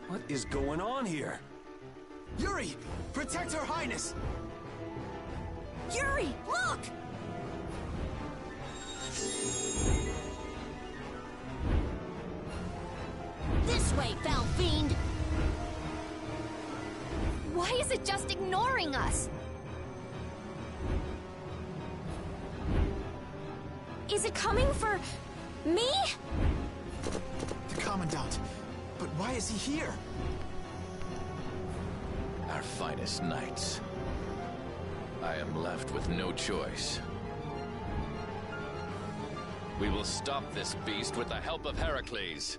What is going on here? Yuri! Protect Her Highness! Yuri, look! This way, foul fiend! Why is it just ignoring us? Is it coming for me? The Commandant. But why is he here? Our finest knights. I am left with no choice. We will stop this beast with the help of Heracles.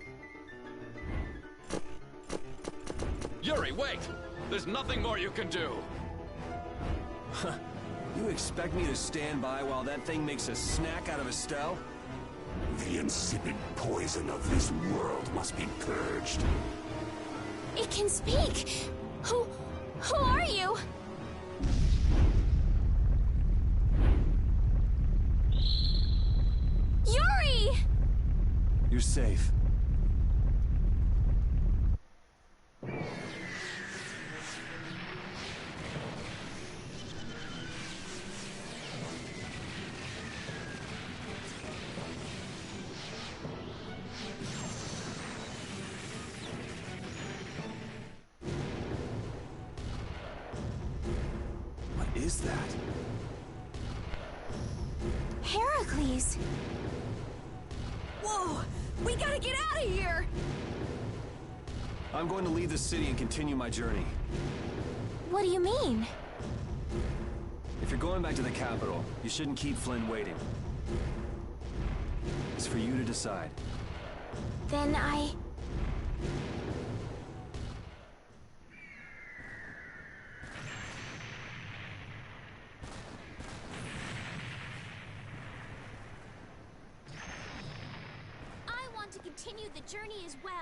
Yuri, wait! There's nothing more you can do! You expect me to stand by while that thing makes a snack out of Estelle? The insipid poison of this world must be purged. It can speak! Who are you? Yuri! You're safe. What is that? Heracles! Whoa! We gotta get out of here! I'm going to leave the city and continue my journey. What do you mean? If you're going back to the capital, you shouldn't keep Flynn waiting. It's for you to decide. Then I want to continue the journey as well.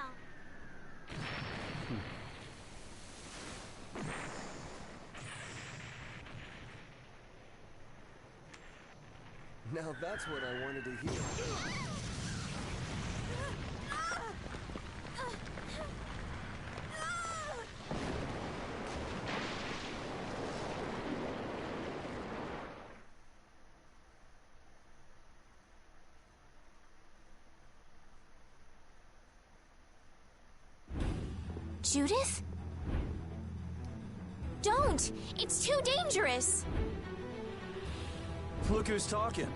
Now that's what I wanted to hear. Judith? Don't! It's too dangerous! Look who's talking.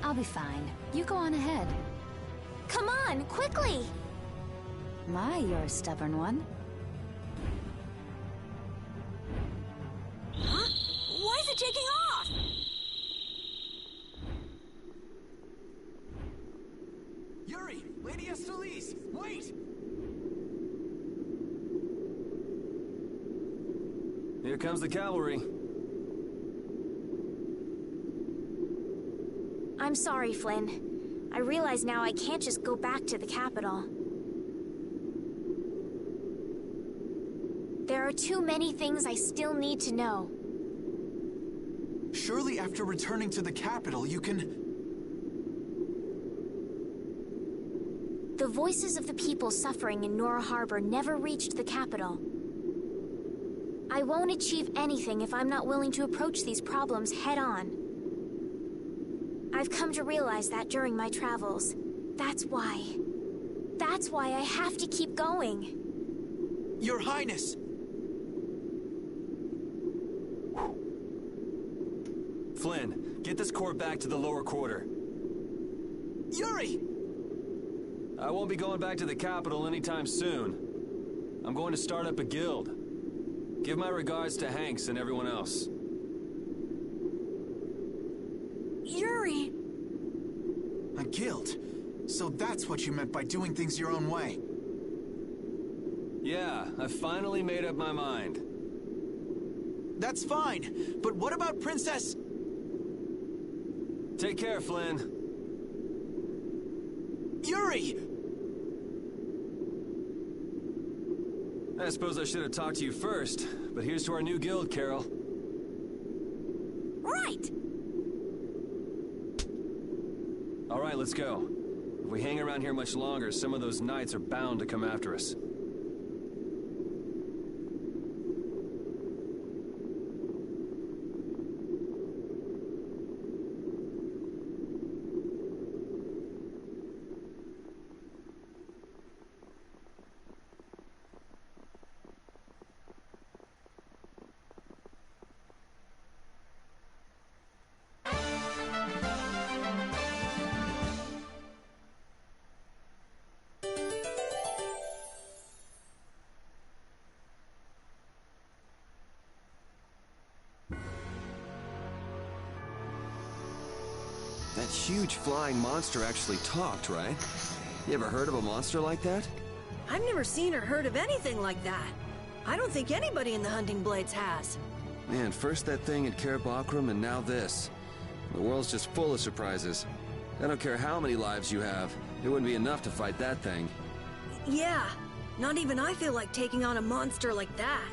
I'll be fine. You go on ahead. Come on, quickly! My, you're a stubborn one. Huh? Why is it taking off? Yuri! Lady Estellise! Wait! Here comes the cavalry. I'm sorry, Flynn. I realize now I can't just go back to the capital. There are too many things I still need to know. Surely after returning to the capital, you can... The voices of the people suffering in Nora Harbor never reached the capital. I won't achieve anything if I'm not willing to approach these problems head-on. I've come to realize that during my travels. That's why. That's why I have to keep going. Your Highness! Flynn, get this court back to the lower quarter. Yuri! I won't be going back to the capital anytime soon. I'm going to start up a guild. Give my regards to Hanks and everyone else. Yuri! A guild? So that's what you meant by doing things your own way. Yeah, I finally made up my mind. That's fine, but what about Princess... Take care, Flynn. Yuri! I suppose I should have talked to you first, but here's to our new guild, Carol. Right! All right, let's go. If we hang around here much longer, some of those knights are bound to come after us. That huge flying monster actually talked, right? You ever heard of a monster like that? I've never seen or heard of anything like that. I don't think anybody in the Hunting Blades has. Man, first that thing at Caer Bocram and now this. The world's just full of surprises. I don't care how many lives you have, it wouldn't be enough to fight that thing. Yeah, not even I feel like taking on a monster like that.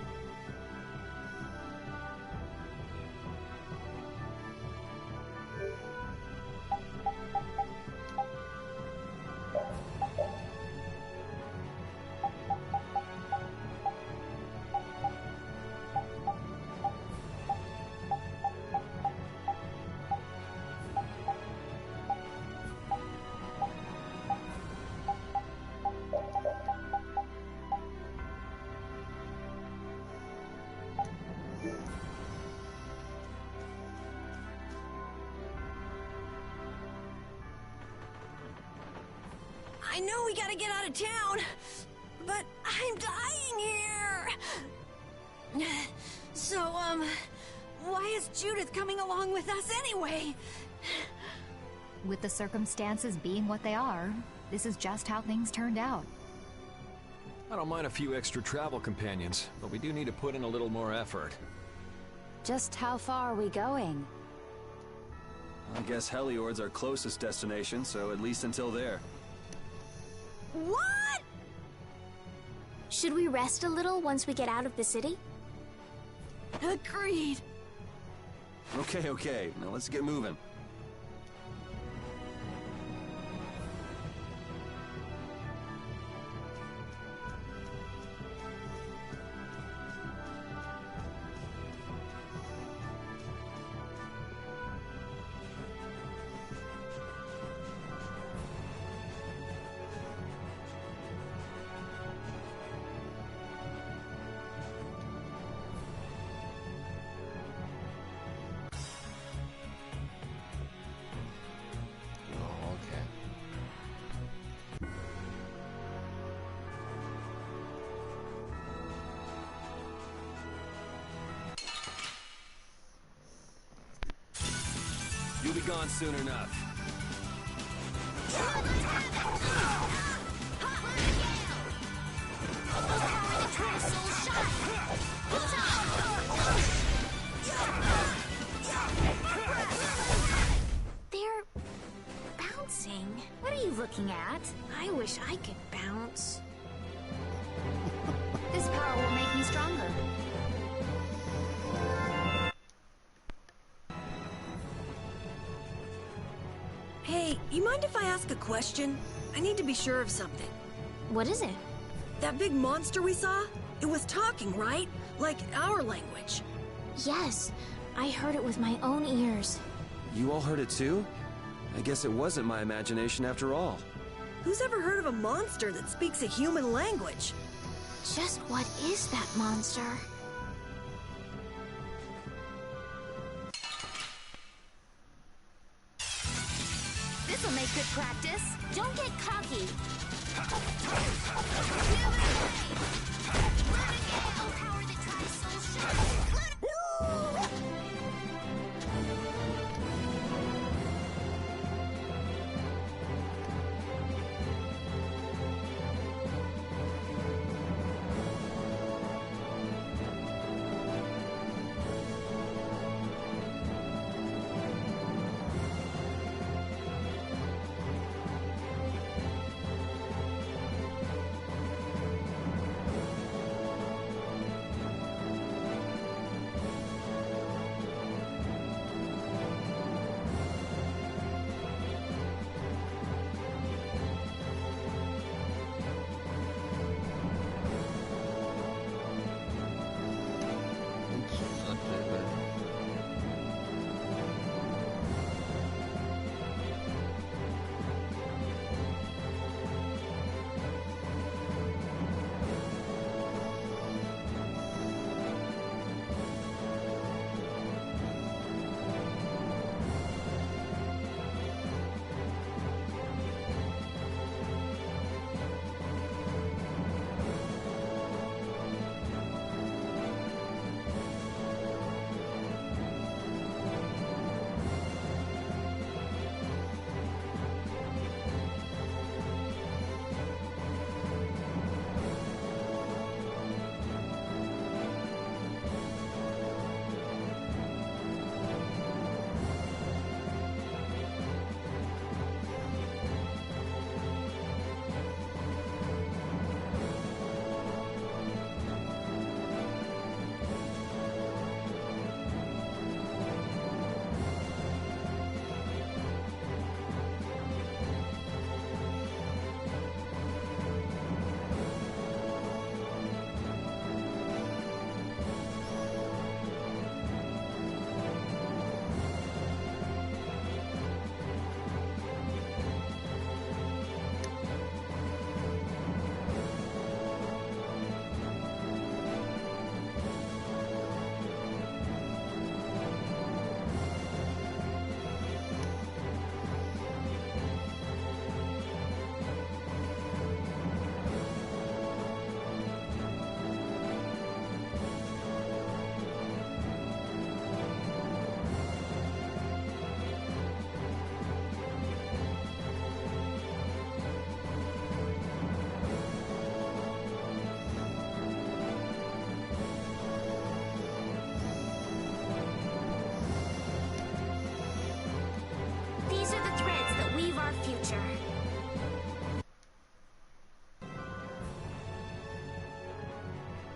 I know we gotta get out of town, but I'm dying here. So, why is Judith coming along with us anyway? With the circumstances being what they are, this is just how things turned out. I don't mind a few extra travel companions, but we do need to put in a little more effort. Just how far are we going? I guess Heliord's our closest destination, so at least until there. What? Should we rest a little once we get out of the city? Agreed. Okay, now let's get moving. You'll be gone soon enough. They're bouncing. What are you looking at? I wish I could bounce. This power will make me stronger. Hey, you mind if I ask a question? I need to be sure of something. What is it? That big monster we saw? It was talking, right? Like our language. Yes, I heard it with my own ears. You all heard it too? I guess it wasn't my imagination after all. Who's ever heard of a monster that speaks a human language? Just what is that monster? This'll make good practice. Don't get cocky.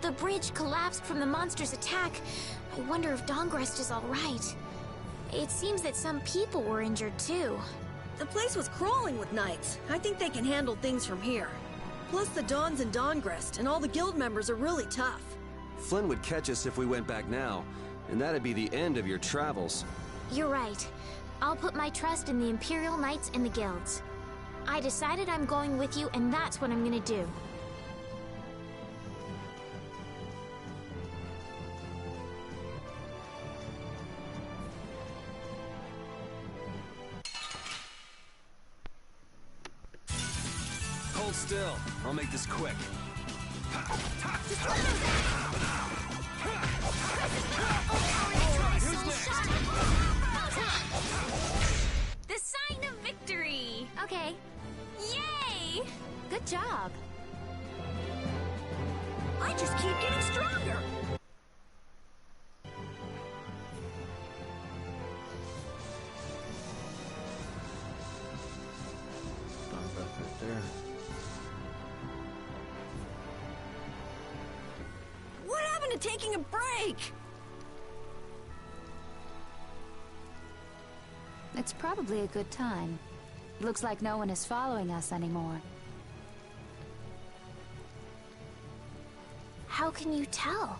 The bridge collapsed from the monster's attack. I wonder if Dawngrest is all right. It seems that some people were injured too. The place was crawling with knights. I think they can handle things from here. Plus the Dawns and Dawngrest and all the guild members are really tough. Flynn would catch us if we went back now, and that'd be the end of your travels. You're right. I'll put my trust in the Imperial Knights and the guilds. I decided I'm going with you, and that's what I'm gonna do. Hold still. I'll make this quick. The sign of victory! Okay. Yay! Good job. I just keep getting stronger! Right there. What happened to taking a break? It's probably a good time. Looks like no one is following us anymore. How can you tell?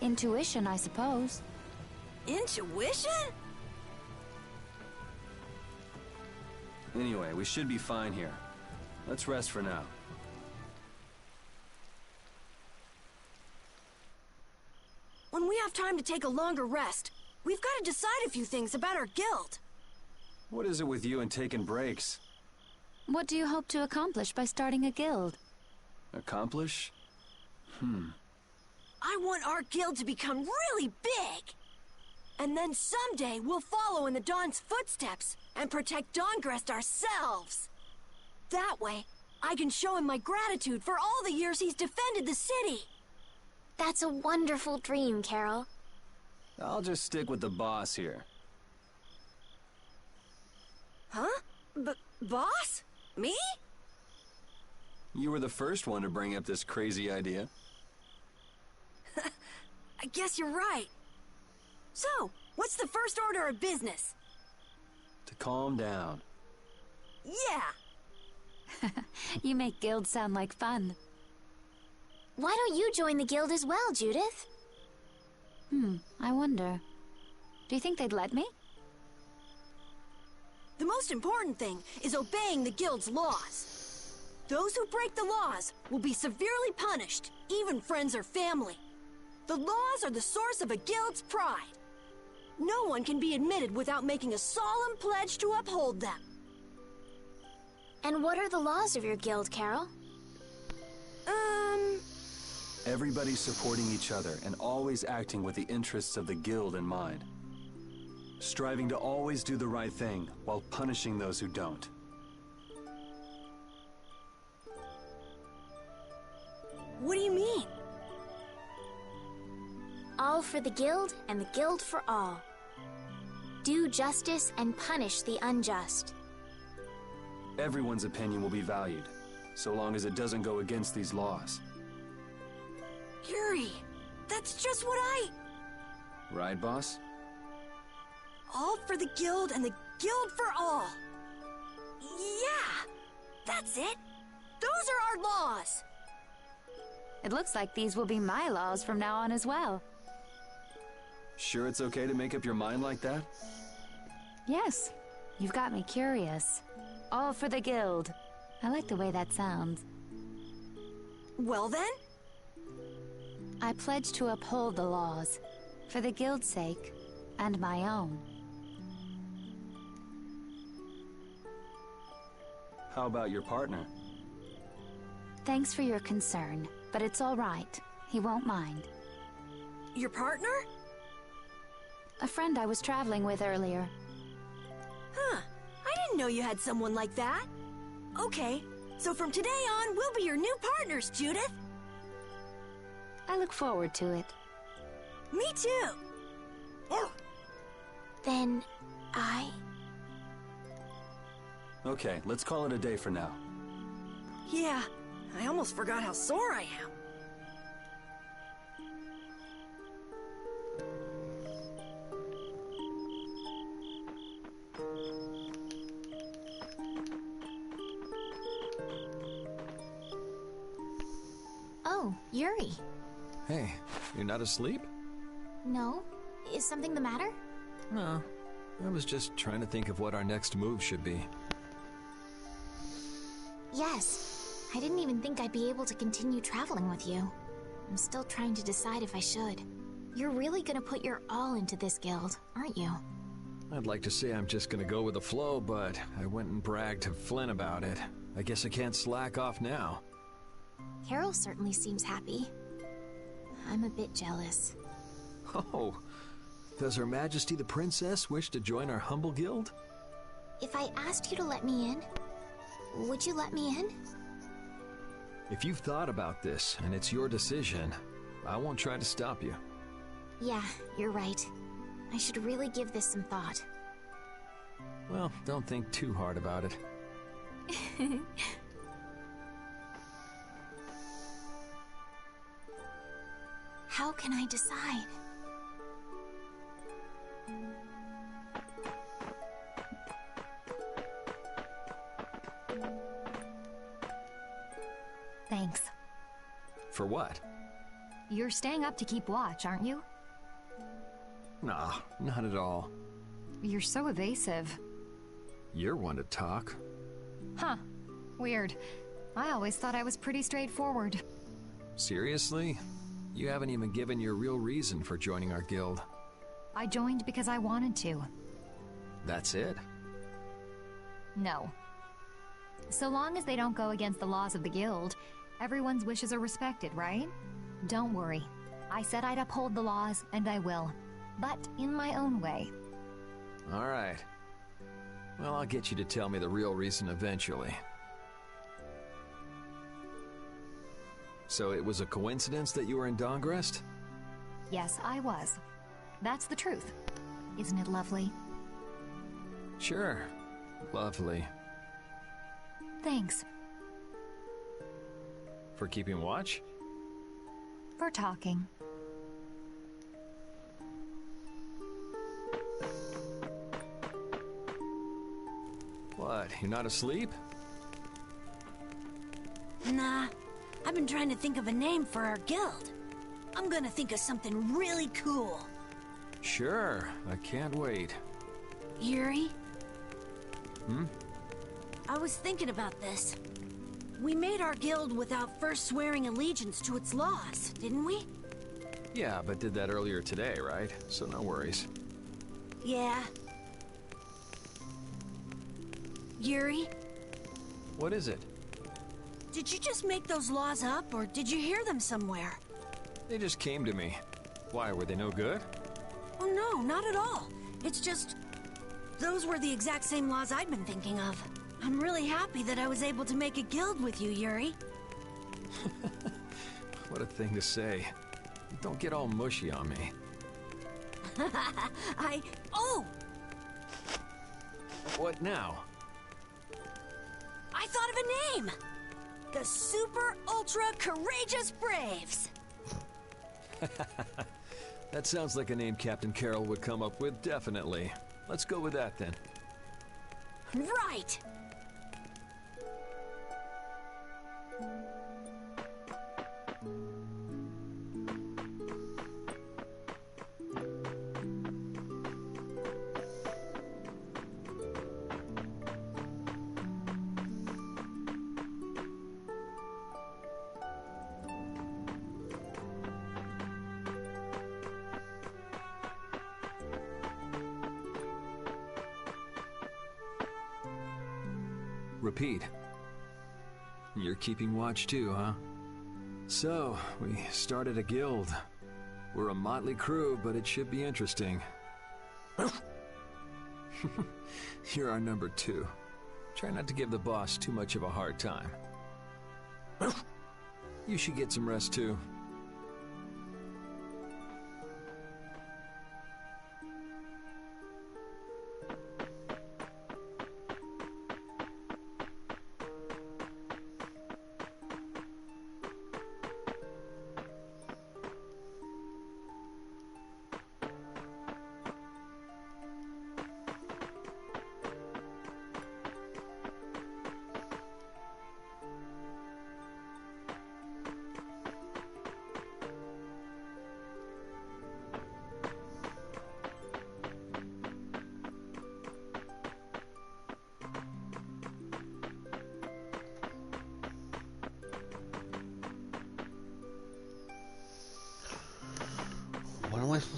Intuition, I suppose. Intuition? Anyway, we should be fine here. Let's rest for now. When we have time to take a longer rest, we've got to decide a few things about our guild. What is it with you and taking breaks? What do you hope to accomplish by starting a guild? Accomplish? I want our guild to become really big. And then someday we'll follow in the Dawn's footsteps and protect Dawngrest ourselves. That way, I can show him my gratitude for all the years he's defended the city. That's a wonderful dream, Carol. I'll just stick with the boss here. Huh? Boss? Me? You were the first one to bring up this crazy idea. I guess you're right. So, what's the first order of business? To calm down. Yeah. You make guilds sound like fun. Why don't you join the guild as well, Judith? I wonder. Do you think they'd let me? The most important thing is obeying the guild's laws. Those who break the laws will be severely punished, even friends or family. The laws are the source of a guild's pride. No one can be admitted without making a solemn pledge to uphold them. And what are the laws of your guild, Carol? Everybody supporting each other and always acting with the interests of the guild in mind. Striving to always do the right thing while punishing those who don't. What do you mean? All for the guild and the guild for all. Do justice and punish the unjust. Everyone's opinion will be valued, so long as it doesn't go against these laws. Yuri, that's just what Right, boss? All for the guild and the guild for all. Yeah, that's it. Those are our laws. It looks like these will be my laws from now on as well. Sure it's okay to make up your mind like that? Yes, you've got me curious. All for the guild. I like the way that sounds. Well then, I pledge to uphold the laws, for the guild's sake, and my own. How about your partner? Thanks for your concern, but it's all right. He won't mind. your partner? A friend I was traveling with earlier. Huh. I didn't know you had someone like that. Okay, so from today on, we'll be your new partners, Judith. I look forward to it. Me too. Then I... Okay, let's call it a day for now. Yeah, I almost forgot how sore I am. Oh, Yuri. Hey, you're not asleep? No? Is something the matter? No. I was just trying to think of what our next move should be. Yes. I didn't even think I'd be able to continue traveling with you. I'm still trying to decide if I should. You're really gonna put your all into this guild, aren't you? I'd like to say I'm just gonna go with the flow, but I went and bragged to Flynn about it. I guess I can't slack off now. Carol certainly seems happy. I'm a bit jealous. Oh, does Her Majesty the Princess wish to join our humble guild? If I asked you to let me in, would you let me in? If you've thought about this, and it's your decision, I won't try to stop you. Yeah, you're right. I should really give this some thought. Well, don't think too hard about it. How can I decide? Thanks. For what? You're staying up to keep watch, aren't you? Nah, not at all. You're so evasive. You're one to talk. Huh. Weird. I always thought I was pretty straightforward. Seriously? You haven't even given your real reason for joining our guild. I joined because I wanted to. That's it? No. So long as they don't go against the laws of the guild, everyone's wishes are respected, right? Don't worry. I said I'd uphold the laws, and I will. But in my own way. All right. Well, I'll get you to tell me the real reason eventually. So it was a coincidence that you were in Dawngrest? Yes, I was. That's the truth. Isn't it lovely? Sure. Lovely. Thanks. For keeping watch? For talking. What, you're not asleep? Nah, I've been trying to think of a name for our guild. I'm gonna think of something really cool. Sure, I can't wait. Yuri? Hmm? I was thinking about this. We made our guild without first swearing allegiance to its laws, didn't we? Yeah, but did that earlier today, right? So no worries. Yeah. Yuri? What is it? Did you just make those laws up, or did you hear them somewhere? They just came to me. Why, were they no good? Oh no, not at all. It's just... those were the exact same laws I'd been thinking of. I'm really happy that I was able to make a guild with you, Yuri. What a thing to say. Don't get all mushy on me. Oh! What now? I thought of a name! The Super Ultra Courageous Braves! That sounds like a name Captain Carol would come up with, definitely. Let's go with that, then. Right! Repeat. You're keeping watch too, huh? So, we started a guild. We're a motley crew, but it should be interesting. You're our number 2. Try not to give the boss too much of a hard time. You should get some rest too.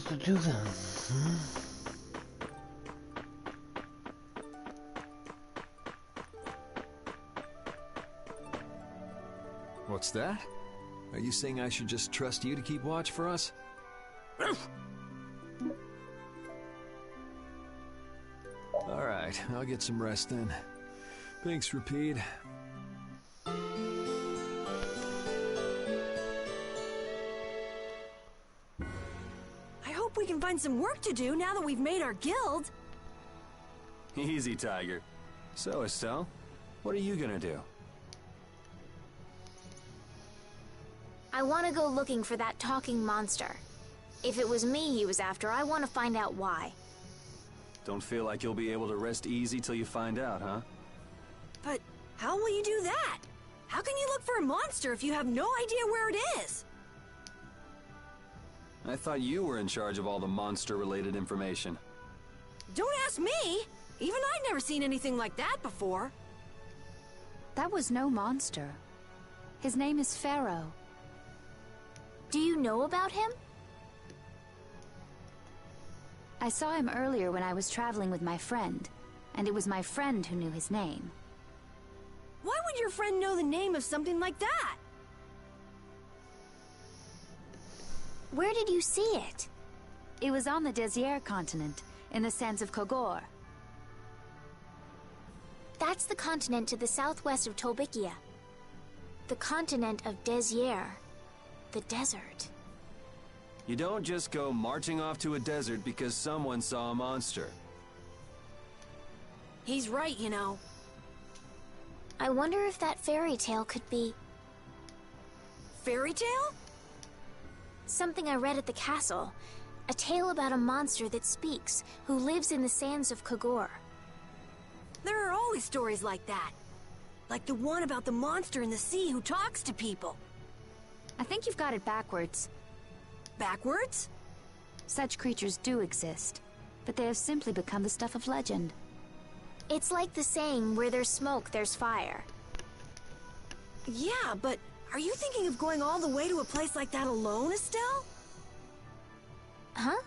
to do then? What's that? Are you saying I should just trust you to keep watch for us? Alright, I'll get some rest then. Thanks, Repede. I hope we can find some work to do now that we've made our guild. Easy, Tiger. So, Estelle, what are you gonna do? I want to go looking for that talking monster. If it was me he was after, I want to find out why. Don't feel like you'll be able to rest easy till you find out, huh? But how will you do that? How can you look for a monster if you have no idea where it is? I thought you were in charge of all the monster-related information. Don't ask me! Even I'd never seen anything like that before. That was no monster. His name is Pharaoh. Do you know about him? I saw him earlier when I was traveling with my friend, and it was my friend who knew his name. Why would your friend know the name of something like that? Where did you see it? It was on the Desier continent, in the sands of Kogor. That's the continent to the southwest of Tolbikia. The continent of Desier. The desert. You don't just go marching off to a desert because someone saw a monster. He's right, you know. I wonder if that fairy tale could be... Fairy tale? Something I read at the castle. A tale about a monster that speaks, who lives in the sands of Kogor. There are always stories like that. Like the one about the monster in the sea who talks to people. I think you've got it backwards. Backwards? Such creatures do exist, but they have simply become the stuff of legend. It's like the saying, where there's smoke, there's fire. Yeah, but are you thinking of going all the way to a place like that alone, Estelle? Huh?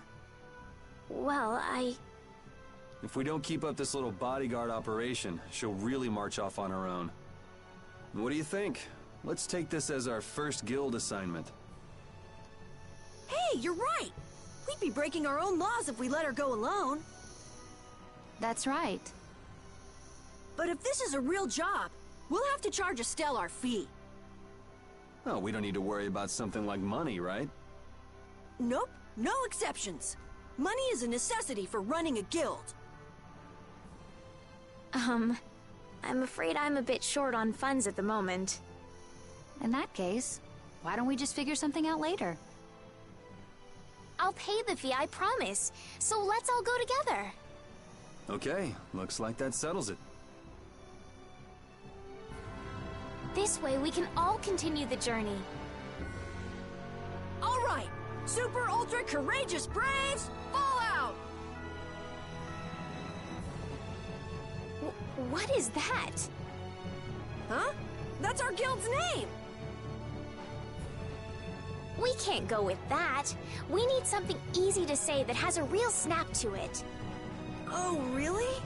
Well, If we don't keep up this little bodyguard operation, she'll really march off on her own. What do you think? Let's take this as our first guild assignment. Hey, you're right! We'd be breaking our own laws if we let her go alone. That's right. But if this is a real job, we'll have to charge Estelle our fee. Oh, we don't need to worry about something like money, right? Nope, no exceptions. Money is a necessity for running a guild. I'm afraid I'm a bit short on funds at the moment. In that case, why don't we just figure something out later? I'll pay the fee, I promise. So let's all go together. Okay, looks like that settles it. This way we can all continue the journey. All right, super ultra courageous braves, fall out! What is that? Huh? That's our guild's name! We can't go with that. We need something easy to say that has a real snap to it. Oh, really?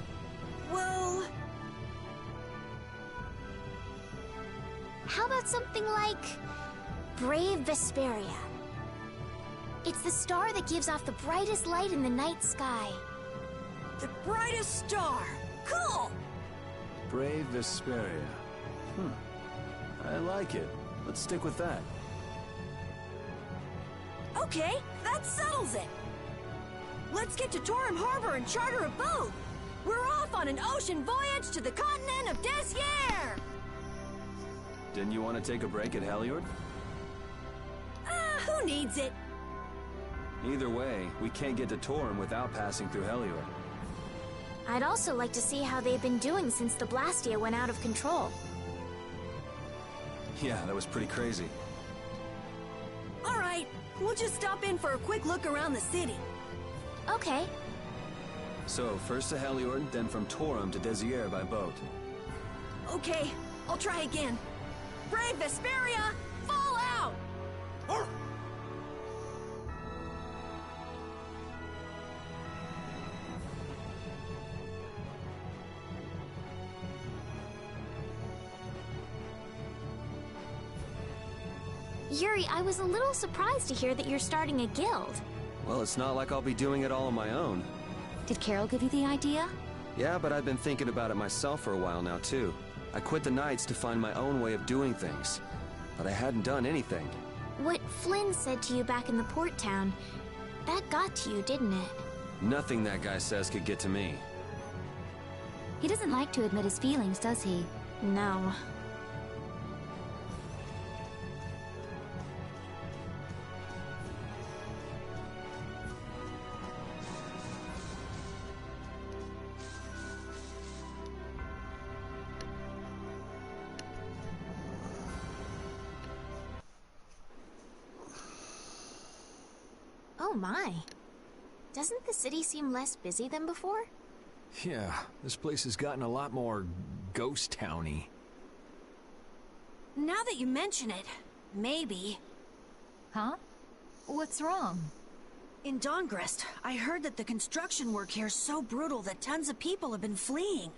Well... How about something like... Brave Vesperia? It's the star that gives off the brightest light in the night sky. The brightest star! Cool! Brave Vesperia. I like it. Let's stick with that. Okay, that settles it! Let's get to Torim Harbor and charter a boat! We're off on an ocean voyage to the continent of Desier! Didn't you want to take a break at Heliord? Who needs it? Either way, we can't get to Torim without passing through Heliord. I'd also like to see how they've been doing since the Blastia went out of control. Yeah, that was pretty crazy. All right, we'll just stop in for a quick look around the city. Okay. So, first to Heliord, then from Torim to Desier by boat. Okay, I'll try again. Brave Vesperia, fall out! Yuri, I was a little surprised to hear that you're starting a guild. Well, it's not like I'll be doing it all on my own. Did Carol give you the idea? Yeah, but I've been thinking about it myself for a while now, too. I quit the Knights to find my own way of doing things. But I hadn't done anything. What Flynn said to you back in the port town, that got to you, didn't it? Nothing that guy says could get to me. He doesn't like to admit his feelings, does he? No. Oh my. Doesn't the city seem less busy than before? Yeah, this place has gotten a lot more ghost towny. Now that you mention it, maybe. Huh? What's wrong? In Dawngrest, I heard that the construction work here is so brutal that tons of people have been fleeing.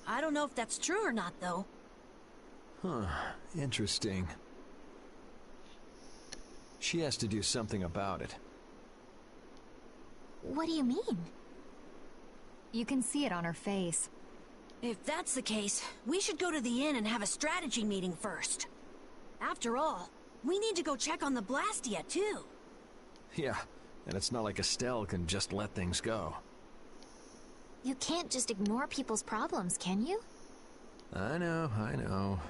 I don't know if that's true or not, though. Huh, interesting. She has to do something about it. What do you mean? You can see it on her face. If that's the case, we should go to the inn and have a strategy meeting first. After all, we need to go check on the Blastia, too. Yeah, and it's not like Estelle can just let things go. You can't just ignore people's problems, can you? I know.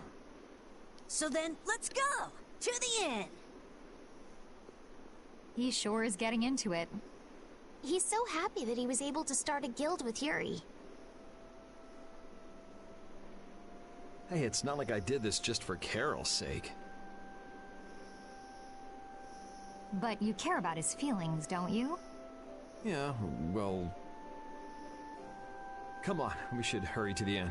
So then, let's go! To the inn! He sure is getting into it. He's so happy that he was able to start a guild with Yuri. Hey, it's not like I did this just for Carol's sake. But you care about his feelings, don't you? Yeah, well... Come on, we should hurry to the inn.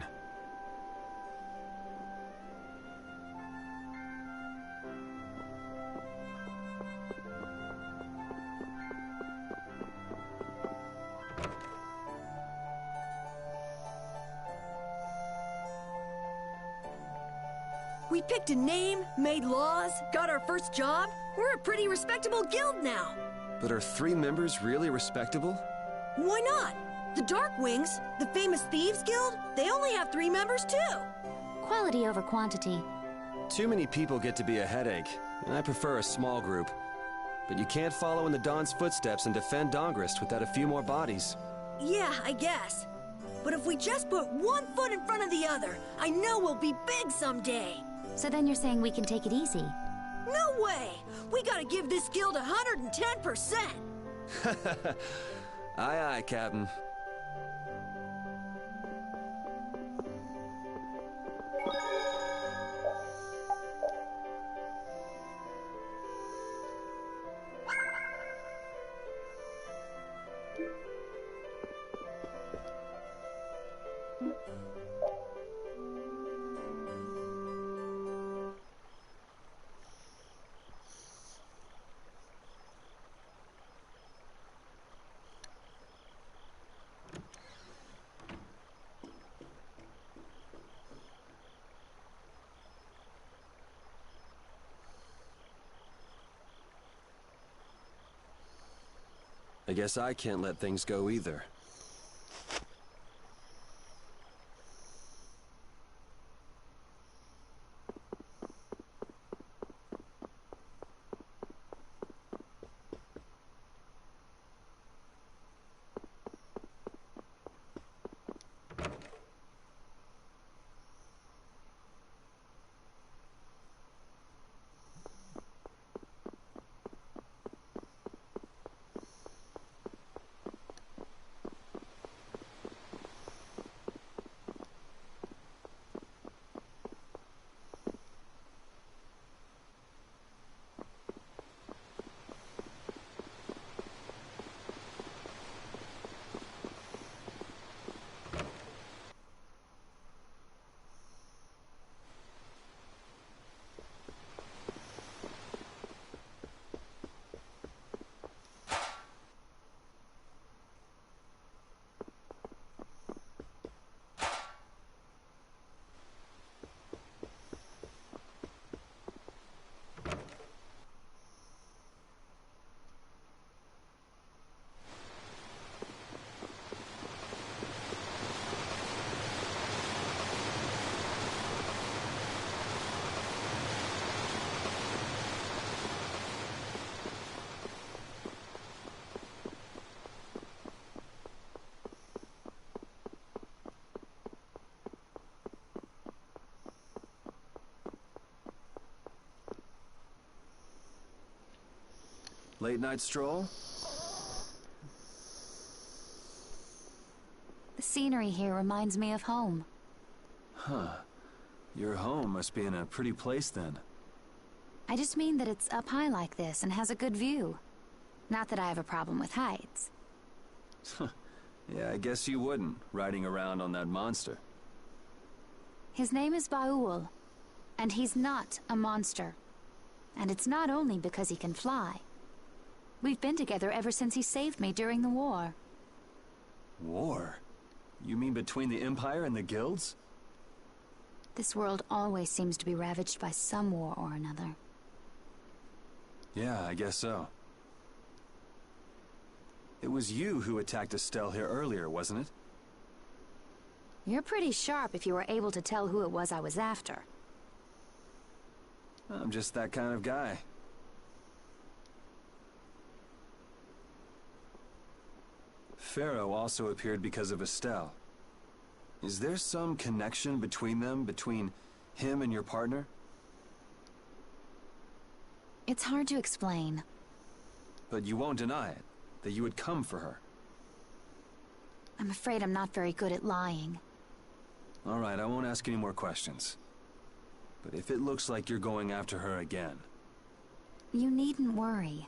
We picked a name, made laws, got our first job. We're a pretty respectable guild now. But are 3 members really respectable? Why not? The Darkwings, the famous Thieves Guild, they only have 3 members too. Quality over quantity. Too many people get to be a headache, and I prefer a small group. But you can't follow in the Dawn's footsteps and defend Dawngrest without a few more bodies. Yeah, I guess. But if we just put one foot in front of the other, I know we'll be big someday. So then you're saying we can take it easy? No way! We gotta give this guild 110%! Aye, aye, Captain. I guess I can't let things go either. late-night stroll? The scenery here reminds me of home. Huh. Your home must be in a pretty place then. I just mean that it's up high like this and has a good view. Not that I have a problem with heights. Yeah, I guess you wouldn't, riding around on that monster. His name is Ba'ul, and he's not a monster. And it's not only because he can fly. We've been together ever since he saved me during the war. War? You mean between the Empire and the guilds? This world always seems to be ravaged by some war or another. Yeah, I guess so. It was you who attacked Estelle here earlier, wasn't it? You're pretty sharp if you were able to tell who it was I was after. I'm just that kind of guy. Pharaoh also appeared because of Estelle. Is there some connection between them, between him and your partner? It's hard to explain. But you won't deny it, that you would come for her. I'm afraid I'm not very good at lying. All right, I won't ask any more questions. But if it looks like you're going after her again... You needn't worry.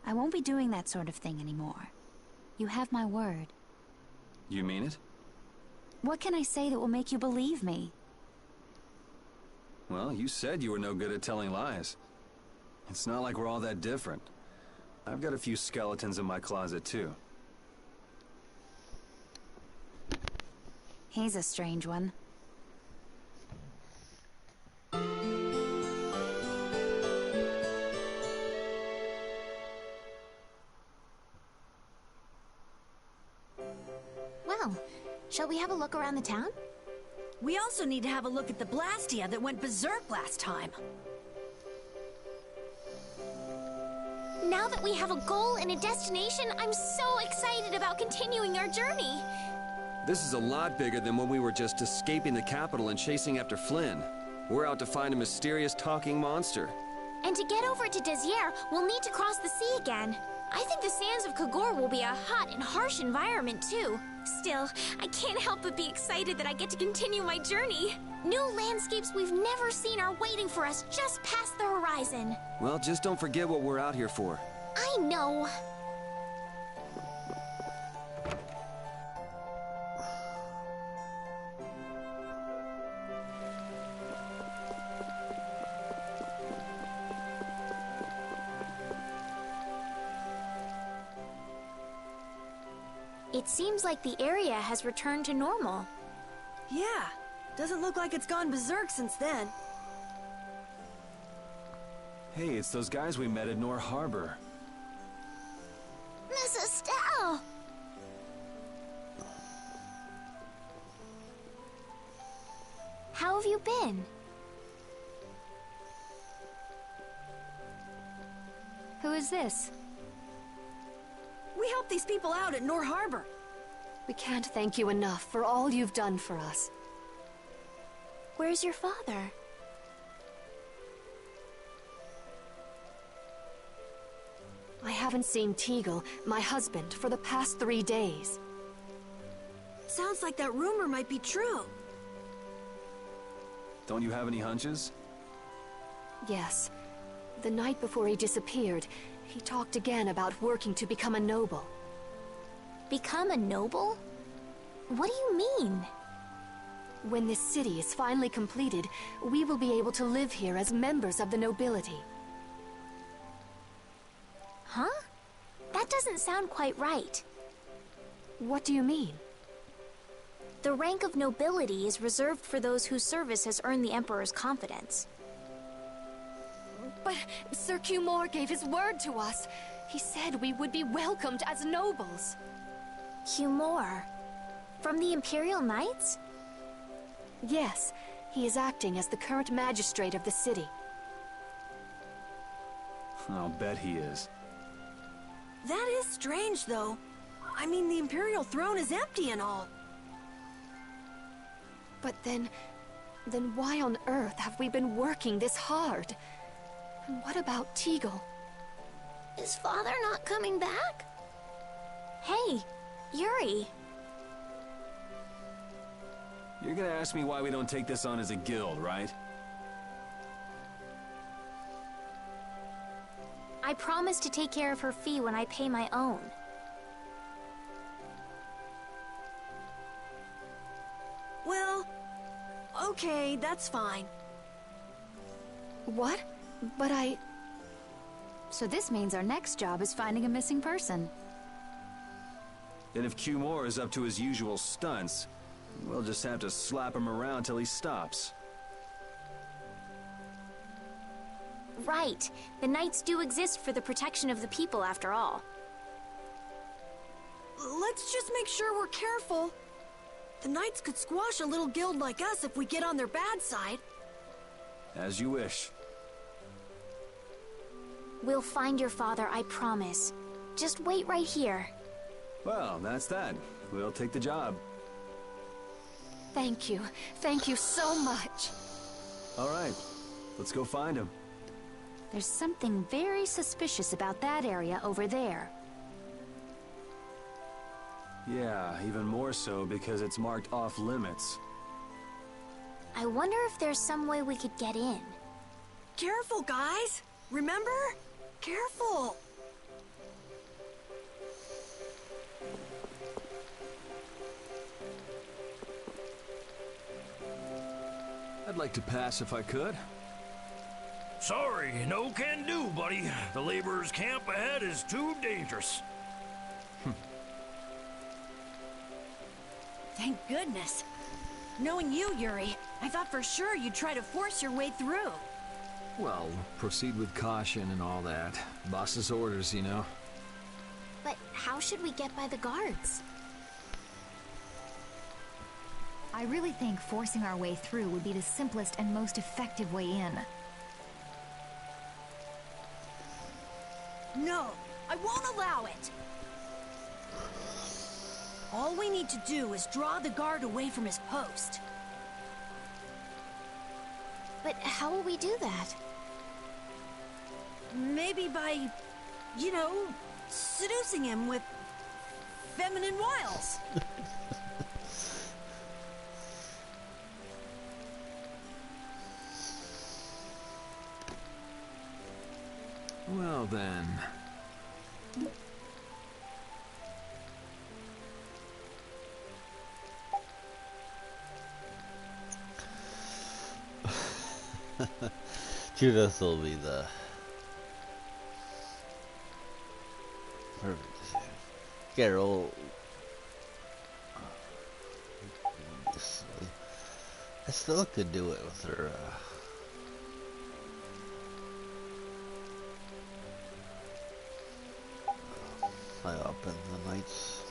I won't be doing that sort of thing anymore. You have my word. You mean it? What can I say that will make you believe me? Well, you said you were no good at telling lies. It's not like we're all that different. I've got a few skeletons in my closet, too. He's a strange one. Well, shall we have a look around the town? We also need to have a look at the Blastia that went berserk last time. Now that we have a goal and a destination, I'm so excited about continuing our journey. This is a lot bigger than when we were just escaping the capital and chasing after Flynn. We're out to find a mysterious talking monster. And to get over to Desier, we'll need to cross the sea again. I think the sands of Kagor will be a hot and harsh environment, too. Still, I can't help but be excited that I get to continue my journey. New landscapes we've never seen are waiting for us just past the horizon. Well, just don't forget what we're out here for. I know. It seems like the area has returned to normal. Yeah, doesn't look like it's gone berserk since then. Hey, it's those guys we met at Nor Harbor. Miss Estelle! How have you been? Who is this? We helped these people out at Nor Harbor. We can't thank you enough for all you've done for us. Where's your father? I haven't seen Teagle, my husband, for the past 3 days. Sounds like that rumor might be true. Don't you have any hunches? Yes. The night before he disappeared, he talked again about working to become a noble. Become a noble? What do you mean? When this city is finally completed, we will be able to live here as members of the nobility. Huh? That doesn't sound quite right. What do you mean? The rank of nobility is reserved for those whose service has earned the Emperor's confidence. But Sir Cumore gave his word to us. He said we would be welcomed as nobles. Cumore? From the Imperial Knights? Yes, he is acting as the current magistrate of the city. I'll bet he is. That is strange, though. I mean, the Imperial throne is empty and all. But then why on earth have we been working this hard? And what about Teagle? Is Father not coming back? Hey, Yuri. You're gonna ask me why we don't take this on as a guild, right? I promise to take care of her fee when I pay my own. Well, okay, that's fine. What? But So this means our next job is finding a missing person. And if Q Moore is up to his usual stunts, we'll just have to slap him around till he stops. Right. The Knights do exist for the protection of the people, after all. Let's just make sure we're careful. The Knights could squash a little guild like us if we get on their bad side. As you wish. We'll find your father, I promise. Just wait right here. Well, that's that. We'll take the job. thank you. Thank you so much. All right. Let's go find him. There's something very suspicious about that area over there. Yeah, even more so because it's marked off limits. I wonder if there's some way we could get in. Careful, guys! Remember? Careful! I'd like to pass if I could. Sorry, no can do, buddy. The laborers' camp ahead is too dangerous. Thank goodness. Knowing you, Yuri, I thought for sure you'd try to force your way through. Well, proceed with caution and all that. Boss's orders, you know. But how should we get by the guards? I really think forcing our way through would be the simplest and most effective way in. No, I won't allow it. All we need to do is draw the guard away from his post. But how will we do that? Maybe by, you know, seducing him with feminine wiles. Well then. Judith will be the perfect decision. Carol, I still could do it with her. High up in the Knights.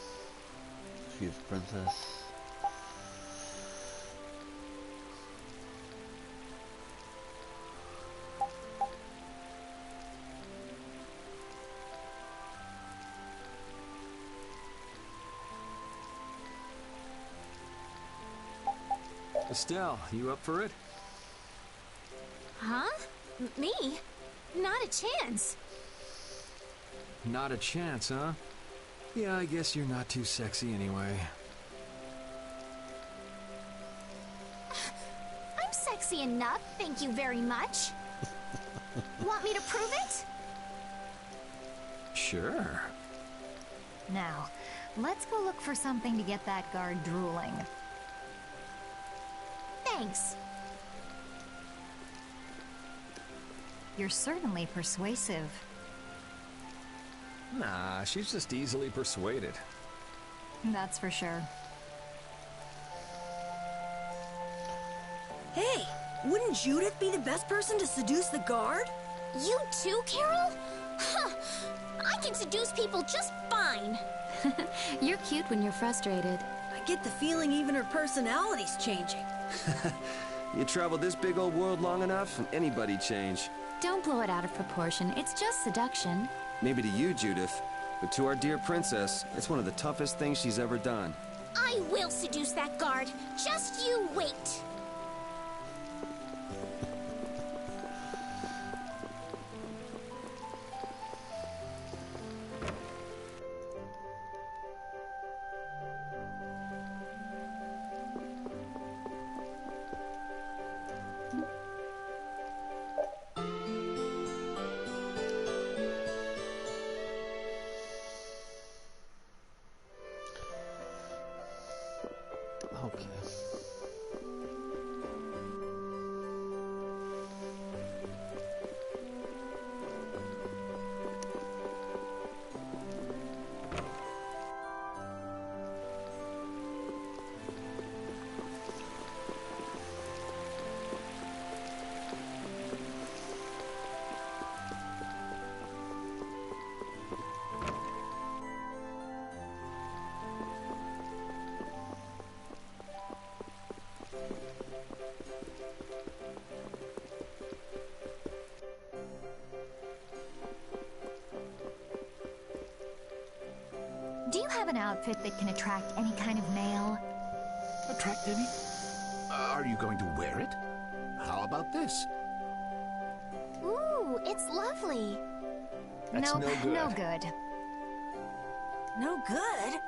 She's princess. Estelle, you up for it? Huh? Me? Not a chance. Not a chance, huh? Yeah, I guess you're not too sexy anyway. I'm sexy enough, thank you very much. Want me to prove it? Sure. Now, let's go look for something to get that guard drooling. Thanks. You're certainly persuasive. Nah, she's just easily persuaded. That's for sure. Hey, wouldn't Judith be the best person to seduce the guard? You too, Carol? Huh. I can seduce people just fine. You're cute when you're frustrated. I get the feeling even her personality's changing. You traveled this big old world long enough, and anybody'd change. Don't blow it out of proportion. It's just seduction. Maybe to you, Judith, but to our dear princess, it's one of the toughest things she's ever done. I will seduce that guard. Just you wait. outfit that can attract any kind of male. Attract any? Are you going to wear it? How about this? Ooh, it's lovely. That's Nope, no good. no good. No good?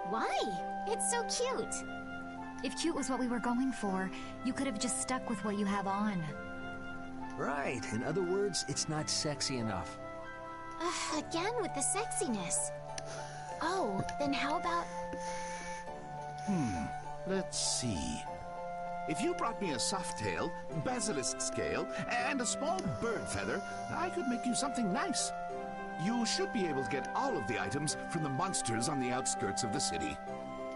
Why? It's so cute. If cute was what we were going for, you could have just stuck with what you have on. Right. In other words, it's not sexy enough. Again with the sexiness. Oh, then how about... Let's see. If you brought me a soft tail, basilisk scale, and a small bird feather, I could make you something nice. You should be able to get all of the items from the monsters on the outskirts of the city.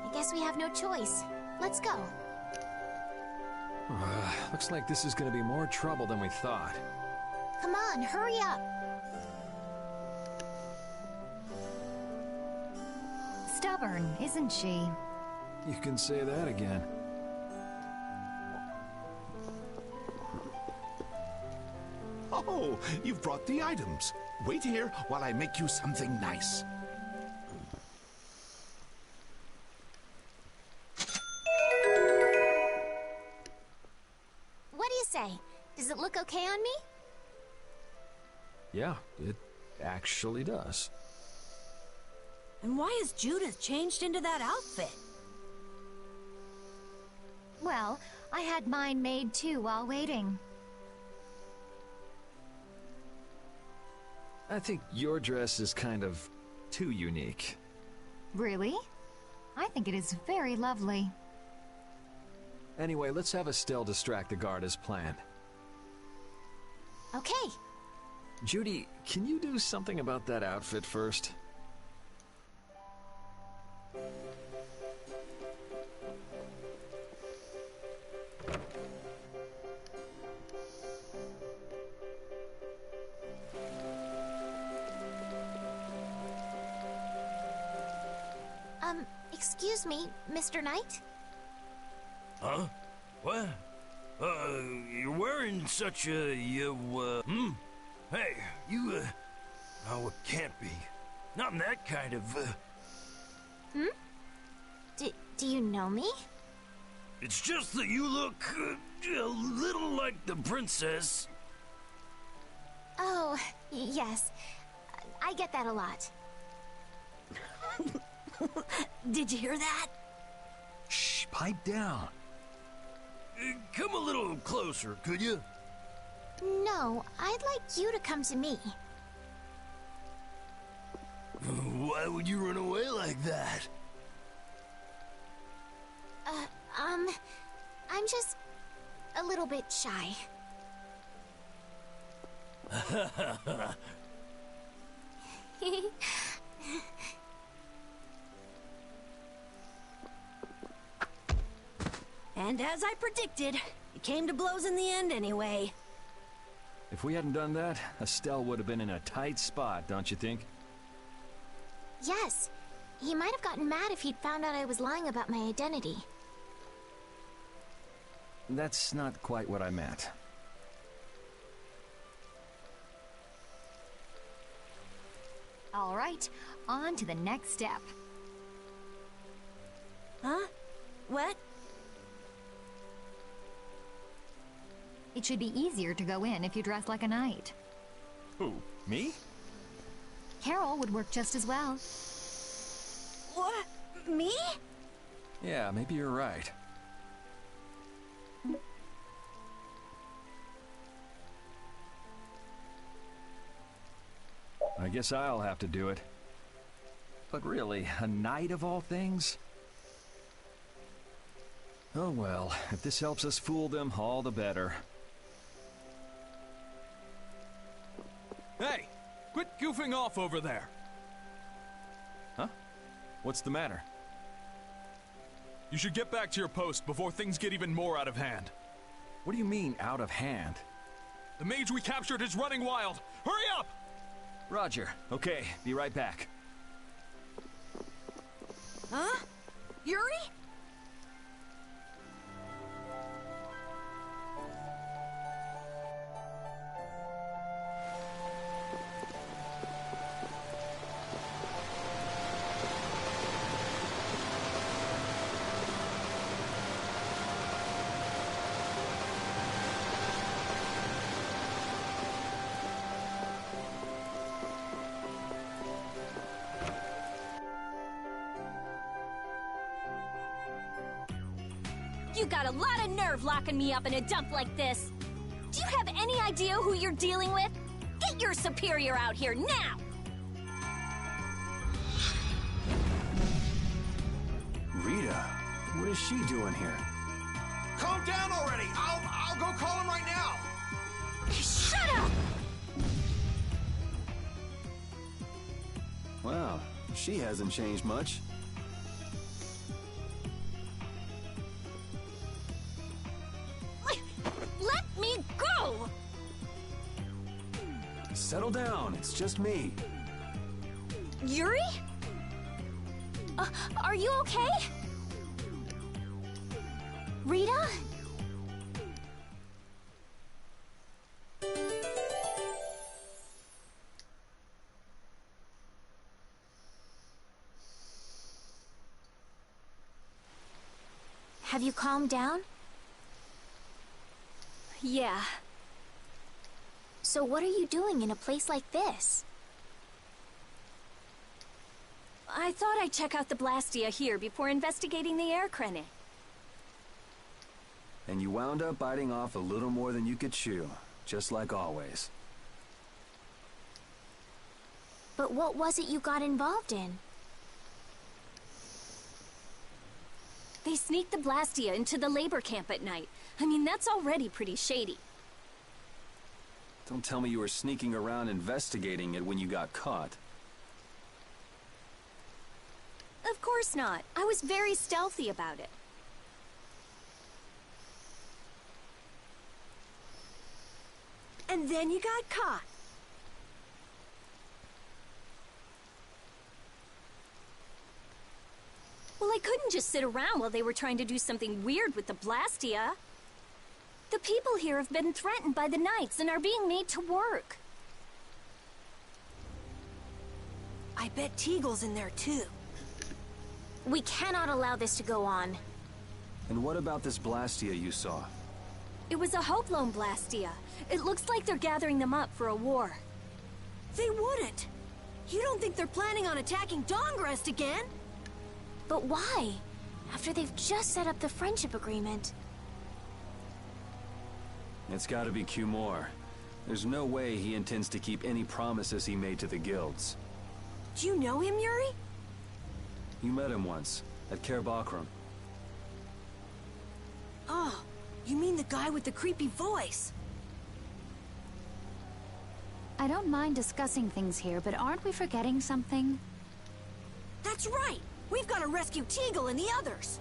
I guess we have no choice. Let's go. Looks like this is going to be more trouble than we thought. Come on, hurry up. Stubborn, isn't she? You can say that again. Oh, you've brought the items. Wait here while I make you something nice. What do you say? Does it look okay on me? Yeah, it actually does. And why has Judith changed into that outfit? Well, I had mine made too while waiting. I think your dress is kind of too unique. Really? I think it is very lovely. Anyway, let's have Estelle distract the guard as planned. Okay. Judy, can you do something about that outfit first? Excuse me, Mr. Knight? Huh? What? You're wearing such a, Hey, you, oh, it can't be. Not in that kind of, Do you know me? It's just that you look, a little like the princess. Oh, yes. I get that a lot. Did you hear that? Shh, pipe down. Come a little closer, could you? No, I'd like you to come to me. Why would you run away like that? I'm just a little bit shy. And as I predicted, it came to blows in the end anyway. If we hadn't done that, Estelle would have been in a tight spot, don't you think? Yes. He might have gotten mad if he'd found out I was lying about my identity. That's not quite what I meant. All right, on to the next step. Huh? What? It should be easier to go in if you dress like a knight. Who? Me? Carol would work just as well. What? Me? Yeah, maybe you're right. I guess I'll have to do it. But really, a knight of all things? Oh well, if this helps us fool them, all the better. Hey! Quit goofing off over there! Huh? What's the matter? You should get back to your post before things get even more out of hand. What do you mean, out of hand? The mage we captured is running wild! Hurry up! Roger. Okay, be right back. Huh? Yuri? You got a lot of nerve locking me up in a dump like this. Do you have any idea who you're dealing with? Get your superior out here now! Rita, what is she doing here? Calm down already! I'll go call him right now! Shut up! Wow, she hasn't changed much. Let me go! Settle down, it's just me. Yuri? Are you okay? Rita? Have you calmed down? Yeah. So what are you doing in a place like this? I thought I'd check out the Blastia here before investigating the air Krene. And you wound up biting off a little more than you could chew, just like always. But what was it you got involved in? They sneaked the Blastia into the labor camp at night. I mean, that's already pretty shady. Don't tell me you were sneaking around investigating it when you got caught. Of course not. I was very stealthy about it. And then you got caught. Well, I couldn't just sit around while they were trying to do something weird with the Blastia. The people here have been threatened by the Knights and are being made to work. I bet Teagle's in there too. We cannot allow this to go on. And what about this Blastia you saw? It was a Hoplone Blastia. It looks like they're gathering them up for a war. They wouldn't. You don't think they're planning on attacking Dahngrest again? But why? After they've just set up the friendship agreement. It's gotta be Cumore. There's no way he intends to keep any promises he made to the guilds. Do you know him, Yuri? You met him once, at Caer Bakram. Oh, you mean the guy with the creepy voice? I don't mind discussing things here, but aren't we forgetting something? That's right! We've got to rescue Teagle and the others!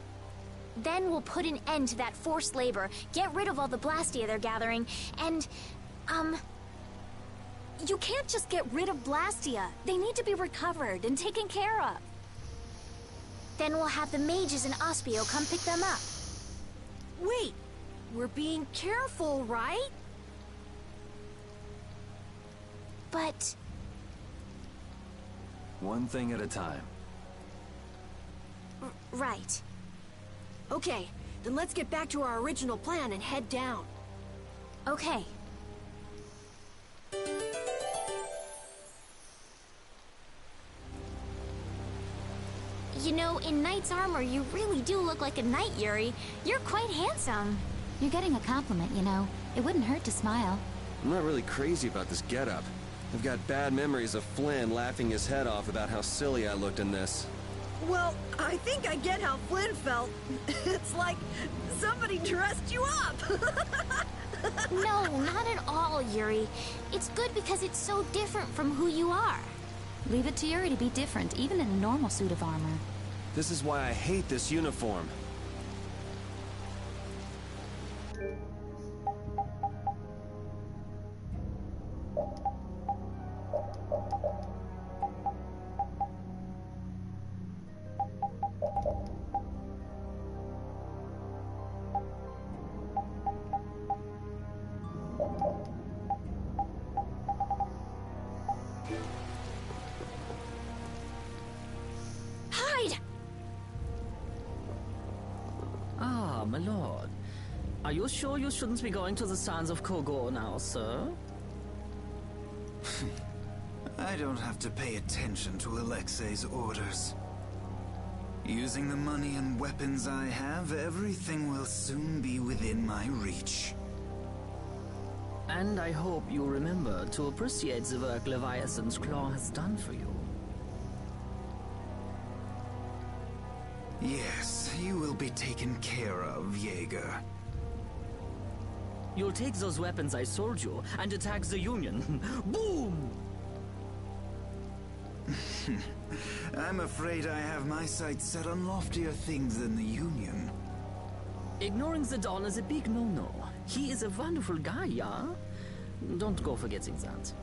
Then we'll put an end to that forced labor, get rid of all the Blastia they're gathering, and, you can't just get rid of Blastia. They need to be recovered and taken care of. Then we'll have the mages and Aspio come pick them up. Wait! We're being careful, right? But... One thing at a time. Right. Okay, then let's get back to our original plan and head down. Okay. You know, in knight's armor, you really do look like a knight, Yuri. You're quite handsome. You're getting a compliment, you know. It wouldn't hurt to smile. I'm not really crazy about this getup. I've got bad memories of Flynn laughing his head off about how silly I looked in this. Well, I think I get how Flynn felt. It's like somebody dressed you up. No, not at all, Yuri. It's good because it's so different from who you are. Leave it to Yuri to be different, even in a normal suit of armor. This is why I hate this uniform. Ah, my lord. Are you sure you shouldn't be going to the sands of Kogor now, sir? I don't have to pay attention to Alexei's orders. Using the money and weapons I have, everything will soon be within my reach. And I hope you remember to appreciate the work Leviathan's Claw has done for you. Yes, you will be taken care of, Jaeger. You'll take those weapons I sold you and attack the Union. Boom! I'm afraid I have my sights set on loftier things than the Union. Ignoring the Don is a big no-no. He is a wonderful guy, yeah? Don't go forgetting that.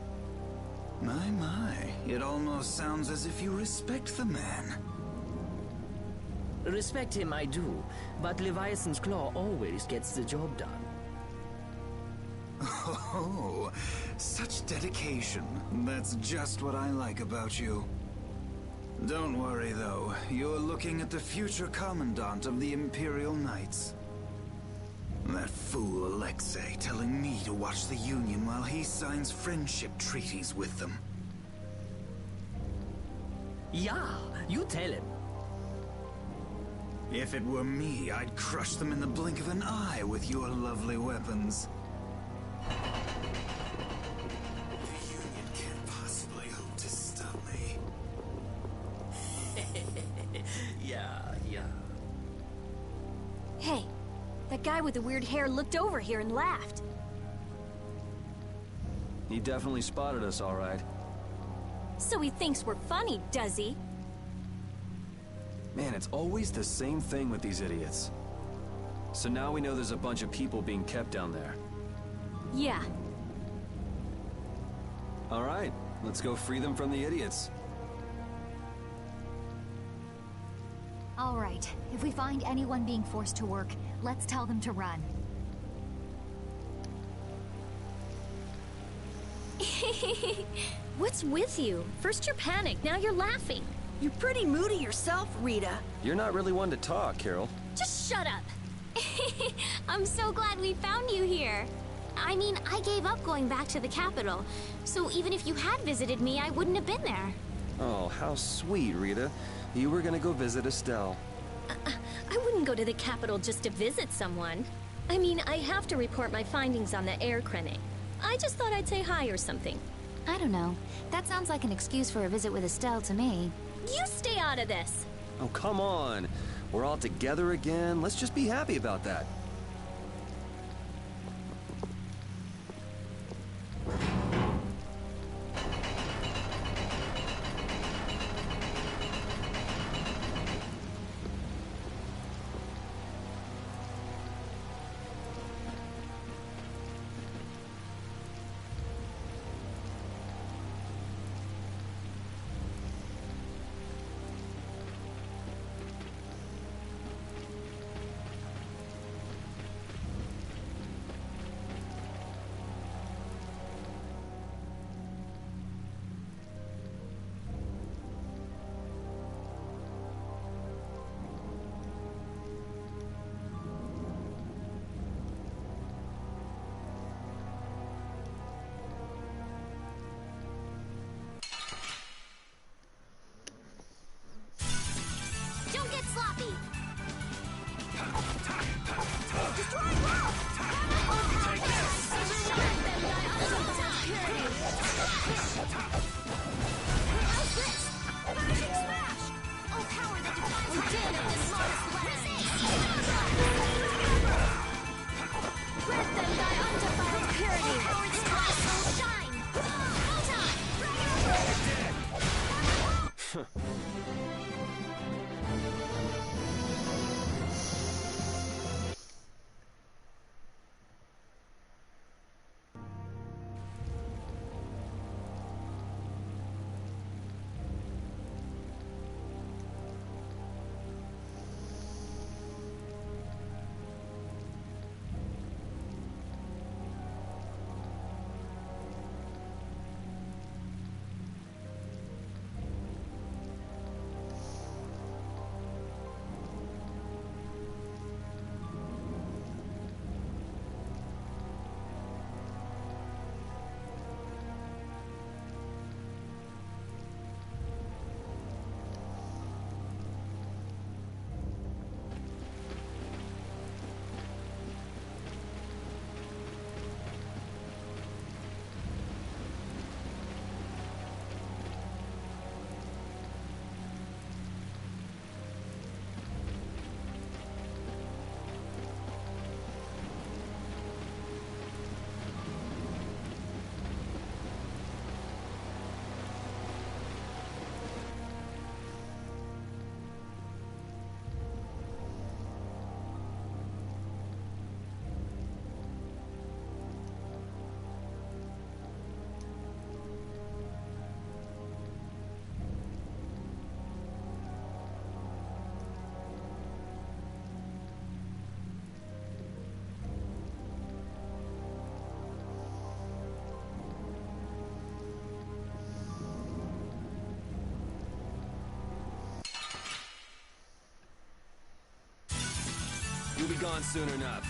My, it almost sounds as if you respect the man. Respect him I do, but Leviathan's Claw always gets the job done. Oh, such dedication. That's just what I like about you. Don't worry, though. You're looking at the future Commandant of the Imperial Knights. That fool Alexei telling me to watch the Union while he signs friendship treaties with them. Yeah, you tell him. If it were me, I'd crush them in the blink of an eye with your lovely weapons. The Union can't possibly hope to stop me. Yeah. Hey, that guy with the weird hair looked over here and laughed. He definitely spotted us, all right. So he thinks we're funny, does he? Man, it's always the same thing with these idiots. So now we know there's a bunch of people being kept down there. Yeah. All right, let's go free them from the idiots. All right, if we find anyone being forced to work, let's tell them to run. What's with you? First you're panicked, now you're laughing. You're pretty moody yourself, Rita. You're not really one to talk, Carol. Just shut up. I'm so glad we found you here. I mean, I gave up going back to the capital, so even if you had visited me, I wouldn't have been there. Oh, how sweet, Rita. You were gonna go visit Estelle. I wouldn't go to the capital just to visit someone. I mean, I have to report my findings on the air clinic. I just thought I'd say hi or something. I don't know. That sounds like an excuse for a visit with Estelle to me. You stay out of this! Oh, come on. We're all together again. Let's just be happy about that. You'll be gone soon enough.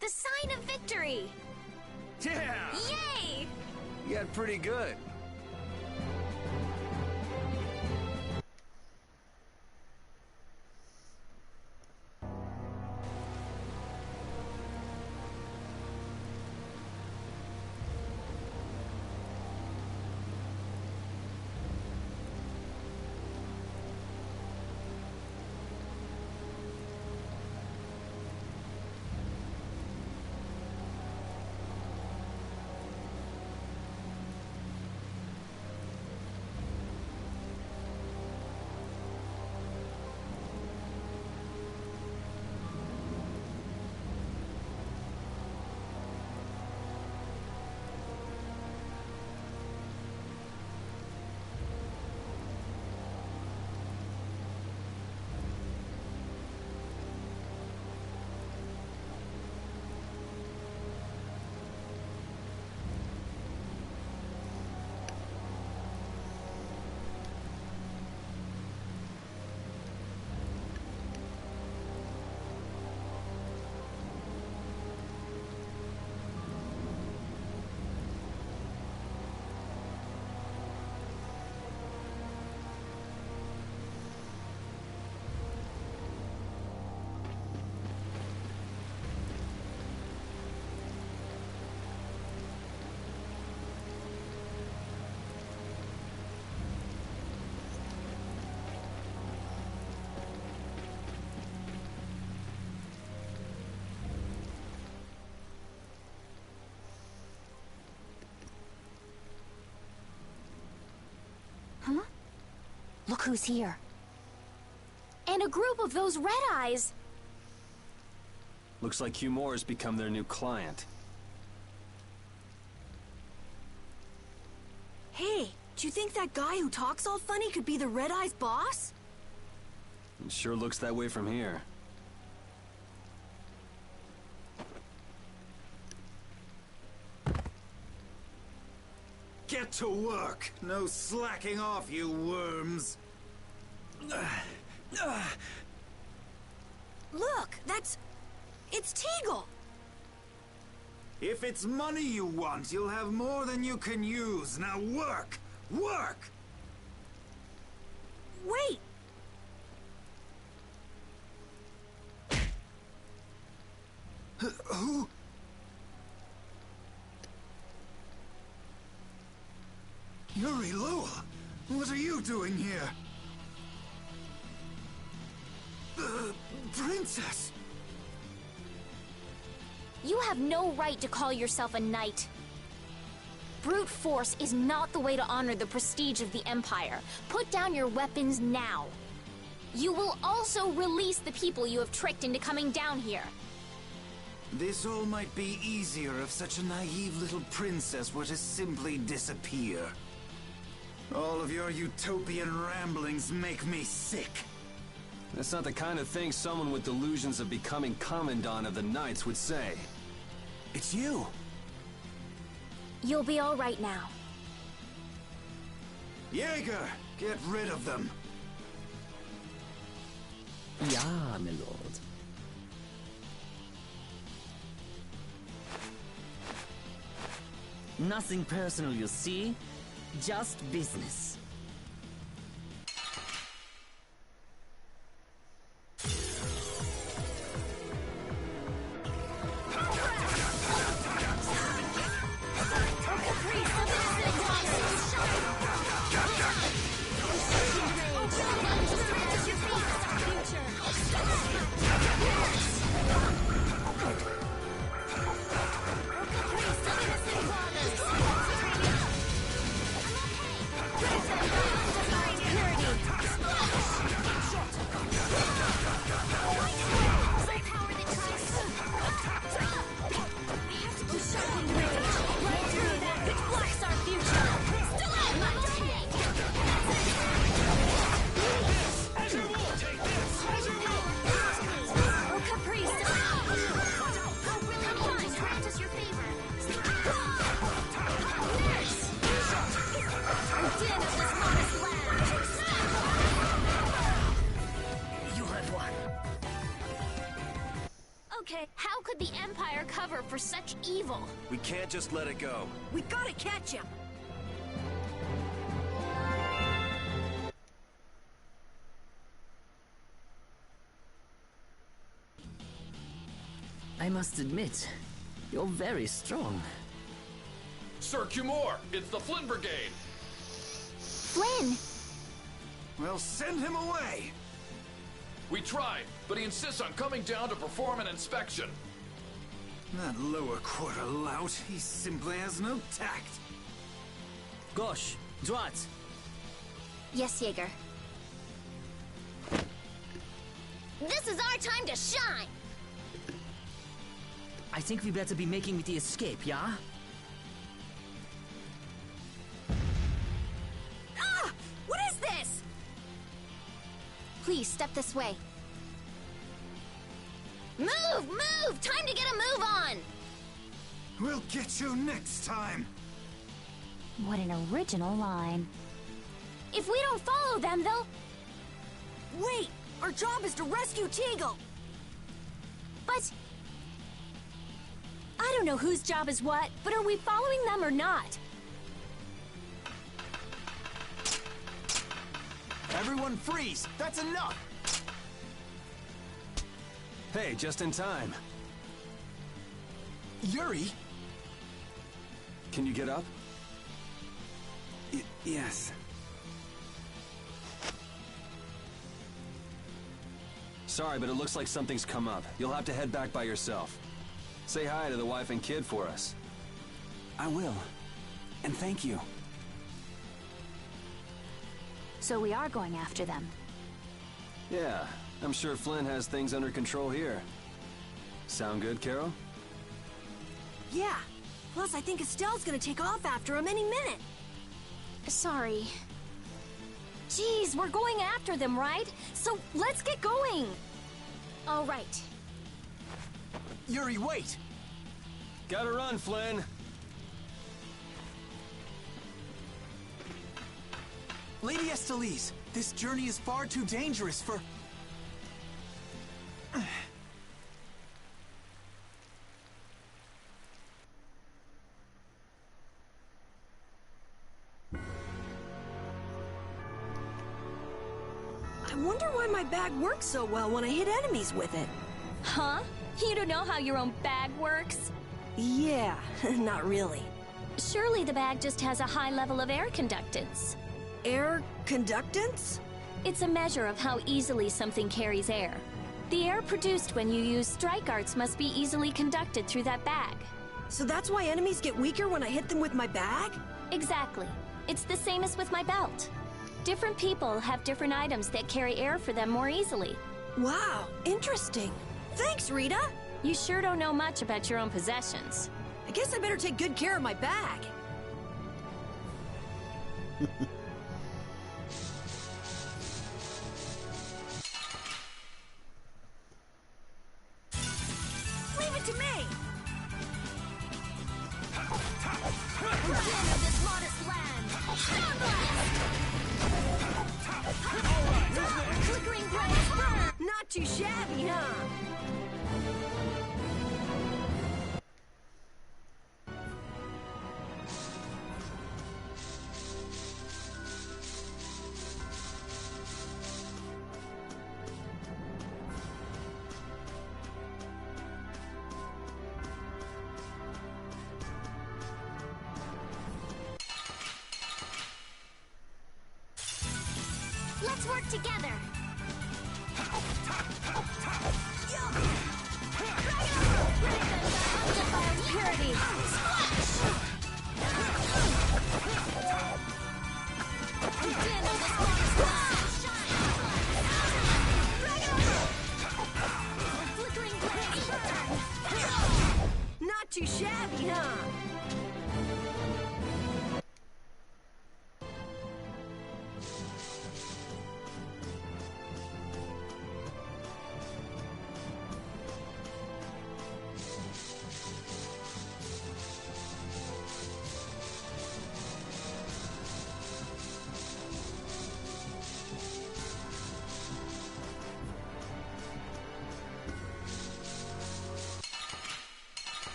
The sign of victory! Yeah! Yay! You got pretty good. Huh? Look who's here. And a group of those Red Eyes! Looks like Hugh Moore has become their new client. Hey, do you think that guy who talks all funny could be the Red Eyes boss? It sure looks that way from here. Get to work! No slacking off, you worms! Look, it's Teagle! If it's money you want, you'll have more than you can use. Now work! Work! Wait! Who? Yuri Lowell! What are you doing here? Princess! You have no right to call yourself a knight. Brute force is not the way to honor the prestige of the Empire. Put down your weapons now. You will also release the people you have tricked into coming down here. This all might be easier if such a naive little princess were to simply disappear. All of your utopian ramblings make me sick. That's not the kind of thing someone with delusions of becoming Commandant of the Knights would say. It's you! You'll be all right now. Jaeger, get rid of them! Ja, my lord. Nothing personal, you see? Just business. for such evil. We can't just let it go. We gotta catch him! I must admit, you're very strong. Sir Cumore, it's the Flynn Brigade! Flynn! Well, send him away! We tried, but he insists on coming down to perform an inspection. That lower quarter lout, he simply has no tact. Gosh, Drat! Yes, Jaeger. This is our time to shine! I think we better be making the escape, yeah? Ah! What is this? Please, step this way. Move! Move! Time to get a move on! We'll get you next time! What an original line. If we don't follow them, they'll... Wait! Our job is to rescue Teagle! But... I don't know whose job is what, but are we following them or not? Everyone freeze! That's enough! Hey, just in time. Yuri? Can you get up? Yes. Sorry, but it looks like something's come up. You'll have to head back by yourself. Say hi to the wife and kid for us. I will. And thank you. So we are going after them. Yeah, I'm sure Flynn has things under control here. Sound good, Carol? Yeah. Plus, I think Estelle's gonna take off after him any minute. Sorry. Jeez, we're going after them, right? So let's get going! All right. Yuri, wait! Gotta run, Flynn! Lady Estellise, this journey is far too dangerous for... I wonder why my bag works so well when I hit enemies with it. Huh? You don't know how your own bag works? Yeah, not really. Surely the bag just has a high level of air conductance. Air conductance? It's a measure of how easily something carries air. The air produced when you use strike arts must be easily conducted through that bag. So that's why enemies get weaker when I hit them with my bag? Exactly. It's the same as with my belt. Different people have different items that carry air for them more easily. Wow, interesting. Thanks, Rita! You sure don't know much about your own possessions. I guess I better take good care of my bag. Leave it to me! Defend this modest land! Flickering blaze burn! Not too shabby, huh? Let's work together! Undefiled purity! Flickering blaze burn! Not too shabby, huh?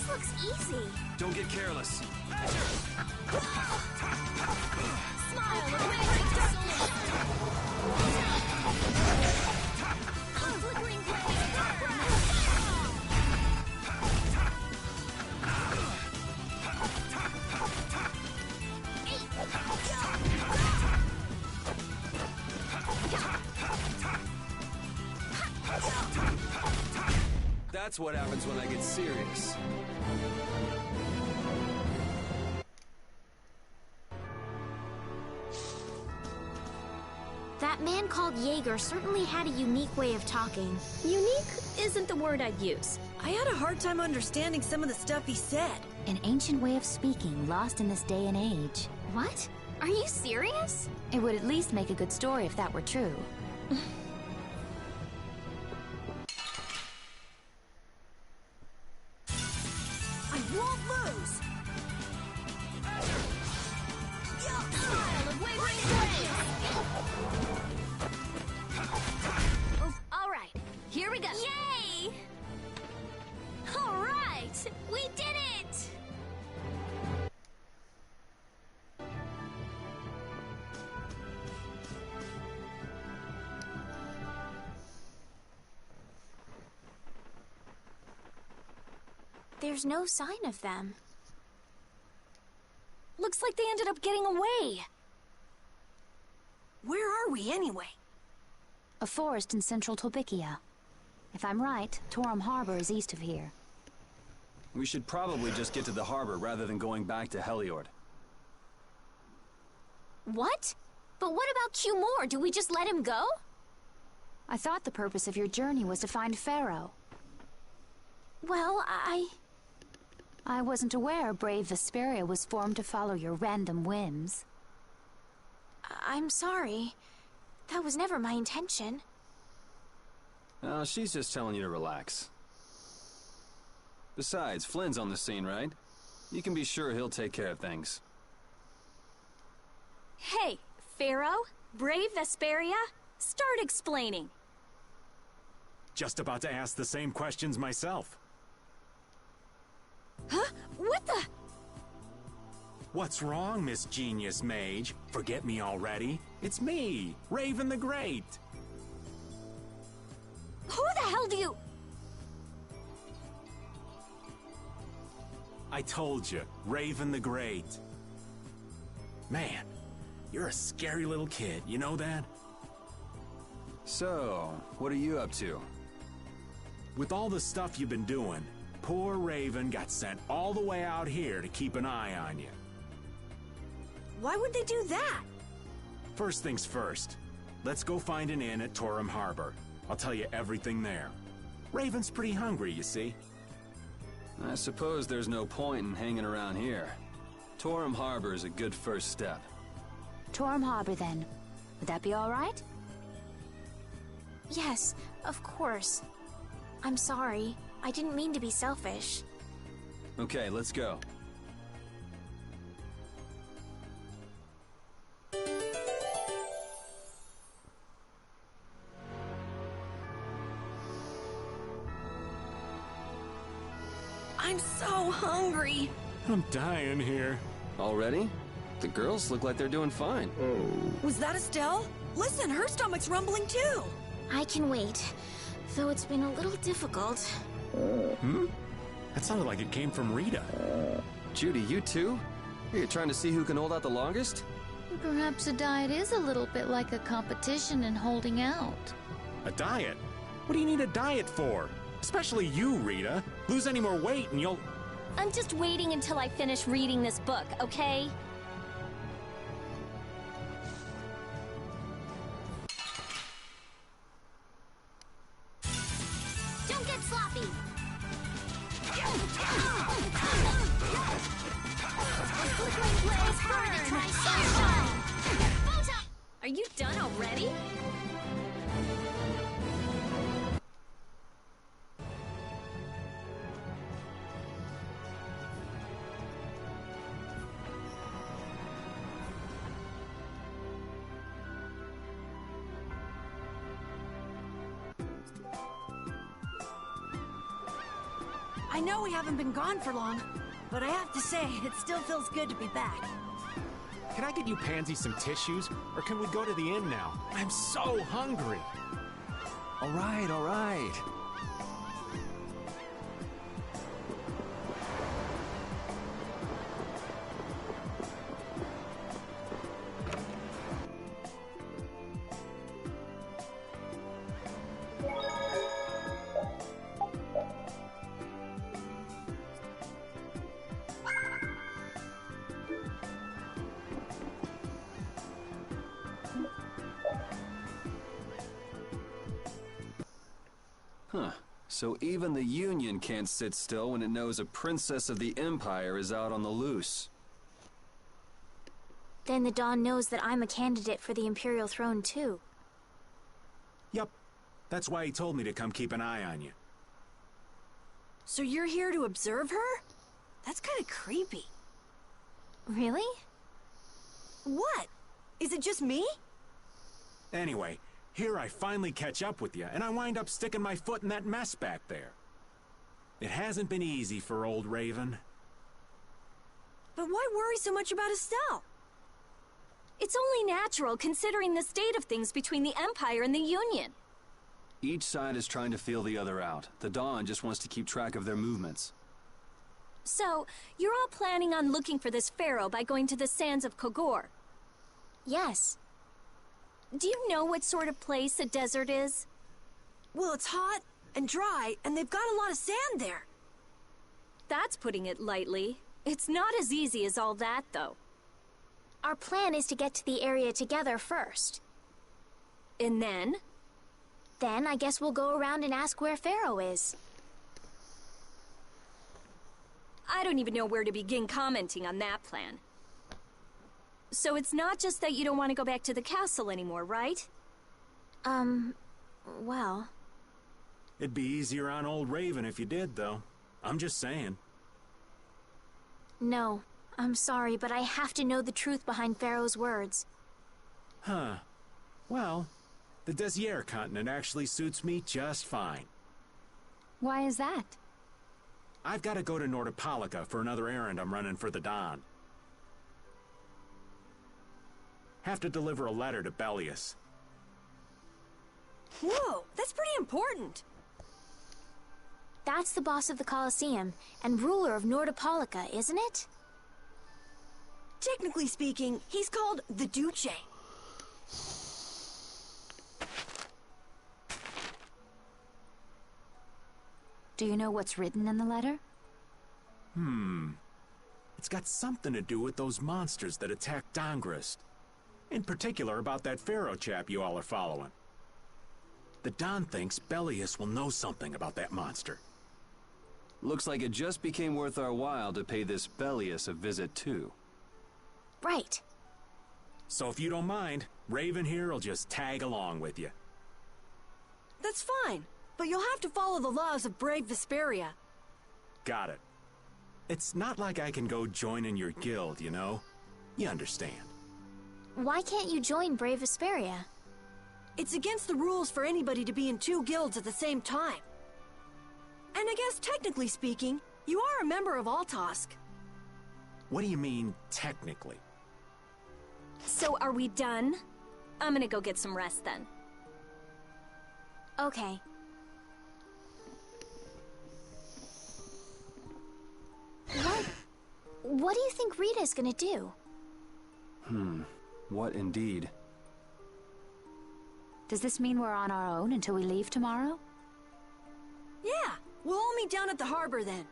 This looks easy. Don't get careless. Smile, the way breaks darkness. A flickering blaze. That's what happens when I get serious. That man called Jaeger certainly had a unique way of talking. Unique isn't the word I'd use. I had a hard time understanding some of the stuff he said. An ancient way of speaking lost in this day and age. What? Are you serious? It would at least make a good story if that were true. I won't lose! All right, here we go. Yay! All right, we did it! There's no sign of them. Looks like they ended up getting away. Where are we anyway? A forest in central Tolbikia. If I'm right, Torum Harbor is east of here. We should probably just get to the harbor rather than going back to Heliord. What? But what about Q Moore? Do we just let him go? I thought the purpose of your journey was to find Pharaoh. Well, I wasn't aware Brave Vesperia was formed to follow your random whims. I'm sorry. That was never my intention. Oh, she's just telling you to relax. Besides, Flynn's on the scene, right? You can be sure he'll take care of things. Hey, Pharaoh? Brave Vesperia? Start explaining. Just about to ask the same questions myself. Huh? What the? What's wrong, Miss Genius Mage? Forget me already? It's me, Raven the Great. Who the hell do you... I told you, Raven the Great. Man, you're a scary little kid, you know that? So, what are you up to? With all the stuff you've been doing, poor Raven got sent all the way out here to keep an eye on you. Why would they do that? First things first, let's go find an inn at Torum Harbor. I'll tell you everything there. Raven's pretty hungry, you see. I suppose there's no point in hanging around here. Torum Harbor is a good first step. Torum Harbor, then. Would that be all right? Yes, of course. I'm sorry. I didn't mean to be selfish. Okay, let's go. I'm so hungry. I'm dying here. Already? The girls look like they're doing fine. Was that Estelle? Listen, her stomach's rumbling too. I can wait, though it's been a little difficult. Hmm? That sounded like it came from Rita. Judy, you too? You're trying to see who can hold out the longest? Perhaps a diet is a little bit like a competition in holding out. A diet? What do you need a diet for? Especially you, Rita. Lose any more weight and you'll... I'm just waiting until I finish reading this book, okay? Don't get sloppy! Are you done already? I know we haven't been gone for long, but I have to say, it still feels good to be back. Can I get you Pansy some tissues? Or can we go to the inn now? I'm so hungry. All right, all right. Huh. So even the Union can't sit still when it knows a princess of the Empire is out on the loose. Then the Dawn knows that I'm a candidate for the Imperial throne too. Yup. That's why he told me to come keep an eye on you. So you're here to observe her? That's kind of creepy. Really? What? Is it just me? Anyway, here I finally catch up with you, and I wind up sticking my foot in that mess back there. It hasn't been easy for old Raven. But why worry so much about Estelle? It's only natural considering the state of things between the Empire and the Union. Each side is trying to feel the other out. The Dawn just wants to keep track of their movements. So, you're all planning on looking for this pharaoh by going to the sands of Kogor? Yes. Do you know what sort of place a desert is? Well, it's hot and dry, and they've got a lot of sand there. That's putting it lightly. It's not as easy as all that, though. Our plan is to get to the area together first. And then? Then I guess we'll go around and ask where Pharaoh is. I don't even know where to begin commenting on that plan. So it's not just that you don't want to go back to the castle anymore, right? Well... It'd be easier on old Raven if you did, though. I'm just saying. No, I'm sorry, but I have to know the truth behind Pharaoh's words. Huh. Well, the Desier continent actually suits me just fine. Why is that? I've got to go to Nordopolica for another errand I'm running for the Dawn. Have to deliver a letter to Bellius. Whoa, that's pretty important. That's the boss of the Colosseum and ruler of Nordopolica, isn't it? Technically speaking, he's called the Duce. Do you know what's written in the letter? It's got something to do with those monsters that attacked Dongrist. In particular about that Pharaoh chap you all are following. The Don thinks Bellius will know something about that monster. Looks like it just became worth our while to pay this Bellius a visit too. Right. So if you don't mind, Raven here will just tag along with you. That's fine, but you'll have to follow the laws of Brave Vesperia. Got it. It's not like I can go join in your guild, you know? You understand. Why can't you join Brave Vesperia? It's against the rules for anybody to be in two guilds at the same time. And I guess technically speaking, you are a member of Altosk. What do you mean, technically? So are we done? I'm gonna go get some rest then. Okay. What do you think Rita's gonna do? What indeed? Does this mean we're on our own until we leave tomorrow? Yeah, we'll all meet down at the harbor then.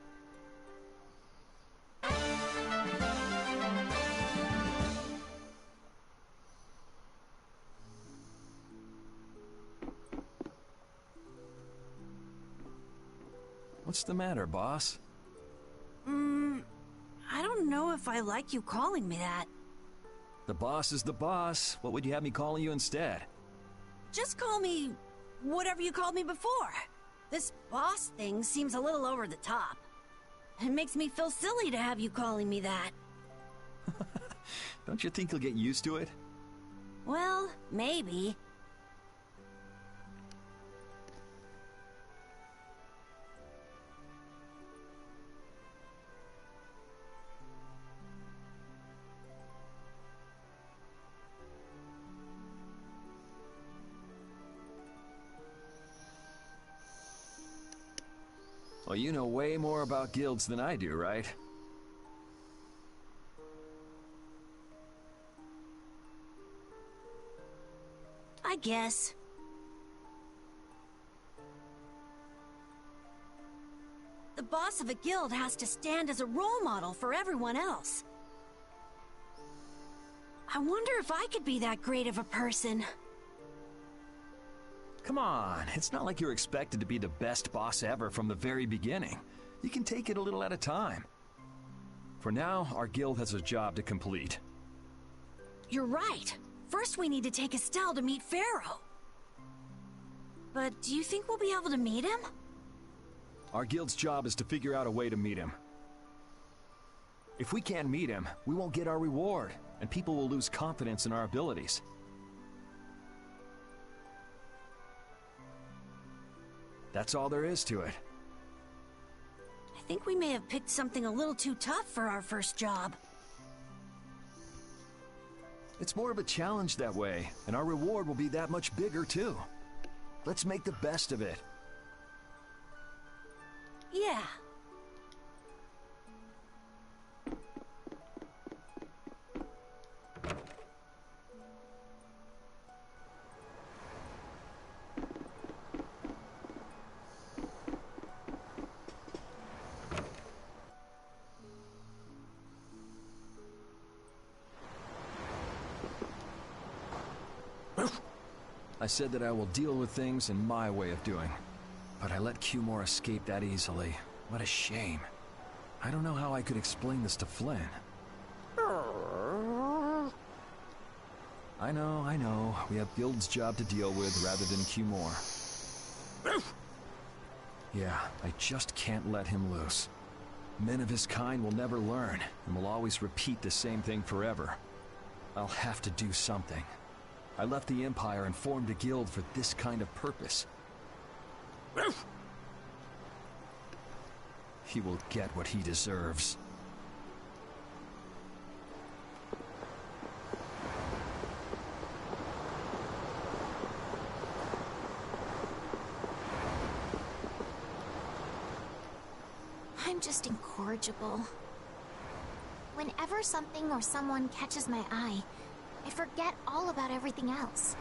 What's the matter, boss? I don't know if I like you calling me that. The boss is the boss. What would you have me calling you instead? Just call me whatever you called me before. This boss thing seems a little over the top. It makes me feel silly to have you calling me that. Don't you think you'll get used to it? Well, maybe. Well, you know way more about guilds than I do, right? I guess. The boss of a guild has to stand as a role model for everyone else. I wonder if I could be that great of a person. Come on, it's not like you're expected to be the best boss ever from the very beginning. You can take it a little at a time. For now, our guild has a job to complete. You're right. First we need to take Estelle to meet Pharaoh. But do you think we'll be able to meet him? Our guild's job is to figure out a way to meet him. If we can't meet him, we won't get our reward, and people will lose confidence in our abilities. That's all there is to it. I think we may have picked something a little too tough for our first job. It's more of a challenge that way, and our reward will be that much bigger too. Let's make the best of it. Yeah. I said that I will deal with things in my way of doing. But I let Cumore escape that easily. What a shame. I don't know how I could explain this to Flynn. I know. We have Guild's job to deal with rather than Cumore. Yeah, I just can't let him loose. Men of his kind will never learn, and will always repeat the same thing forever. I'll have to do something. I left the Empire and formed a guild for this kind of purpose. He will get what he deserves. I'm just incorrigible. Whenever something or someone catches my eye, I forget all about everything else.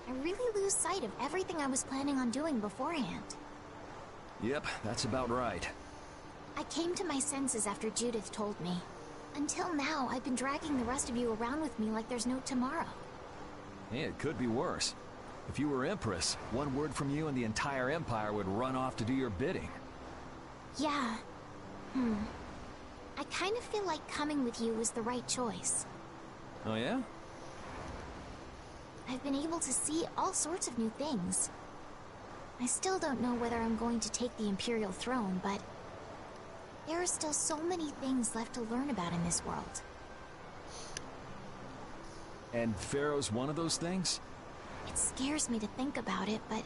I really lose sight of everything I was planning on doing beforehand. Yep, that's about right. I came to my senses after Judith told me. Until now, I've been dragging the rest of you around with me like there's no tomorrow. Hey, it could be worse. If you were Empress, one word from you and the entire Empire would run off to do your bidding. Yeah. I kind of feel like coming with you was the right choice. Oh yeah? I've been able to see all sorts of new things. I still don't know whether I'm going to take the Imperial throne, but there are still so many things left to learn about in this world. And Pharaoh's one of those things? It scares me to think about it, but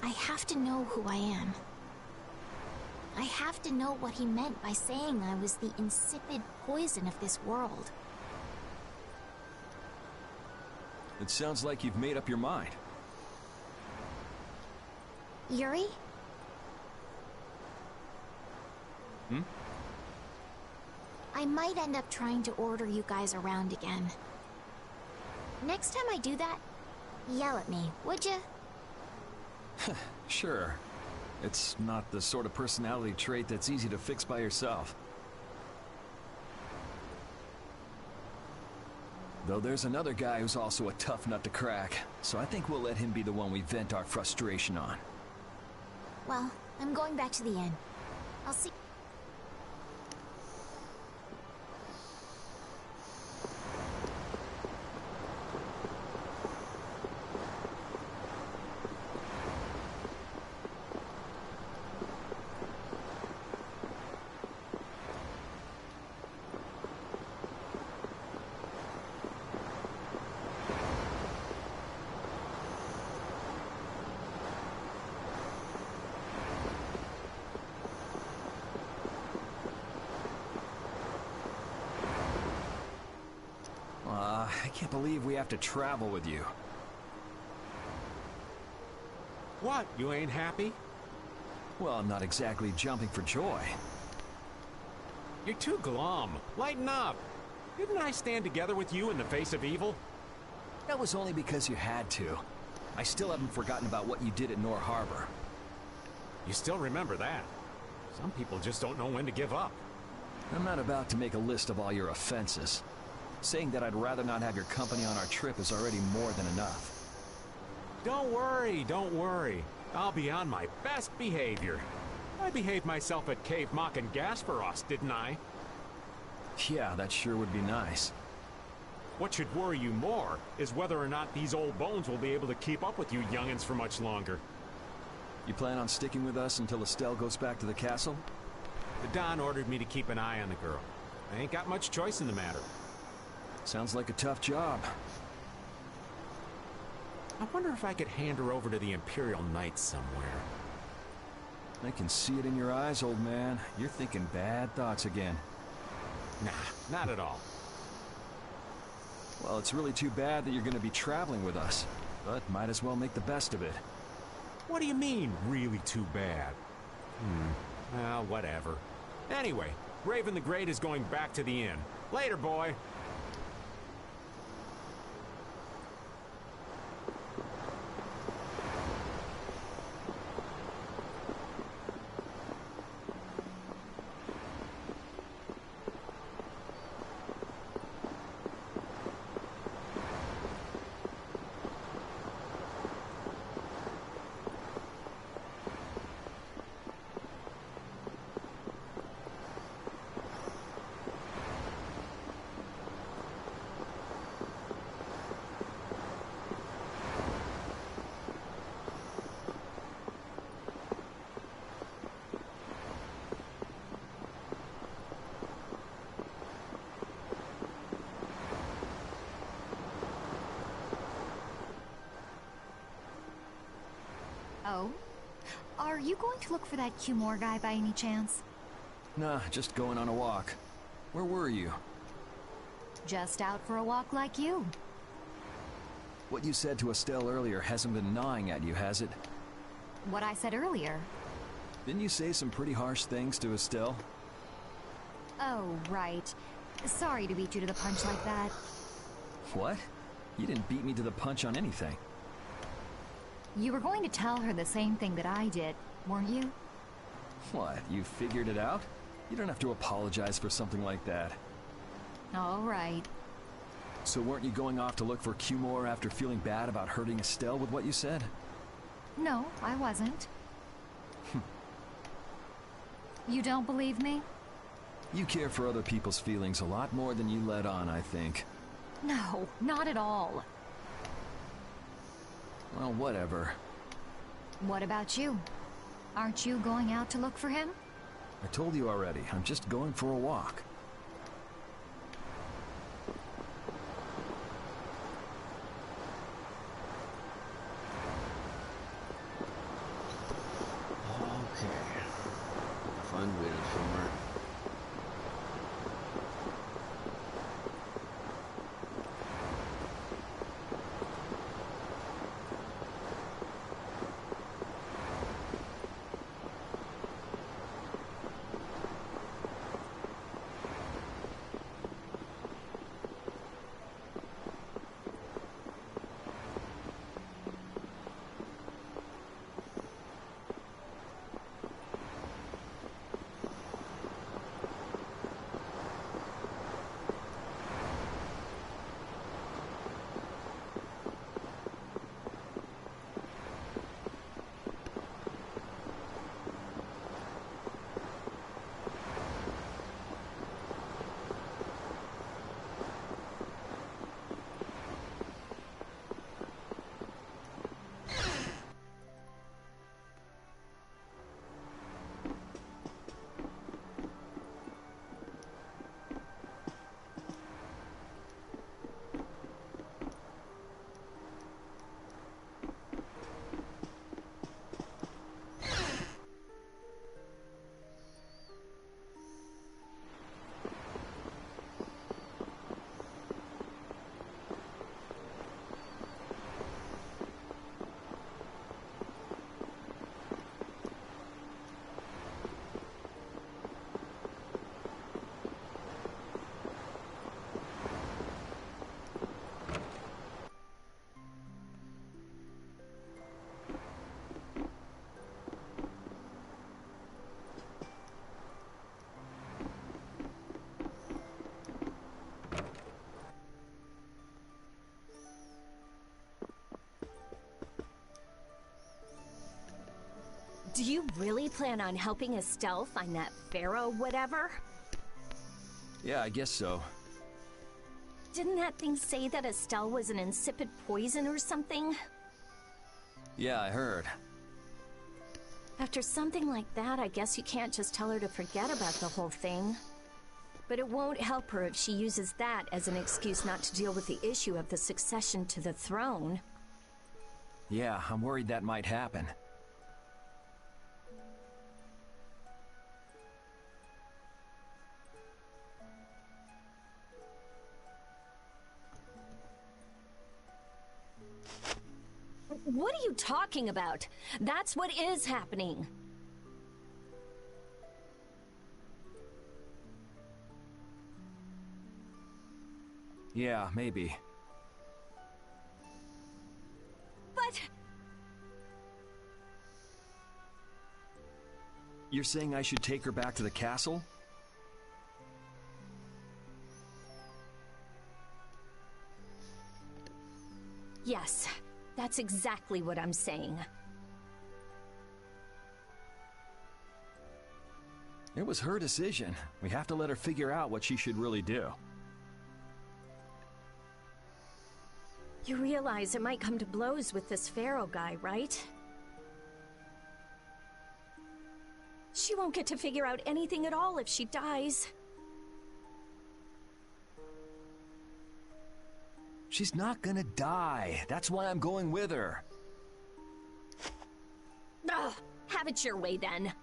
I have to know who I am. I have to know what he meant by saying I was the insipid poison of this world. It sounds like you've made up your mind. Yuri? I might end up trying to order you guys around again. Next time I do that, yell at me, would you? Sure. It's not the sort of personality trait that's easy to fix by yourself. Though there's another guy who's also a tough nut to crack, so I think we'll let him be the one we vent our frustration on. Well, I'm going back to the inn. I'll see... I can't believe we have to travel with you. What? You ain't happy? Well, I'm not exactly jumping for joy. You're too glum. Lighten up. Didn't I stand together with you in the face of evil? That was only because you had to. I still haven't forgotten about what you did at Nor Harbor. You still remember that. Some people just don't know when to give up. I'm not about to make a list of all your offenses. Saying that I'd rather not have your company on our trip is already more than enough. Don't worry, don't worry. I'll be on my best behavior. I behaved myself at Cave Mock and Gasparos, didn't I? Yeah, that sure would be nice. What should worry you more is whether or not these old bones will be able to keep up with you youngins for much longer. You plan on sticking with us until Estelle goes back to the castle? The Don ordered me to keep an eye on the girl. I ain't got much choice in the matter. Sounds like a tough job. I wonder if I could hand her over to the Imperial Knights somewhere. I can see it in your eyes, old man. You're thinking bad thoughts again. Nah, not at all. Well, it's really too bad that you're going to be traveling with us, but might as well make the best of it. What do you mean, really too bad? Well, whatever. Anyway, Raven the Great is going back to the inn. Later, boy! Oh? Are you going to look for that Cumore guy by any chance? Nah, just going on a walk. Where were you? Just out for a walk like you. What you said to Estelle earlier hasn't been gnawing at you, has it? What I said earlier. Didn't you say some pretty harsh things to Estelle? Oh, right. Sorry to beat you to the punch like that. What? You didn't beat me to the punch on anything. You were going to tell her the same thing that I did, weren't you? What, you figured it out? You don't have to apologize for something like that. All right. So weren't you going off to look for Cumore after feeling bad about hurting Estelle with what you said? No, I wasn't. You don't believe me? You care for other people's feelings a lot more than you let on, I think. No, not at all. Well, whatever. What about you? Aren't you going out to look for him? I told you already, I'm just going for a walk. Okay. Find Vader somewhere. you really plan on helping Estelle find that pharaoh whatever? Yeah, I guess so. Didn't that thing say that Estelle was an insipid poison or something? Yeah, I heard. After something like that, I guess you can't just tell her to forget about the whole thing. But it won't help her if she uses that as an excuse not to deal with the issue of the succession to the throne. Yeah, I'm worried that might happen. What are you talking about? That's what is happening. Yeah, maybe. But... You're saying I should take her back to the castle? Yes, that's exactly what I'm saying. It was her decision. We have to let her figure out what she should really do. You realize it might come to blows with this pharaoh guy, right? She won't get to figure out anything at all if she dies. She's not gonna die. That's why I'm going with her. Ugh, have it your way then.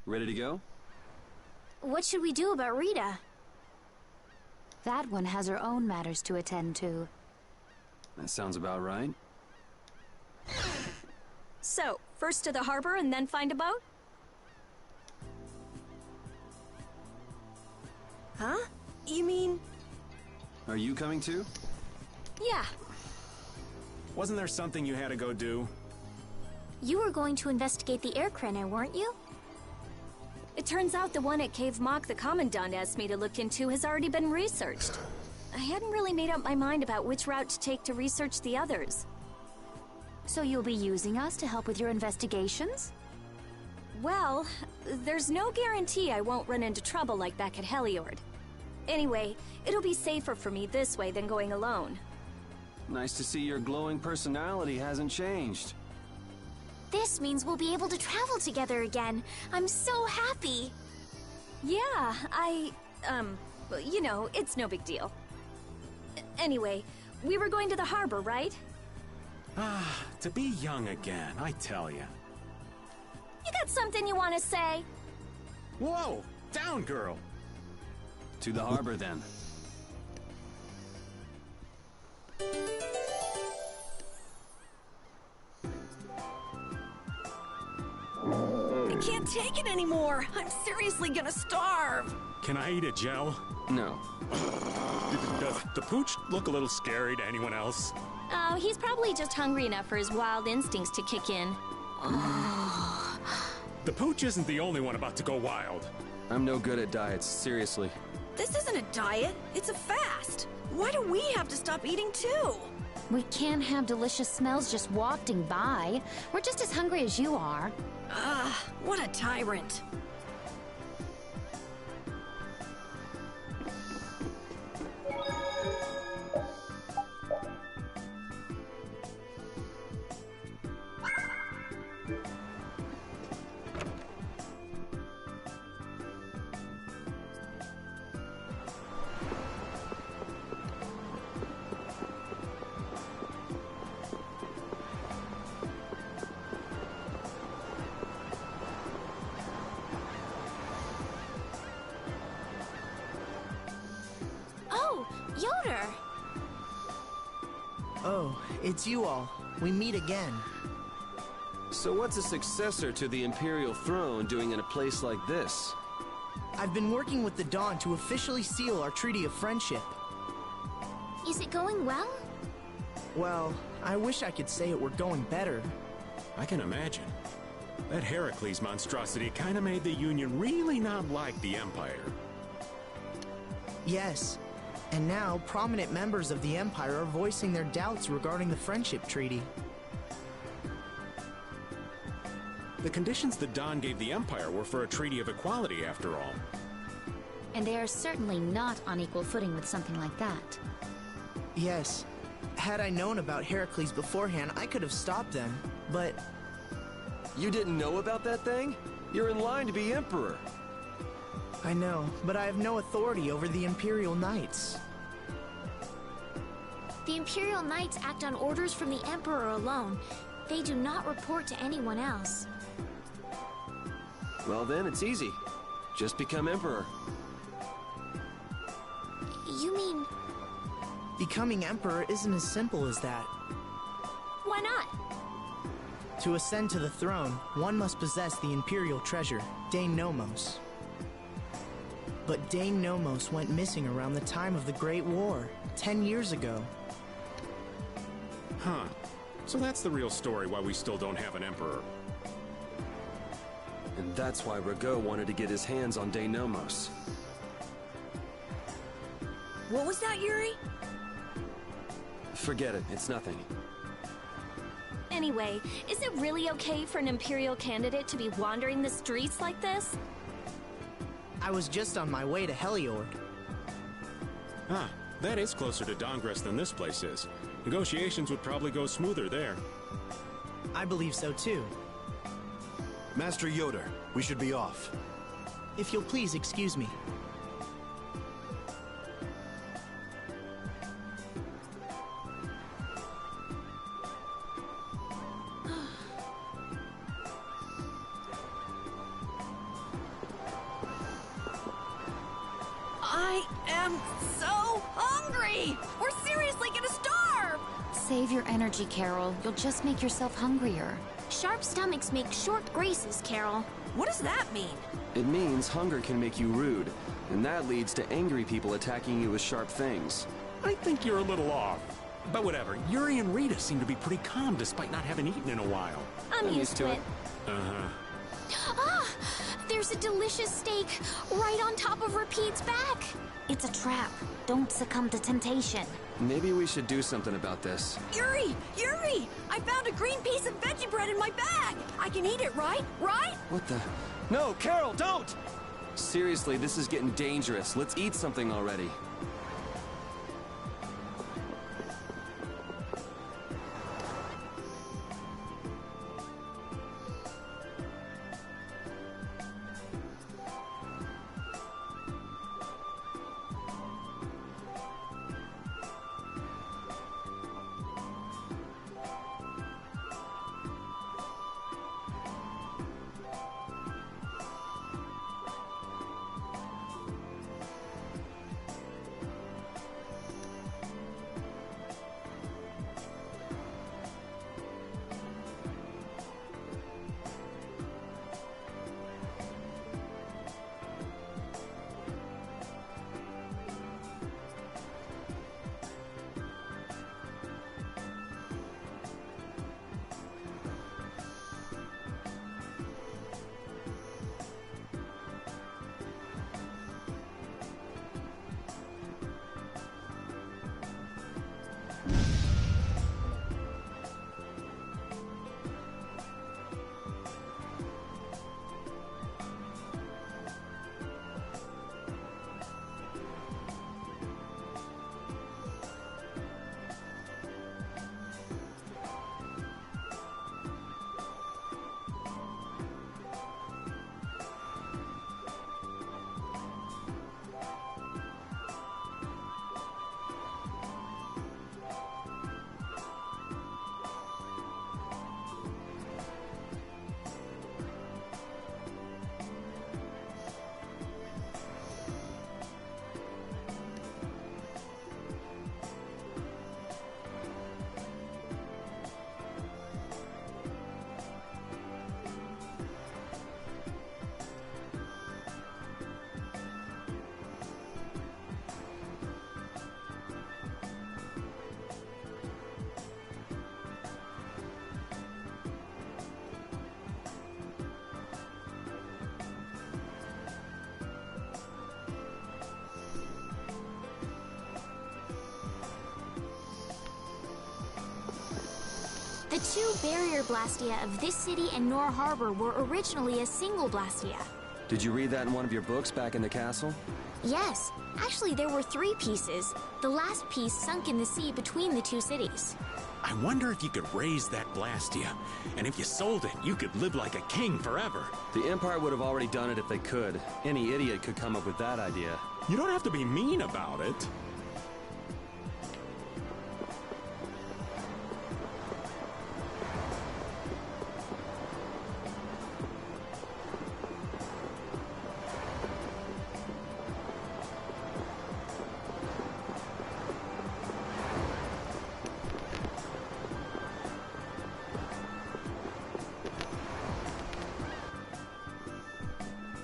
Ready to go? What should we do about Rita? That one has her own matters to attend to. That sounds about right. So, first to the harbor and then find a boat? Huh? You mean... Are you coming too? Yeah. Wasn't there something you had to go do? You were going to investigate the air craner, weren't you? It turns out the one at Cave Mock the Commandant asked me to look into has already been researched. I hadn't really made up my mind about which route to take to research the others. So you'll be using us to help with your investigations? Well, there's no guarantee I won't run into trouble like back at Heliord. Anyway, it'll be safer for me this way than going alone. Nice to see your glowing personality hasn't changed. This means we'll be able to travel together again. I'm so happy. Yeah, you know, it's no big deal. Anyway, we were going to the harbor, right? Ah, to be young again, I tell ya. You got something you want to say? Whoa! Down, girl! To the harbor, then. I can't take it anymore. I'm seriously gonna starve. Can I eat a gel? No. Does the pooch look a little scary to anyone else? Oh, he's probably just hungry enough for his wild instincts to kick in. The pooch isn't the only one about to go wild. I'm no good at diets, seriously. This isn't a diet, it's a fast. Why do we have to stop eating too? We can't have delicious smells just wafting by. We're just as hungry as you are. Ah, what a tyrant. Yoder! Oh, it's you all. We meet again. So what's a successor to the Imperial throne doing in a place like this? I've been working with the Dawn to officially seal our Treaty of Friendship. Is it going well? Well, I wish I could say it were going better. I can imagine. That Heracles monstrosity kinda made the Union really not like the Empire. Yes. And now, prominent members of the Empire are voicing their doubts regarding the Friendship Treaty. The conditions the Dawn gave the Empire were for a treaty of equality, after all. And they are certainly not on equal footing with something like that. Yes. Had I known about Heracles beforehand, I could have stopped them, but... You didn't know about that thing? You're in line to be Emperor. I know, but I have no authority over the Imperial Knights. The Imperial Knights act on orders from the Emperor alone. They do not report to anyone else. Well then, it's easy. Just become Emperor. You mean... Becoming Emperor isn't as simple as that. Why not? To ascend to the throne, one must possess the Imperial treasure, Dane Nomos. But Dane Nomos went missing around the time of the Great War, 10 years ago. Huh. So that's the real story why we still don't have an Emperor. And that's why Rago wanted to get his hands on Dane Nomos. What was that, Yuri? Forget it, it's nothing. Anyway, is it really okay for an Imperial candidate to be wandering the streets like this? I was just on my way to Heliord. Ah, that is closer to Dahngrest than this place is. Negotiations would probably go smoother there. I believe so too. Master Yoder, we should be off. If you'll please excuse me. I am so hungry! We're seriously gonna starve! Save your energy, Carol. You'll just make yourself hungrier. Sharp stomachs make short graces, Carol. What does that mean? It means hunger can make you rude, and that leads to angry people attacking you with sharp things. I think you're a little off. But whatever, Yuri and Rita seem to be pretty calm despite not having eaten in a while. I'm used to it. Uh-huh. Ah! There's a delicious steak right on top of Repeat's back! It's a trap. Don't succumb to temptation. Maybe we should do something about this. Yuri! Yuri! I found a green piece of veggie bread in my bag! I can eat it, right? Right? What the? No, Carol, don't! Seriously, this is getting dangerous. Let's eat something already. The two barrier Blastia of this city and Nora Harbor were originally a single Blastia. Did you read that in one of your books back in the castle? Yes. Actually, there were 3 pieces. The last piece sunk in the sea between the 2 cities. I wonder if you could raise that Blastia. And if you sold it, you could live like a king forever. The Empire would have already done it if they could. Any idiot could come up with that idea. You don't have to be mean about it.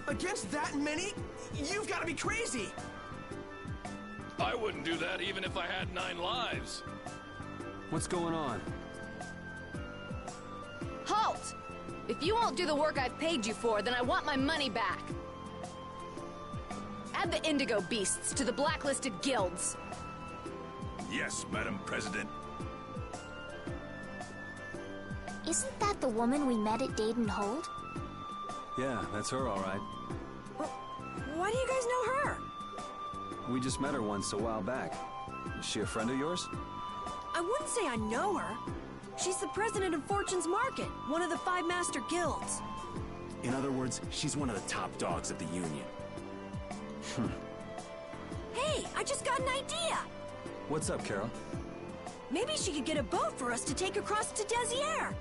Against that many? You've got to be crazy! I wouldn't do that even if I had 9 lives. What's going on? Halt! If you won't do the work I've paid you for, then I want my money back. Add the Indigo Beasts to the blacklisted guilds. Yes, Madam President. Isn't that the woman we met at Dayton Hold? Yeah, that's her, all right. Why do you guys know her? We just met her once a while back. Is she a friend of yours? I wouldn't say I know her. She's the president of Fortune's Market, one of the 5 master guilds. In other words, she's one of the top dogs of the Union. Hey, I just got an idea! What's up, Carol? Maybe she could get a boat for us to take across to Desier.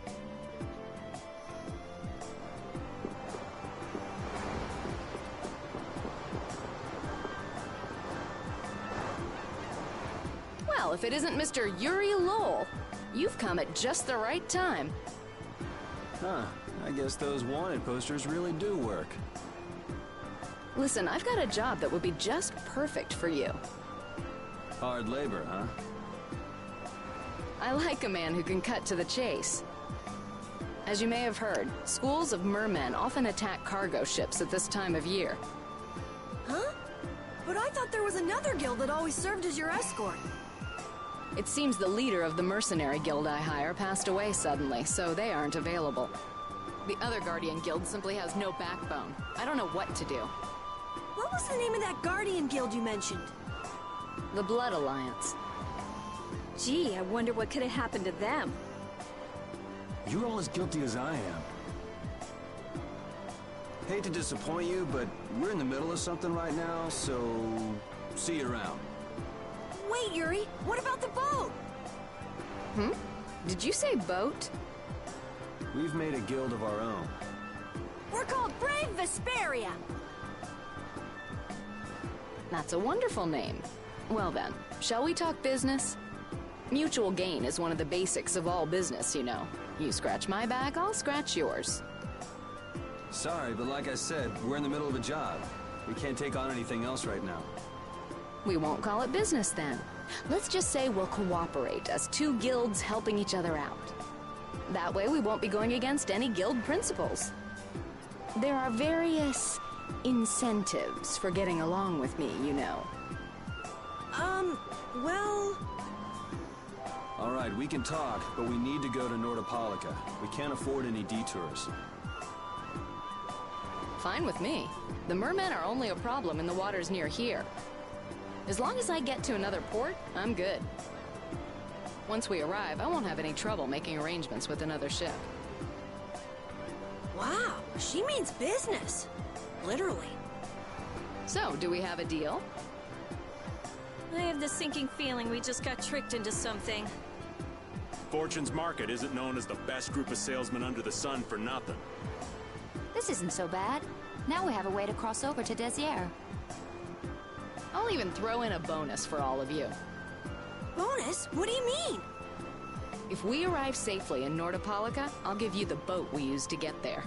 Well, if it isn't Mr. Yuri Lowell, you've come at just the right time. Huh. I guess those wanted posters really do work. Listen, I've got a job that would be just perfect for you. Hard labor, huh? I like a man who can cut to the chase. As you may have heard, schools of mermen often attack cargo ships at this time of year. Huh? But I thought there was another guild that always served as your escort. It seems the leader of the mercenary guild I hire passed away suddenly, so they aren't available. The other Guardian guild simply has no backbone. I don't know what to do. What was the name of that Guardian guild you mentioned? The Blood Alliance. Gee, I wonder what could have happened to them. You're all as guilty as I am. Hate to disappoint you, but we're in the middle of something right now, so see you around. Wait, Yuri, what about the boat? Did you say boat? We've made a guild of our own. We're called Brave Vesperia. That's a wonderful name. Well then, shall we talk business? Mutual gain is one of the basics of all business, you know. You scratch my back, I'll scratch yours. Sorry, but like I said, we're in the middle of a job. We can't take on anything else right now. We won't call it business then. Let's just say we'll cooperate as 2 guilds helping each other out. That way we won't be going against any guild principles. There are various incentives for getting along with me, you know. Well... All right, we can talk, but we need to go to Nordopolica. We can't afford any detours. Fine with me. The mermen are only a problem in the waters near here. As long as I get to another port, I'm good. Once we arrive, I won't have any trouble making arrangements with another ship. Wow, she means business. Literally. So, do we have a deal? I have the sinking feeling we just got tricked into something. Fortune's Market isn't known as the best group of salesmen under the sun for nothing. This isn't so bad. Now we have a way to cross over to Desier. I'll even throw in a bonus for all of you. Bonus? What do you mean? If we arrive safely in Nordopolica, I'll give you the boat we used to get there.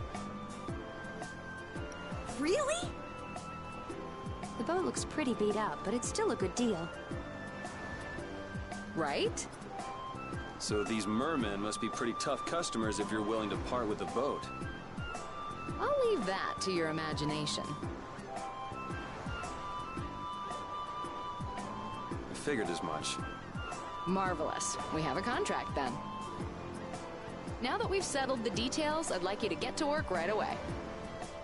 Really? The boat looks pretty beat up, but it's still a good deal. Right? So these mermen must be pretty tough customers if you're willing to part with the boat. I'll leave that to your imagination. I figured as much. Marvelous. We have a contract then. now that we've settled the details, I'd like you to get to work right away.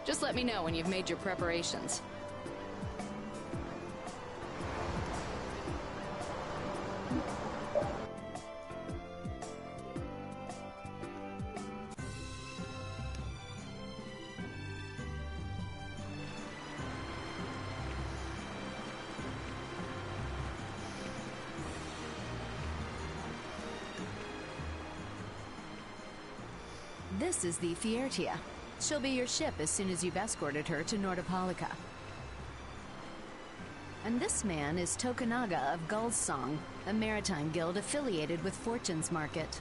Just let me know when you've made your preparations. This is the Fiertia. She'll be your ship as soon as you've escorted her to Nordopolica. And this man is Tokunaga of Gull's Song, a maritime guild affiliated with Fortune's Market.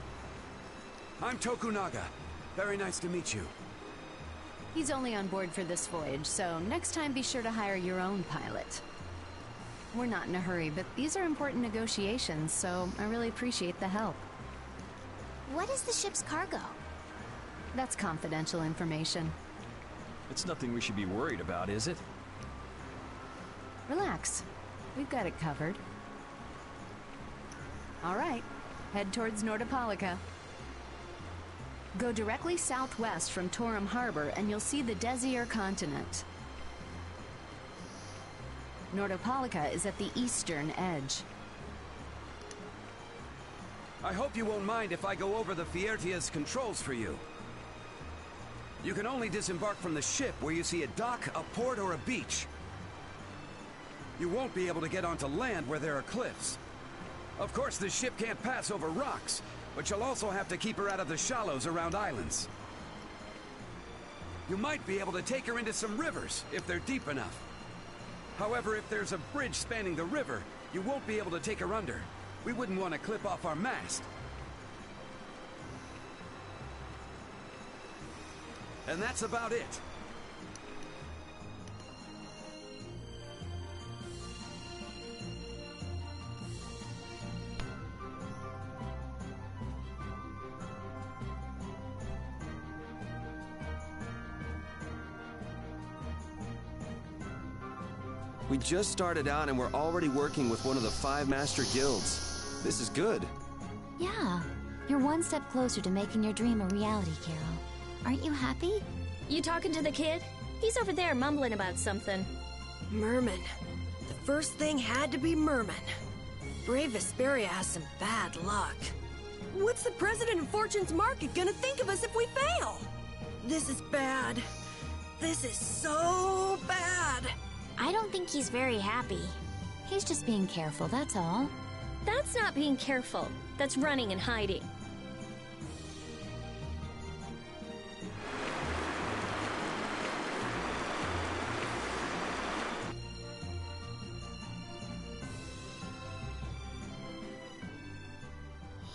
I'm Tokunaga. Very nice to meet you. He's only on board for this voyage, so next time be sure to hire your own pilot. We're not in a hurry, but these are important negotiations, so I really appreciate the help. What is the ship's cargo? That's confidential information. It's nothing we should be worried about, is it? Relax. We've got it covered. All right. Head towards Nordopolica. Go directly southwest from Torum Harbor and you'll see the Desier continent. Nordopolica is at the eastern edge. I hope you won't mind if I go over the Fiertia's controls for you. You can only disembark from the ship where you see a dock, a port, or a beach. You won't be able to get onto land where there are cliffs. Of course, the ship can't pass over rocks, but you'll also have to keep her out of the shallows around islands. You might be able to take her into some rivers, if they're deep enough. However, if there's a bridge spanning the river, you won't be able to take her under. We wouldn't want to clip off our mast. And that's about it. We just started out and we're already working with one of the 5 master guilds. This is good. Yeah, you're one step closer to making your dream a reality, Carol. Aren't you happy? You talking to the kid? He's over there mumbling about something. Merman. The first thing had to be Merman. Brave Vesperia has some bad luck. What's the president of Fortune's Market gonna think of us if we fail? This is bad. This is so bad. I don't think he's very happy. He's just being careful, that's all. That's not being careful. That's running and hiding.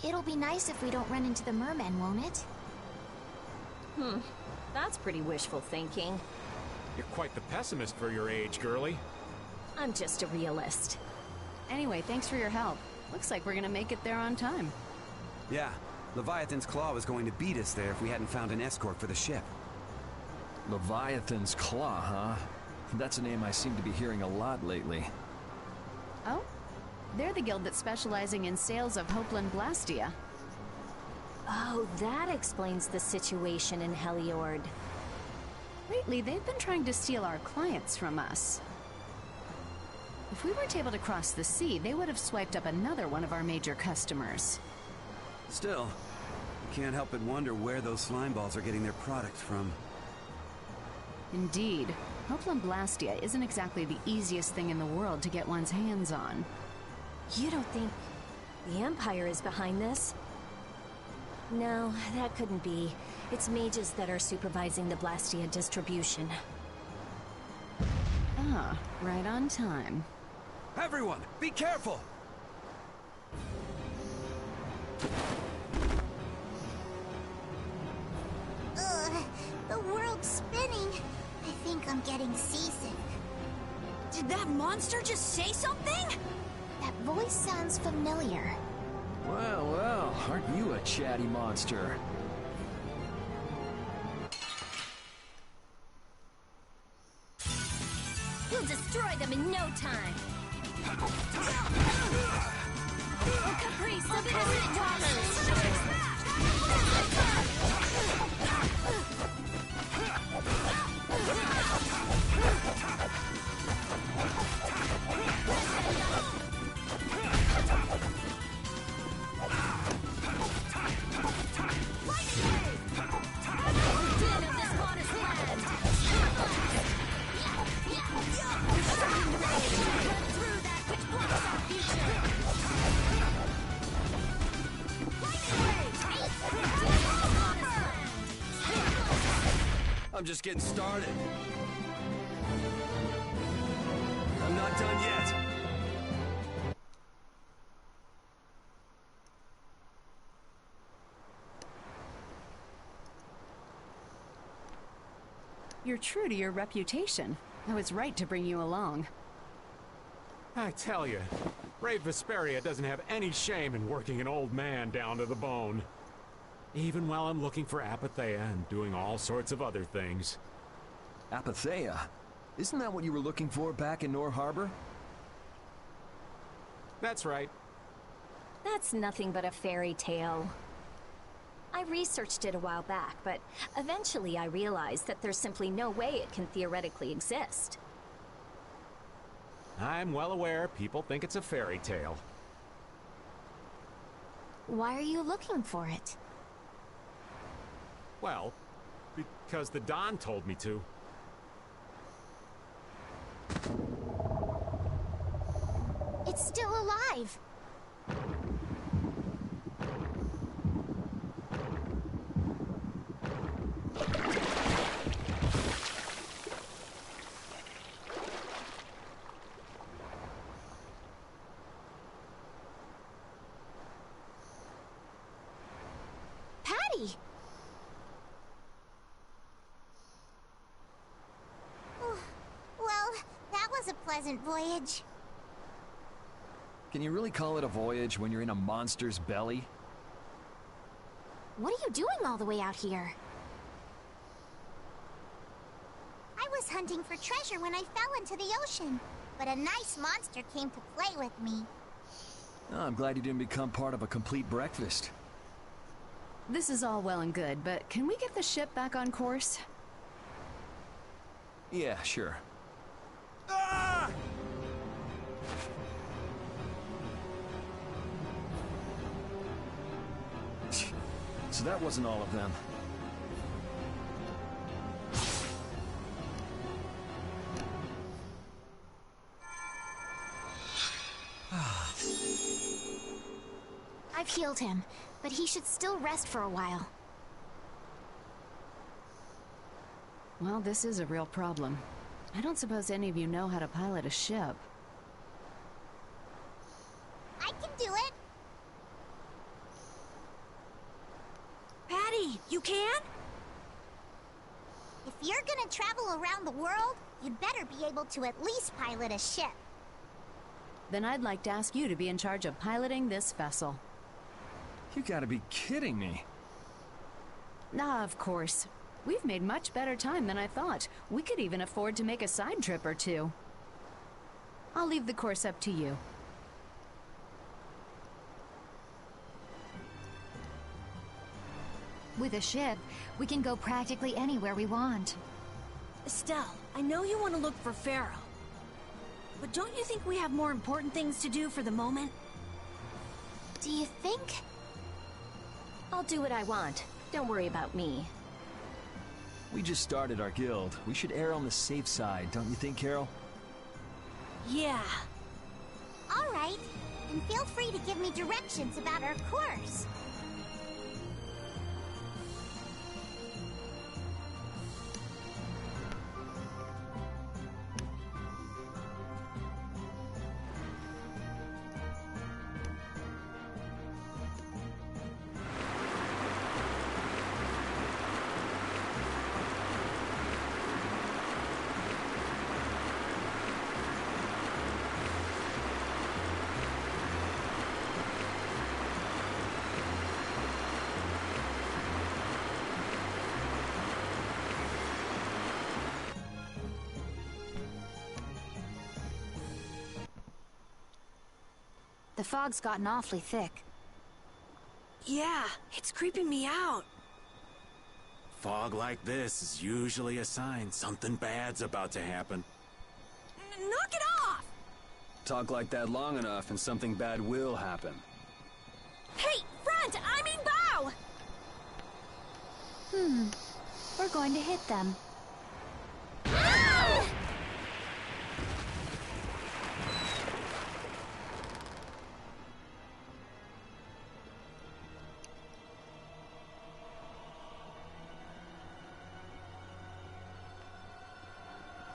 It'll be nice if we don't run into the mermen, won't it? That's pretty wishful thinking. You're quite the pessimist for your age, girlie. I'm just a realist. Anyway, thanks for your help. Looks like we're gonna make it there on time. Yeah, Leviathan's Claw was going to beat us there if we hadn't found an escort for the ship. Leviathan's Claw, huh? That's a name I seem to be hearing a lot lately. Oh? They're the guild that's specializing in sales of Hopeland Blastia. Oh, that explains the situation in Heliord. Lately, they've been trying to steal our clients from us. If we weren't able to cross the sea, they would have swiped up another one of our major customers. Still, you can't help but wonder where those slime balls are getting their product from. Indeed. Hopeland Blastia isn't exactly the easiest thing in the world to get one's hands on. You don't think the Empire is behind this? No, that couldn't be. It's mages that are supervising the Blastia distribution. Ah, right on time. Everyone, be careful! Ugh, the world's spinning. I think I'm getting seasick. Did that monster just say something? That voice sounds familiar. Well, well, aren't you a chatty monster? You'll destroy them in no time. Oh, Caprice of Infinite Dollars! I'm just getting started. I'm not done yet. You're true to your reputation. I was right to bring you along. I tell you, Brave Vesperia doesn't have any shame in working an old man down to the bone. Even while I'm looking for Apatheia and doing all sorts of other things. Apatheia? Isn't that what you were looking for back in Nor Harbor? That's right. That's nothing but a fairy tale. I researched it a while back, but eventually I realized that there's simply no way it can theoretically exist. I'm well aware people think it's a fairy tale. Why are you looking for it? Well, because the Don told me to. It's still alive! Patty! Well, that was a pleasant voyage. Can you really call it a voyage when you're in a monster's belly? What are you doing all the way out here? I was hunting for treasure when I fell into the ocean, but a nice monster came to play with me. Oh, I'm glad you didn't become part of a complete breakfast. This is all well and good, but can we get the ship back on course? Yeah, sure. Ah! So that wasn't all of them. I've healed him, but he should still rest for a while. Well, this is a real problem. I don't suppose any of you know how to pilot a ship. I can do it. Patty, you can? If you're gonna travel around the world, you'd better be able to at least pilot a ship. Then I'd like to ask you to be in charge of piloting this vessel. You gotta be kidding me. Ah, of course. We've made much better time than I thought. We could even afford to make a side trip or two. I'll leave the course up to you. With a ship, we can go practically anywhere we want. Estelle, I know you want to look for Pharaoh. But don't you think we have more important things to do for the moment? Do you think? I'll do what I want. Don't worry about me. We just started our guild. We should err on the safe side, don't you think, Carol? Yeah. All right. And feel free to give me directions about our course. The fog's gotten awfully thick. Yeah, it's creeping me out. Fog like this is usually a sign something bad's about to happen. Knock it off! Talk like that long enough and something bad will happen. Hey, front! I mean bow! We're going to hit them.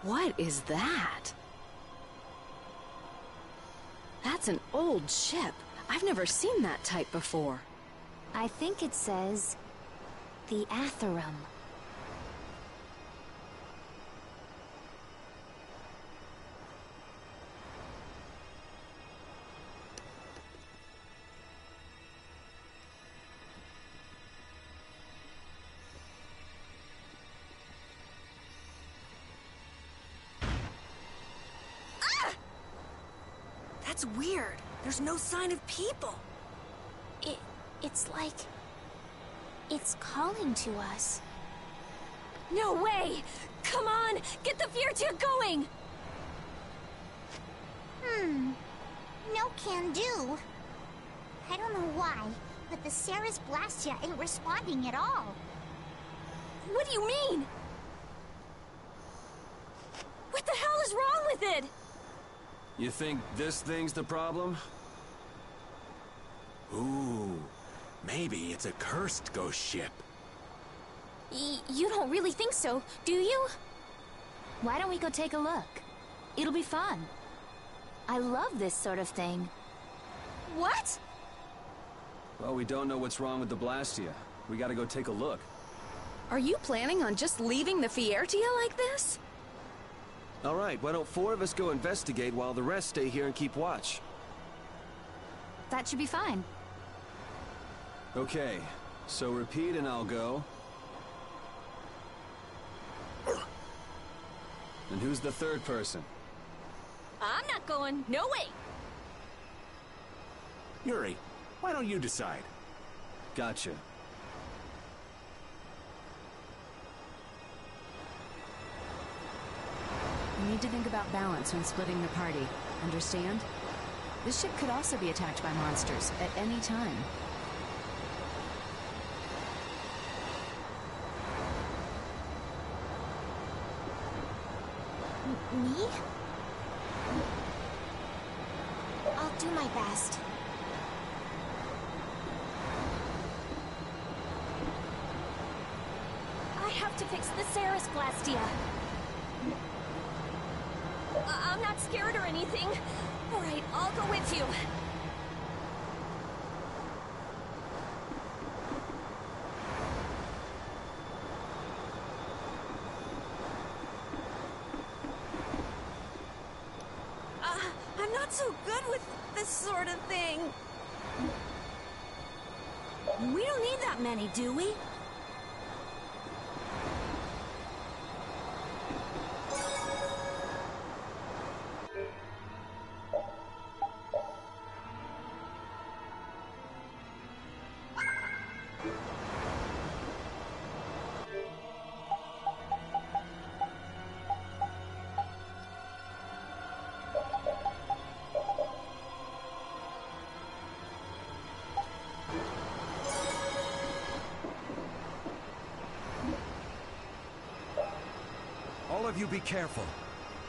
What is that? That's an old ship. I've never seen that type before. I think it says the Atherum. That's weird. There's no sign of people. It's like... it's calling to us. No way! Come on! Get the Fiertia going! No can do. I don't know why, but the Ceres Blastia ain't responding at all. What do you mean? What the hell is wrong with it? You think this thing's the problem? Ooh, maybe it's a cursed ghost ship. You don't really think so, do you? Why don't we go take a look? It'll be fun. I love this sort of thing. What? Well, we don't know what's wrong with the Blastia. We gotta go take a look. Are you planning on just leaving the Fiertia like this? All right, why don't 4 of us go investigate while the rest stay here and keep watch? That should be fine. Okay, so repeat and I'll go. And who's the third person? I'm not going. No way. Yuri, why don't you decide? Gotcha. You need to think about balance when splitting the party. Understand? This ship could also be attacked by monsters at any time. Me? I'll do my best. I have to fix the Ceres Blastia. I'm not scared or anything. All right, I'll go with you. I'm not so good with this sort of thing. We don't need that many, do we? All of you be careful.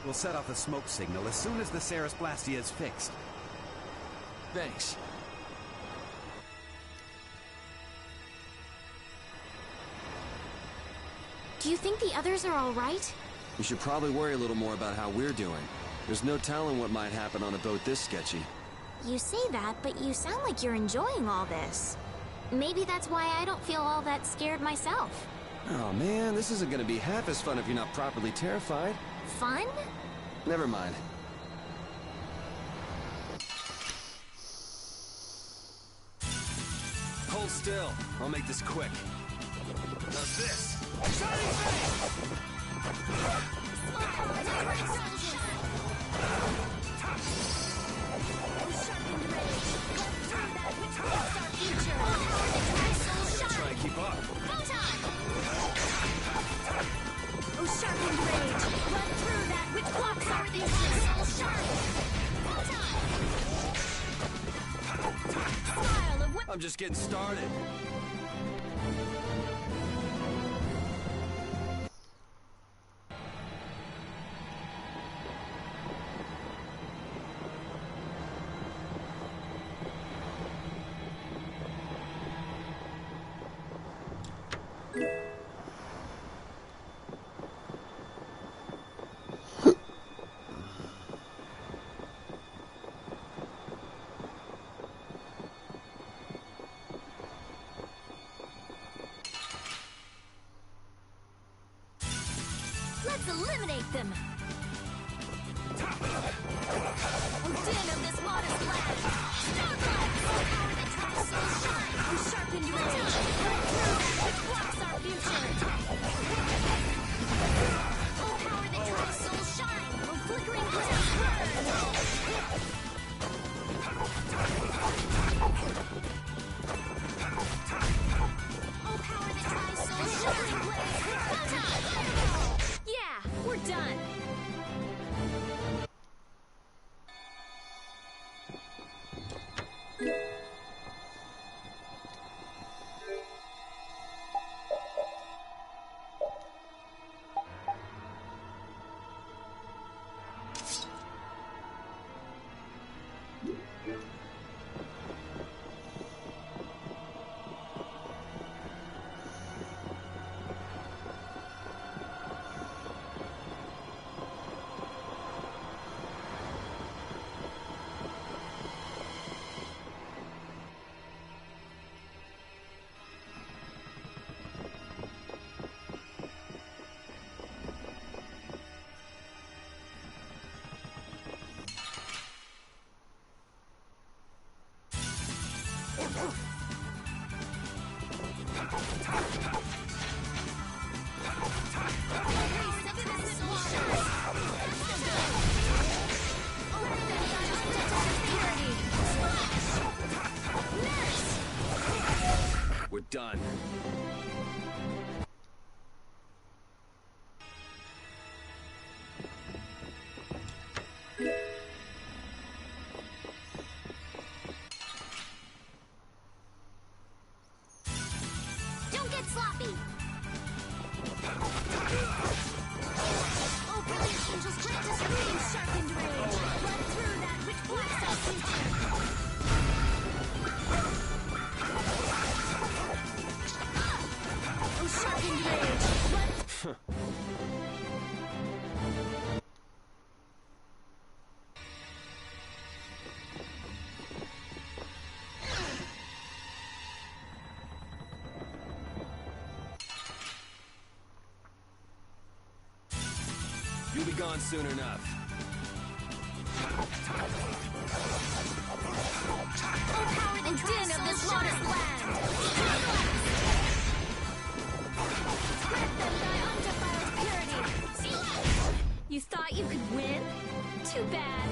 We'll set off a smoke signal as soon as the Ceres Blastia is fixed. Thanks. Do you think the others are all right? You should probably worry a little more about how we're doing. There's no telling what might happen on a boat this sketchy. You say that, but you sound like you're enjoying all this. Maybe that's why I don't feel all that scared myself. Oh man, this isn't gonna be half as fun if you're not properly terrified. Fun? Never mind. Hold still. I'll make this quick. How's this? Shining Face! Try and keep up. Oh, sharpened rage! Run through that which blocks our future! Smile of I'm just getting started. Eliminate them! Odin of this modest land! Starlight! Power that tries to shine! Who sharpened your edge! Cut through that which blocks our future! Oh, power that tries to shine! Oh, flickering blaze burn! Oh, power that tries to shine! Blaze burn! Yeah, we're done! We're done. Don't get sloppy! Oh, brilliant angels, grant us reading sharpened rage! Run through that which blocks our future! Oh, sharpened rage! Run... You'll be gone soon enough. Oh, power the din of this lost land! Grant them thy undefiled purity! You thought you could win? Too bad.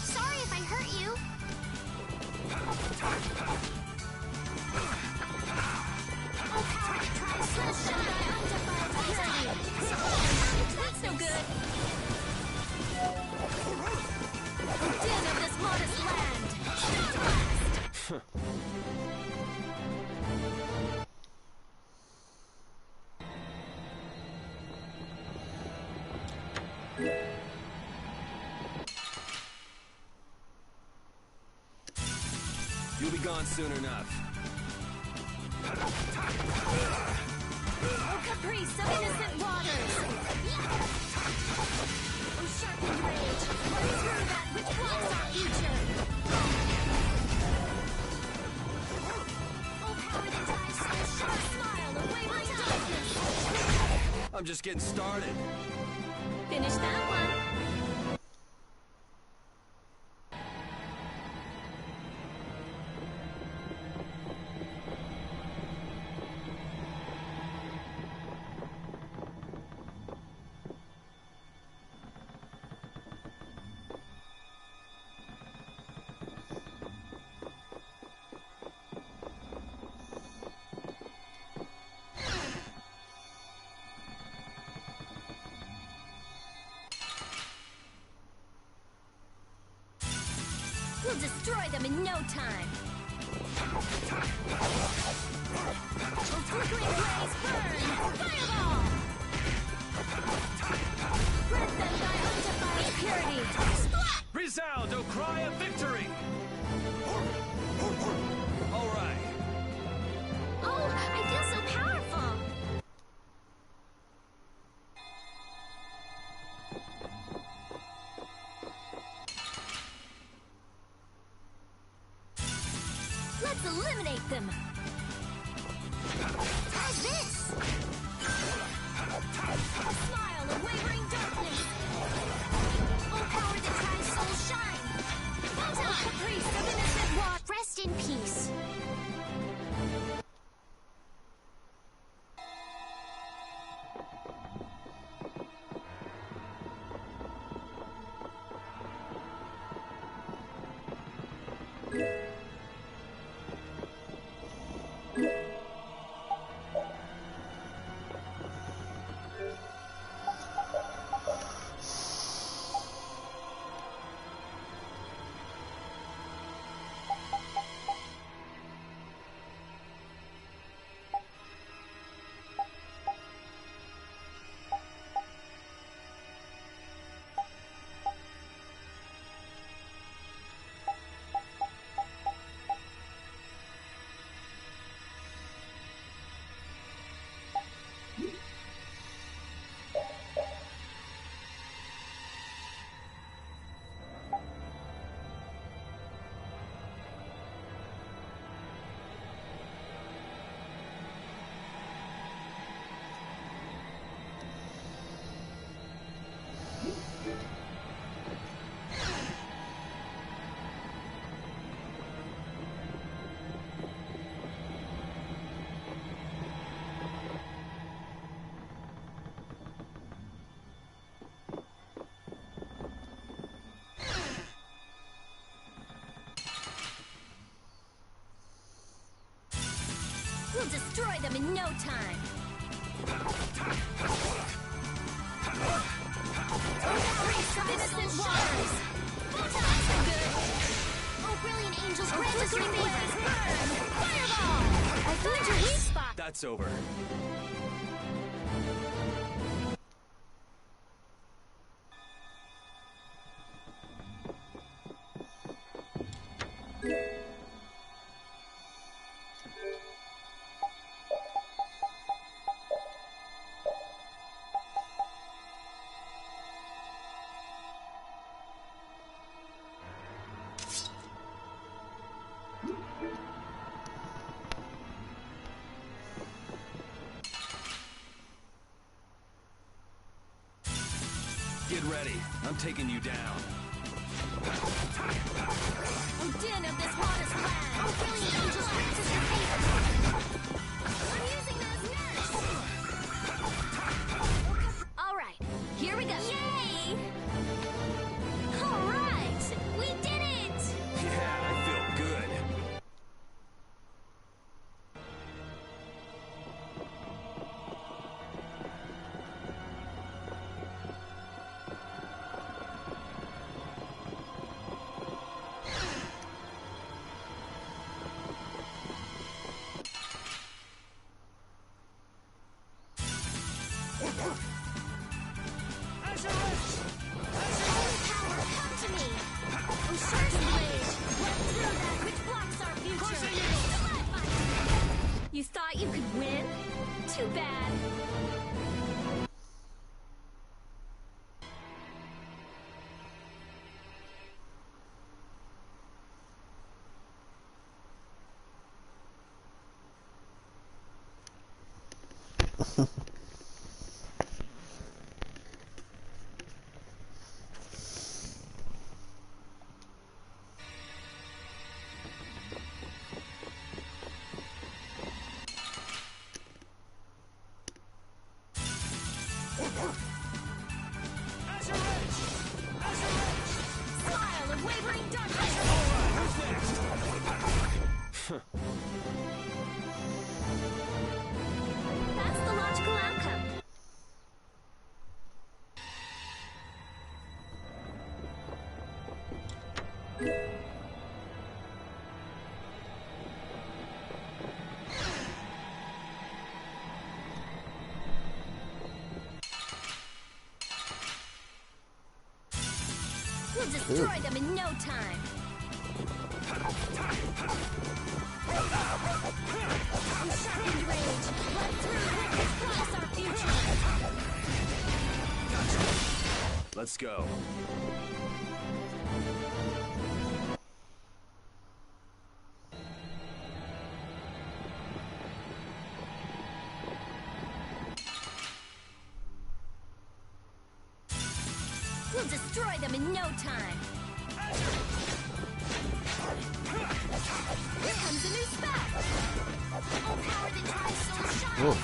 Sorry if I hurt you. Oh, power that tries to shun thy undefiled purity! That's no good! Oh, din of this modest land! You'll be gone soon enough. Oh, caprice of innocent waters! Oh, sharpened rage! Run through that which blocks our future! Oh, power that ties to the sharp smile away my darkness! I'm just getting started. Finish that one! We'll destroy them in no time! Oh, flickering blaze burn! Fireball! Grant them thy undefiled purity! Splat! Resound, O cry of victory! All right. Oh, I feel so powerful! Let's eliminate them! How's this? A smile of wavering darkness! Oh, power that tries soul shine! Photon caprice of innocent water! Rest in peace. We'll destroy them in no time! Innocent waters! Photons are good! Oh, brilliant angels, grant us your Flickering favor! blades burn! Fireball! I found your weak spot! That's over. Get ready. I'm taking you down. Oh, din of this hottest land! Oh, brilliant angels, grant us your favor! I'm using that as nurse! Alright, here we go! Yay! Alright! We did it! Yeah, I feel good. You thought you could win? Too bad. Smile of wavering darkness. That's the logical outcome. We'll destroy them in no time. In sharpened rage, blood through witness promise our future. Let's go. destroy them in no time. Here comes a new spell. All power that tries soul shine.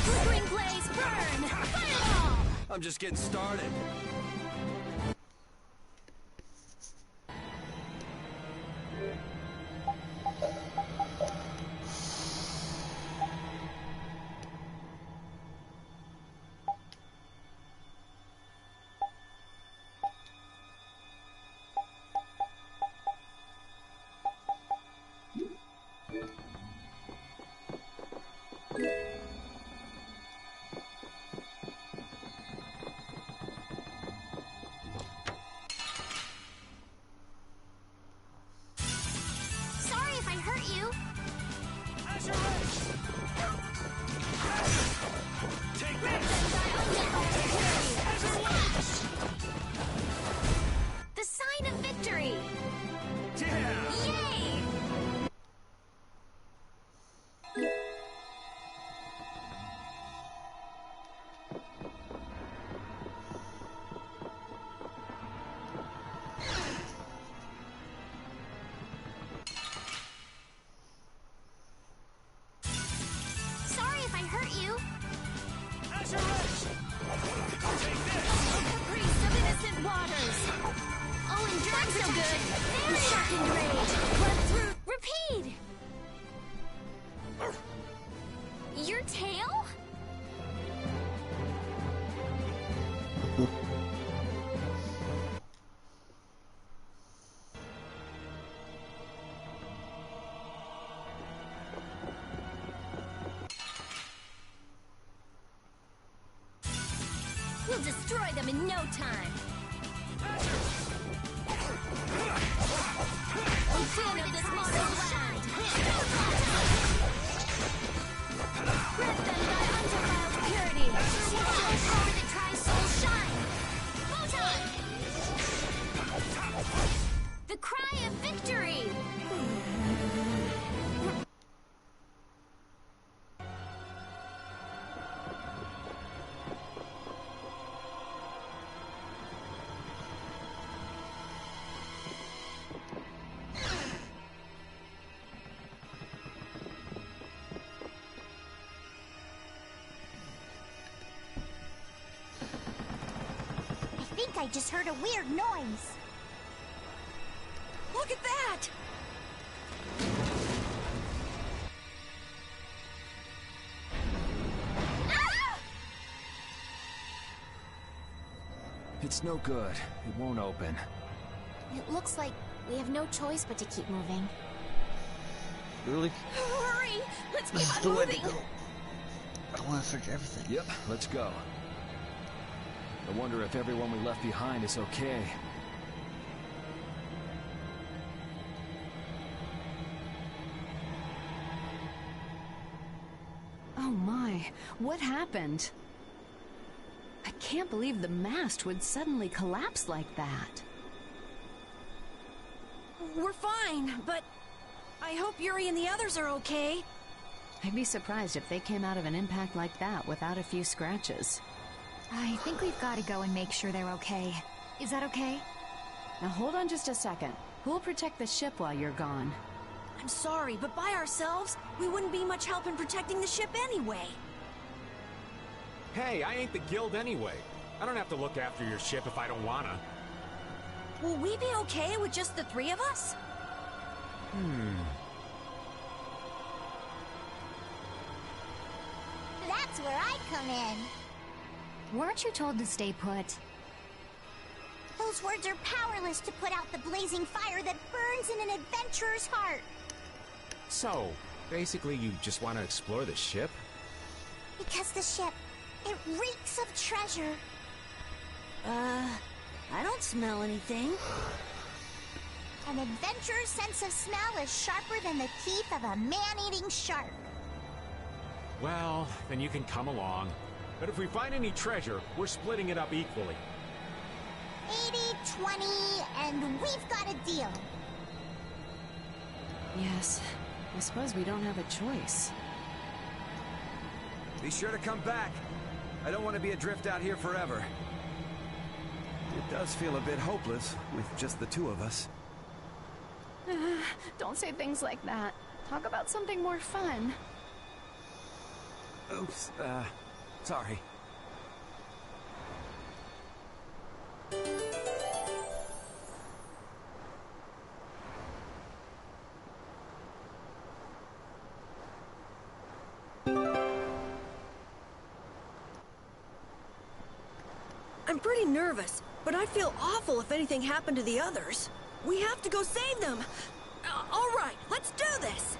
Flickering blaze, burn! Fight it all! I'm just getting started. Sorry if I hurt you. Take this! The sign of victory! Yeah! Yay! Sorry if I hurt you. Caprice of innocent waters! Oh, endurance So good! attack. Very shocking rage! Run through... Repeat! Your tail? We'll destroy them in no time. Sin of this mortal land. Rid them by undefiled purity. All power that tries soul shine. Photon! The cry of victory! I think I just heard a weird noise. Look at that! It's no good. It won't open. It looks like we have no choice but to keep moving. Really? Hurry! Let's keep This is on the way to moving! go. I want to search everything. Yep, let's go. I wonder if everyone we left behind is okay. Oh my, what happened? I can't believe the mast would suddenly collapse like that. We're fine, but I hope Yuri and the others are okay. I'd be surprised if they came out of an impact like that without a few scratches. I think we've got to go and make sure they're okay. Is that okay? Now hold on just a second. Who'll protect the ship while you're gone? I'm sorry, but by ourselves, we wouldn't be much help in protecting the ship anyway. Hey, I ain't the guild anyway. I don't have to look after your ship if I don't wanna. Will we be okay with just the three of us? That's where I come in. Weren't you told to stay put? Those words are powerless to put out the blazing fire that burns in an adventurer's heart. So, basically you just want to explore the ship? Because the ship, it reeks of treasure. I don't smell anything. An adventurer's sense of smell is sharper than the teeth of a man-eating shark. Well, then you can come along. But if we find any treasure, we're splitting it up equally. 80-20, and we've got a deal. Yes, I suppose we don't have a choice. Be sure to come back. I don't want to be adrift out here forever. It does feel a bit hopeless with just the two of us. Don't say things like that. Talk about something more fun. Oops, sorry. I'm pretty nervous, but I'd feel awful if anything happened to the others. We have to go save them! All right, let's do this!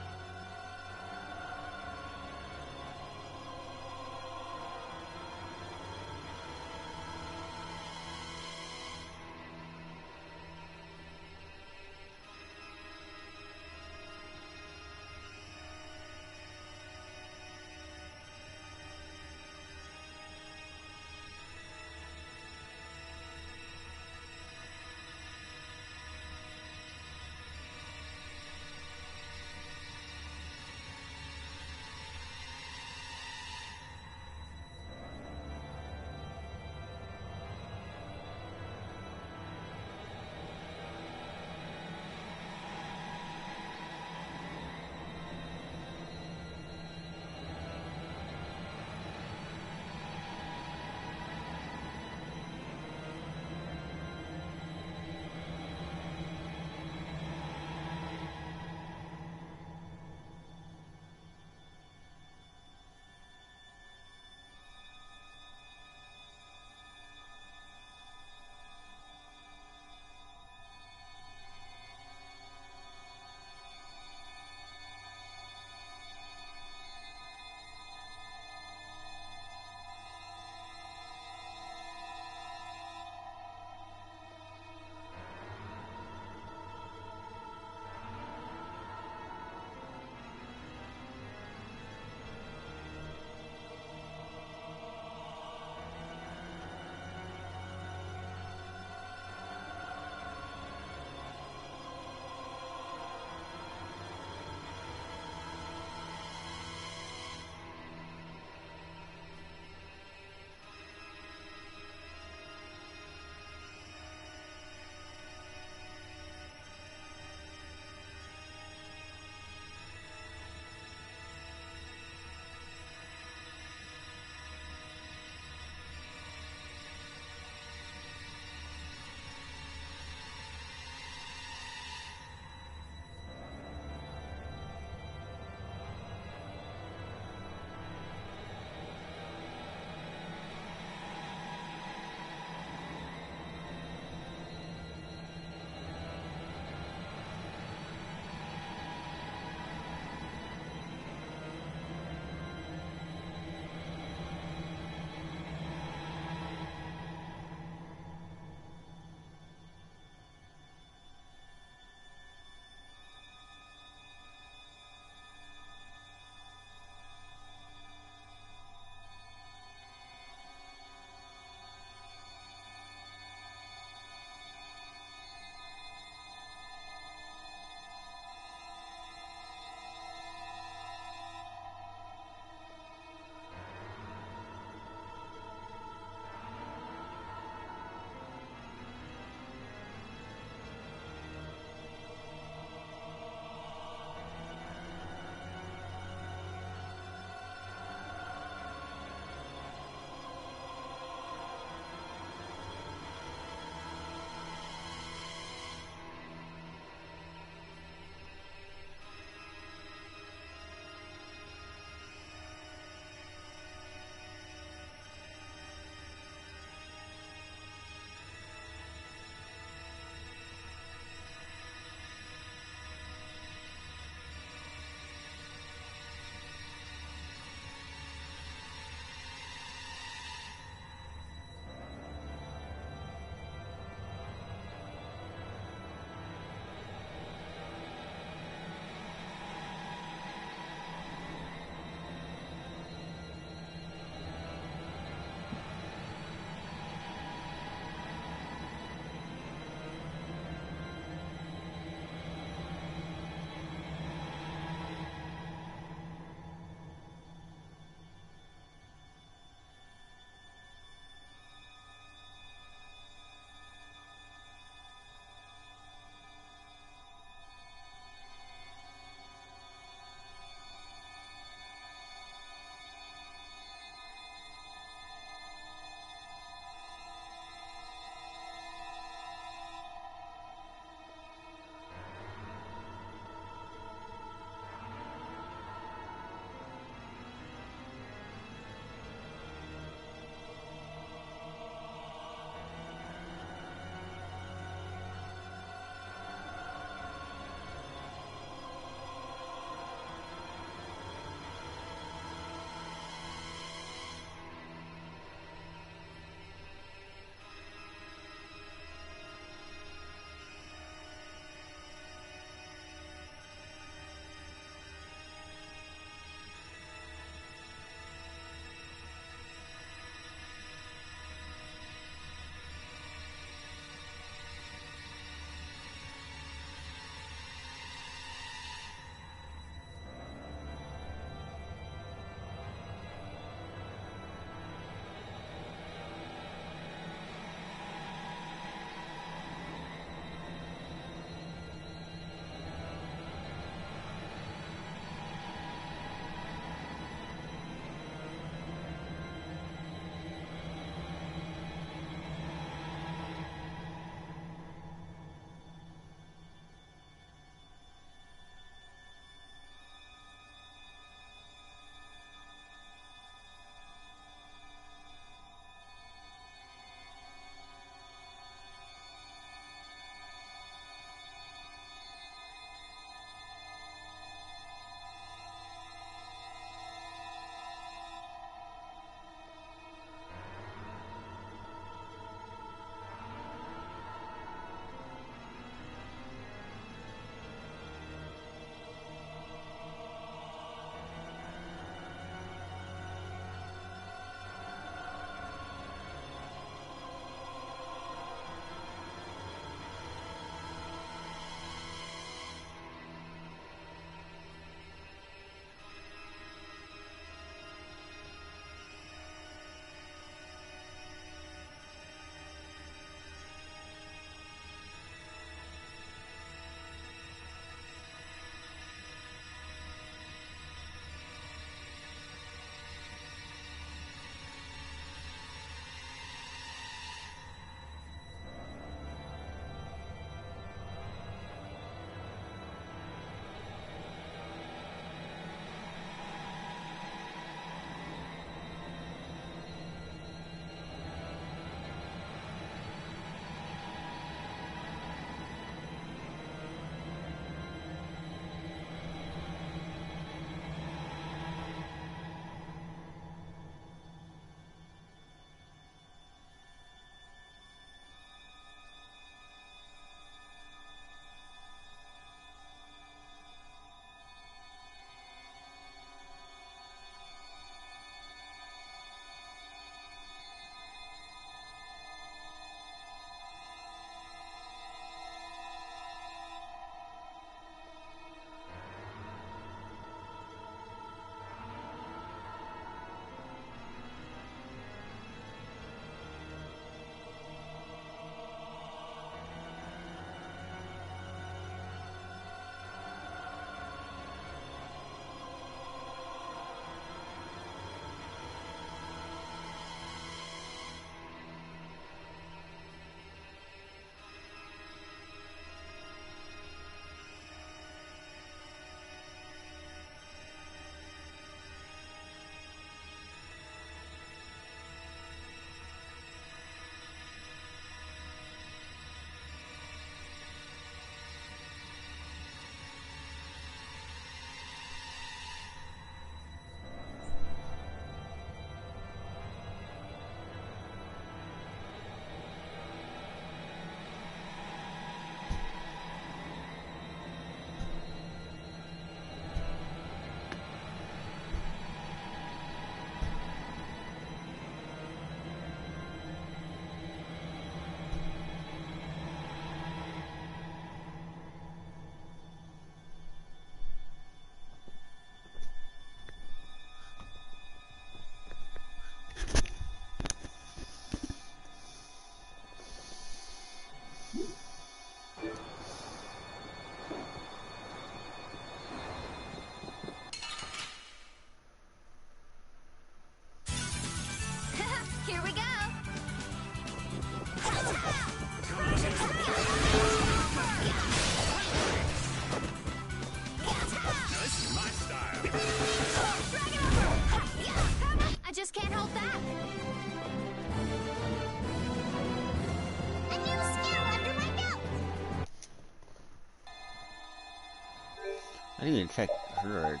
I didn't even check hers.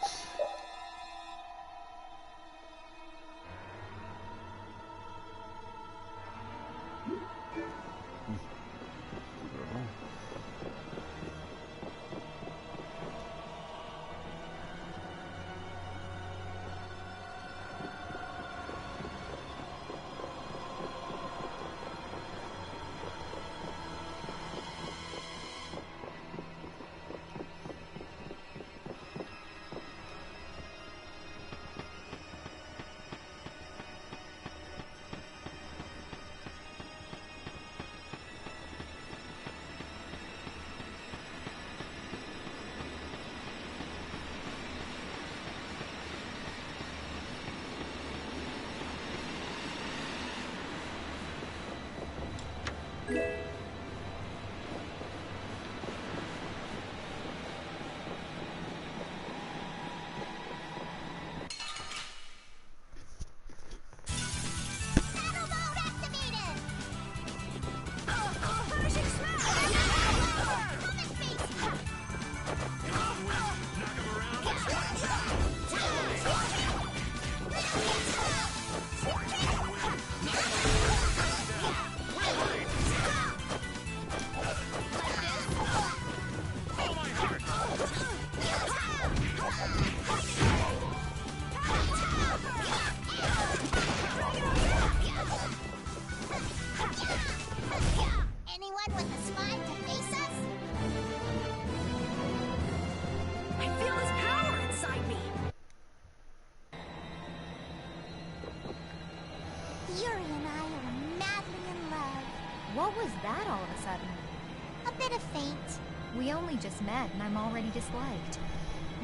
We only just met, and I'm already disliked.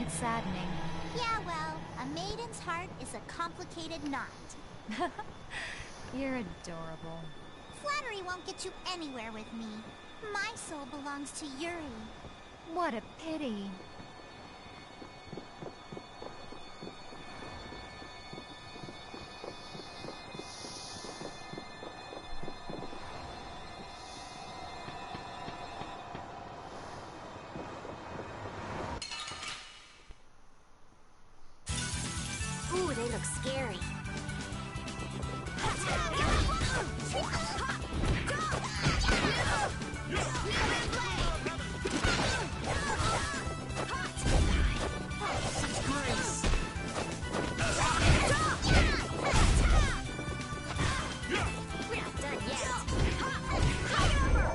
It's saddening. Yeah, well, a maiden's heart is a complicated knot. You're adorable. Flattery won't get you anywhere with me. My soul belongs to Yuri. What a pity. Ooh, they look scary.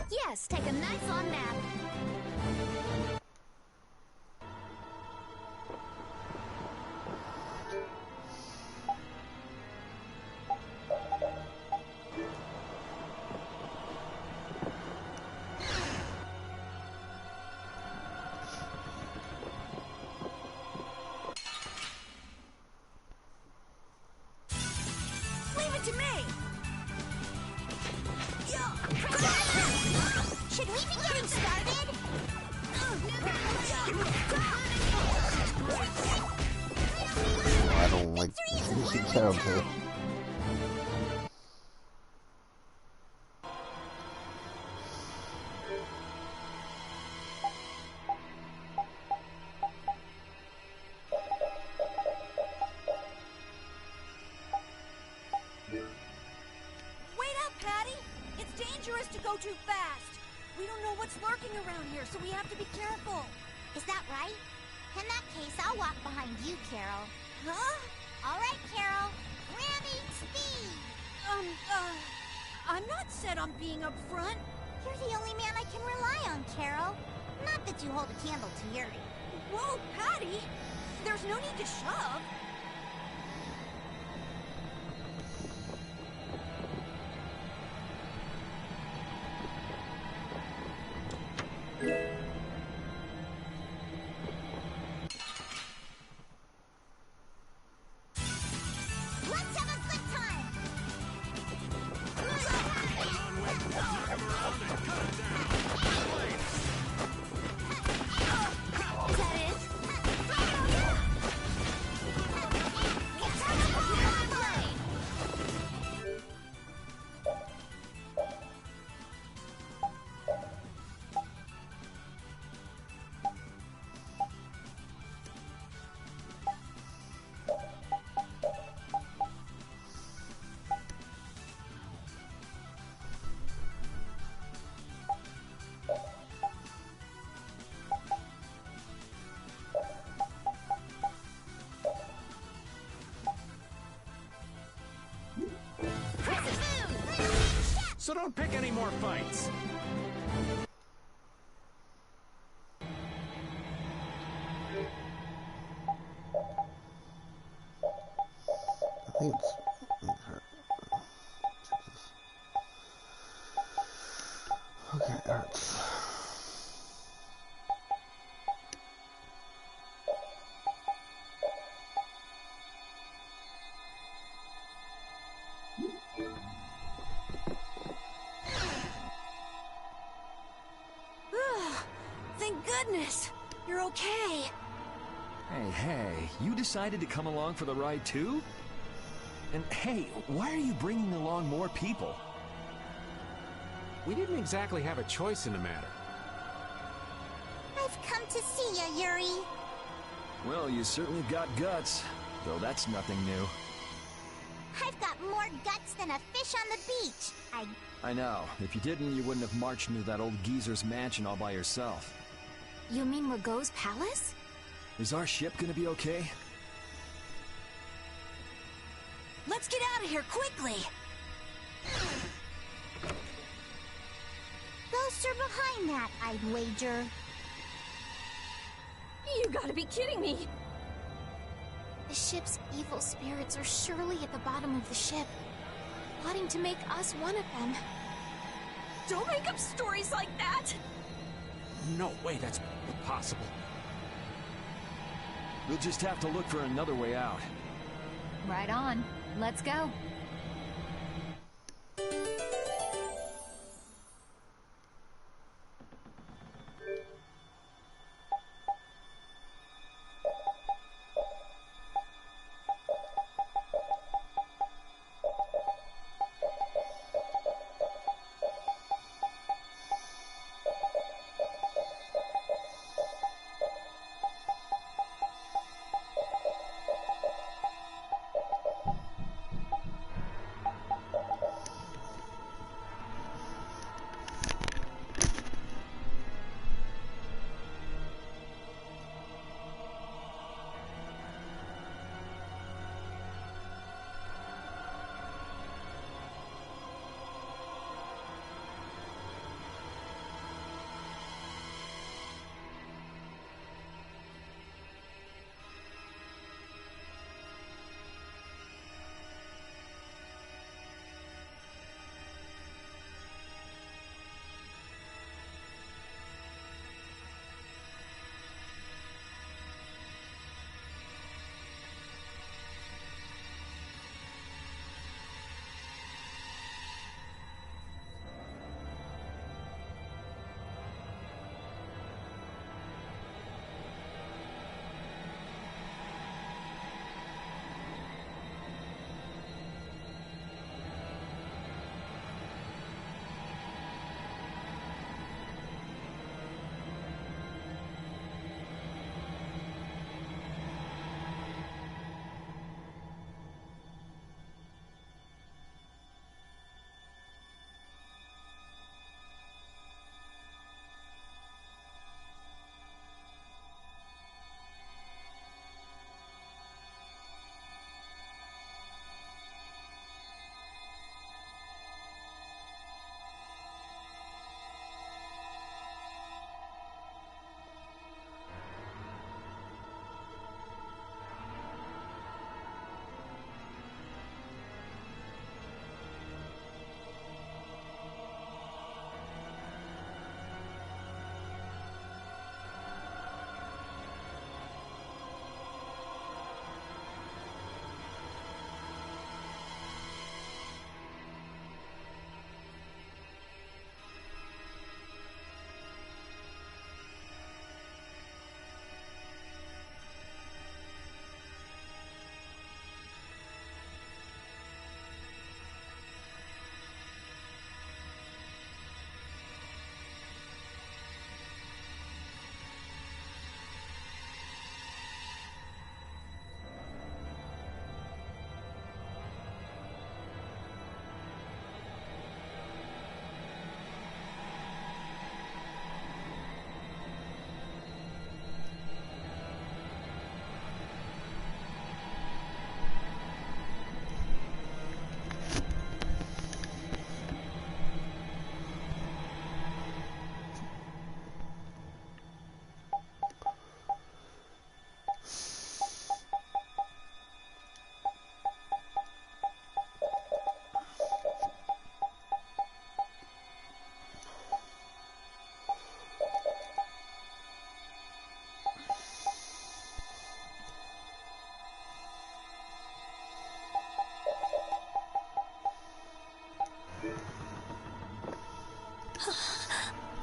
Yes, take a nice long nap. Leave it to me! Should we be getting started? I don't like this character. Wait up, Patty! It's dangerous to go too fast. We don't know what's lurking around here, so we have to be careful. Is that right? In that case, I'll walk behind you, Carol. Huh? All right, Carol. Ramming speed! I'm not set on being up front. You're the only man I can rely on, Carol. Not that you hold a candle to Yuri. Whoa, Patty! There's no need to shove. Let's have a good time! Is that it? Don't pick any more fights! I think it's her. Okay, it hurts. Thank goodness! You're okay! Hey, you decided to come along for the ride too? And hey, why are you bringing along more people? We didn't exactly have a choice in the matter. I've come to see ya, Yuri. Well, you certainly got guts, though that's nothing new. I've got more guts than a fish on the beach. I know. If you didn't, you wouldn't have marched into that old geezer's mansion all by yourself. You mean Rago's palace? Is our ship gonna be okay? Let's get out of here quickly! Ghosts are behind that, I'd wager. You gotta be kidding me! The ship's evil spirits are surely at the bottom of the ship, plotting to make us one of them. Don't make up stories like that! No way that's possible. We'll just have to look for another way out. Right on. Let's go.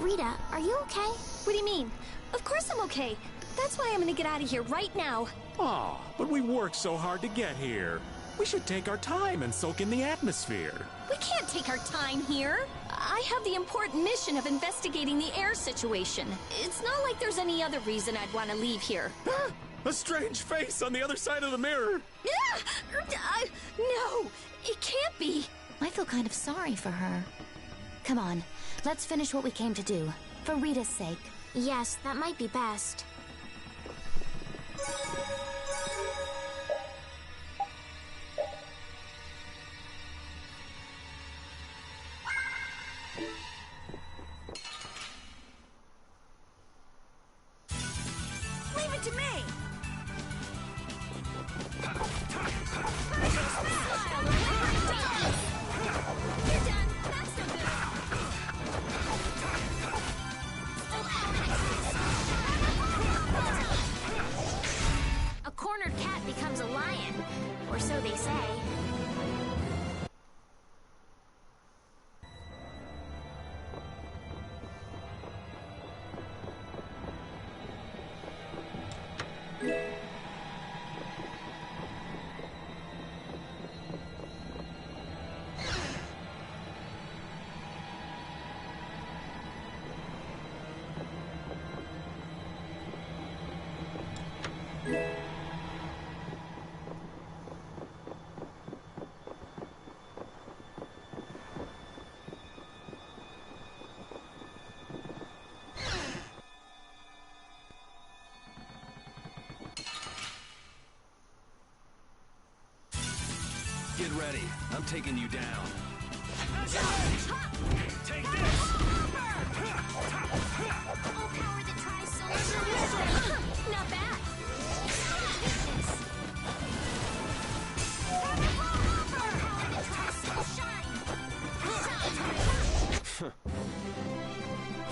Rita, are you okay? What do you mean? Of course I'm okay. That's why I'm gonna get out of here right now. Aw, but we worked so hard to get here. We should take our time and soak in the atmosphere. We can't take our time here. I have the important mission of investigating the air situation. It's not like there's any other reason I'd want to leave here. A strange face on the other side of the mirror. No, it can't be. I feel kind of sorry for her. Come on, let's finish what we came to do. For Rita's sake. Yes, that might be best. Leave it to me! A cornered cat becomes a lion, or so they say. Get ready. I'm taking you down. Take this! All power that tries so Not bad.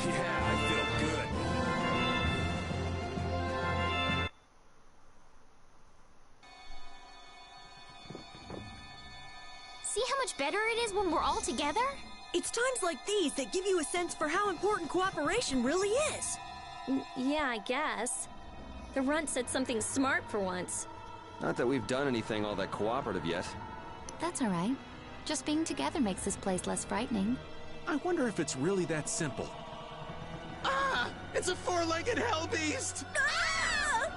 Yeah, I feel good. See how much better it is when we're all together? It's times like these that give you a sense for how important cooperation really is. Yeah, I guess. The runt said something smart for once. Not that we've done anything all that cooperative yet. That's all right. Just being together makes this place less frightening. I wonder if it's really that simple. Ah! It's a four-legged hellbeast! Ah!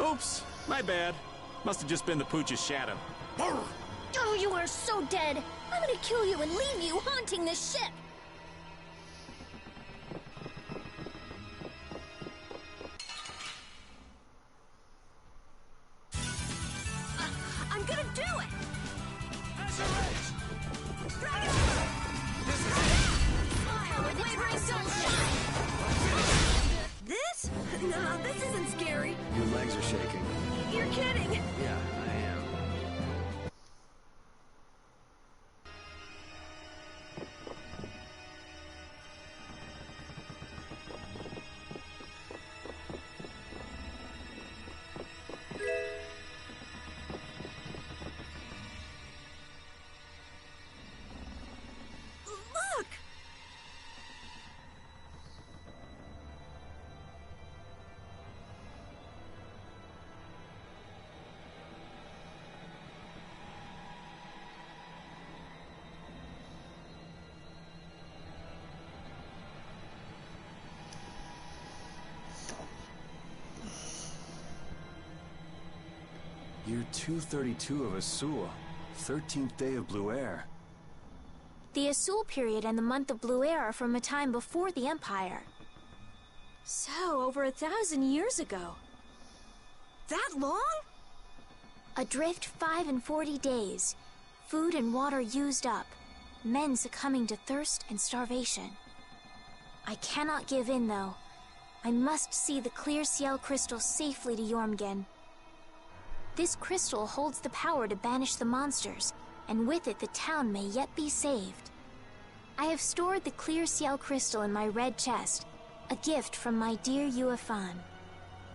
Oops, my bad. Must have just been the pooch's shadow. Oh, you are so dead! I'm gonna kill you and leave you haunting this ship! I'm gonna do it! This? No, this isn't scary. Your legs are shaking. You're kidding! Yeah, I am. Look! Year 232 of Asul, 13th day of Blue Air. The Asul period and the month of Blue Air are from a time before the Empire. So, over 1,000 years ago. That long? Adrift 5 and 40 days. Food and water used up. Men succumbing to thirst and starvation. I cannot give in, though. I must see the clear Ciel crystal safely to Jormungand. This crystal holds the power to banish the monsters, and with it the town may yet be saved. I have stored the clear Ciel crystal in my red chest, a gift from my dear Yuefan.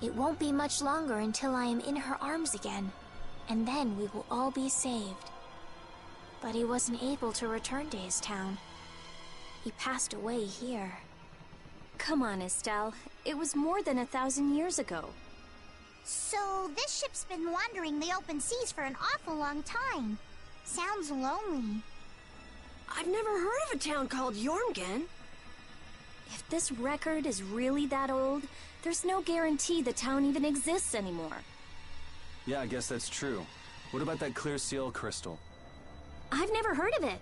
It won't be much longer until I am in her arms again, and then we will all be saved. But he wasn't able to return to his town. He passed away here. Come on, Estelle. It was more than 1,000 years ago. So, this ship's been wandering the open seas for an awful long time. Sounds lonely. I've never heard of a town called Jormungand. If this record is really that old, there's no guarantee the town even exists anymore. Yeah, I guess that's true. What about that clear seal crystal? I've never heard of it.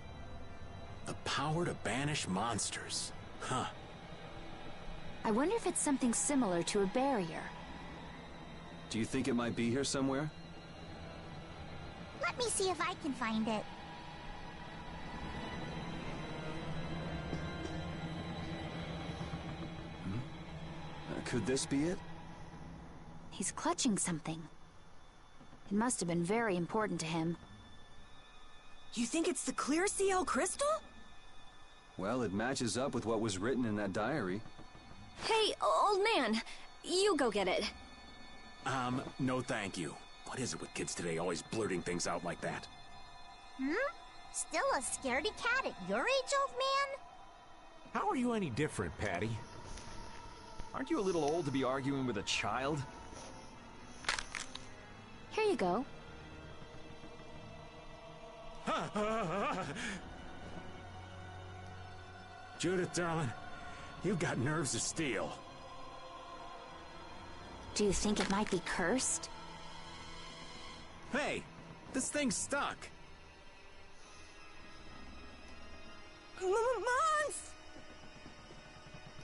The power to banish monsters. Huh. I wonder if it's something similar to a barrier. Do you think it might be here somewhere? Let me see if I can find it. Could this be it? He's clutching something. It must have been very important to him. You think it's the clear seal crystal? Well, it matches up with what was written in that diary. Hey, old man, you go get it. No thank you. What is it with kids today always blurting things out like that? Still a scaredy cat at your age, old man? How are you any different, Patty? Aren't you a little old to be arguing with a child? Here you go. Judith, darling, you've got nerves of steel. Do you think it might be cursed? Hey, this thing's stuck. Mons!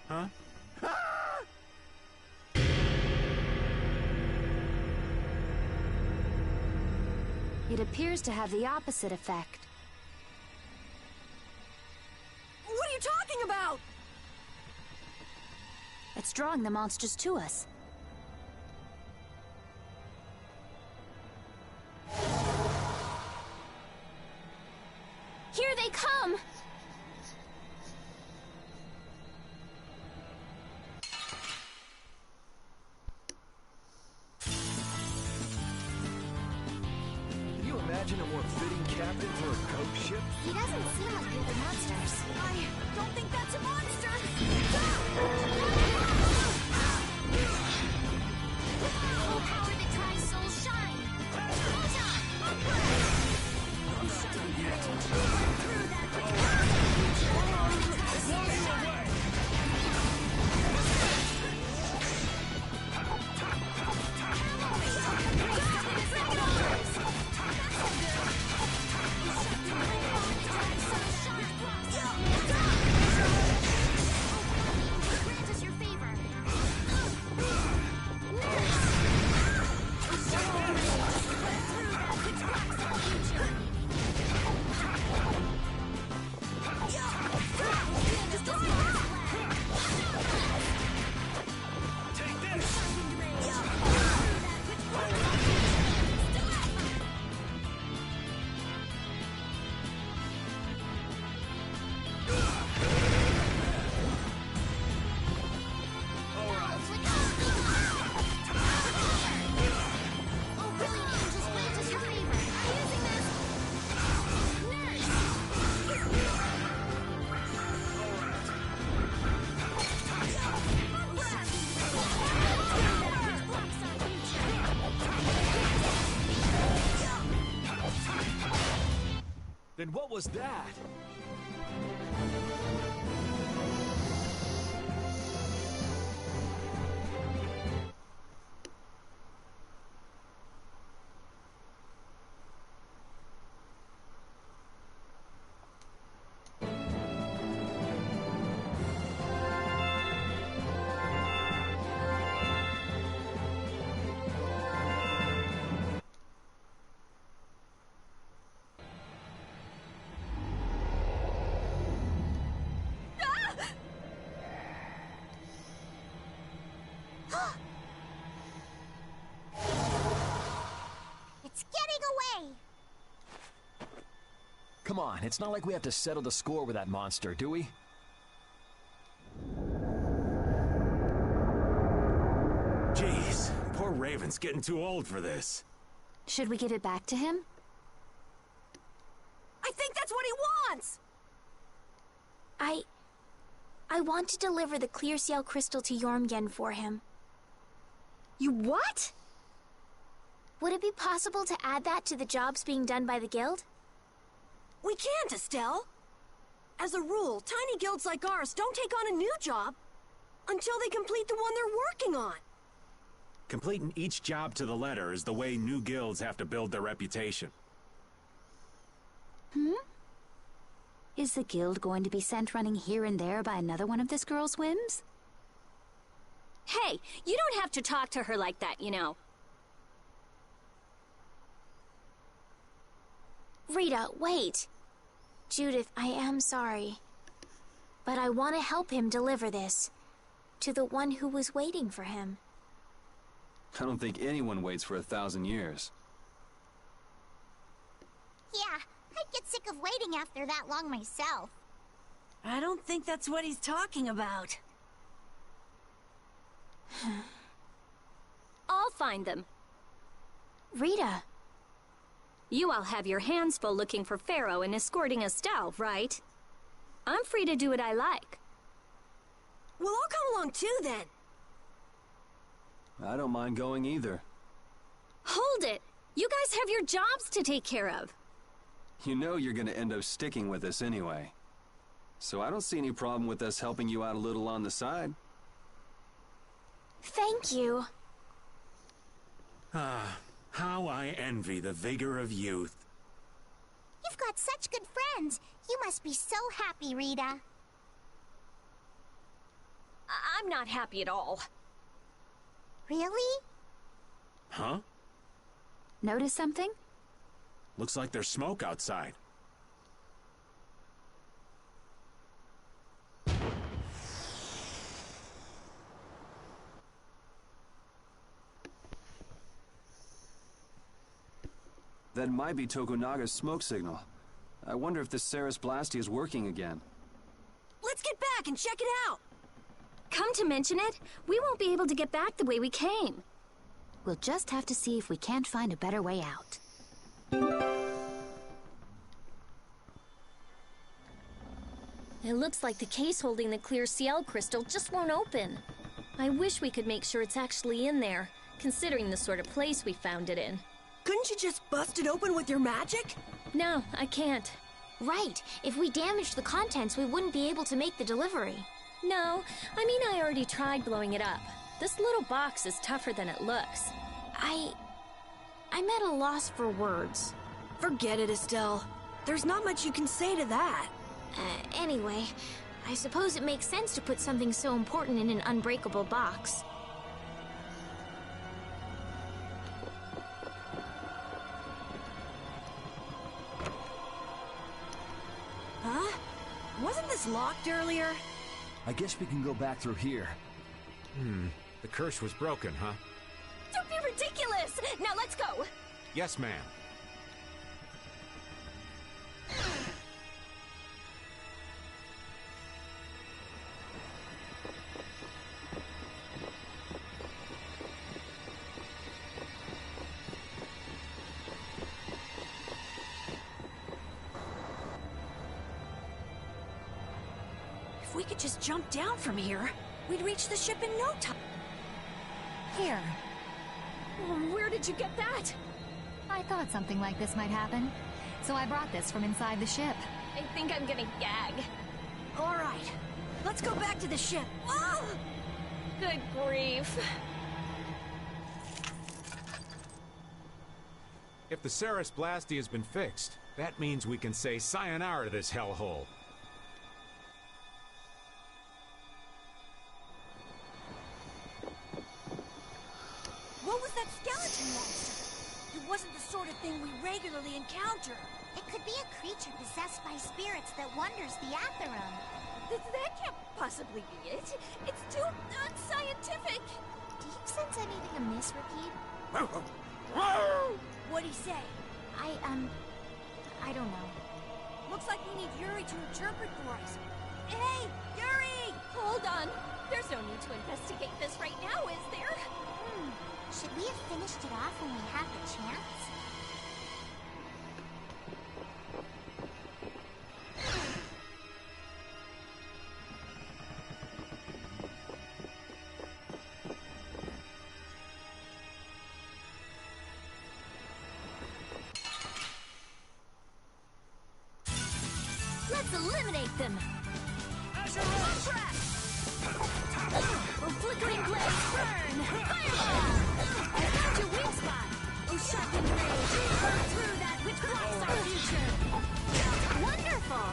Huh? It appears to have the opposite effect. What are you talking about? It's drawing the monsters to us. Here they come! Can you imagine a more fitting captain for a ghost ship? He doesn't seem like one of the monsters. I don't think that's a monster! Oh, power that drives souls shine! I'm not done yet. Grant us your favor. Oh, brilliant angels, grant us your favor. Using this. Then what was that? It's getting away! Come on, it's not like we have to settle the score with that monster, do we? Jeez, poor Raven's getting too old for this. Should we give it back to him? I think that's what he wants! I want to deliver the clear Ciel crystal to Jormungand for him. You what? Would it be possible to add that to the jobs being done by the guild? We can't, Estelle. As a rule, tiny guilds like ours don't take on a new job until they complete the one they're working on. Completing each job to the letter is the way new guilds have to build their reputation. Is the guild going to be sent running here and there by another one of this girl's whims? Hey, you don't have to talk to her like that, you know. Rita, wait. Judith, I am sorry. But I want to help him deliver this to the one who was waiting for him. I don't think anyone waits for 1,000 years. Yeah, I'd get sick of waiting after that long myself. I don't think that's what he's talking about. I'll find them. Rita. You all have your hands full looking for Phaeroh and escorting Estelle, right? I'm free to do what I like. Well, I'll come along too, then. I don't mind going either. Hold it! You guys have your jobs to take care of. You know you're gonna end up sticking with us anyway. So I don't see any problem with us helping you out a little on the side. Thank you. Ah, how I envy the vigor of youth. You've got such good friends. You must be so happy, Rita. I'm not happy at all. Really? Huh? Notice something? Looks like there's smoke outside. That might be Tokunaga's smoke signal. I wonder if the Ceres Blastia is working again. Let's get back and check it out! Come to mention it, we won't be able to get back the way we came. We'll just have to see if we can't find a better way out. It looks like the case holding the clear Ciel crystal just won't open. I wish we could make sure it's actually in there, considering the sort of place we found it in. Couldn't you just bust it open with your magic? No, I can't. Right. If we damaged the contents, we wouldn't be able to make the delivery. No, I mean I already tried blowing it up. This little box is tougher than it looks. I'm at a loss for words. Forget it, Estelle. There's not much you can say to that. Anyway, I suppose it makes sense to put something so important in an unbreakable box. Huh? Wasn't this locked earlier? I guess we can go back through here. The curse was broken, huh? Don't be ridiculous! Now let's go! Yes, ma'am. If we could just jump down from here, we'd reach the ship in no time. Here. Where did you get that? I thought something like this might happen. So I brought this from inside the ship. I think I'm gonna gag. All right, let's go back to the ship. Oh! Good grief. If the Ceres Blastia has been fixed, that means we can say sayonara to this hellhole. What was that skeleton monster? It wasn't the sort of thing we regularly encounter. It could be a creature possessed by spirits that wanders the Atherum. That can't possibly be it. It's too unscientific. Do you sense anything amiss, Rakib? What'd he say? I don't know. Looks like we need Yuri to interpret for us. Hey, Yuri! Hold on. There's no need to investigate this right now, is there? Should we have finished it off when we had the chance? eliminate them! Trap! Flickering blades burn! Fireball! I found your weak spot! Sharpened blades! Burn through that which blocks our future! Wonderful!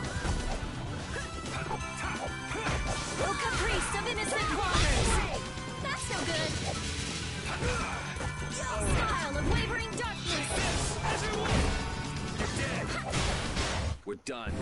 Oh, caprice of innocent waters! That's no good! Style of wavering darkness! You're dead! We're done.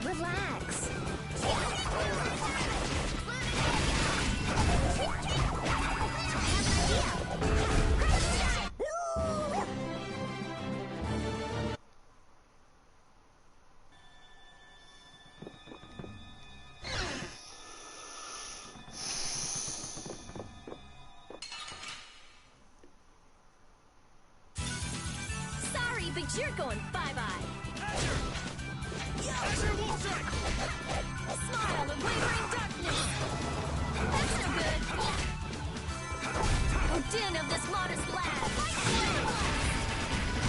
Relax. you're going bye-bye. Smile of wavering darkness. That's no good. Oh, din of this modest lad.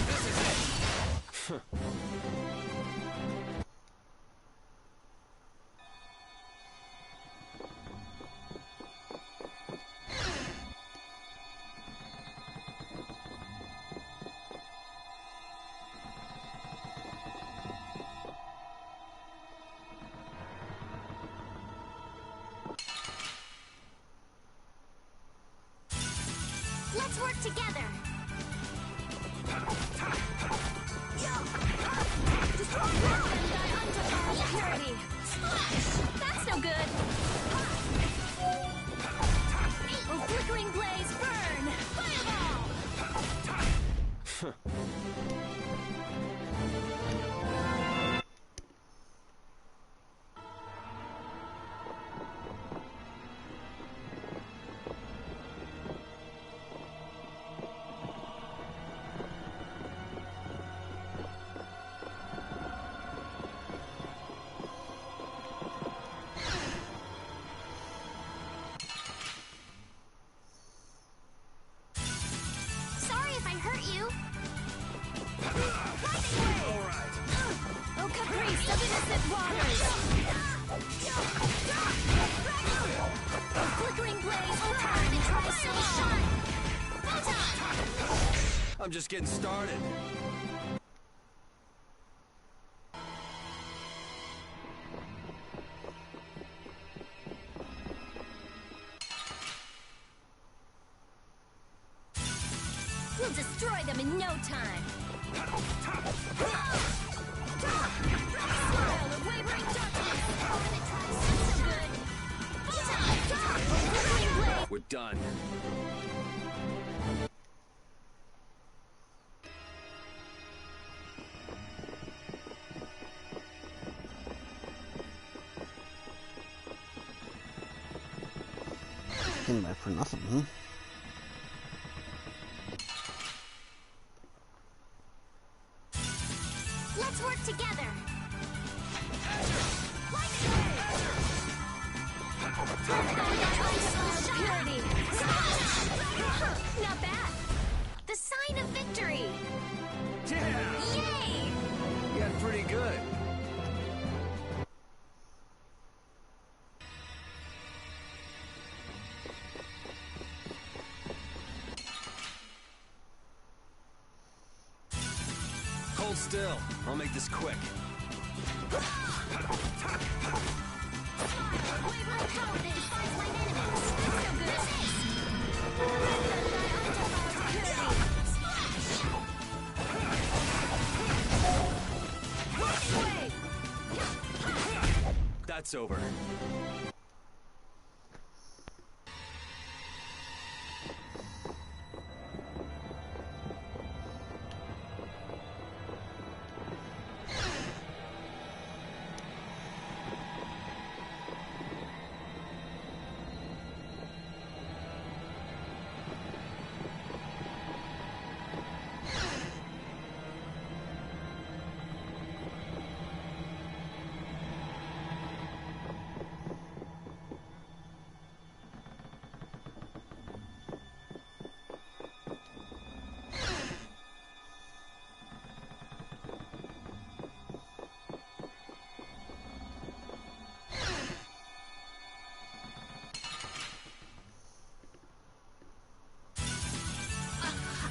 This is it. Let's work together. Destroy them, thy undefiled purity. Splash! That's no good. Oh, flickering blaze, burn! Fireball! Sorry if I hurt you. Oh, caprice of innocent waters! Oh, flickering blaze, burn! Try so shine! I'm just getting started. We'll destroy them in no time! Smile of wavering darkness! We're done. Came back for nothing, huh? Let's work together. Purity! Not bad! The sign of victory. Yeah! Yay! You got pretty good. Hold still. I'll make this quick. That's over.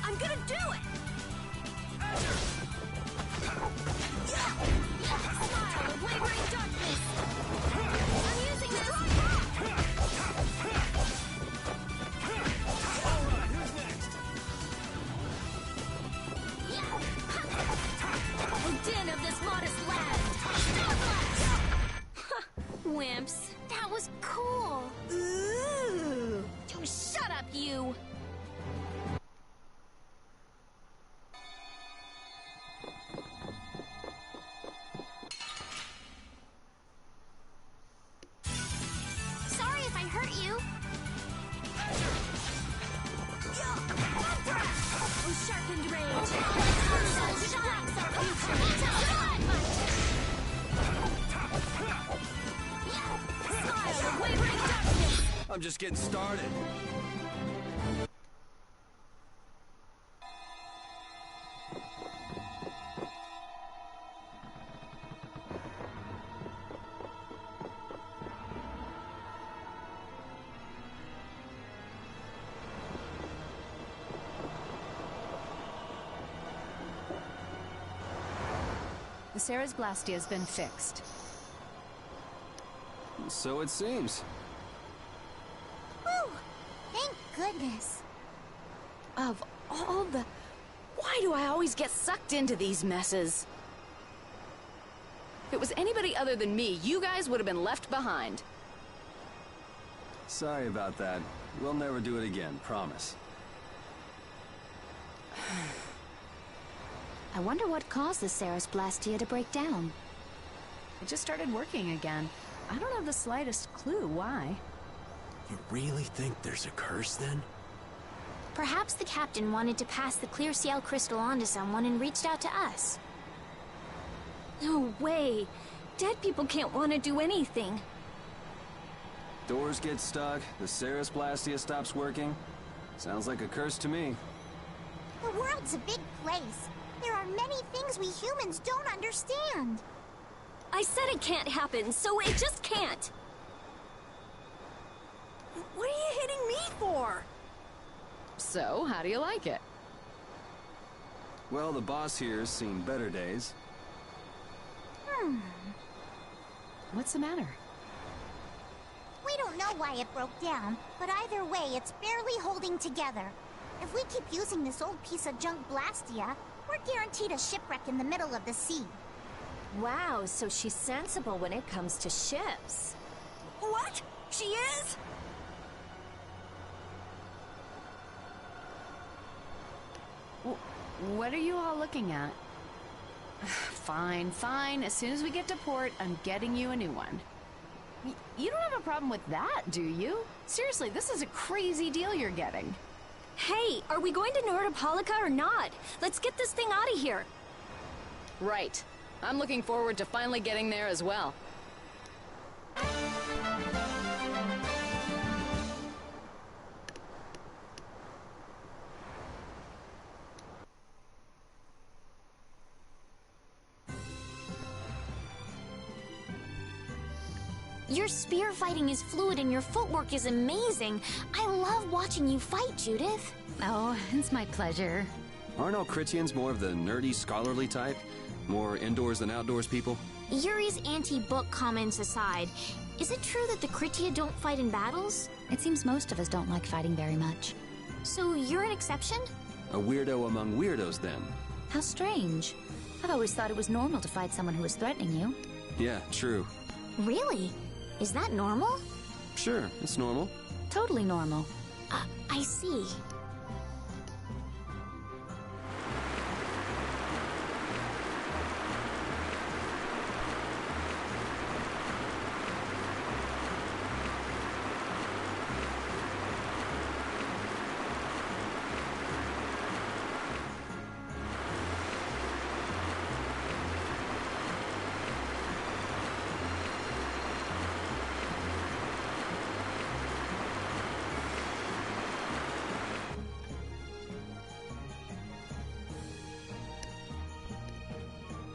I'm gonna do it! Smile of wavering darkness! I'm using this! Alright, who's next? Oh, din of this modest lad! Wimps. That was cool. Ooh! Oh, shut up, you! Sorry if I hurt you. Oh, sharpened rage! Shots I'm just getting started. The Ceres Blastia has been fixed. So it seems. Whew! Thank goodness. Of all the... Why do I always get sucked into these messes? If it was anybody other than me, you guys would have been left behind. Sorry about that. We'll never do it again, promise. I wonder what caused the Ceres Blastia to break down. It just started working again. I don't have the slightest clue why. You really think there's a curse, then? Perhaps the captain wanted to pass the clear Ciel crystal on to someone and reached out to us. No way! Dead people can't want to do anything. Doors get stuck, the Ceres Blastia stops working. Sounds like a curse to me. The world's a big place. There are many things we humans don't understand. I said it can't happen, so it just can't. What are you hitting me for? So, how do you like it? Well, the boss here's seen better days. What's the matter? We don't know why it broke down, but either way, it's barely holding together. If we keep using this old piece of junk Blastia, we're guaranteed a shipwreck in the middle of the sea. Wow, so she's sensible when it comes to ships. What? She is? What are you all looking at? Fine, fine. As soon as we get to port, I'm getting you a new one. You don't have a problem with that, do you? Seriously, this is a crazy deal you're getting. Hey, are we going to Nordopolica or not? Let's get this thing out of here. Right. I'm looking forward to finally getting there as well. Your spear fighting is fluid and your footwork is amazing. I love watching you fight, Judith. Oh, it's my pleasure. Aren't all Critians more of the nerdy, scholarly type? More indoors than outdoors people? Yuri's anti-book comments aside, is it true that the Critia don't fight in battles? It seems most of us don't like fighting very much. So you're an exception? A weirdo among weirdos, then. How strange. I've always thought it was normal to fight someone who was threatening you. Yeah, true. Really? Is that normal? Sure, it's normal. Totally normal. I see.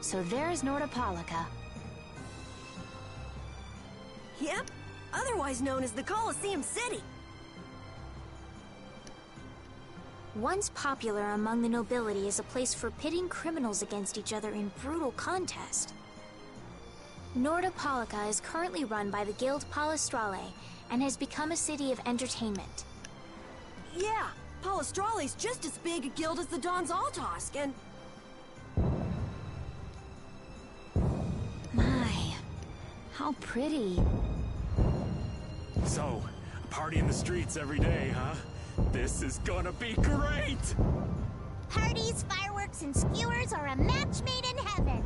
So there's Nordopolica. Yep, otherwise known as the Colosseum City. Once popular among the nobility as a place for pitting criminals against each other in brutal contest. Nordopolica is currently run by the Guild Palestrale and has become a city of entertainment. Yeah, Palestrale's just as big a guild as the Don's Altosk, and... My, how pretty. So, a party in the streets every day, huh? This is gonna be great! Parties, fireworks, and skewers are a match made in heaven.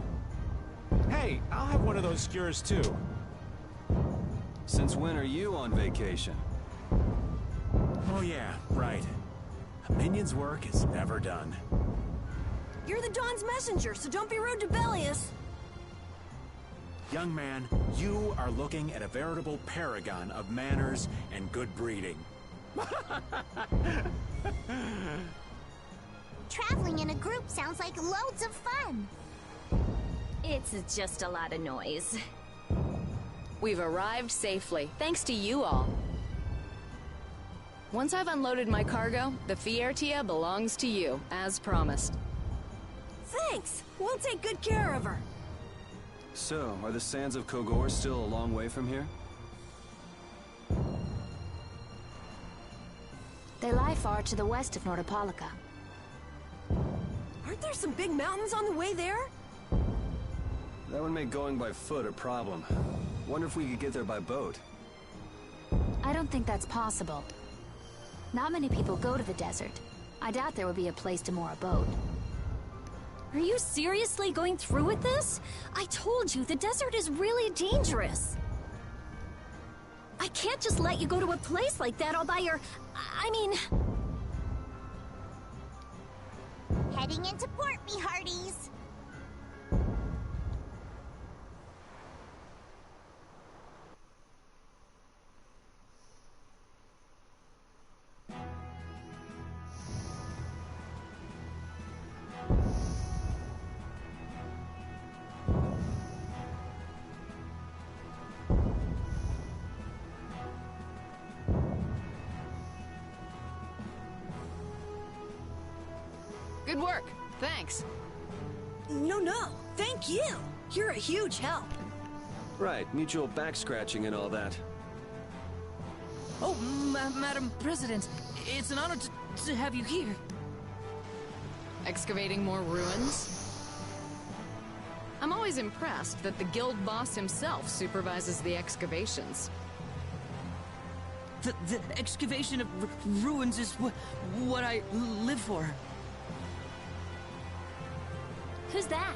Hey, I'll have one of those skewers too. Since when are you on vacation? Oh yeah, right. A minion's work is never done. You're the Don's messenger, so don't be rude to Bellius. Young man, you are looking at a veritable paragon of manners and good breeding. Traveling in a group sounds like loads of fun. It's just a lot of noise. We've arrived safely, thanks to you all. Once I've unloaded my cargo, the Fiertia belongs to you, as promised. Thanks! We'll take good care of her. So, are the sands of Kogor still a long way from here? They lie far to the west of Nordopolica. Aren't there some big mountains on the way there? That would make going by foot a problem. Wonder if we could get there by boat. I don't think that's possible. Not many people go to the desert. I doubt there would be a place to moor a boat. Are you seriously going through with this? I told you, the desert is really dangerous. I can't just let you go to a place like that all by your... I mean... Heading into port, me hearties. Good work. Thanks. No. Thank you. You're a huge help. Right, mutual back-scratching and all that. Oh, Madam President, it's an honor to have you here. Excavating more ruins? I'm always impressed that the guild boss himself supervises the excavations. The excavation of ruins is what I live for. Who's that?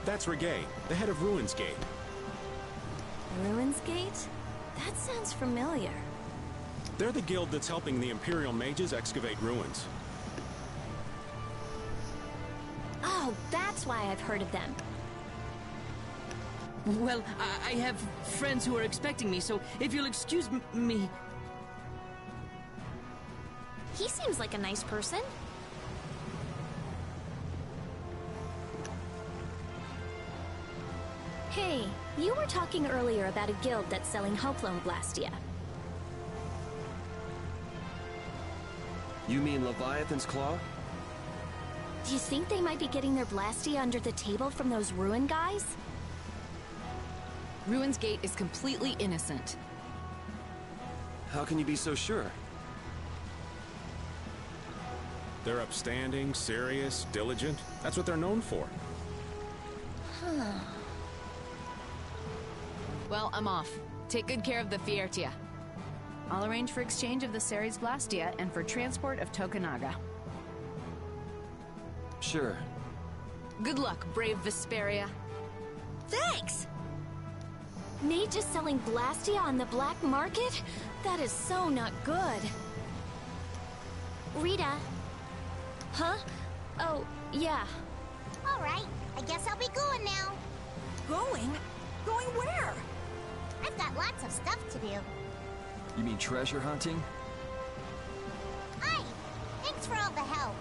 That's Regay, the head of Ruins Gate. Ruins Gate? That sounds familiar. They're the guild that's helping the Imperial mages excavate ruins. Oh, that's why I've heard of them. Well, I have friends who are expecting me, so if you'll excuse me... He seems like a nice person. Hey, you were talking earlier about a guild that's selling Hoplone Blastia. You mean Leviathan's Claw? Do you think they might be getting their Blastia under the table from those ruin guys? Ruins Gate is completely innocent. How can you be so sure? They're upstanding, serious, diligent. That's what they're known for. Huh. Well, I'm off. Take good care of the Fiertia. I'll arrange for exchange of the Ceres Blastia and for transport of Tokunaga. Sure. Good luck, brave Vesperia. Thanks! Mages selling Blastia on the black market? That is so not good. Rita. Huh? Oh, yeah. All right, I guess I'll be going now. Going? Going where? I've got lots of stuff to do. You mean treasure hunting? Hi! Thanks for all the help.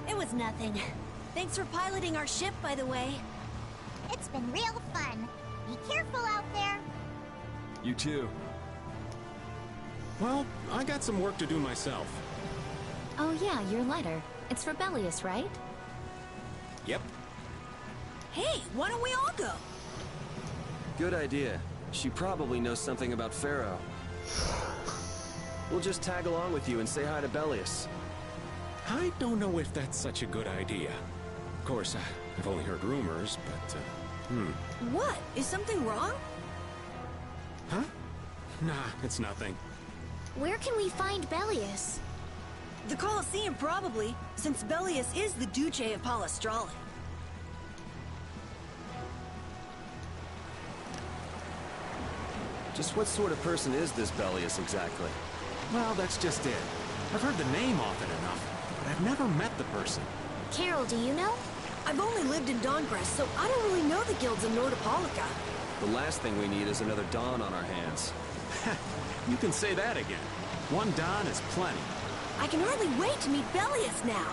It was nothing. Thanks for piloting our ship, by the way. It's been real fun. Be careful out there. You too. Well, I got some work to do myself. Oh yeah, your letter. It's for Belius, right? Yep. Hey, why don't we all go? Good idea. She probably knows something about Pharaoh. We'll just tag along with you and say hi to Belius. I don't know if that's such a good idea. Of course, I've only heard rumors, but, What? Is something wrong? Huh? Nah, it's nothing. Where can we find Belius? The Colosseum, probably, since Belius is the Duce of Palestrale. Just what sort of person is this Belius exactly? Well, that's just it. I've heard the name often enough, but I've never met the person. Carol, do you know? I've only lived in Dawngrest, so I don't really know the guilds in Nordopolica. The last thing we need is another Dawn on our hands. You can say that again. One Don is plenty. I can hardly wait to meet Belius now.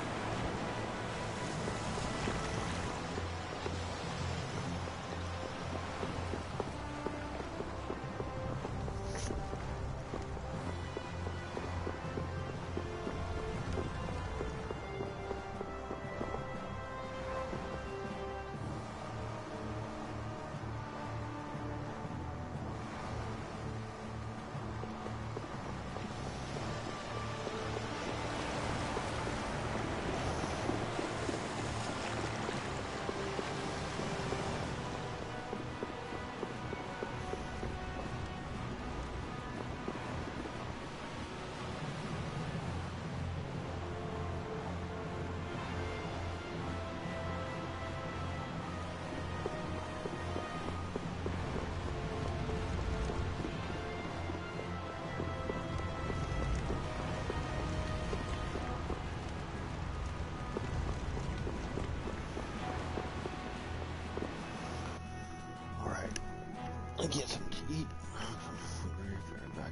Get some to eat. Very, very bad.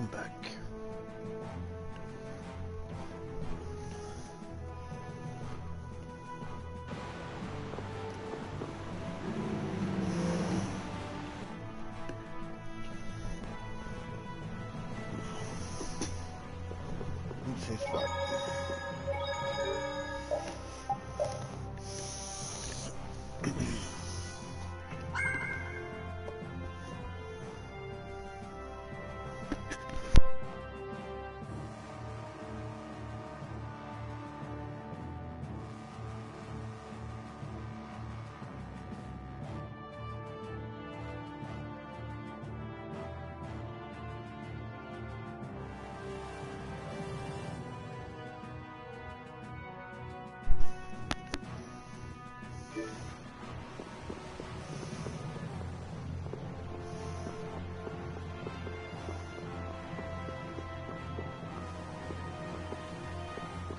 I'm back. Let's see spot.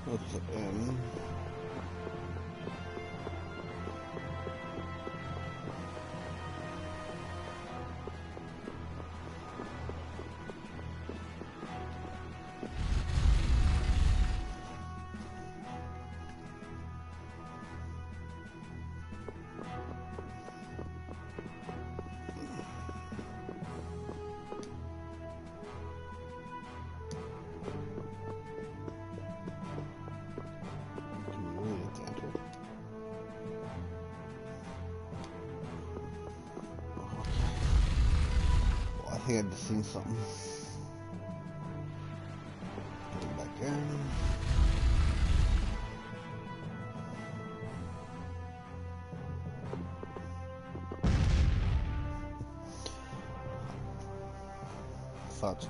What's the M? I think I just seen something. Put it back in. Thought so.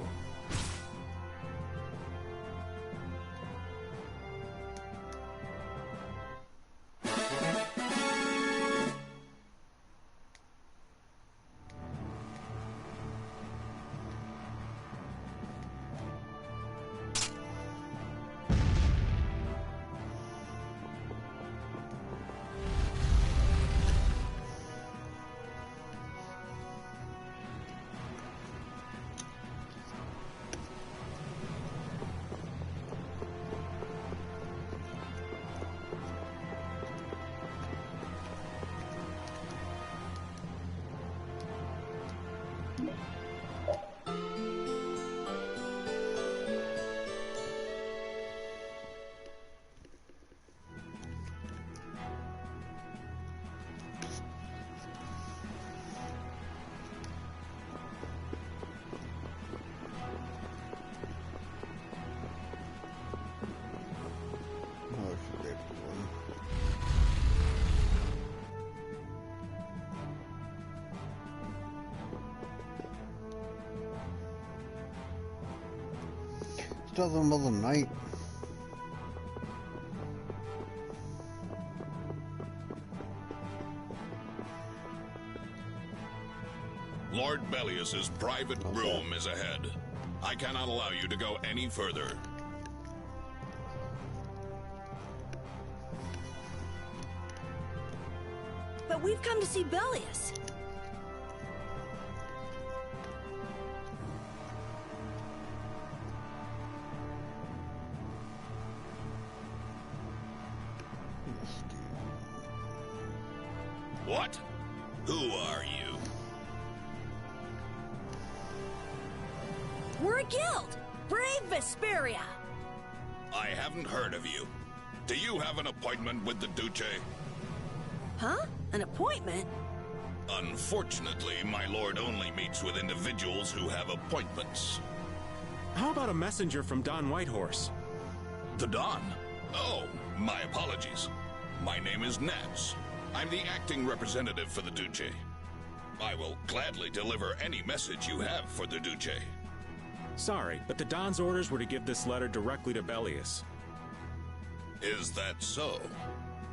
Still in the middle of the night. Lord Bellius's private room is ahead. I cannot allow you to go any further. But we've come to see Bellius. What? Who are you? We're a guild! Brave Vesperia! I haven't heard of you. Do you have an appointment with the Duce? Huh? An appointment? Unfortunately, my lord only meets with individuals who have appointments. How about a messenger from Don Whitehorse? The Don? Oh, my apologies. My name is Nats. I'm the acting representative for the Duce. I will gladly deliver any message you have for the Duce. Sorry, but the Don's orders were to give this letter directly to Bellius. Is that so?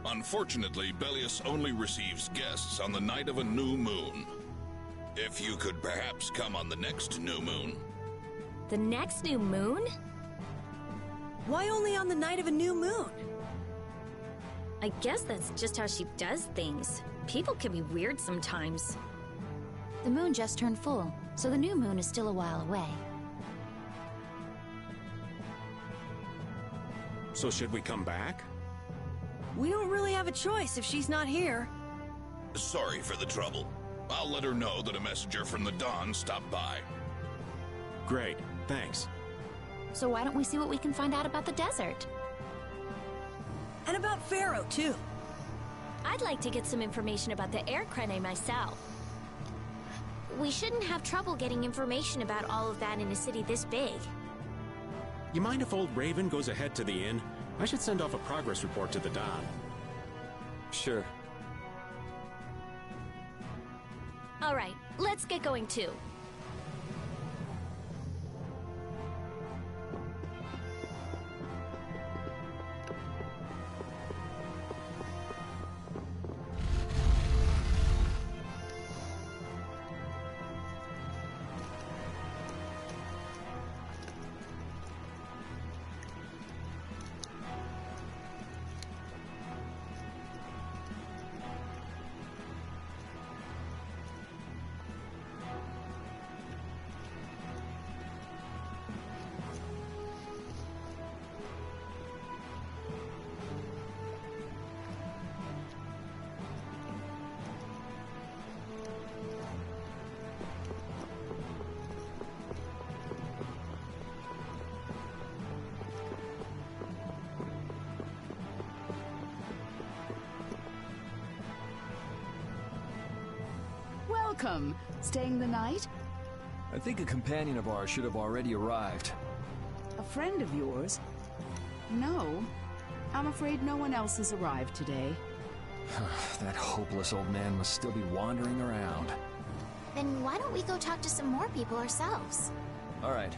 Unfortunately, Bellius only receives guests on the night of a new moon. If you could perhaps come on the next new moon. The next new moon? Why only on the night of a new moon? I guess that's just how she does things. People can be weird sometimes. The moon just turned full, so the new moon is still a while away. So should we come back? We don't really have a choice if she's not here. Sorry for the trouble. I'll let her know that a messenger from the Dawn stopped by. Great, thanks. So why don't we see what we can find out about the desert? And about Pharaoh, too. I'd like to get some information about the Air Krene myself. We shouldn't have trouble getting information about all of that in a city this big. You mind if old Raven goes ahead to the inn? I should send off a progress report to the Don. Sure. All right, let's get going too. Welcome. Staying the night? I think a companion of ours should have already arrived. A friend of yours? No. I'm afraid no one else has arrived today. That hopeless old man must still be wandering around. Then why don't we go talk to some more people ourselves? All right.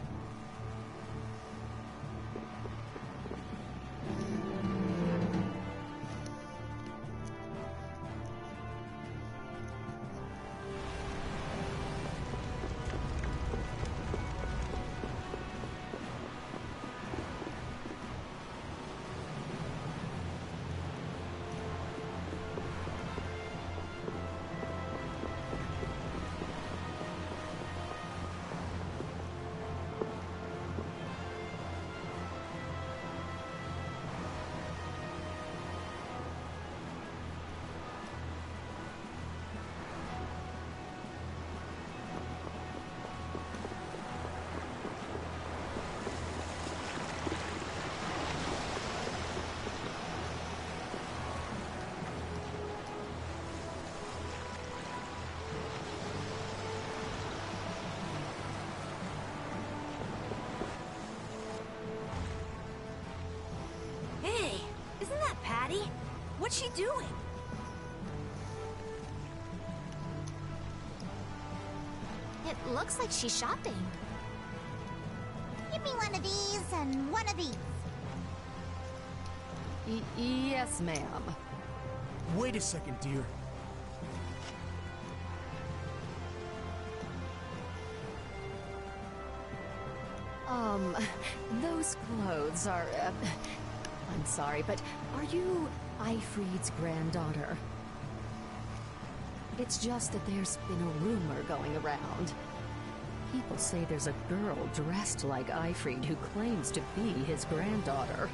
What's she doing? It looks like she's shopping. Give me one of these and one of these. Yes, ma'am. Wait a second, dear. Those clothes are, I'm sorry, but are you Aifread's granddaughter? It's just that there's been a rumor going around. People say there's a girl dressed like Aifread who claims to be his granddaughter.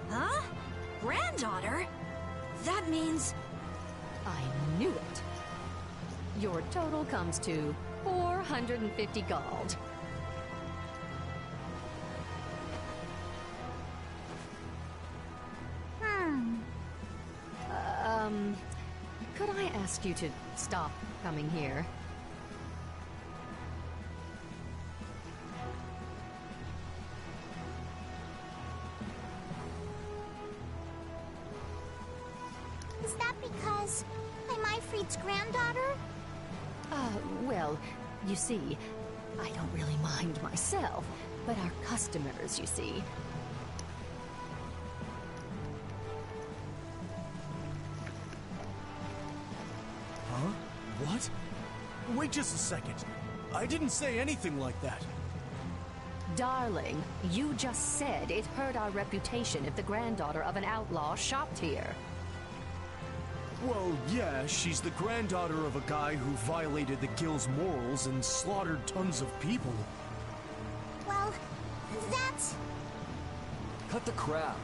Huh? Granddaughter? That means... I knew it. Your total comes to 450 gold. Could I ask you to stop coming here? Is that because I'm Aifread's granddaughter? Well, you see, I don't really mind myself, but our customers, you see. Huh? What? Wait just a second. I didn't say anything like that. Darling, you just said it hurt our reputation if the granddaughter of an outlaw shopped here. Well, yeah, she's the granddaughter of a guy who violated the guild's morals and slaughtered tons of people. Well, that's... Cut the crap.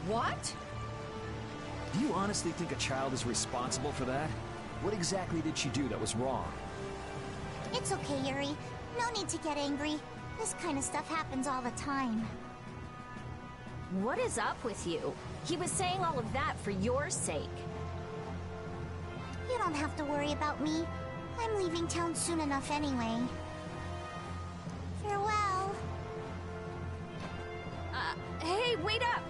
What? Do you honestly think a child is responsible for that? What exactly did she do that was wrong? It's okay, Yuri. No need to get angry. This kind of stuff happens all the time. What is up with you? He was saying all of that for your sake. You don't have to worry about me. I'm leaving town soon enough anyway. Farewell. Hey, wait up!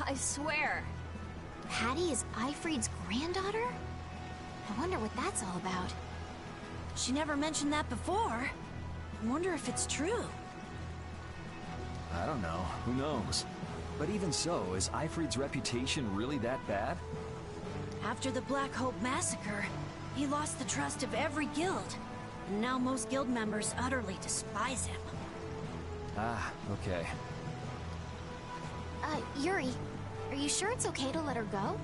I swear. Patty is Aifread's granddaughter? I wonder what that's all about. She never mentioned that before. I wonder if it's true. I don't know. Who knows? But even so, is Aifread's reputation really that bad? After the Black Hope massacre, he lost the trust of every guild. And now most guild members utterly despise him. Ah, okay. Yuri, are you sure it's okay to let her go?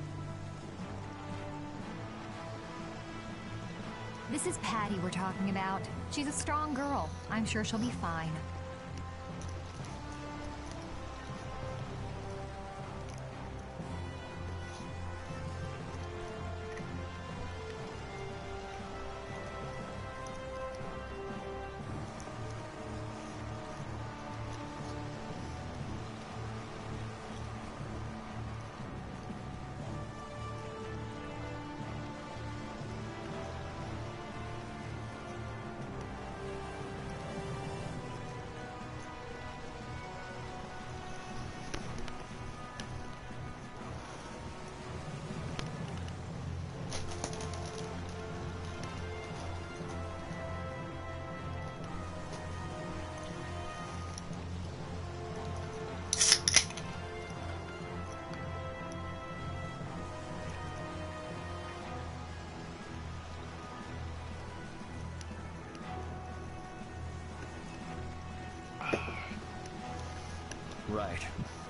This is Patty we're talking about. She's a strong girl. I'm sure she'll be fine. Right.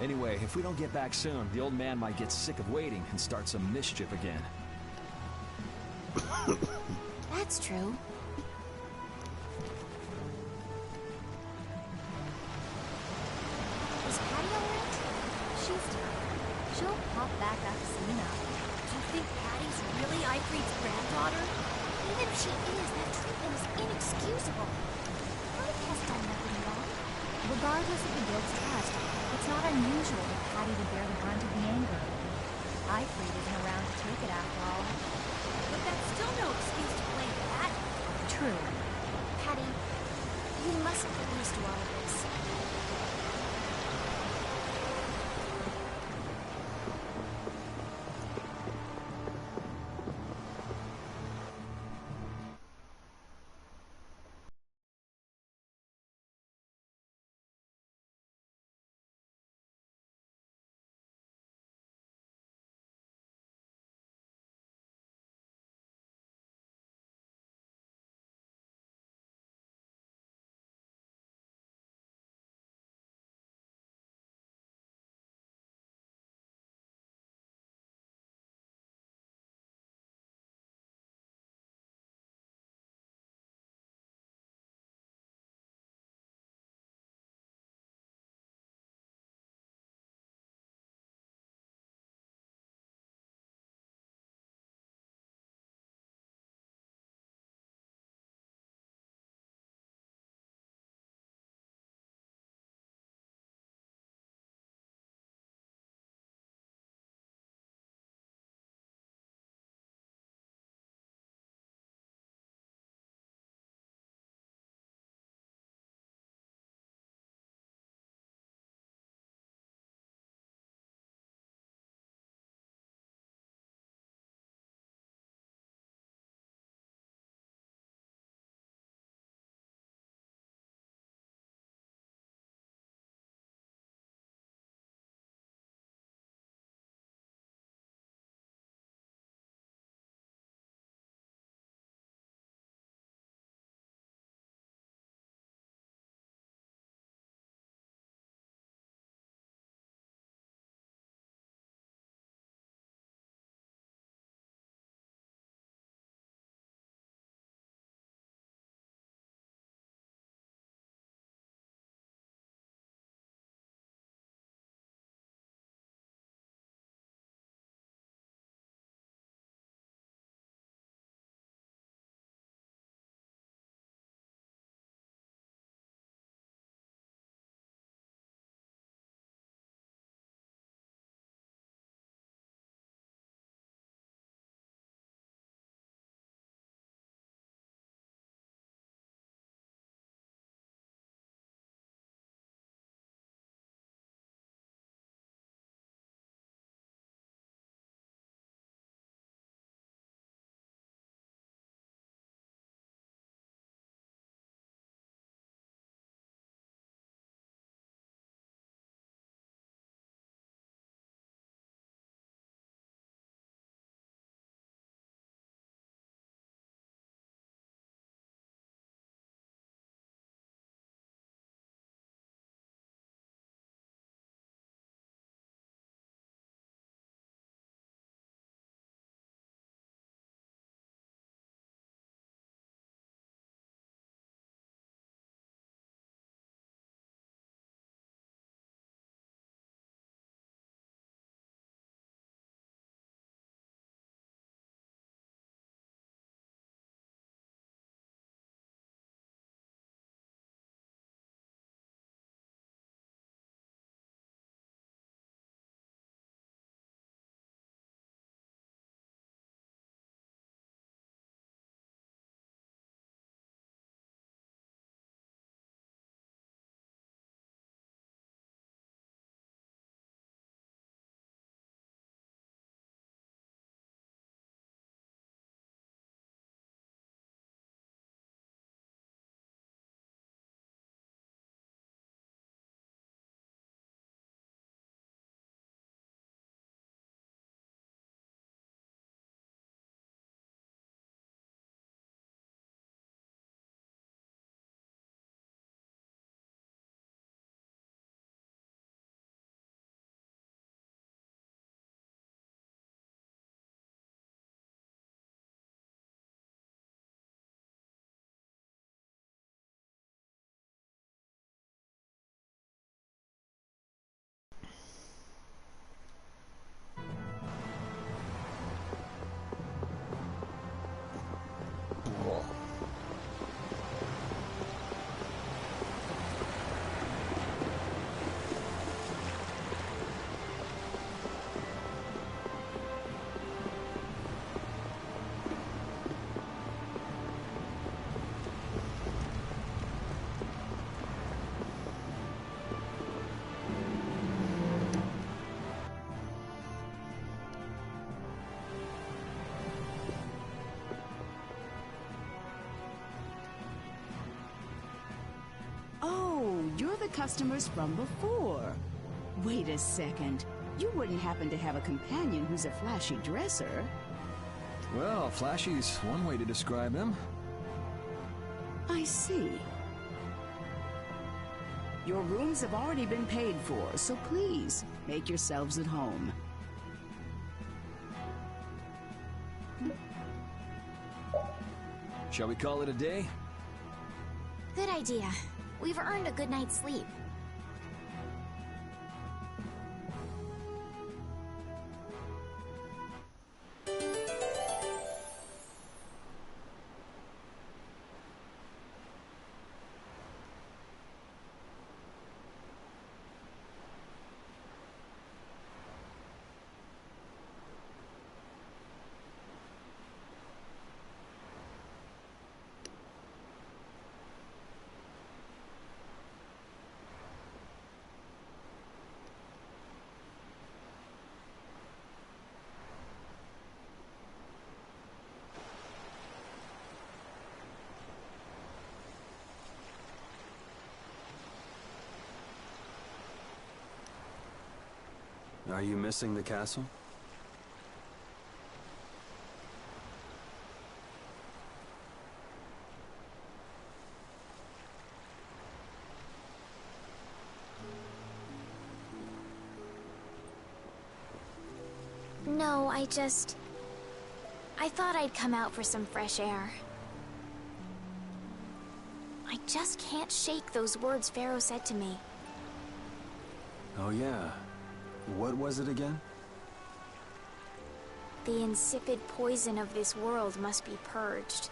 Anyway, if we don't get back soon, the old man might get sick of waiting and start some mischief again. That's true. Is Patty alright? She's tired. She'll pop back up soon enough. Do you think Patty's really Aifread's granddaughter? Even if she is, that treatment is inexcusable. Patty has done nothing wrong. Regardless of the guild's trust, it's not unusual that Patty would bear the brunt of the anger. Aifread isn't around to take it after all. But that's still no excuse to blame Patty. True. Patty, you mustn't get used to all of this. customers from before. Wait a second. You wouldn't happen to have a companion who's a flashy dresser? Well, flashy's one way to describe him. I see. Your rooms have already been paid for, so please, make yourselves at home. Shall we call it a day? Good idea. We've earned a good night's sleep. Are you missing the castle? No, I thought I'd come out for some fresh air. I just can't shake those words Pharaoh said to me. Oh yeah. What was it again? The insipid poison of this world must be purged.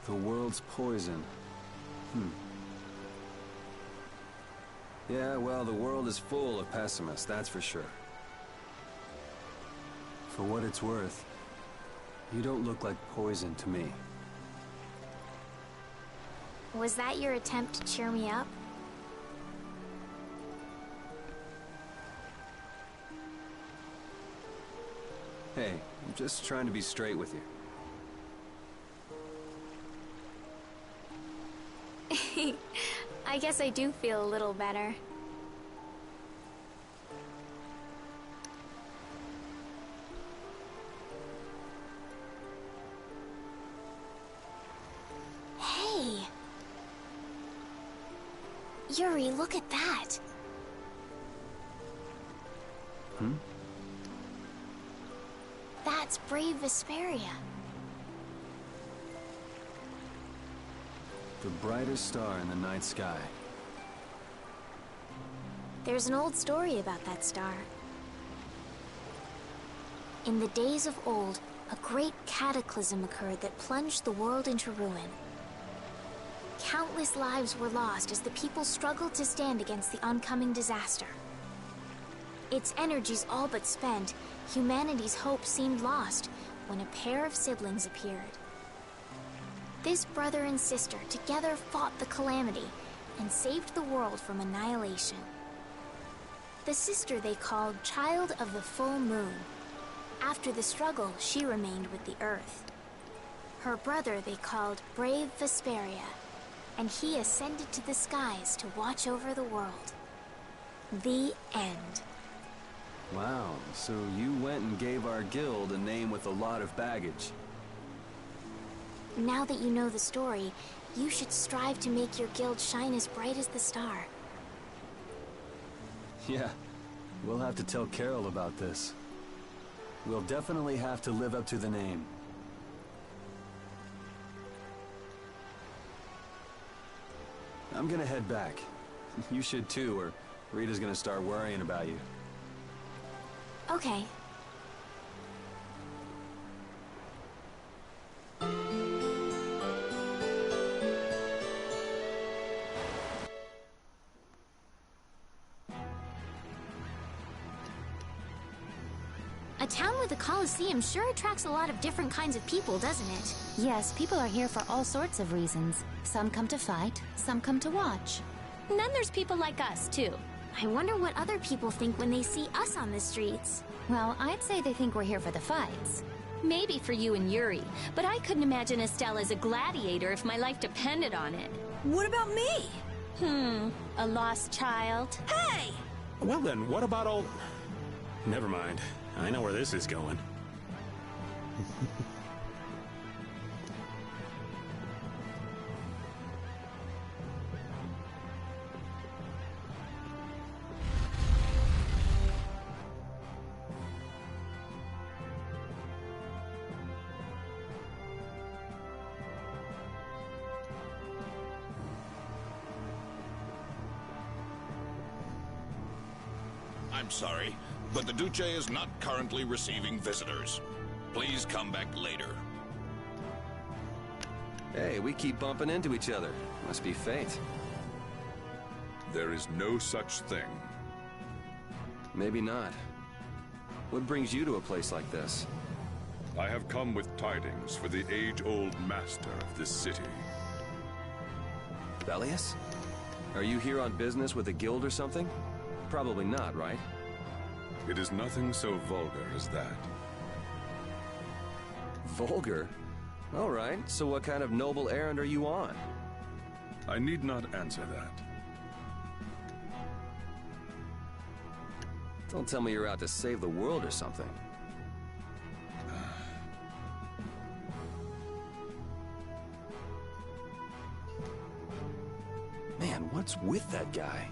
The world's poison. Yeah, well, the world is full of pessimists, that's for sure. For what it's worth, you don't look like poison to me. Was that your attempt to cheer me up? Hey, I'm just trying to be straight with you. I guess I do feel a little better. Hey! Yuri, look at that! That's brave Vesperia. The brightest star in the night sky. There's an old story about that star. In the days of old, a great cataclysm occurred that plunged the world into ruin. Countless lives were lost as the people struggled to stand against the oncoming disaster. Its energies all but spent, humanity's hope seemed lost when a pair of siblings appeared. This brother and sister together fought the calamity and saved the world from annihilation. The sister they called Child of the Full Moon. After the struggle, she remained with the Earth. Her brother they called Brave Vesperia, and he ascended to the skies to watch over the world. The end. Wow, so you went and gave our guild a name with a lot of baggage. Now that you know the story, you should strive to make your guild shine as bright as the star. Yeah, we'll have to tell Carol about this. We'll definitely have to live up to the name. I'm gonna head back. You should too, or Rita's gonna start worrying about you. Okay. A town with a coliseum sure attracts a lot of different kinds of people, doesn't it? Yes, people are here for all sorts of reasons. Some come to fight, some come to watch. And then there's people like us, too. I wonder what other people think when they see us on the streets. Well, I'd say they think we're here for the fights. Maybe for you and Yuri, but I couldn't imagine Estelle as a gladiator if my life depended on it. What about me? A lost child. Hey! Well then, what about all... Never mind. I know where this is going. I'm sorry, but the Duce is not currently receiving visitors. Please come back later. Hey, we keep bumping into each other. Must be fate. There is no such thing. Maybe not. What brings you to a place like this? I have come with tidings for the age-old master of this city. Bellius? Are you here on business with a guild or something? Probably not, right? It is nothing so vulgar as that. Vulgar? All right, so what kind of noble errand are you on? I need not answer that. Don't tell me you're out to save the world or something. Man, what's with that guy?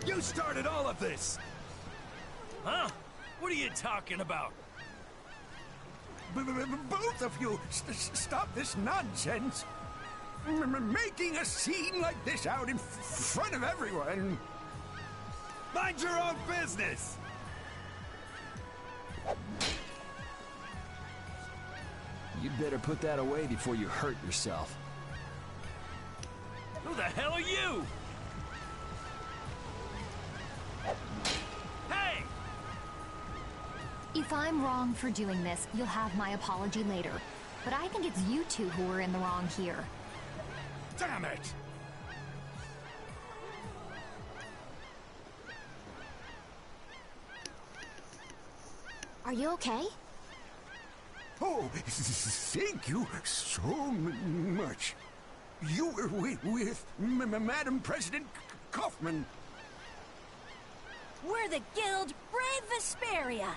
You started all of this! Huh? What are you talking about? Both of you, stop this nonsense! Making a scene like this out in front of everyone! Mind your own business! You'd better put that away before you hurt yourself. Who the hell are you? Hey! If I'm wrong for doing this, you'll have my apology later. But I think it's you two who are in the wrong here. Damn it! Are you okay? Oh, thank you so much. You were with Madam President Kaufman. We're the Guild Brave Vesperia.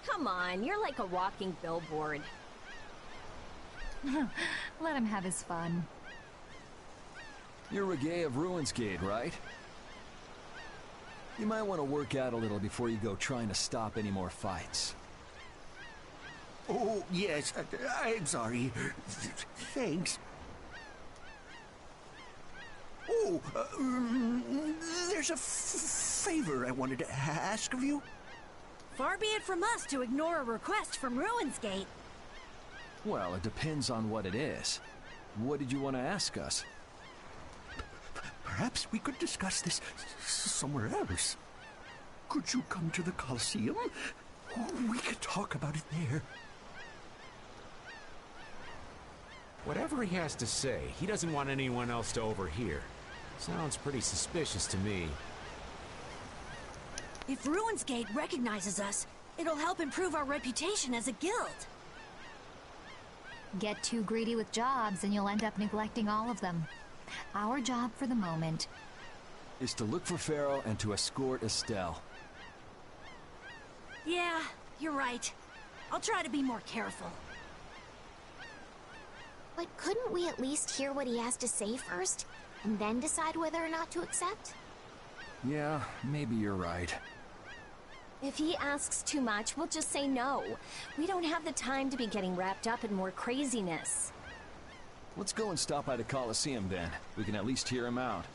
Come on, you're like a walking billboard. Let him have his fun. You're Reggae of Ruinsgate, right? You might want to work out a little before you go trying to stop any more fights. Oh, yes, I'm sorry. Thanks. Oh, Oh, there's a favor I wanted to ask of you. Far be it from us to ignore a request from Ruinsgate. Well, it depends on what it is. What did you want to ask us? Perhaps we could discuss this somewhere else. Could you come to the Colosseum? We could talk about it there. Whatever he has to say, he doesn't want anyone else to overhear. Sounds pretty suspicious to me. If Ruinsgate recognizes us, it'll help improve our reputation as a guild. Get too greedy with jobs and you'll end up neglecting all of them. Our job for the moment is to look for Pharaoh and to escort Estelle. Yeah, you're right. I'll try to be more careful. But couldn't we at least hear what he has to say first, and then decide whether or not to accept? Yeah, maybe you're right. If he asks too much, we'll just say no. We don't have the time to be getting wrapped up in more craziness. Let's go and stop by the Colosseum then. We can at least hear him out.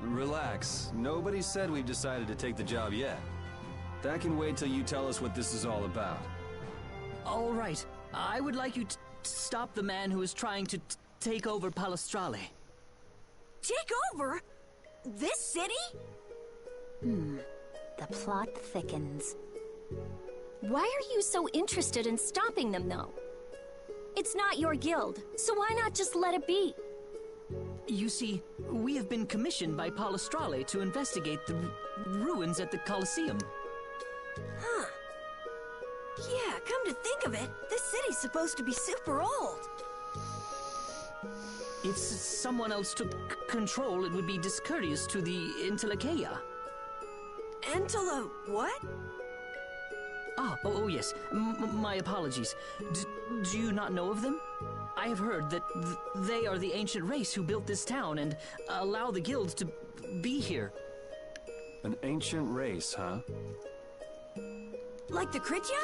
Relax. Nobody said we've decided to take the job yet. That can wait till you tell us what this is all about. All right. I would like you to stop the man who is trying to take over Palestrale. Take over? This city? The plot thickens. Why are you so interested in stopping them, though? It's not your guild, so why not just let it be? You see, we have been commissioned by Palestrale to investigate the ruins at the Colosseum. Huh. Yeah, come to think of it, this city's supposed to be super old. If someone else took control, it would be discourteous to the Entelecheia. What? Oh yes. My apologies. Do you not know of them? I have heard that they are the ancient race who built this town and allow the guilds to be here. An ancient race, huh? Like the Kritya?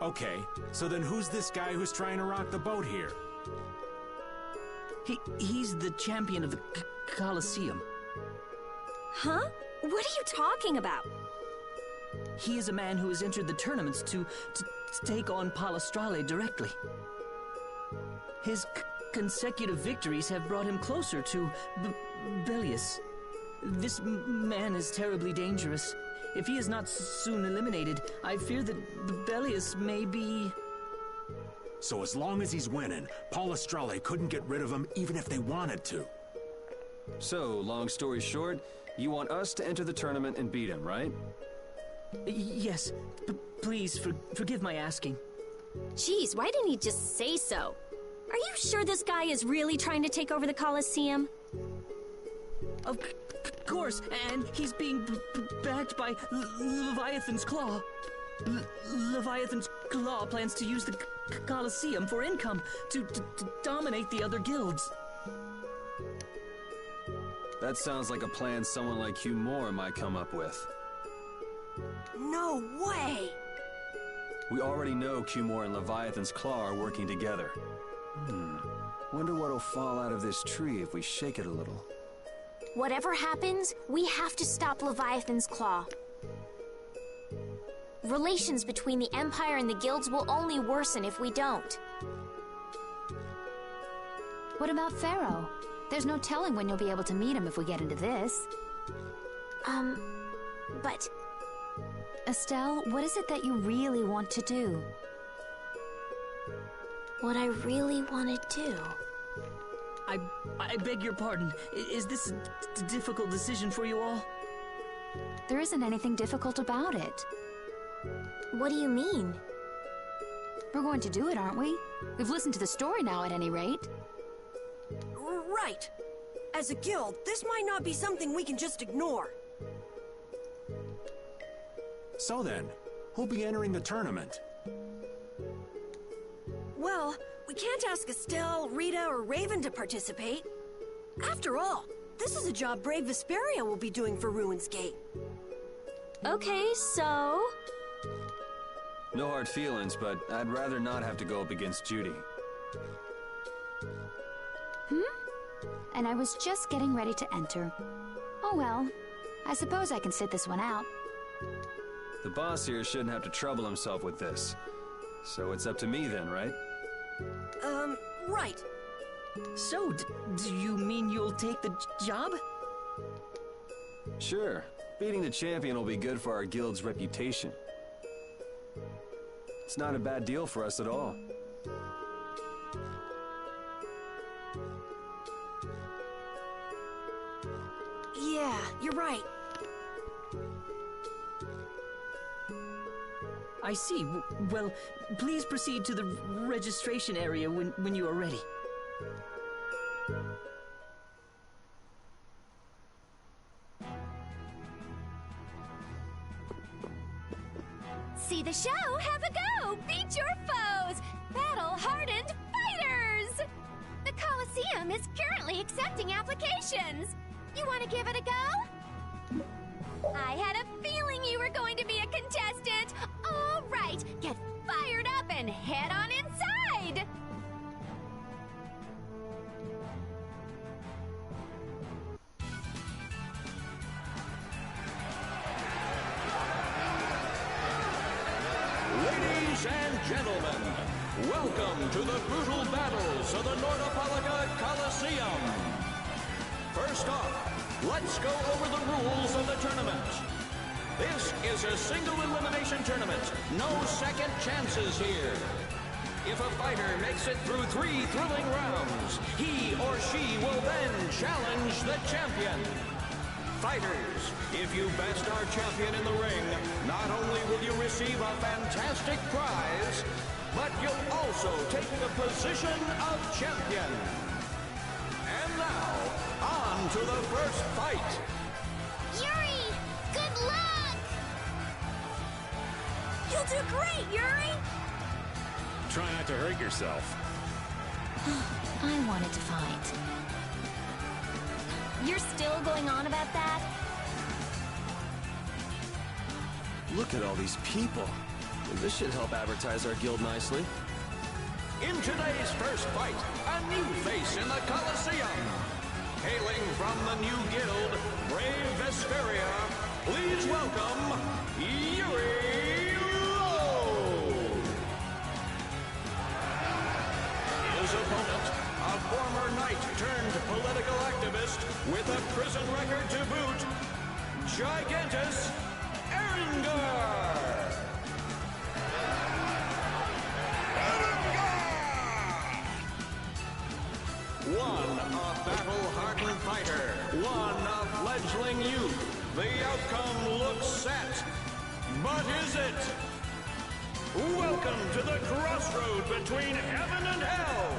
Okay, so then who's this guy who's trying to rock the boat here? He's the champion of the Colosseum. Huh? What are you talking about? He is a man who has entered the tournaments to take on Palestrale directly. His consecutive victories have brought him closer to Belius. This man is terribly dangerous. If he is not soon eliminated, I fear that Belius may be... So as long as he's winning, Palestrale couldn't get rid of him even if they wanted to. So, long story short, you want us to enter the tournament and beat him, right? Yes. Please, forgive my asking. Jeez, why didn't he just say so? Are you sure this guy is really trying to take over the Colosseum? Of course, and he's being backed by Leviathan's Claw. Leviathan's Claw plans to use the Colosseum for income to dominate the other guilds. That sounds like a plan someone like Hugh Moore might come up with. No way! We already know Hugh Moore and Leviathan's Claw are working together. Wonder what'll fall out of this tree if we shake it a little. Whatever happens, we have to stop Leviathan's Claw. Relations between the Empire and the guilds will only worsen if we don't. What about Pharaoh? There's no telling when you'll be able to meet him if we get into this. But... Estelle, what is it that you really want to do? What I really want to do... I beg your pardon. Is this a difficult decision for you all? There isn't anything difficult about it. What do you mean? We're going to do it, aren't we? We've listened to the story now, at any rate. Right. As a guild, this might not be something we can just ignore. So then, who'll be entering the tournament? Well, we can't ask Estelle, Rita, or Raven to participate. After all, this is a job Brave Vesperia will be doing for Ruins Gate. Okay, so... No hard feelings, but I'd rather not have to go up against Judy. And I was just getting ready to enter. Oh well, I suppose I can sit this one out. The boss here shouldn't have to trouble himself with this. So it's up to me then, right? Right. So, do you mean you'll take the job? Sure. Beating the champion will be good for our guild's reputation. It's not a bad deal for us at all. Yeah, you're right. I see. Well, please proceed to the registration area when you are ready. See the show, have a go! Beat your foes! Battle-hardened fighters! The Coliseum is currently accepting applications. You want to give it a go? I had a feeling you were going to be a contestant! All right, get fired up and head on inside! Ladies and gentlemen, welcome to the brutal battles of the Nordopolica Coliseum. First off, let's go over the rules of the tournament. This is a single elimination tournament. No second chances here. If a fighter makes it through 3 thrilling rounds, he or she will then challenge the champion. Fighters, if you best our champion in the ring, not only will you receive a fantastic prize, but you'll also take the position of champion. And now, on to the first fight. Yuri, good luck! You'll do great, Yuri! Try not to hurt yourself. I wanted to fight. You're still going on about that? Look at all these people. This should help advertise our guild nicely. In today's first fight, a new face in the Coliseum. Hailing from the new guild, Brave Vesperia, please welcome Yuri Lowe. His opponent, a former knight turned political activist with a prison record to boot, Gigantus Erengar. One, a battle-hardened fighter. One, a fledgling youth. The outcome looks set. But is it? Welcome to the crossroad between heaven and hell.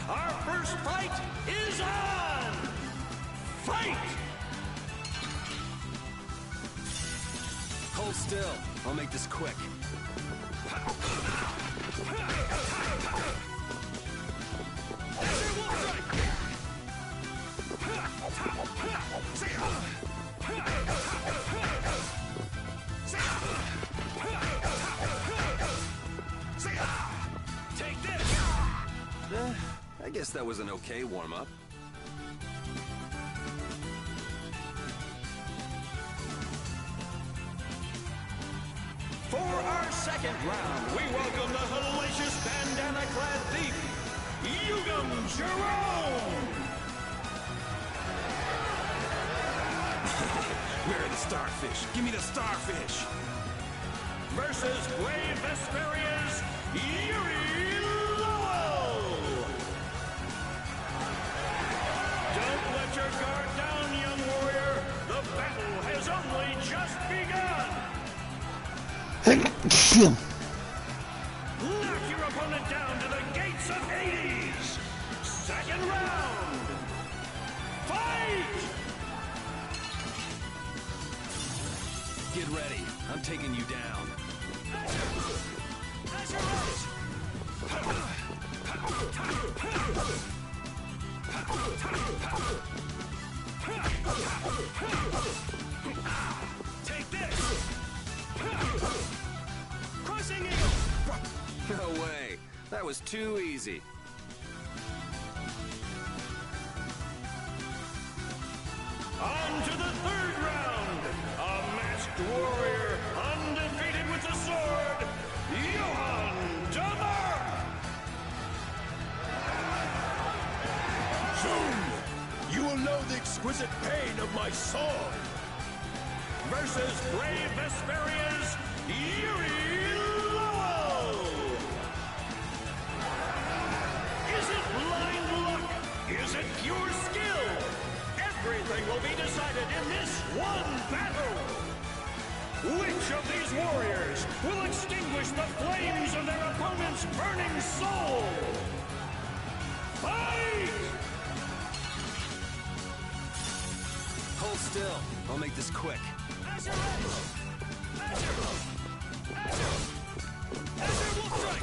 Our first fight is on! Fight! Hold still. I'll make this quick. Take this! I guess that was an okay warm-up. For our second round, we welcome the hellacious bandana-clad thief, Yugam Jerome! Where are the starfish? Give me the starfish! Versus Brave Vesperia's Yuri Lowell! Knock your opponent down to the gates of Hades! Second round! Fight! Get ready. I'm taking you down. Take this! Crushing Eagle! No way. That was too easy. On to the third round! A masked warrior, undefeated with the sword, Johann Damark! Soon, you will know the exquisite pain of my sword. Versus brave Vesperia's Yuri Lowell! Is it blind luck? Is it pure skill? Everything will be decided in this one battle! Which of these warriors will extinguish the flames of their opponent's burning soul? Fight! Hold still. I'll make this quick. Azure will strike!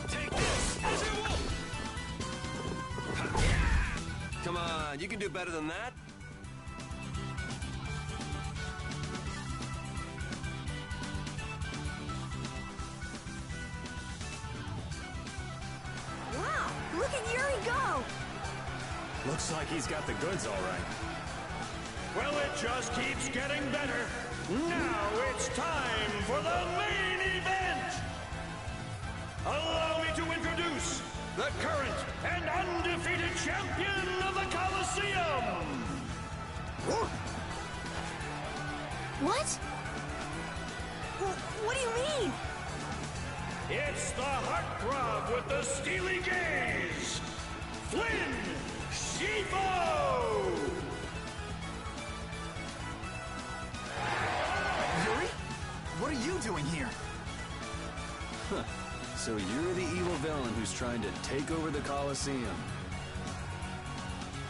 Take this, Azure Wolf! Come on, you can do better than that. Wow, look at Yuri go! Looks like he's got the goods all right. Well, it just keeps getting better. Now it's time for the main event! Allow me to introduce the current and undefeated champion of the Colosseum! What? What do you mean? It's the heartthrob with the steely gaze, Flynn Scifo! Yuri? What are you doing here? Huh. So you're the evil villain who's trying to take over the Colosseum.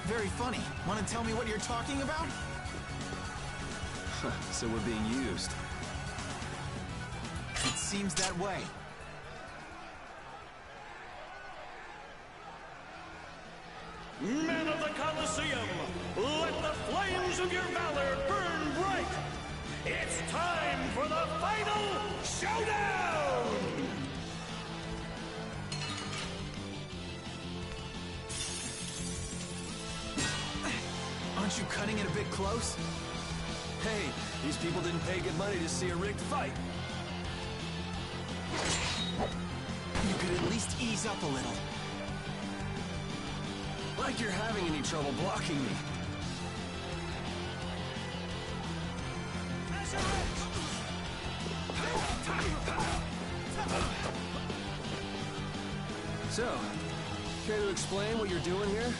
Very funny. Want to tell me what you're talking about? Huh. So we're being used. It seems that way. Men of the Colosseum, let the flames of your valor burn bright! It's time for the final showdown! Aren't you cutting it a bit close? Hey, these people didn't pay good money to see a rigged fight. You could at least ease up a little. Like you're having any trouble blocking me. So, care to explain what you're doing here?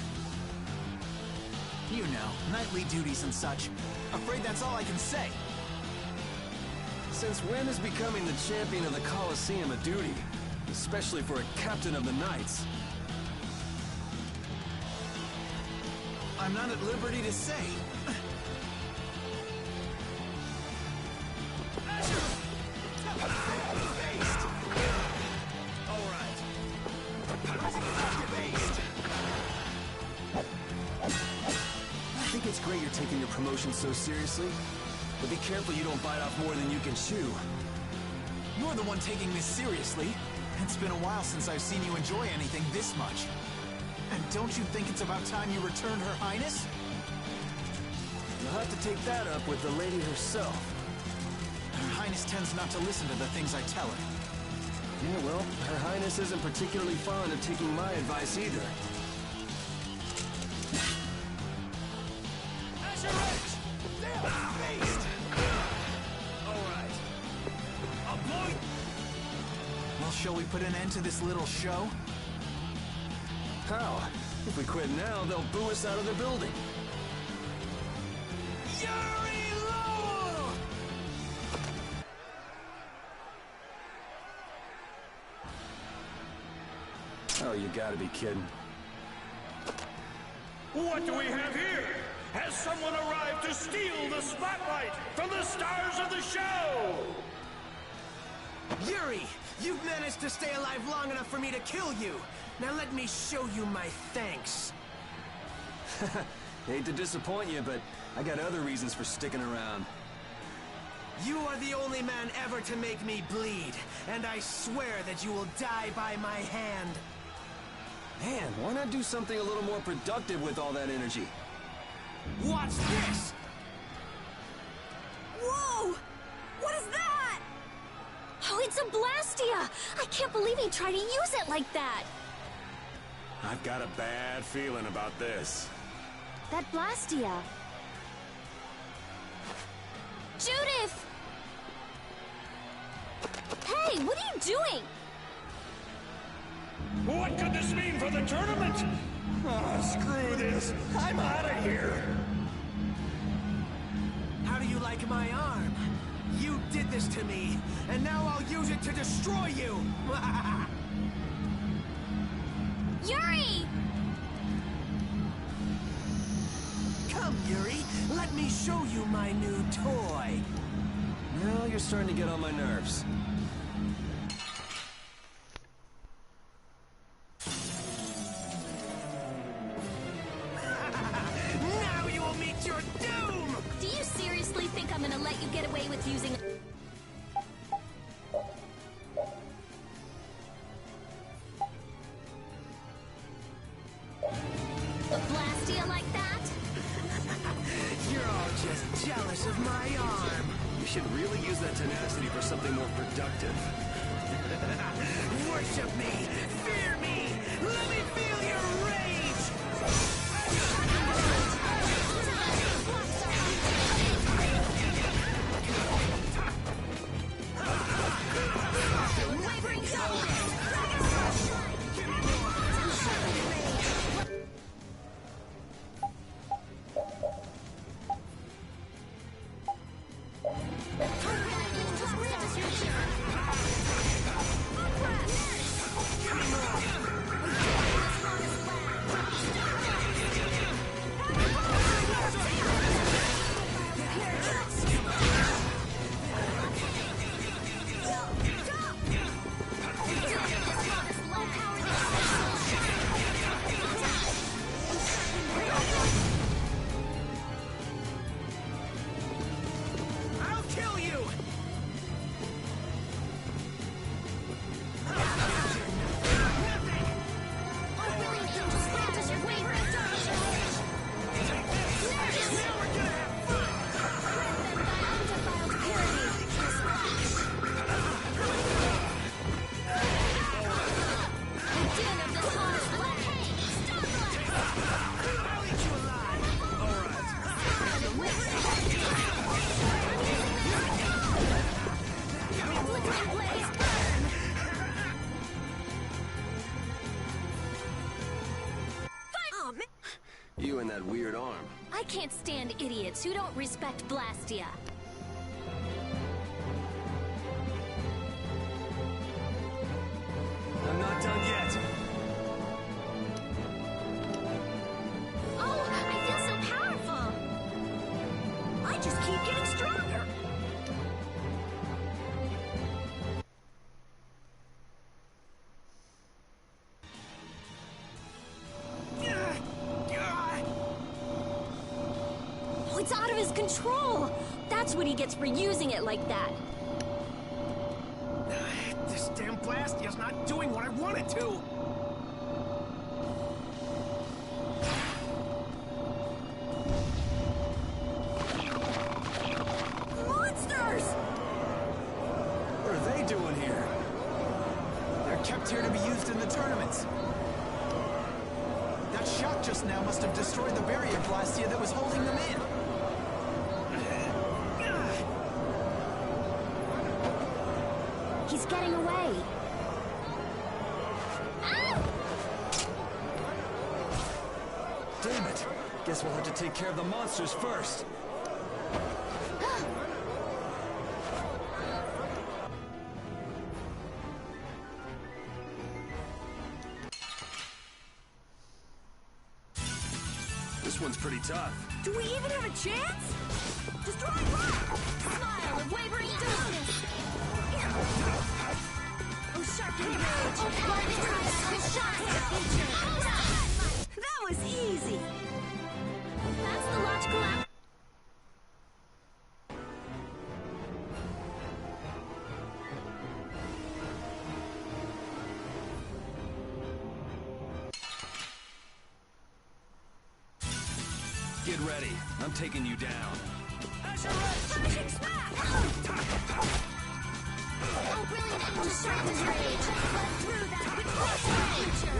You know, nightly duties and such. Afraid that's all I can say. Since when is becoming the champion of the Colosseum a duty? Especially for a captain of the Knights. I'm not at liberty to say. I think it's great you're taking your promotion so seriously, but be careful you don't bite off more than you can chew. You're the one taking this seriously. It's been a while since I've seen you enjoy anything this much. And don't you think it's about time you returned Her Highness? You'll have to take that up with the lady herself. Her Highness tends not to listen to the things I tell her. Yeah, well, Her Highness isn't particularly fond of taking my advice either. Well, shall we put an end to this little show? How? If we quit now, they'll boo us out of the building. Yuri Lowell! Oh, you gotta be kidding. What do we have here? Has someone arrived to steal the spotlight from the stars of the show? Yuri, you've managed to stay alive long enough for me to kill you. Now let me show you my thanks. Hate to disappoint you, but I got other reasons for sticking around. You are the only man ever to make me bleed, and I swear that you will die by my hand. Man, why not do something a little more productive with all that energy? Watch this! Whoa! What is that? Oh, it's a Blastia! I can't believe he tried to use it like that! I've got a bad feeling about this. That Blastia. Judith! Hey, what are you doing? What could this mean for the tournament? Screw this. I'm out of here. How do you like my arm? You did this to me, and now I'll use it to destroy you! Yuri! Come, Yuri, let me show you my new toy. Now you're starting to get on my nerves. Now you will meet your doom! Do you seriously think I'm gonna let you get away with using... a Blastia like that? You're all just jealous of my arm. You should really use that tenacity for something more productive. Worship me! Fear me! Let me feel your rage! Wavering Zone! You and that weird arm. I can't stand idiots who don't respect Blastia. I'm not done yet. Oh, I feel so powerful! I just keep getting stronger! Oh, it's out of his control! That's what he gets for using it like that. This damn Blastia's not doing what I want it to! Monsters! What are they doing here? They're kept here to be used in the tournaments. That shock just now must have destroyed the barrier Blastia that was holding them in. He's getting away. Damn it! Guess we'll have to take care of the monsters first. This one's pretty tough. Do we even have a chance? Destroy rock! Smile of wavering darkness! Oh, sharp rage! That was easy! That's the logical act. Get ready. I'm taking you down. Punishing smack! Oh, brilliant aim to sharpen his rage. Let through that which was nature.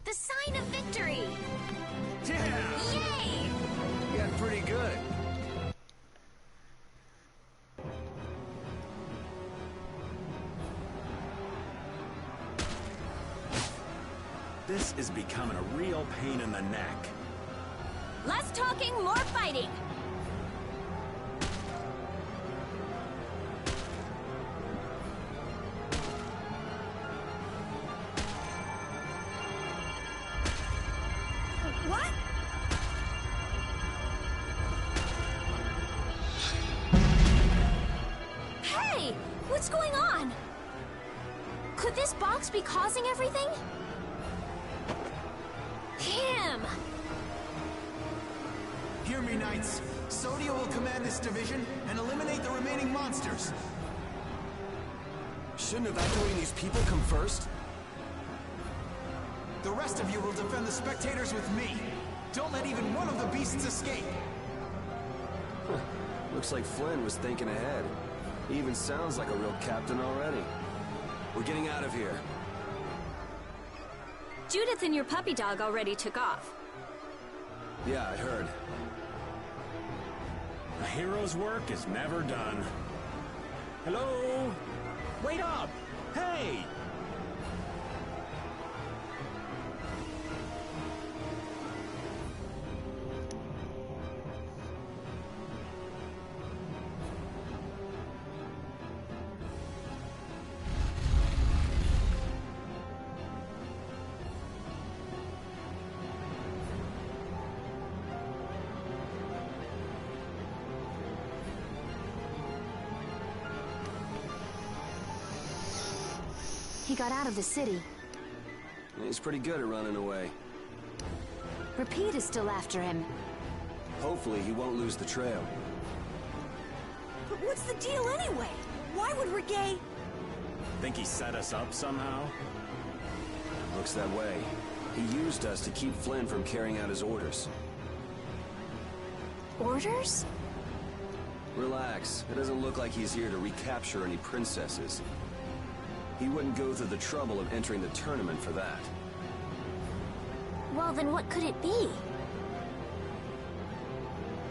The sign of victory. Yeah! Yay! You got pretty good. This is becoming a real pain in the neck. Less talking, more fighting! What? Hey! What's going on? Could this box be causing everything? Him! Hear me, Knights. Sodia will command this division and eliminate the remaining monsters. Shouldn't evacuating these people come first? The rest of you will defend the spectators with me. Don't let even one of the beasts escape. Looks like Flynn was thinking ahead. He even sounds like a real captain already. We're getting out of here. Judith and your puppy dog already took off. Yeah, I heard. A hero's work is never done. Hello? Wait up! Hey! He got out of the city. He's pretty good at running away. Repeat is still after him. Hopefully he won't lose the trail. But what's the deal anyway? Why would Regay... Think he set us up somehow? Looks that way. He used us to keep Flynn from carrying out his orders. Orders? Relax. It doesn't look like he's here to recapture any princesses. He wouldn't go through the trouble of entering the tournament for that. Well, then what could it be?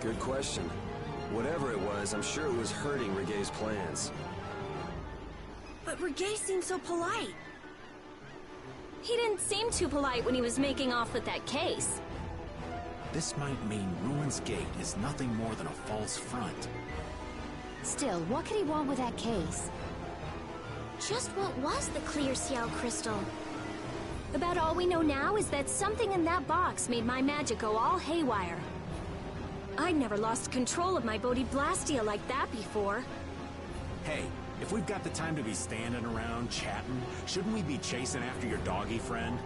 Good question. Whatever it was, I'm sure it was hurting Regay's plans. But Regay seemed so polite. He didn't seem too polite when he was making off with that case. This might mean Ruin's Gate is nothing more than a false front. Still, what could he want with that case? Just what was the clear Ciel crystal? About all we know now is that something in that box made my magic go all haywire. I'd never lost control of my Bodhi Blastia like that before. Hey, if we've got the time to be standing around chatting, shouldn't we be chasing after your doggy friend?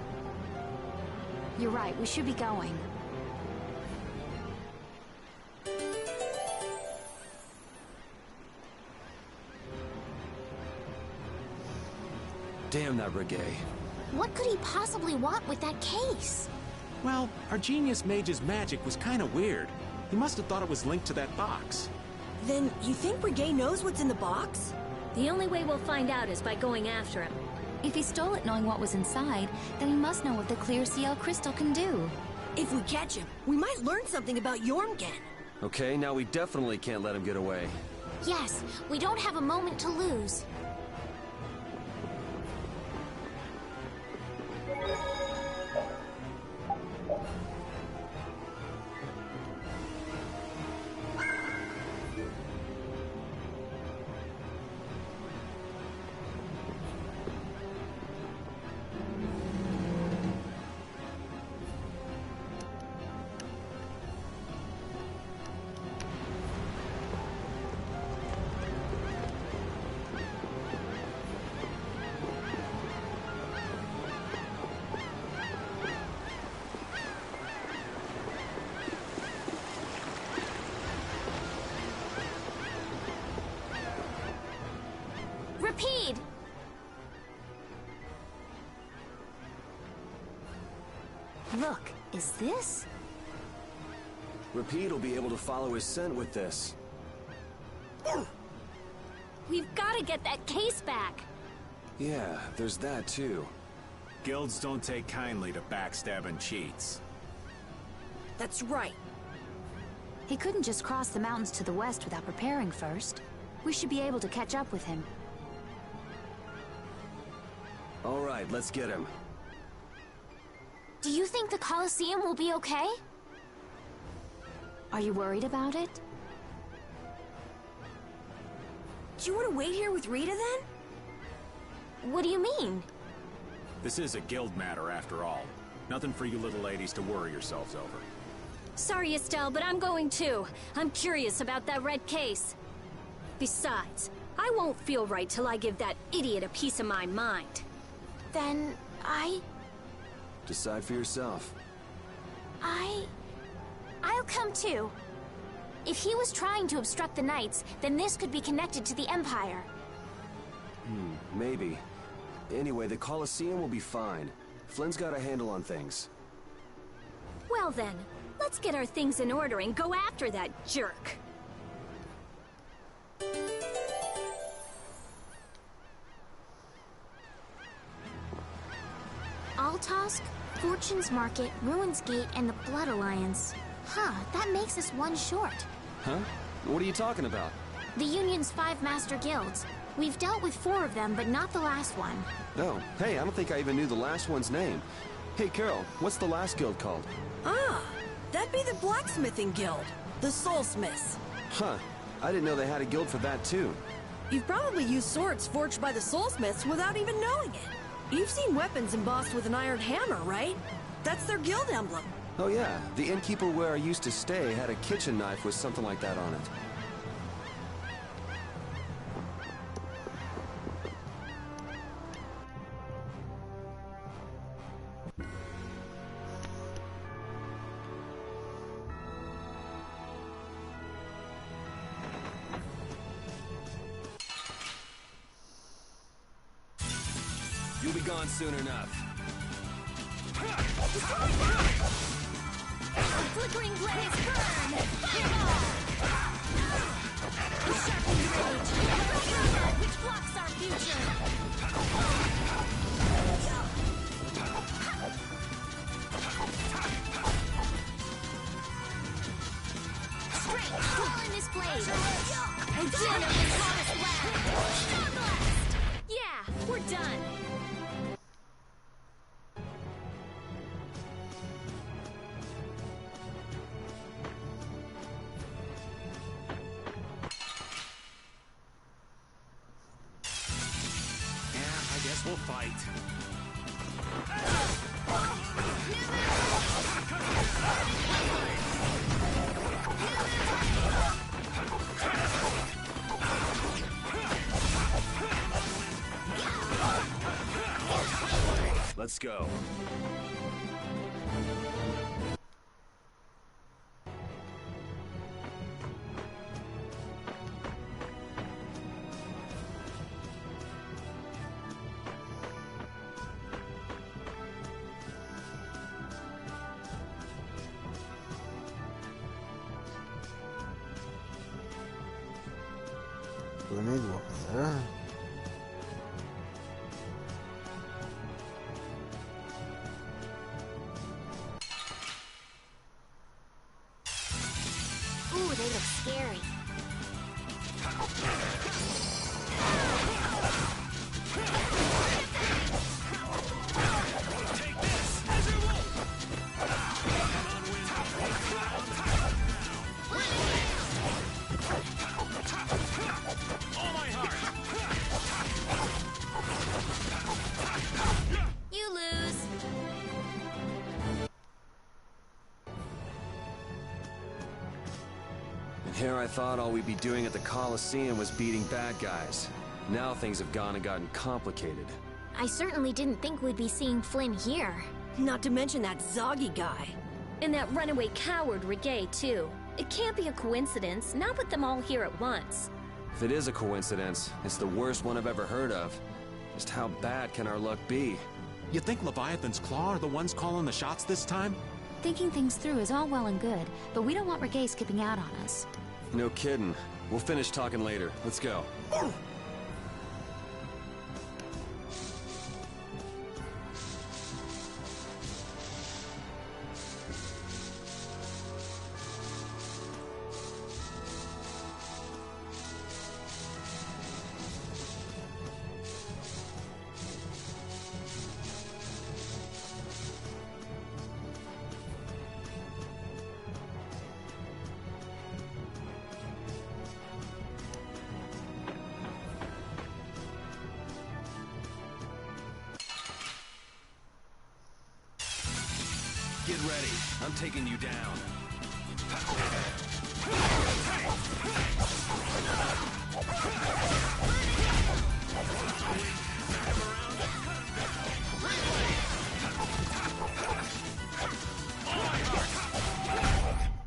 You're right, we should be going. Damn that Regay. What could he possibly want with that case? Well, our genius mage's magic was kind of weird. He must have thought it was linked to that box. Then you think Regay knows what's in the box? The only way we'll find out is by going after him. If he stole it knowing what was inside, then he must know what the clear Ciel crystal can do. If we catch him, we might learn something about Jormungand. Okay, now we definitely can't let him get away. Yes, we don't have a moment to lose. Repede! Look, is this? Repede will be able to follow his scent with this. We've got to get that case back. Yeah, there's that too. Guilds don't take kindly to backstabbing cheats. That's right. He couldn't just cross the mountains to the west without preparing first. We should be able to catch up with him. All right, let's get him. Do you think the Colosseum will be okay? Are you worried about it? Do you want to wait here with Rita then? What do you mean? This is a guild matter after all. Nothing for you little ladies to worry yourselves over. Sorry, Estelle, but I'm going too. I'm curious about that red case. Besides, I won't feel right till I give that idiot a piece of my mind. Then Decide for yourself. I'll come too. If he was trying to obstruct the Knights, then this could be connected to the Empire. Maybe. Anyway, the Colosseum will be fine. Flynn's got a handle on things. Well then, let's get our things in order and go after that jerk. Altosk, Fortune's Market, Ruin's Gate, and the Blood Alliance. Huh, that makes us one short. Huh? What are you talking about? The Union's 5 master guilds. We've dealt with 4 of them, but not the last one. Oh, hey, I don't think I even knew the last one's name. Hey, Carol, what's the last guild called? Ah, that'd be the Blacksmithing Guild. The Soulsmiths. Huh, I didn't know they had a guild for that too. You've probably used swords forged by the Soulsmiths without even knowing it. You've seen weapons embossed with an iron hammer, right? That's their guild emblem. Oh yeah, the innkeeper where I used to stay had a kitchen knife with something like that on it. You'll be gone soon enough. Flickering blaze burn! Fireball! Sharpened rage! Armor, which blocks our future! Straight! Fall in this blade! Again of this hottest blast! Storm blast! Yeah, we're done! We'll fight. Let's go. Ooh, they look scary. Here I thought all we'd be doing at the Colosseum was beating bad guys. Now things have gone and gotten complicated. I certainly didn't think we'd be seeing Flynn here. Not to mention that Zoggy guy. And that runaway coward, Regay, too. It can't be a coincidence, not with them all here at once. If it is a coincidence, it's the worst one I've ever heard of. Just how bad can our luck be? You think Leviathan's Claw are the ones calling the shots this time? Thinking things through is all well and good, but we don't want Regay skipping out on us. No kidding. We'll finish talking later. Let's go. Get ready. I'm taking you down.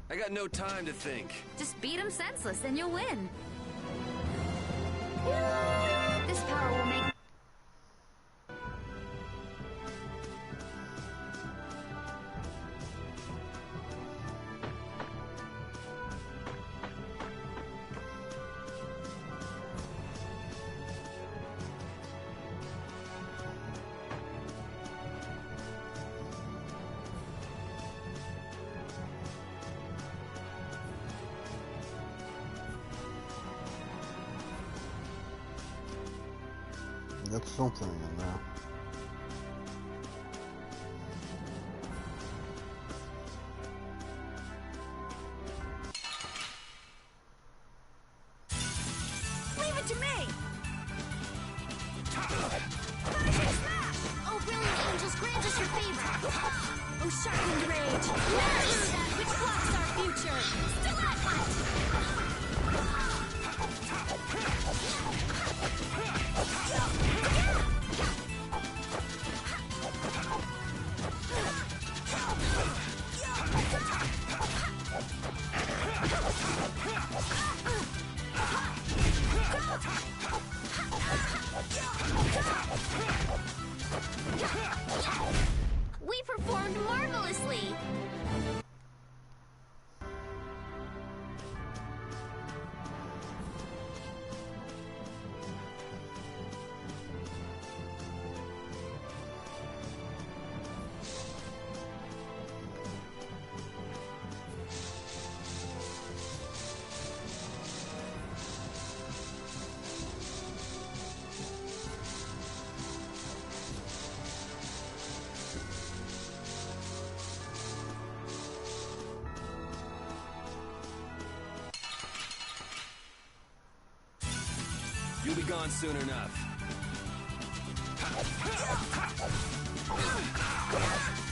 I got no time to think. Just beat him senseless and you'll win. This power will make... That's something in there. Leave it to me! Oh, brilliant angels, grant us your favor! Oh, sharpened rage! Master that which blocks our future! Stalagmite! We performed marvelously! You'll be gone soon enough.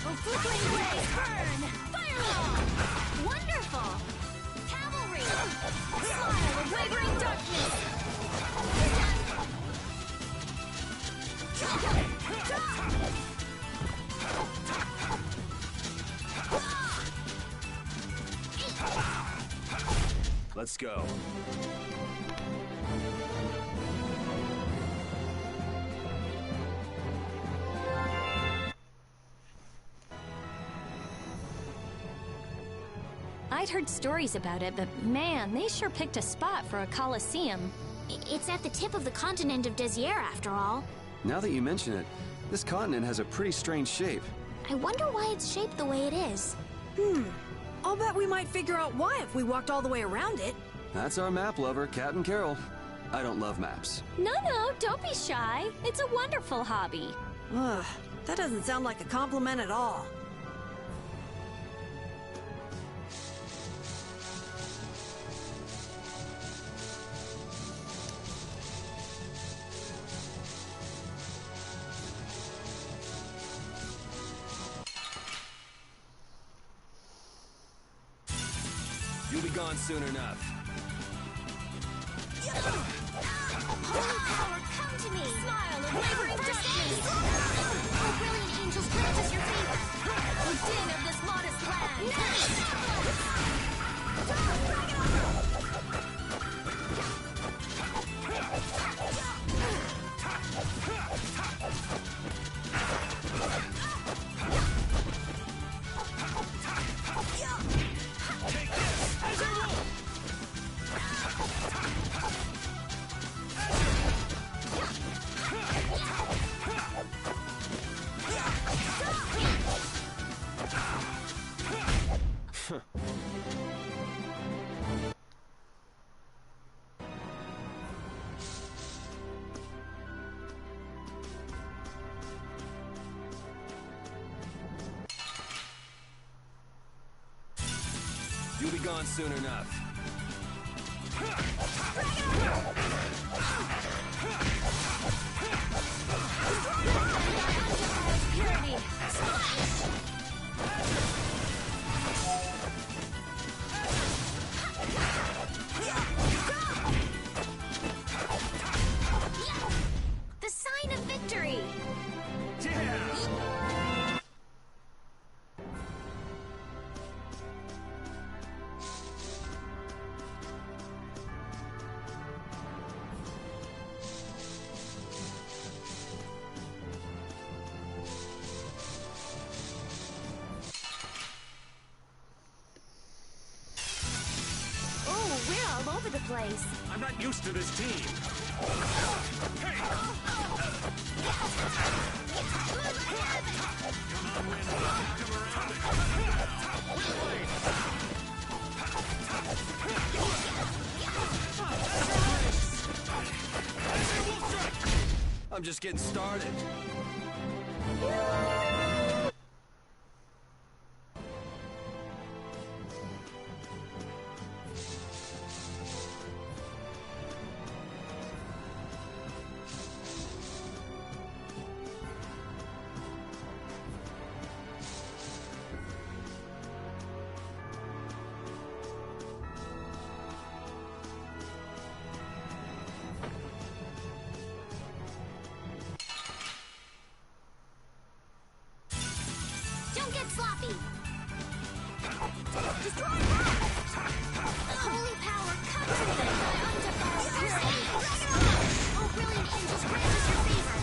Oh, flickering blaze, burn! Firewall! Wonderful! Cavalry! Smile of wavering darkness! Let's go. I'd heard stories about it, but man, they sure picked a spot for a Colosseum. It's at the tip of the continent of Desier, after all. Now that you mention it, this continent has a pretty strange shape. I wonder why it's shaped the way it is. I'll bet we might figure out why if we walked all the way around it. That's our map lover, Captain Carroll. I don't love maps. No, don't be shy. It's a wonderful hobby. Ugh, that doesn't sound like a compliment at all. You'll be gone soon enough. gone soon enough. Purity! The sign of victory! Oh, we're all over the place. I'm not used to this team. I'm just getting started. Don't get sloppy! Destroy that! Holy power covers them by undefiled mercy! Oh, brilliant angels, grant us your favor!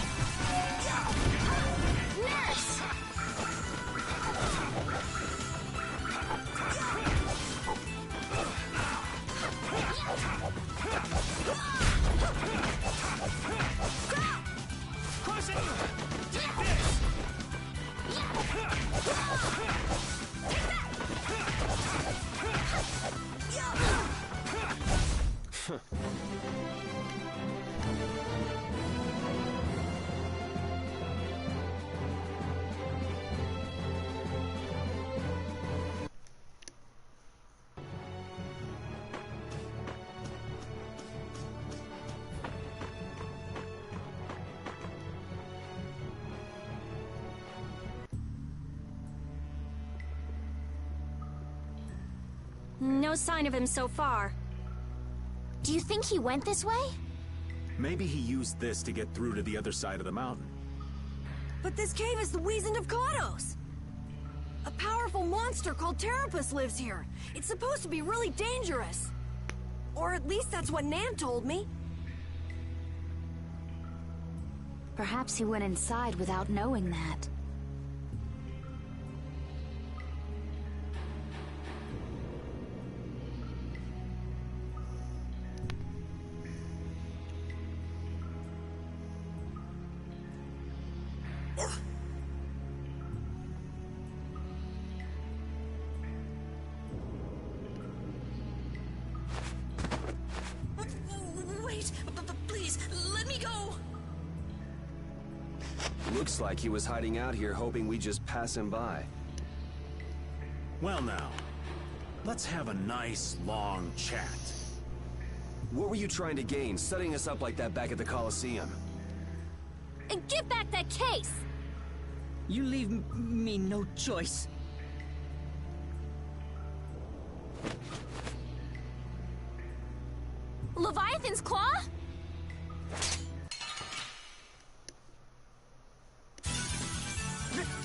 Nurse! Take this! No sign of him so far. Do you think he went this way? Maybe he used this to get through to the other side of the mountain. But this cave is the Wizened of Kodos! A powerful monster called Terrapus lives here. It's supposed to be really dangerous. Or at least that's what Nan told me. Perhaps he went inside without knowing that. Wait, please, let me go! Looks like he was hiding out here hoping we just pass him by. Well now, let's have a nice, long chat. What were you trying to gain, setting us up like that back at the Colosseum? And give back that case! You leave me no choice. Leviathan's Claw?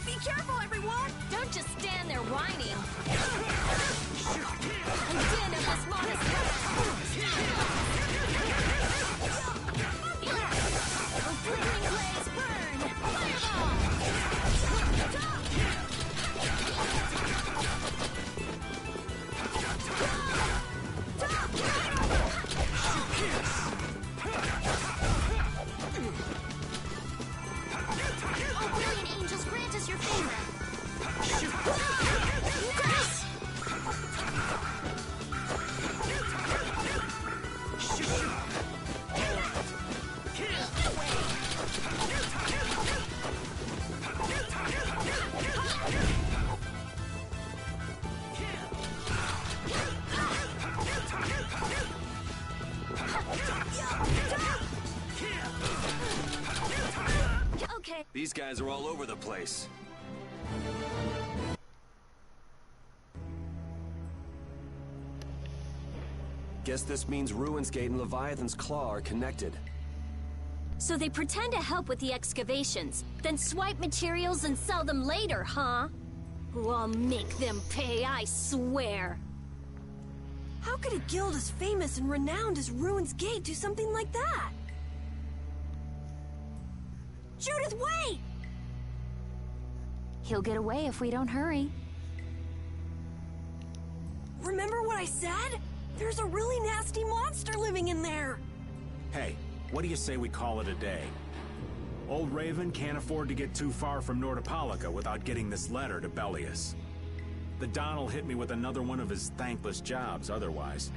Be careful, everyone! Don't just stand there whining. And din of this monastery. Flickering blaze, burn! Fireball! Oh, brilliant angels, grant us your favor! Nurse! way! These guys are all over the place. Guess this means Ruins Gate and Leviathan's Claw are connected. So they pretend to help with the excavations, then swipe materials and sell them later, huh? Oh, I'll make them pay, I swear. How could a guild as famous and renowned as Ruins Gate do something like that? Judith, wait! He'll get away if we don't hurry. Remember what I said? There's a really nasty monster living in there! Hey, what do you say we call it a day? Old Raven can't afford to get too far from Nordopolica without getting this letter to Bellius. The Don will hit me with another one of his thankless jobs otherwise.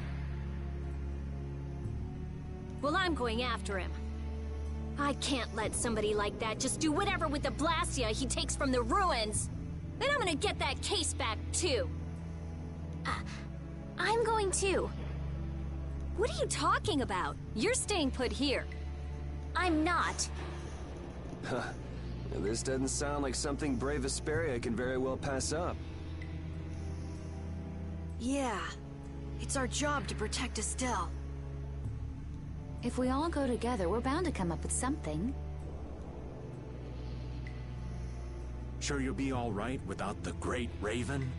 Well, I'm going after him. I can't let somebody like that just do whatever with the Blastia he takes from the ruins. Then I'm gonna get that case back, too. I'm going too. What are you talking about? You're staying put here. I'm not. Huh. This doesn't sound like something Brave Vesperia can very well pass up. Yeah. It's our job to protect Estelle. If we all go together, we're bound to come up with something. Sure you'll be all right without the Great Raven?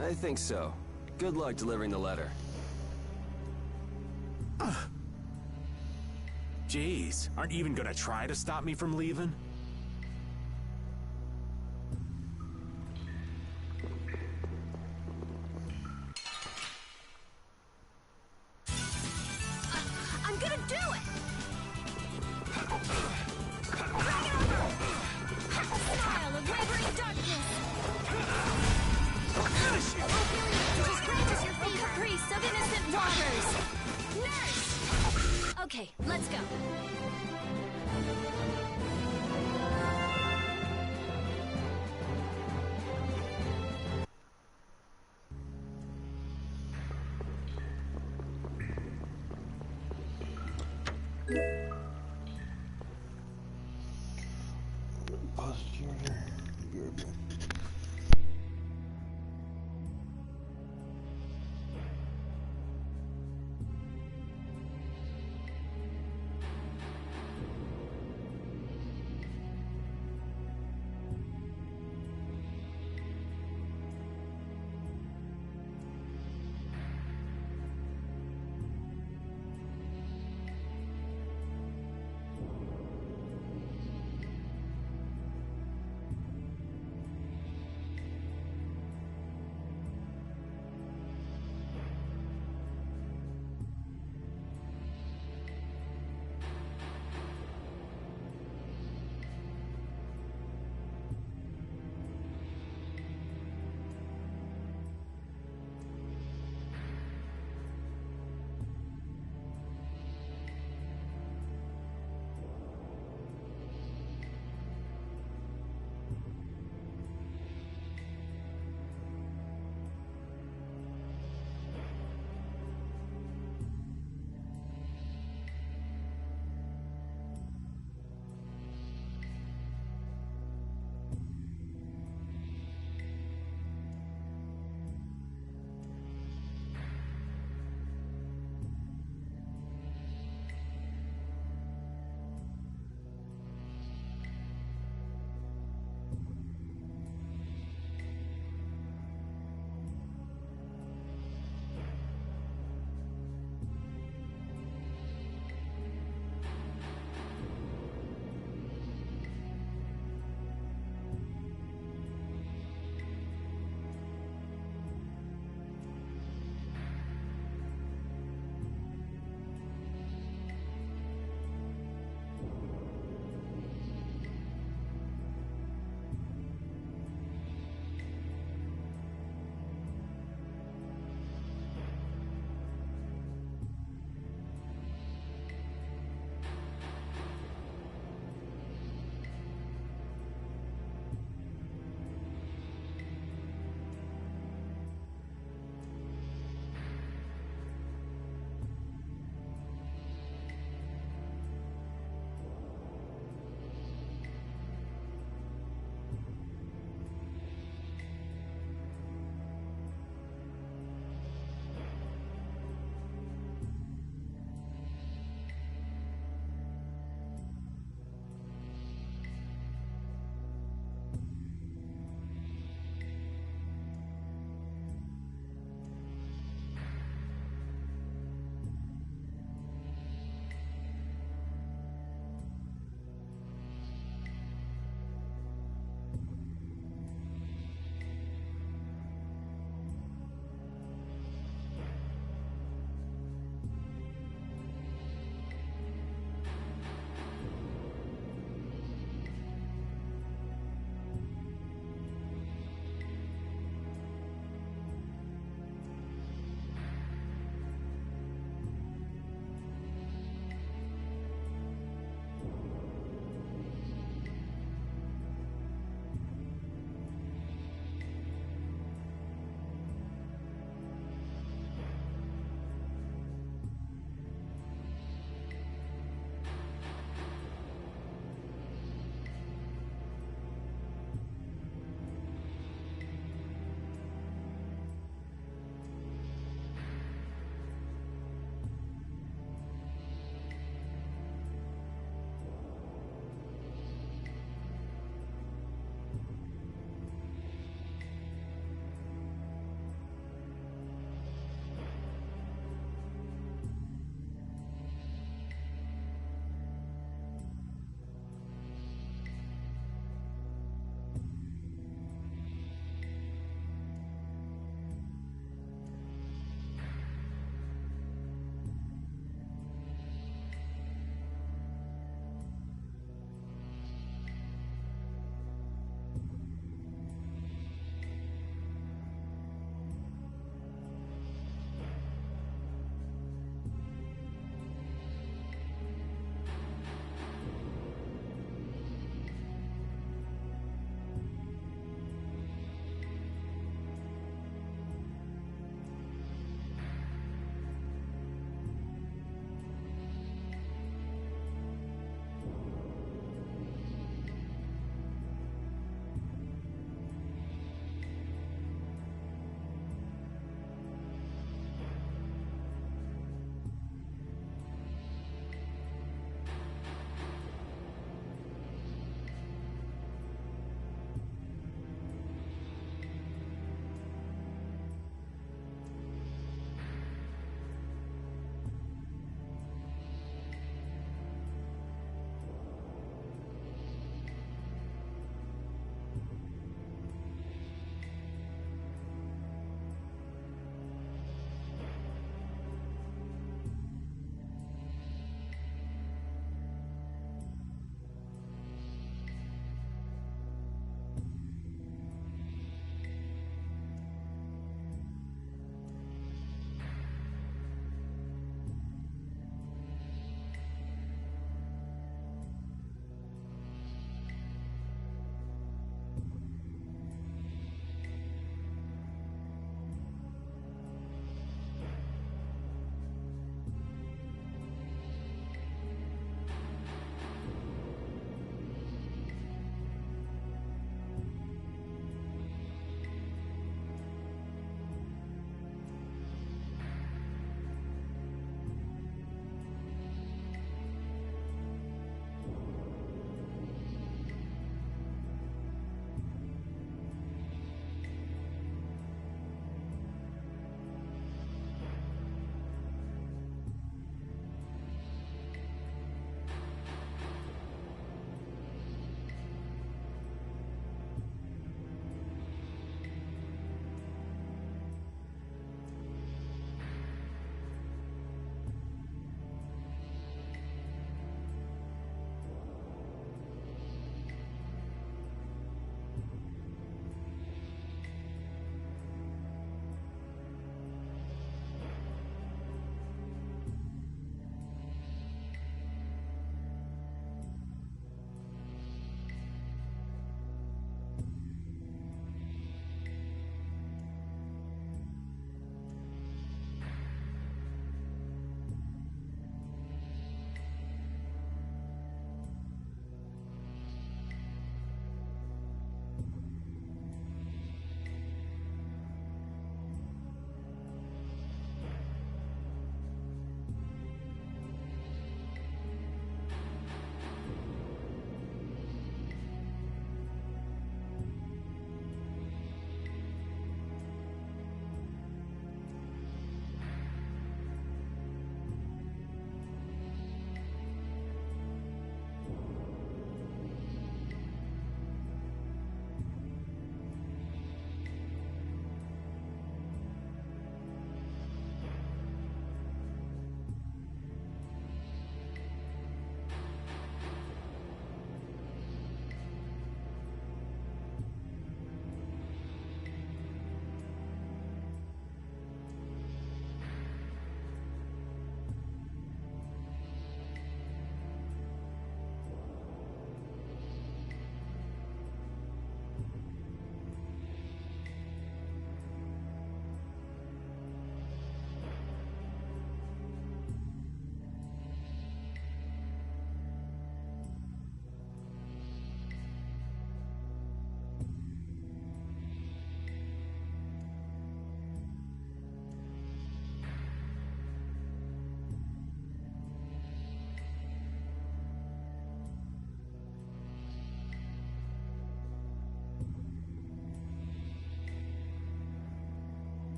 I think so. Good luck delivering the letter. Jeez, aren't you even gonna try to stop me from leaving? I'm gonna do it! Smile of wavering darkness! Finish you! Just grant us your favor! Caprice of innocent waters! Nurse! Okay, let's go.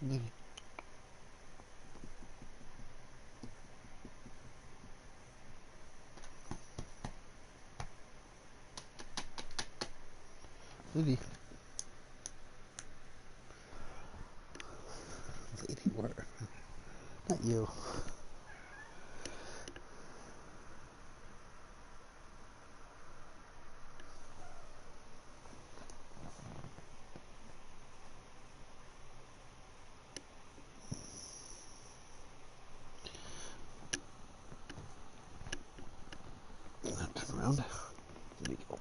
Maybe. Lady. Lady, where? Not you. Turn around. There we go.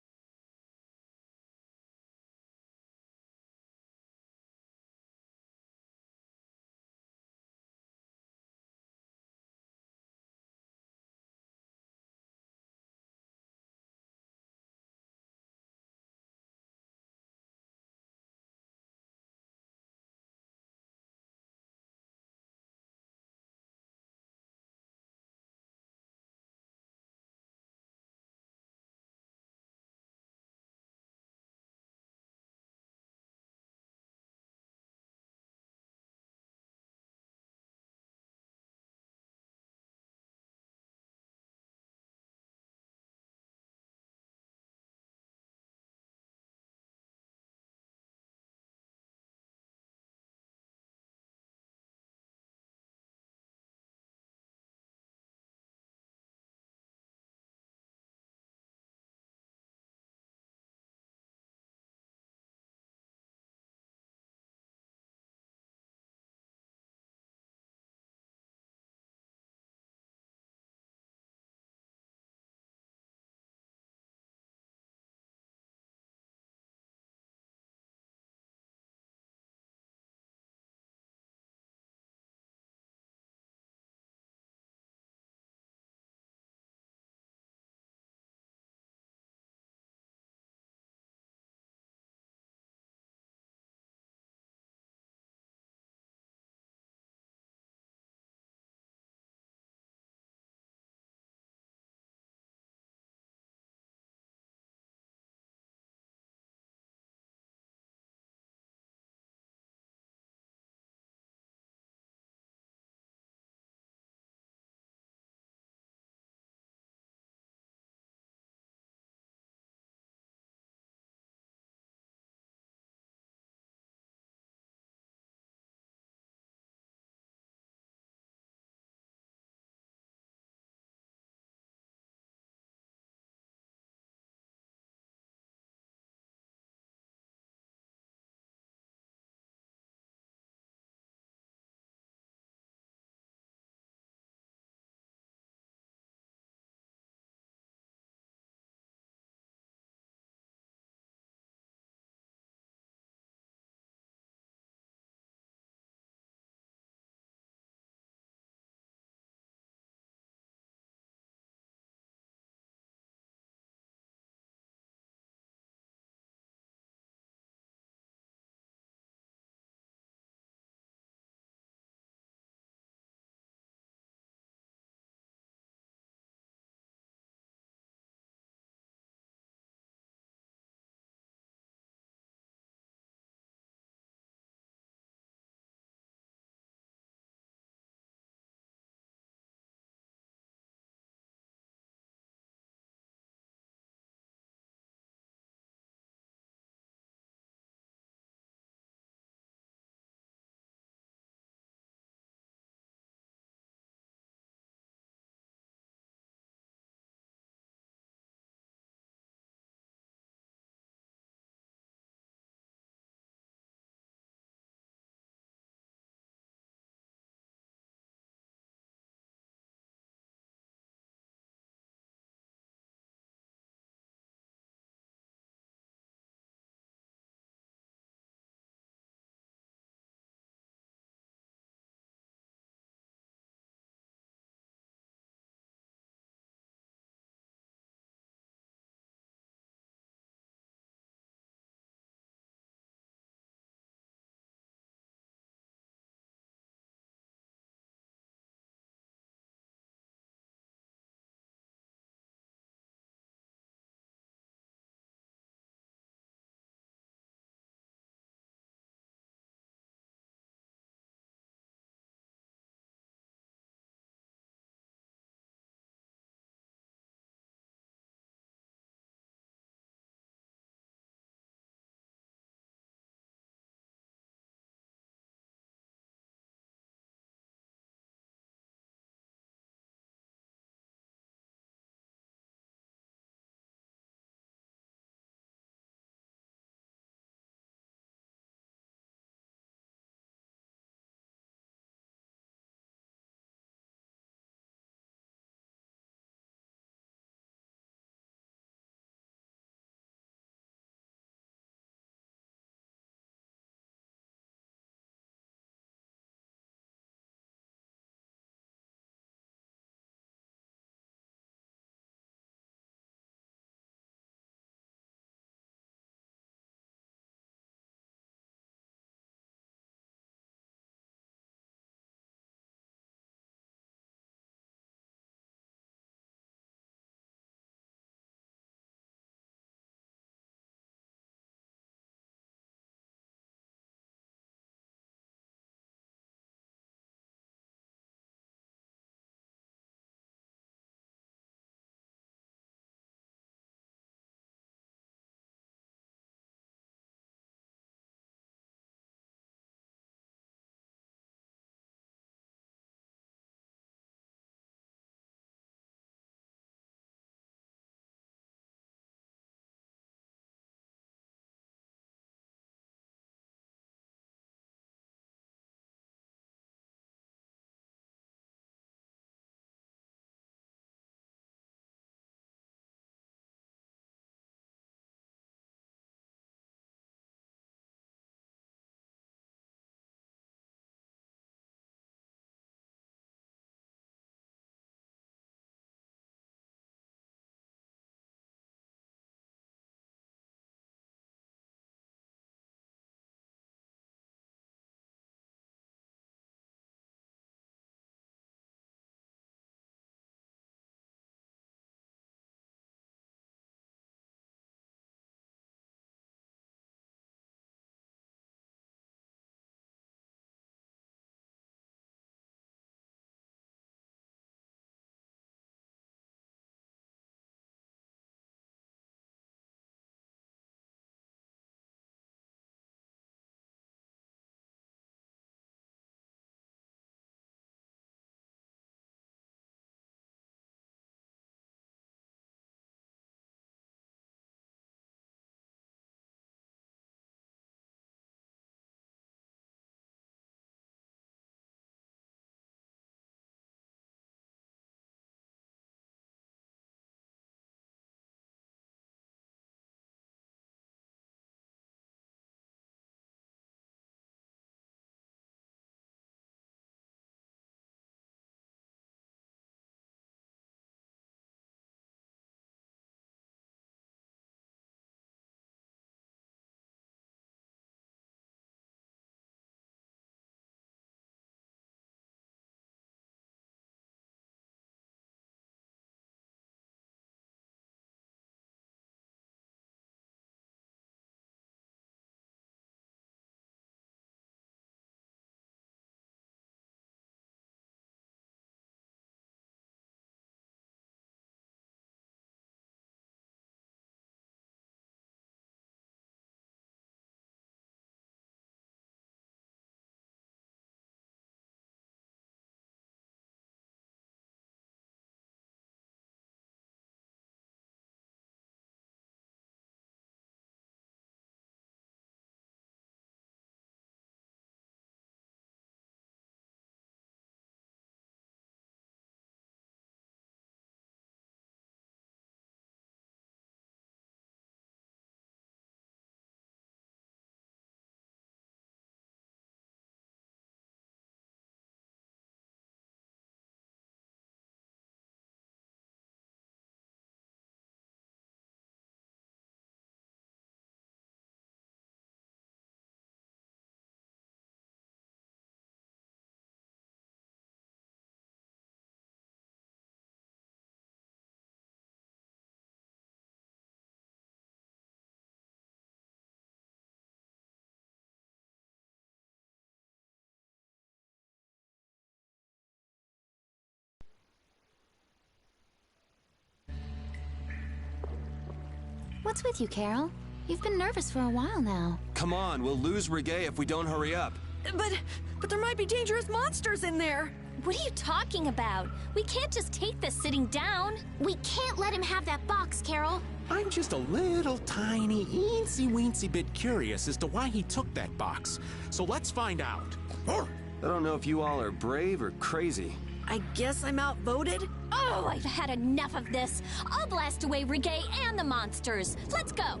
What's with you, Carol? You've been nervous for a while now. Come on, we'll lose Reggae if we don't hurry up. But there might be dangerous monsters in there. What are you talking about? We can't just take this sitting down. We can't let him have that box, Carol. I'm just a little tiny, eensy-weensy bit curious as to why he took that box. So let's find out. I don't know if you all are brave or crazy. I guess I'm outvoted? Oh, I've had enough of this. I'll blast away Reggae and the monsters. Let's go.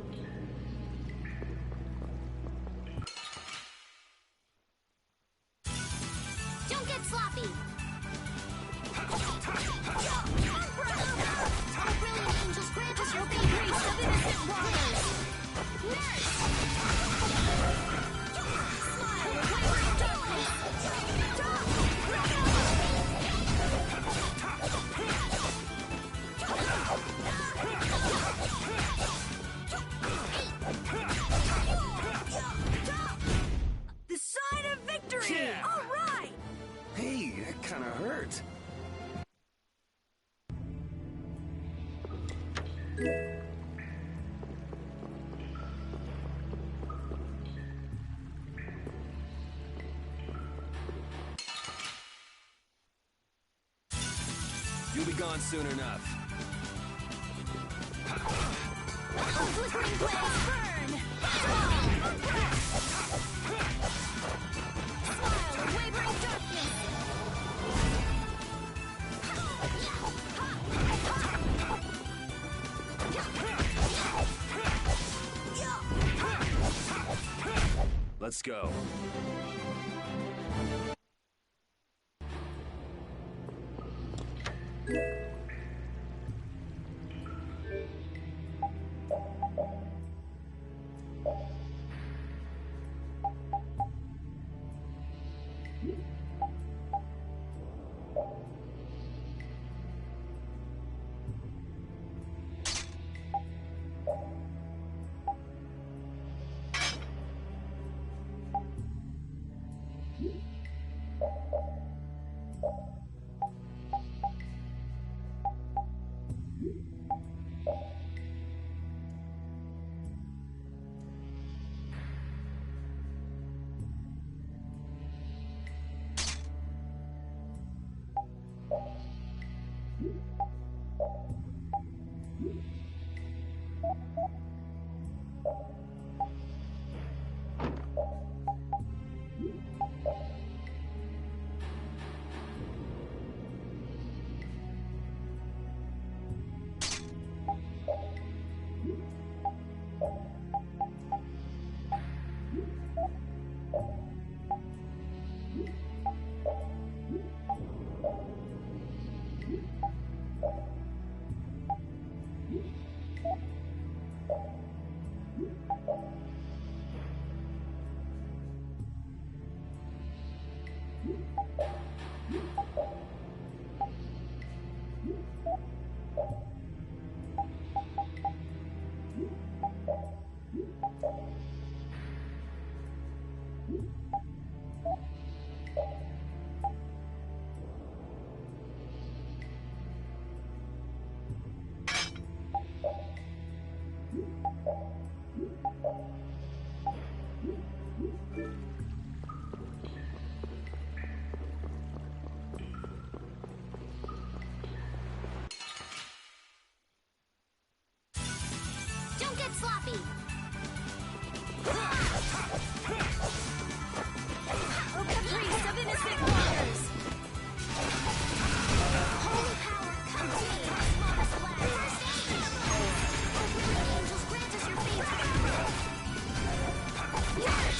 Don't get sloppy. Brilliant angels, grant us your priest of innocent waters. Nurse! Smile, wavering darkness. The sign of victory! Yeah. All right! Hey, that kind of hurt. You'll be gone soon enough. Flickering blaze, burn! Smile, wavering darkness. Let's go. Don't get sloppy. Priest of innocent waters. Holy power, come to me. Smallest blast. Oh, brilliant angels, grant us your favor. Yes!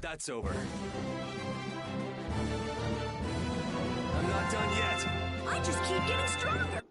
That's over. I'm not done yet. I just keep getting stronger.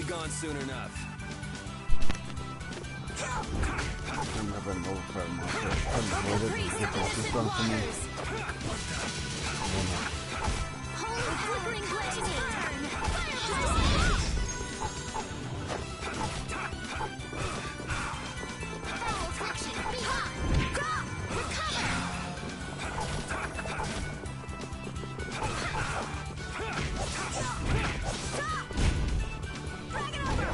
gone soon enough. I'll never know for a monster. I'm avoided and get off this one for me. Holy flickering blades burn! Foul friction, be hot! Drop! Recover! Stop! Drag it over!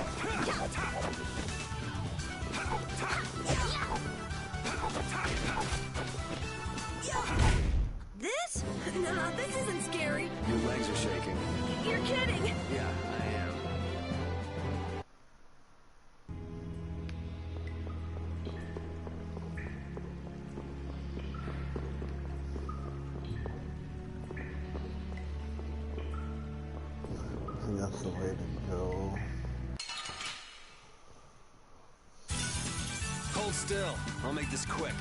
This? No, this isn't scary. Your legs are shaking. You're kidding. Yeah, I am. I think that's the way to go. Hold still. I'll make this quick.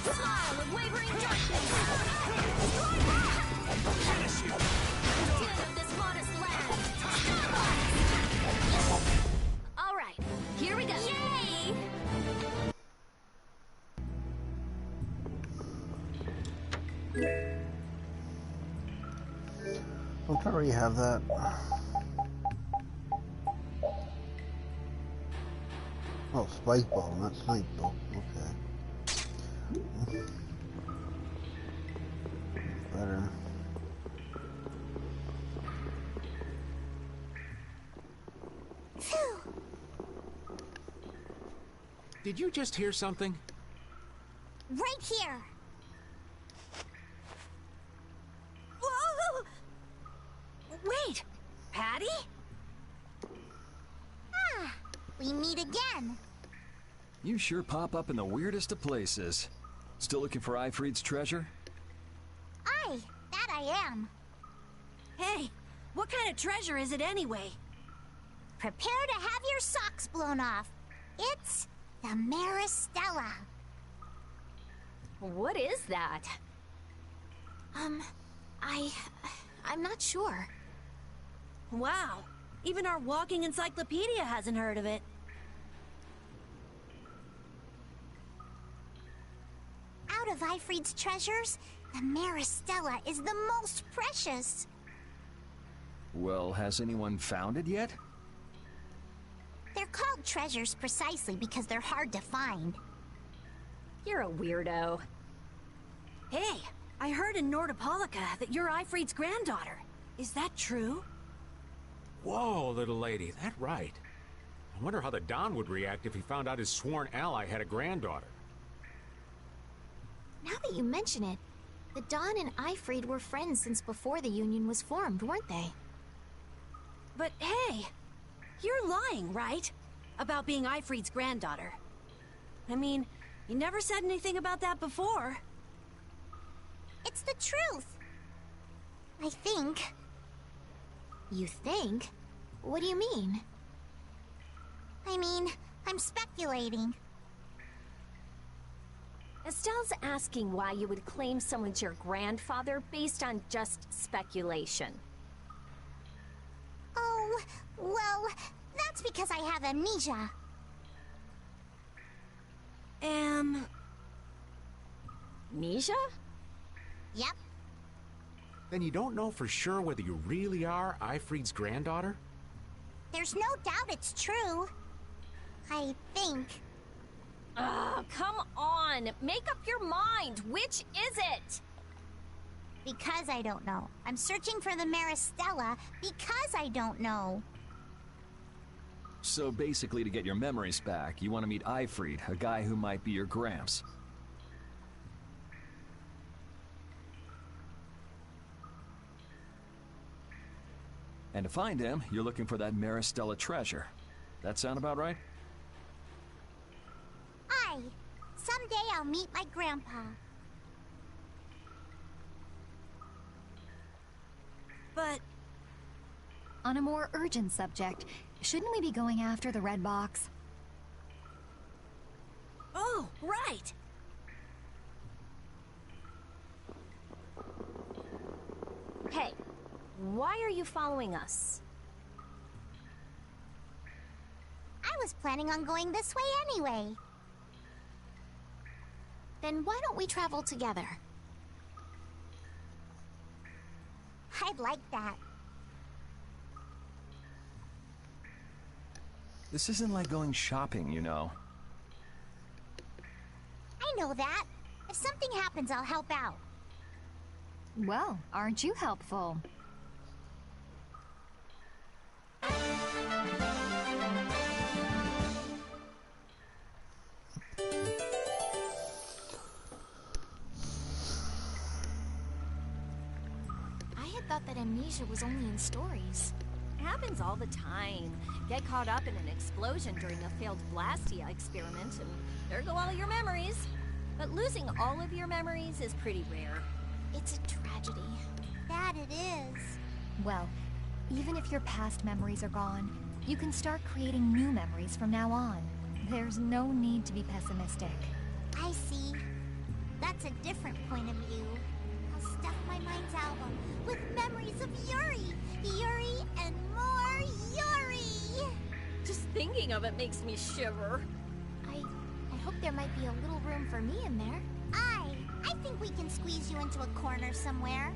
Smile of wavering darkness! Finish you! Tin of this modest land! All right, here we go! Yay! Don't I already have that? Oh, spike ball, not snipe ball. Okay. Better. Did you just hear something? Right here! Whoa! Wait, Patty? Ah, we meet again. You sure pop up in the weirdest of places. Still looking for Aifread's treasure? Aye, that I am. Hey, what kind of treasure is it anyway? Prepare to have your socks blown off. It's the Maristella. What is that? I'm not sure. Wow, even our walking encyclopedia hasn't heard of it. Out of Aifread's treasures, the Maristella is the most precious. Well, has anyone found it yet? They're called treasures precisely because they're hard to find. You're a weirdo. Hey, I heard in Nordopolica that you're Aifread's granddaughter. Is that true? Whoa, little lady, that right. I wonder how the Don would react if he found out his sworn ally had a granddaughter. Now that you mention it, the Don and Aifread were friends since before the Union was formed, weren't they? But hey, you're lying, right? About being Aifread's granddaughter. I mean, you never said anything about that before. It's the truth. I think. You think? What do you mean? I mean, I'm speculating. Estelle's asking why you would claim someone's your grandfather based on just speculation. Oh, well, that's because I have amnesia. Amnesia? Yep. Then you don't know for sure whether you really are Aifread's granddaughter? There's no doubt it's true. I think. Come on! Make up your mind! Which is it? Because I don't know. I'm searching for the Maristella because I don't know. So basically, to get your memories back, you want to meet Aifread, a guy who might be your gramps. And to find him, you're looking for that Maristella treasure. That sound about right? Aye. Someday I'll meet my grandpa. But... On a more urgent subject, shouldn't we be going after the red box? Oh, right! Hey, Why are you following us? I was planning on going this way anyway. Then why don't we travel together? I'd like that. This isn't like going shopping, you know. I know that. If something happens, I'll help out. Well, aren't you helpful? I had thought that amnesia was only in stories. Happens all the time. Get caught up in an explosion during a failed Blastia experiment, and there go all your memories. But losing all of your memories is pretty rare. It's a tragedy. That it is. Well, even if your past memories are gone, you can start creating new memories from now on. There's no need to be pessimistic. I see. That's a different point of view. I'll stuff my mind's album with memories of Yuri! Yuri and more Yuri! Just thinking of it makes me shiver. I hope there might be a little room for me in there. I think we can squeeze you into a corner somewhere.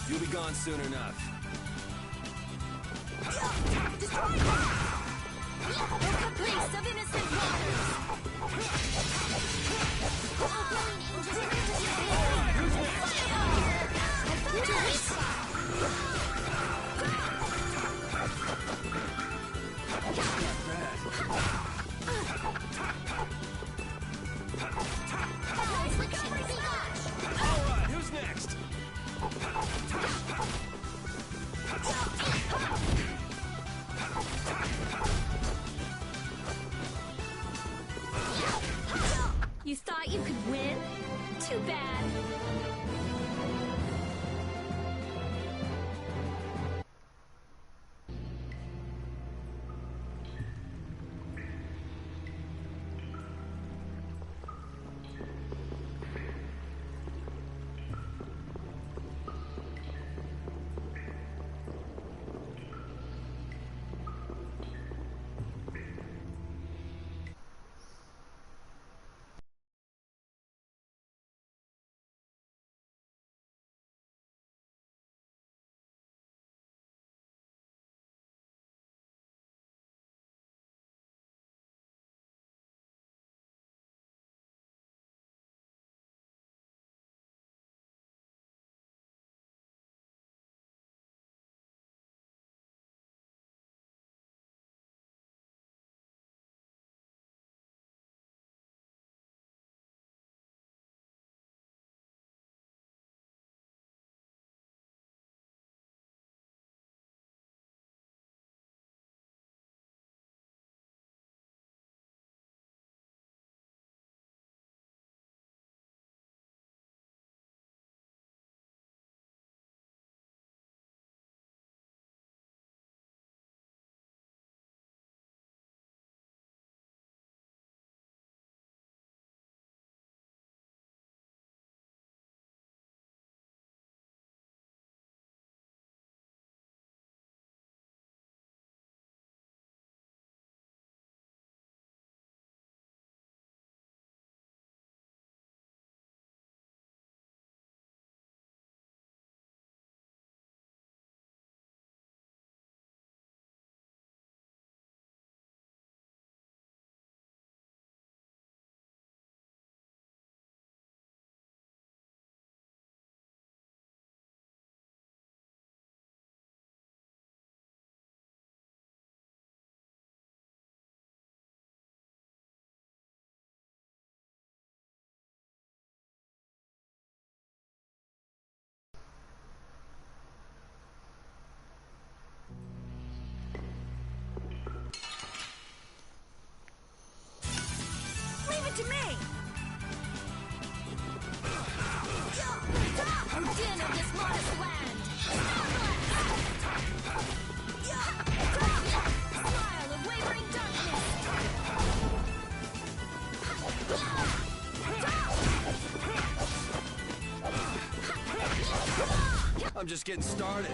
You'll be gone soon enough. Caprice of innocent waters! Alright, who's next? You thought you could win? Too bad. Leave it to me! Din of this modest land! Smile of wavering darkness! I'm just getting started.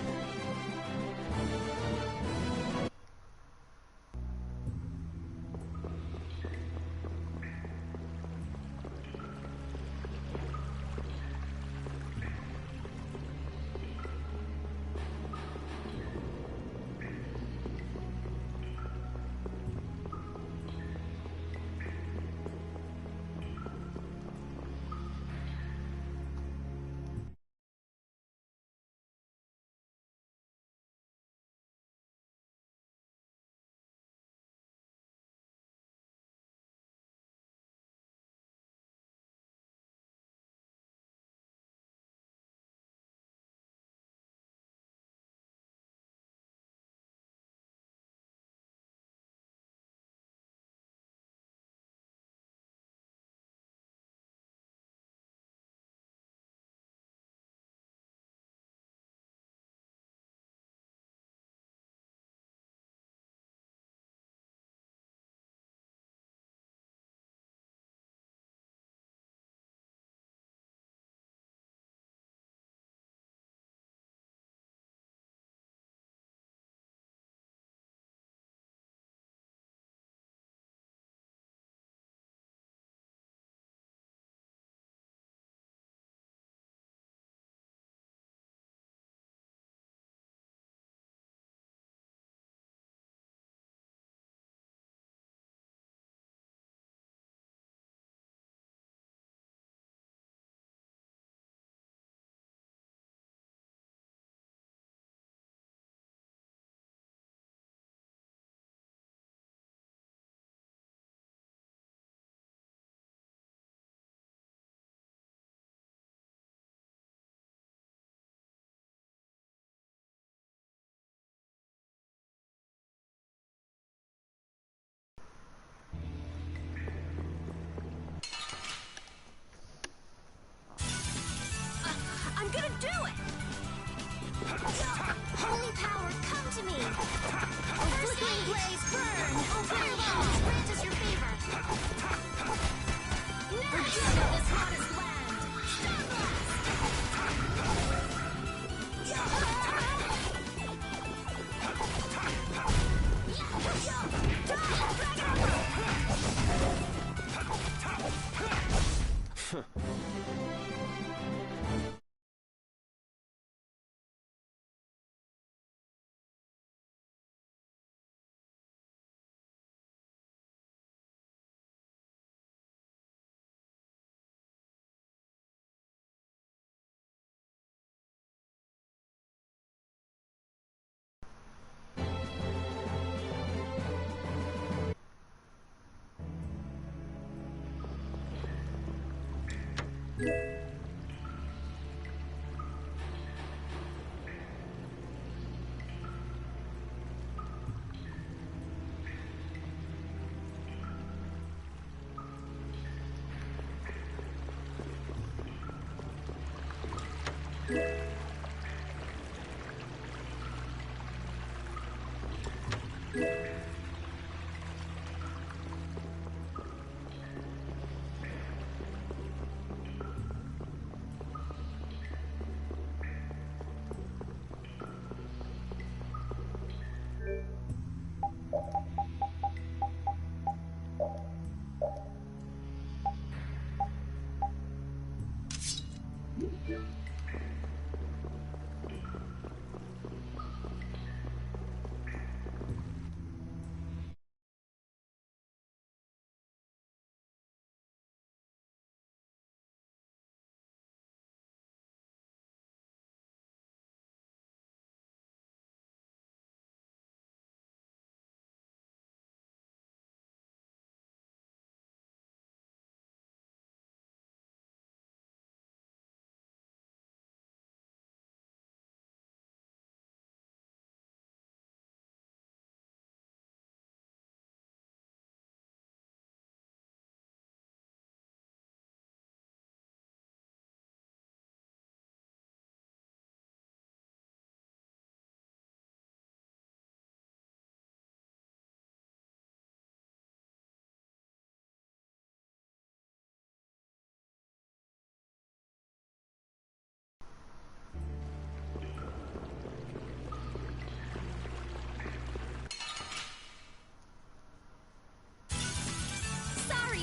Sorry,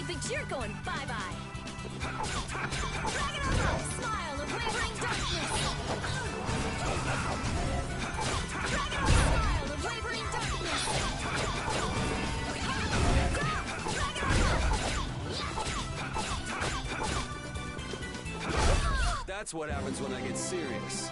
but you're going bye-bye. Dragon Armor, smile of wavering darkness. Dragon Armor, smile of wavering darkness. That's what happens when I get serious.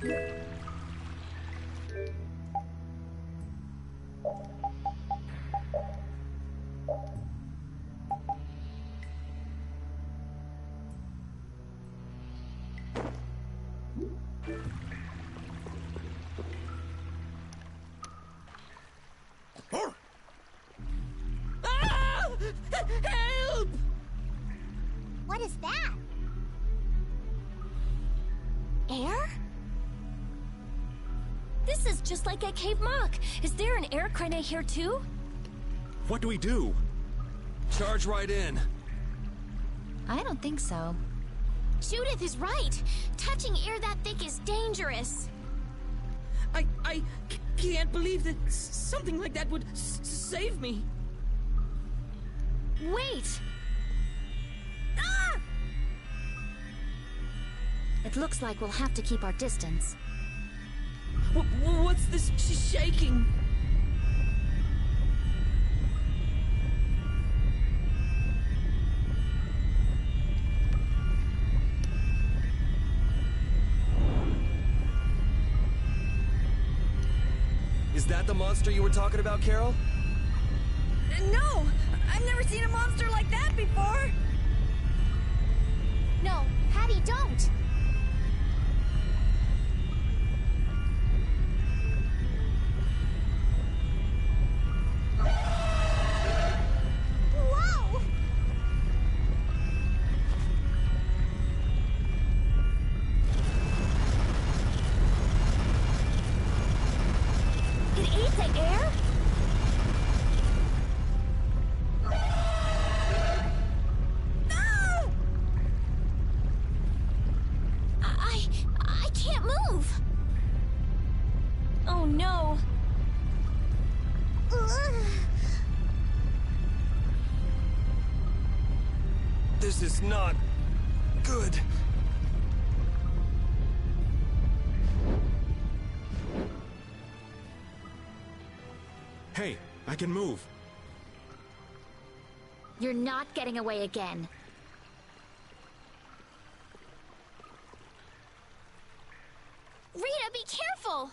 Help! What is that? Air? This is just like at Cave Mock. Is there an air crane here too? What do we do? Charge right in. I don't think so. Judith is right. Touching air that thick is dangerous. I can't believe that something like that would save me. Wait! Ah! It looks like we'll have to keep our distance. What's this shaking? Is that the monster you were talking about, Carol? No! I've never seen a monster like that before! No, Hattie, don't! Whoa! It ate the air? I can't move! Oh no! This is not good. Hey, I can move. You're not getting away again. Rita, be careful!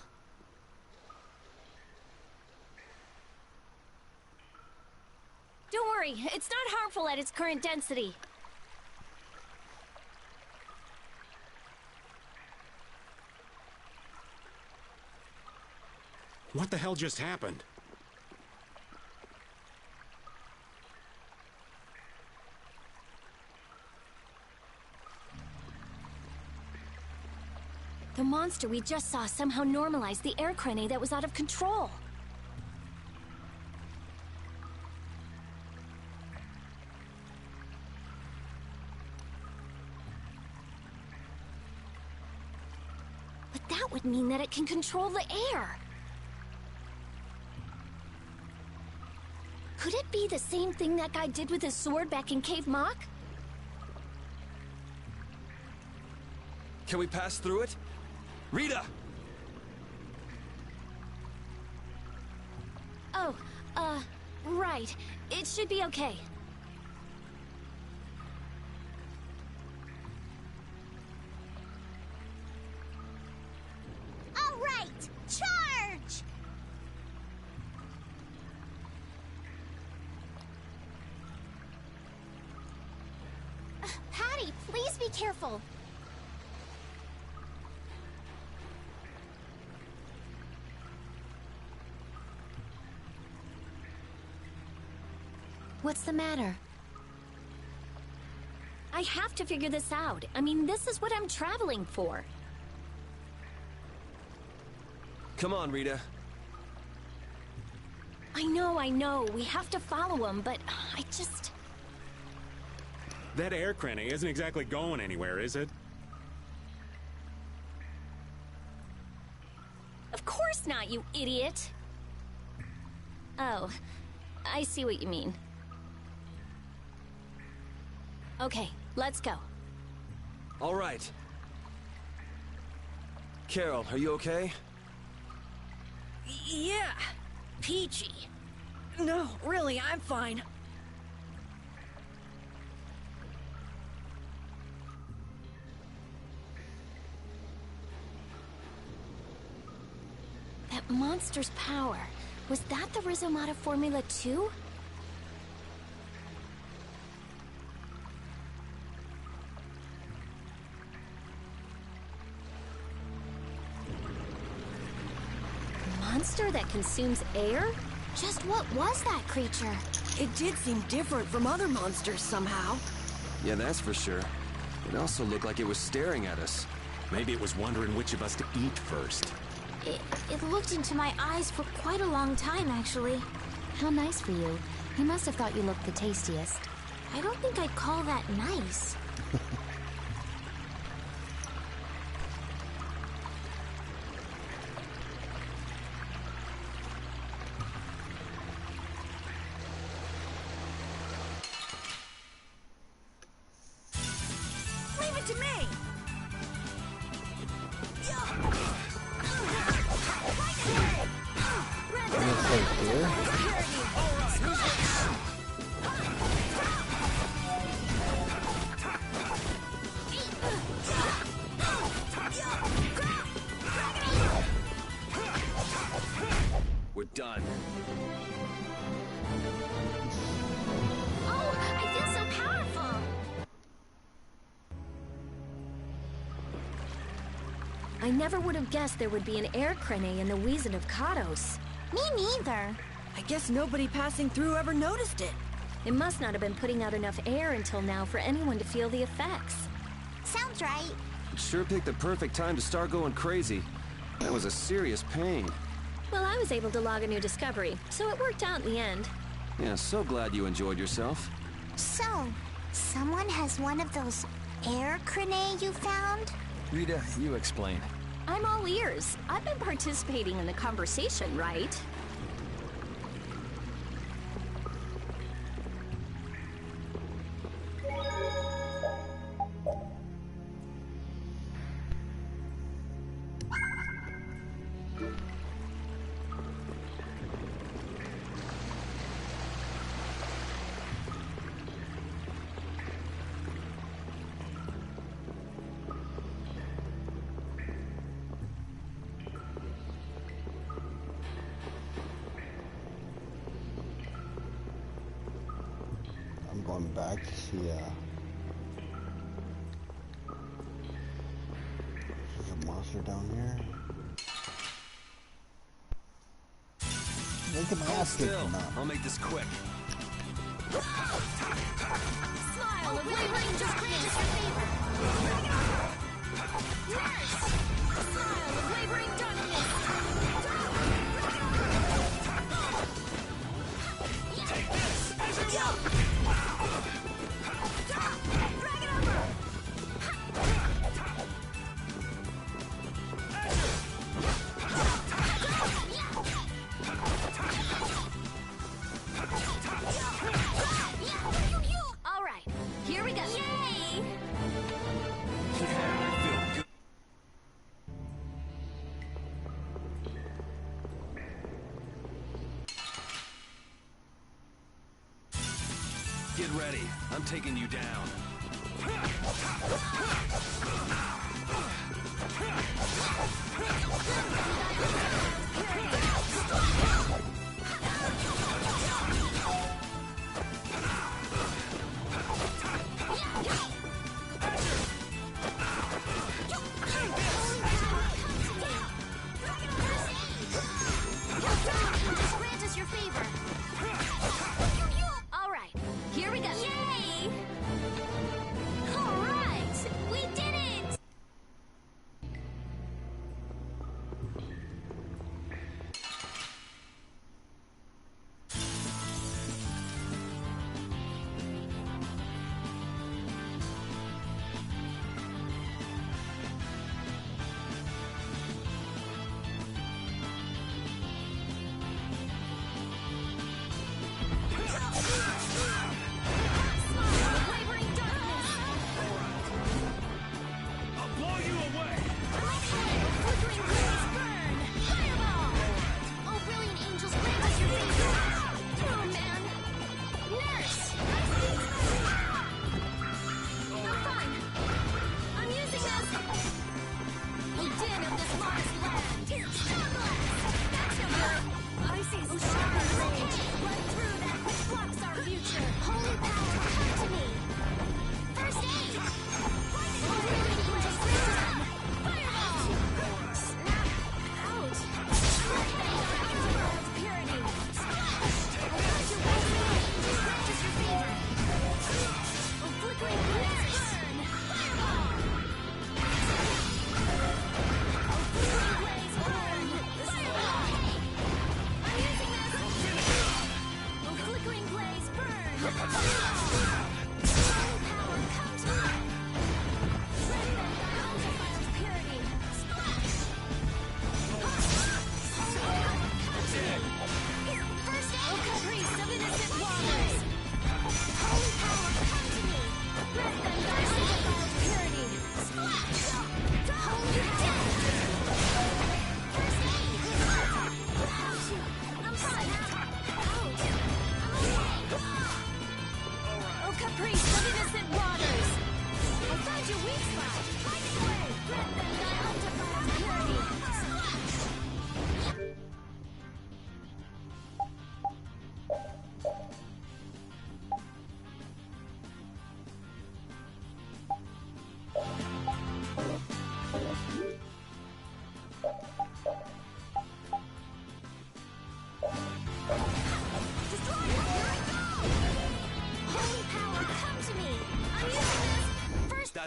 Don't worry, it's not harmful at its current density. What the hell just happened? The monster we just saw somehow normalized the air crane that was out of control. But that would mean that it can control the air. Could it be the same thing that guy did with his sword back in Cave Mock? Can we pass through it? Rita! Oh, right. It should be okay. All right! Charge! Patty, please be careful. What's the matter? I have to figure this out. I mean, this is what I'm traveling for. Come on, Rita. I know. We have to follow him, but I just... That air crane isn't exactly going anywhere, is it? Of course not, you idiot! Oh, I see what you mean. Okay, let's go. All right. Carol, are you okay? Yeah, peachy. No, really, I'm fine. That monster's power. Was that the Rhizomata formula too? Monster that consumes air? Just what was that creature? It did seem different from other monsters somehow. Yeah, that's for sure. It also looked like it was staring at us. Maybe it was wondering which of us to eat first. It looked into my eyes for quite a long time, actually. How nice for you. He must have thought you looked the tastiest. I don't think I'd call that nice. Leave it to me! We're done. Oh, I feel so powerful! I never would have guessed there would be an air crane in the Wheezin of Kados. Me neither. I guess nobody passing through ever noticed it. It must not have been putting out enough air until now for anyone to feel the effects. Sounds right. It sure picked the perfect time to start going crazy. That was a serious pain. Well, I was able to log a new discovery, so it worked out in the end. Yeah, so glad you enjoyed yourself. So, someone has one of those air crane you found? Rita, you explain. I'm all ears. I've been participating in the conversation, right? I'm going back to see, there's a monster down here. Look at my ass kicking now. I'll make this quick. Smile of wavering darkness! Nurse! Smile of wavering darkness! Take this as you will! Drag it over! All right, here we go. Yay! Get ready. I'm taking you down. Grant us your favor. All right, here we go. Yay! All right, we did it!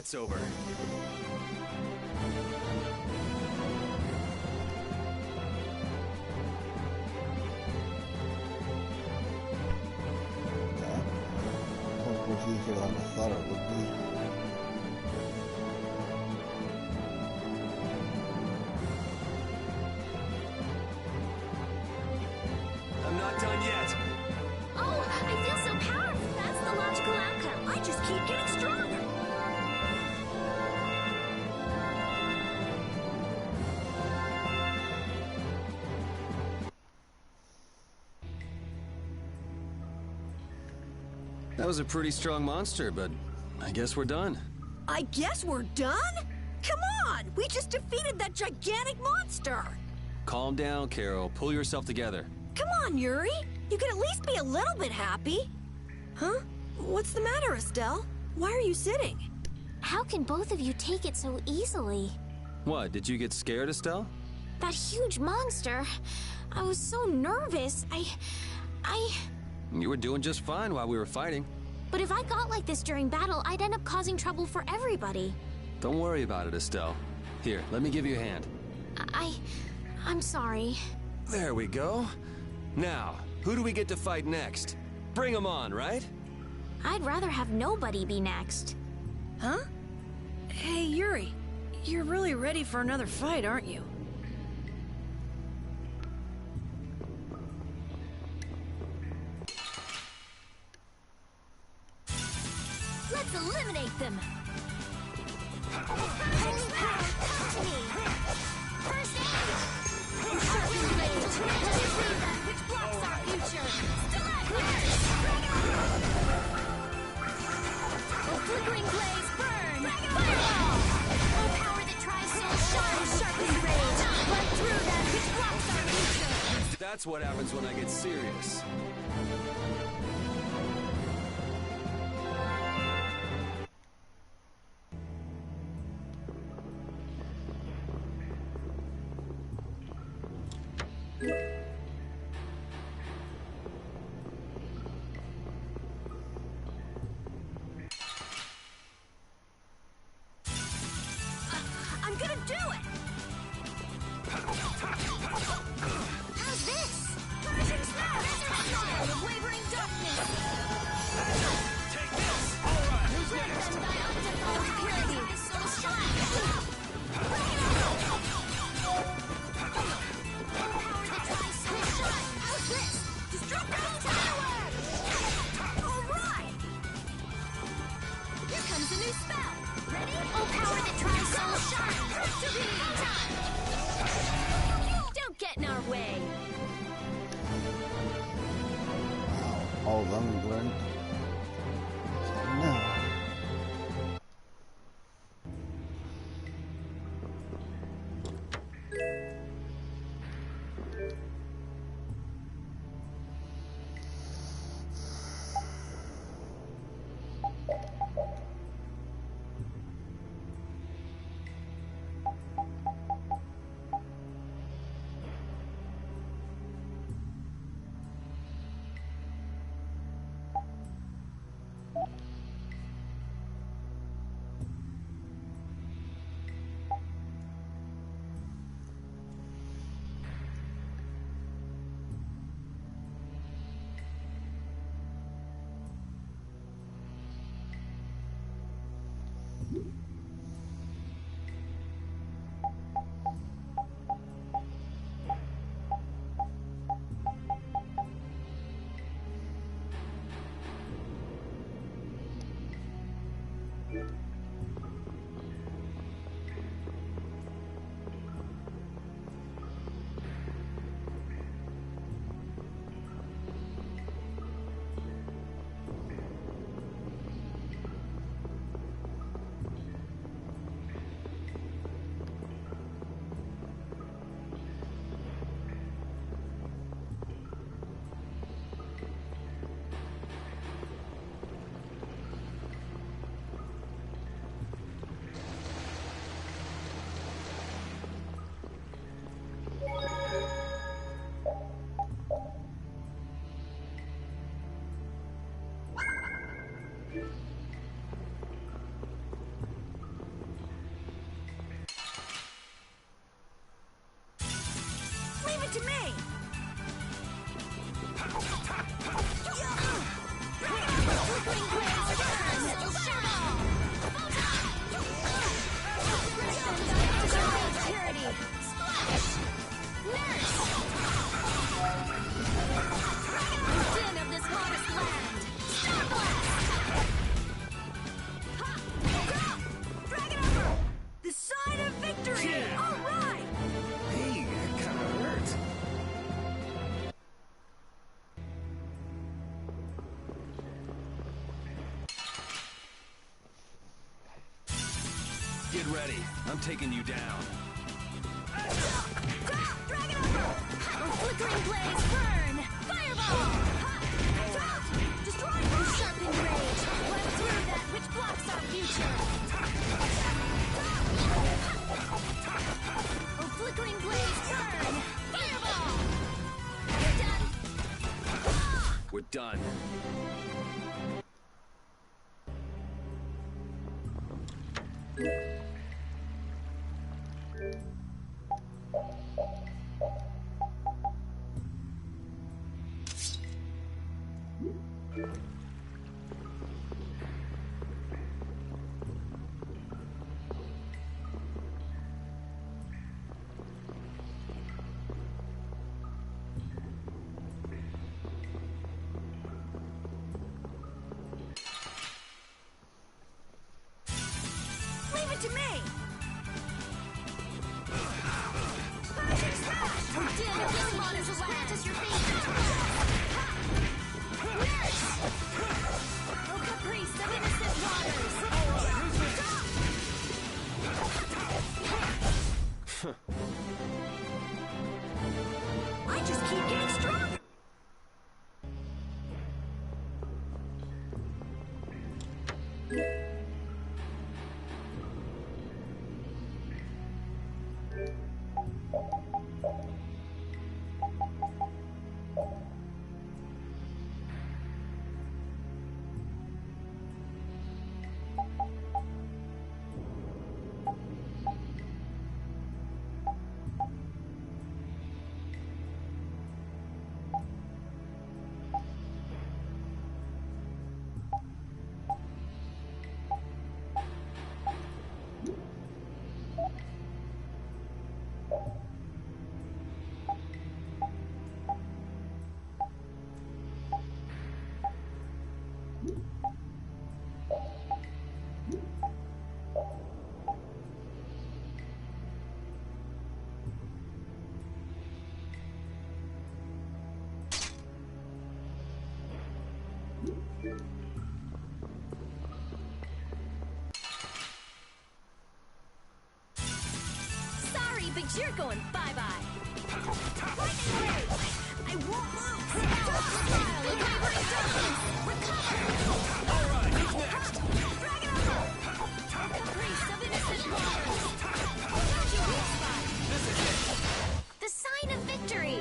that's over. Much easier than I thought it would be. I'm not done yet. Oh, I feel so powerful. That's the logical outcome. I just keep getting stronger. That was a pretty strong monster, but I guess we're done. I guess we're done? Come on! We just defeated that gigantic monster! Calm down, Carol. Pull yourself together. Come on, Yuri! You could at least be a little bit happy! Huh? What's the matter, Estelle? Why are you sitting? How can both of you take it so easily? What, did you get scared, Estelle? That huge monster. I was so nervous. You were doing just fine while we were fighting. But if I got like this during battle, I'd end up causing trouble for everybody. Don't worry about it, Estelle. Here, let me give you a hand. I'm sorry. There we go. Now, who do we get to fight next? Bring them on, right? I'd rather have nobody be next. Huh? Hey, Yuri. You're really ready for another fight, aren't you? Let's eliminate them. First aid! Sharpen blade! That which blocks our future! Oh, flickering blaze, burn! Fireball! Oh, power that tries soul shine! Sharpen rage! Right through that which blocks our future! That's what happens when I get serious. I'm gonna do it! How's this? Persian snap! Resurrection of wavering darkness! Take this! Alright, who's Break next? them by optical purity! Soul shine! Bring it on! Power that tries soul shine! How's this? Destructive tower! Alright! Here comes a new spell! Ready? Oh, power that tries soul shine! To be time! Don't get in our way! Wow, all of them learned. So now. to me! The sign of victory! Yeah. All right! Hey, that kind of hurt. Get ready. I'm taking you down. Flickering blaze, burn! Fireball! Destroy her! Sharpened rage! Run through that which blocks our future! Oh, flickering blaze, burn! Fireball! We're done! We're done. Leave it to me! I just keep getting stronger! Sorry, but you're going bye-bye. I won't lose. All right, who's next? Caprice of innocent waters. This is it. The sign of victory.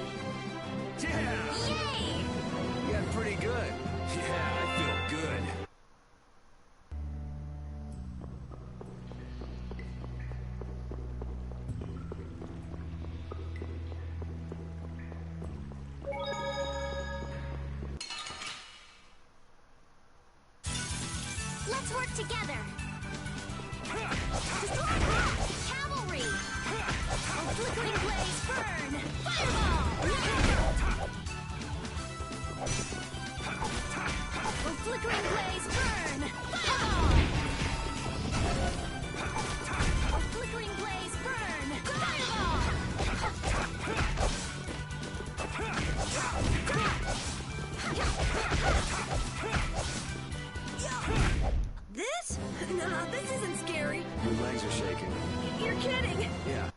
Yeah. Yay! You got pretty good. Yeah, I feel good. Let's work together. Cavalry. Oh, flickering blaze, burn. Fireball. Oh, flickering blaze, burn. Fireball. Oh, flickering blaze, burn. Fireball. This? No, this isn't scary. Your legs are shaking. You're kidding. Yeah.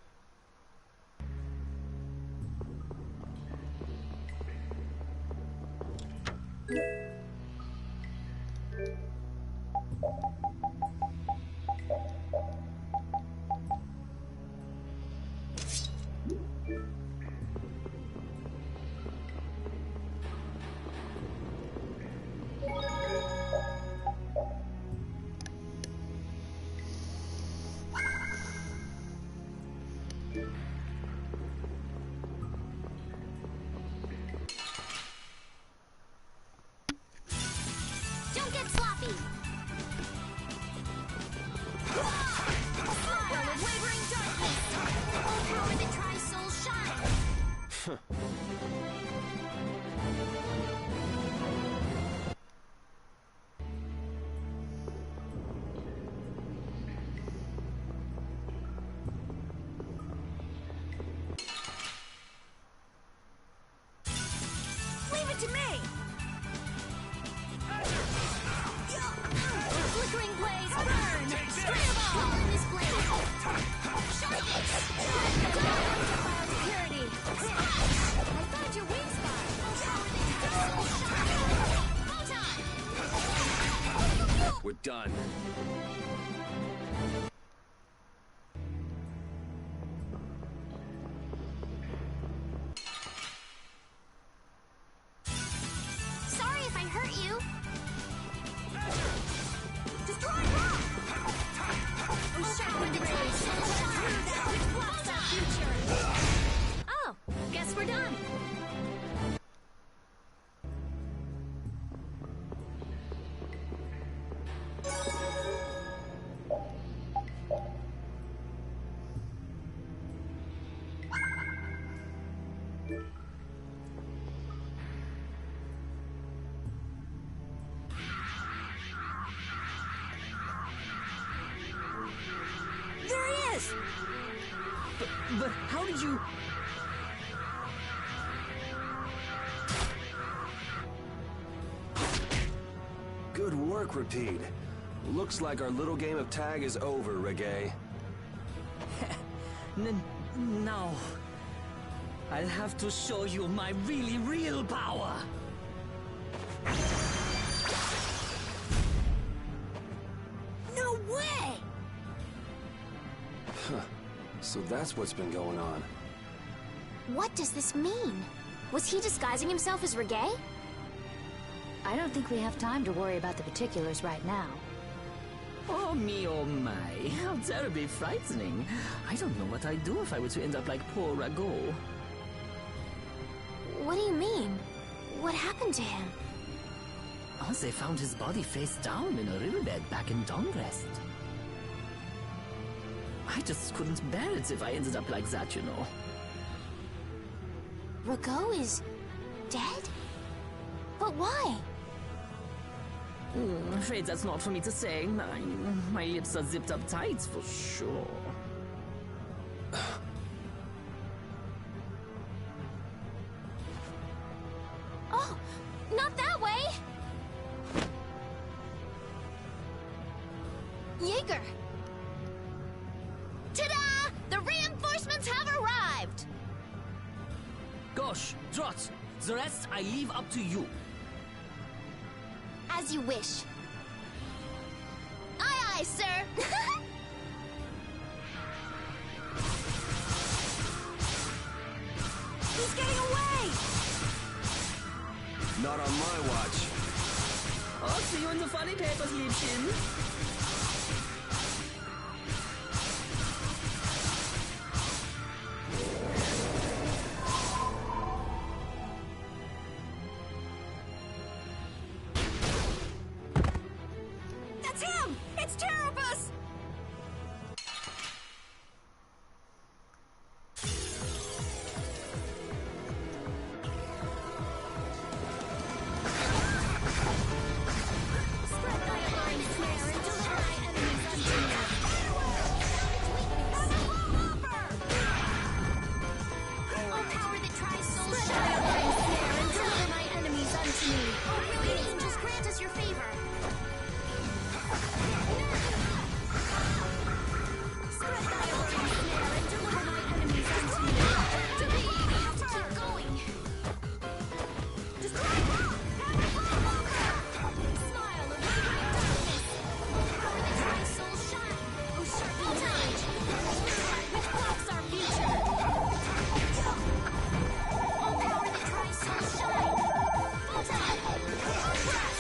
done. Sorry if I hurt you. Destroy rock! Sharpened rays. Which blocks our future. Oh, guess we're done. There he is! But how did you... Good work, Rapide. Looks like our little game of tag is over, Reggae. Now, I'll have to show you my really real power. No way! Huh. So that's what's been going on. What does this mean? Was he disguising himself as Reggae? I don't think we have time to worry about the particulars right now. Oh me, oh my. How terribly frightening. I don't know what I'd do if I were to end up like poor Rago. What do you mean? What happened to him? Oh, they found his body face down in a riverbed back in Dongrest. I just couldn't bear it if I ended up like that, you know. Rago is dead? But why? I'm afraid that's not for me to say. My lips are zipped up tight for sure. Oh, not that way! Jaeger! Ta-da! The reinforcements have arrived! Gosh, Trot, the rest I leave up to you. As you wish. Aye, aye, sir! He's getting away! Not on my watch. I'll see you in the funny papers, Liebchen. That's him! It's Terrabus! Oh, power that tries soul shine, snare, and deliver my enemies unto me. Oh, brilliant angels, grant us your favor. Spread thy alluring snare, and deliver my enemies unto me. To me, we have to keep going. Destroy rock! Smile of radiant darkness. Oh, power that tries soul shine. Oh, sharpened edge. Which blocks our future. All power that tries soul shine. Full time. Press.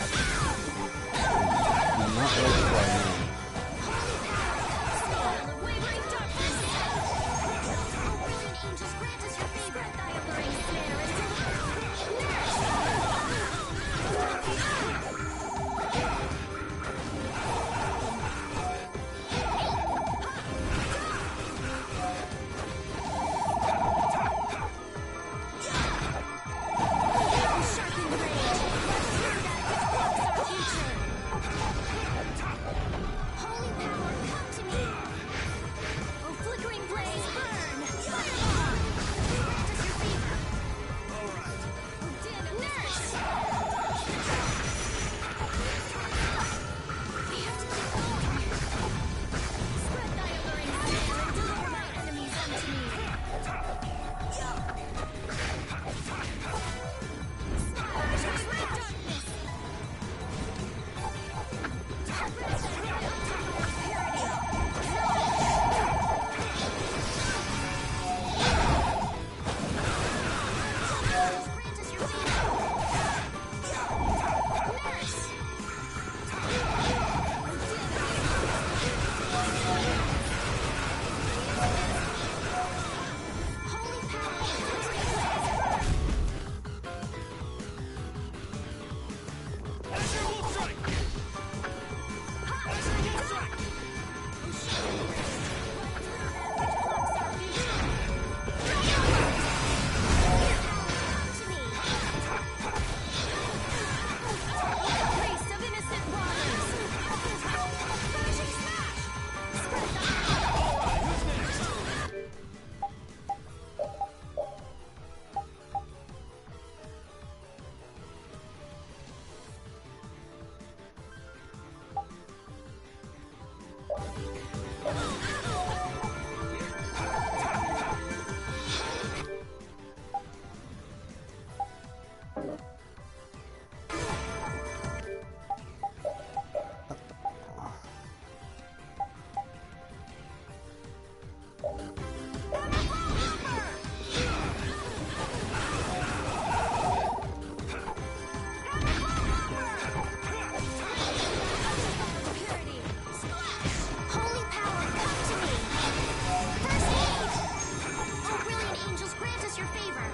your favor.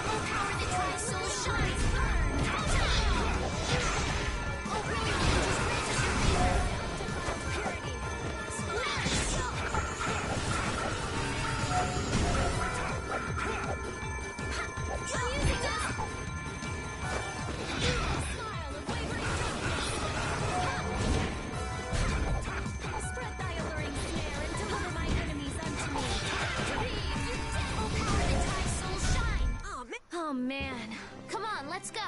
Oh, power that tries soul shines. Oh, brilliant angels grant us your favor. Purity. Splash! Using this! Smile of wavering spread thy alluring snare and deliver my enemies unto me. Breathe, you devil power that ties souls shine! Oh, man. Come on, let's go!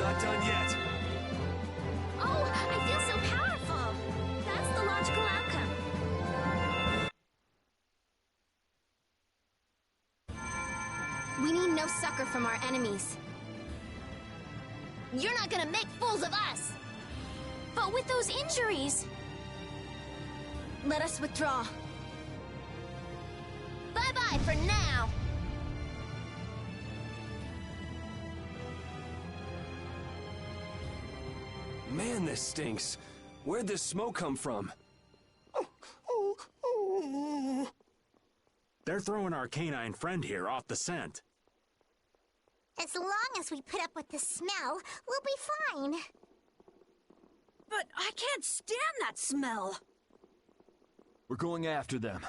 not done yet. Oh, I feel so powerful! That's the logical outcome. We need no succor from our enemies. You're not gonna make fools of us! But with those injuries... Let us withdraw. Bye-bye for now! Man, this stinks. Where'd this smoke come from? They're throwing our canine friend here off the scent. As long as we put up with the smell, we'll be fine. But I can't stand that smell. We're going after them.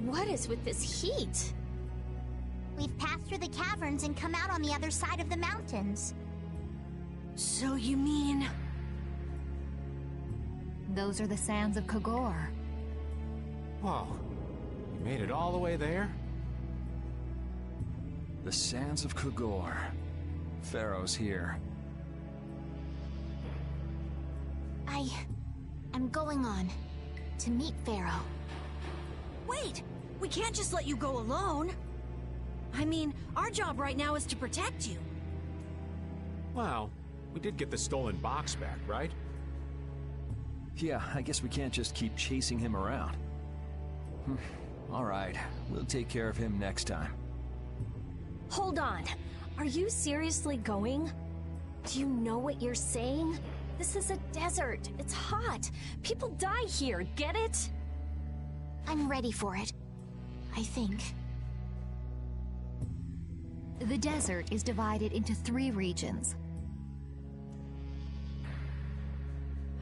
What is with this heat? We've passed through the caverns and come out on the other side of the mountains. So you mean... Those are the sands of Kogor. Whoa. You made it all the way there? The sands of Kogor. Pharaoh's here. I'm going on to meet Pharaoh. Wait! We can't just let you go alone. I mean, our job right now is to protect you. Well, we did get the stolen box back, right? Yeah, I guess we can't just keep chasing him around. All right, we'll take care of him next time. Hold on. Are you seriously going? Do you know what you're saying? This is a desert. It's hot. People die here, get it? I'm ready for it. I think. The desert is divided into 3 regions.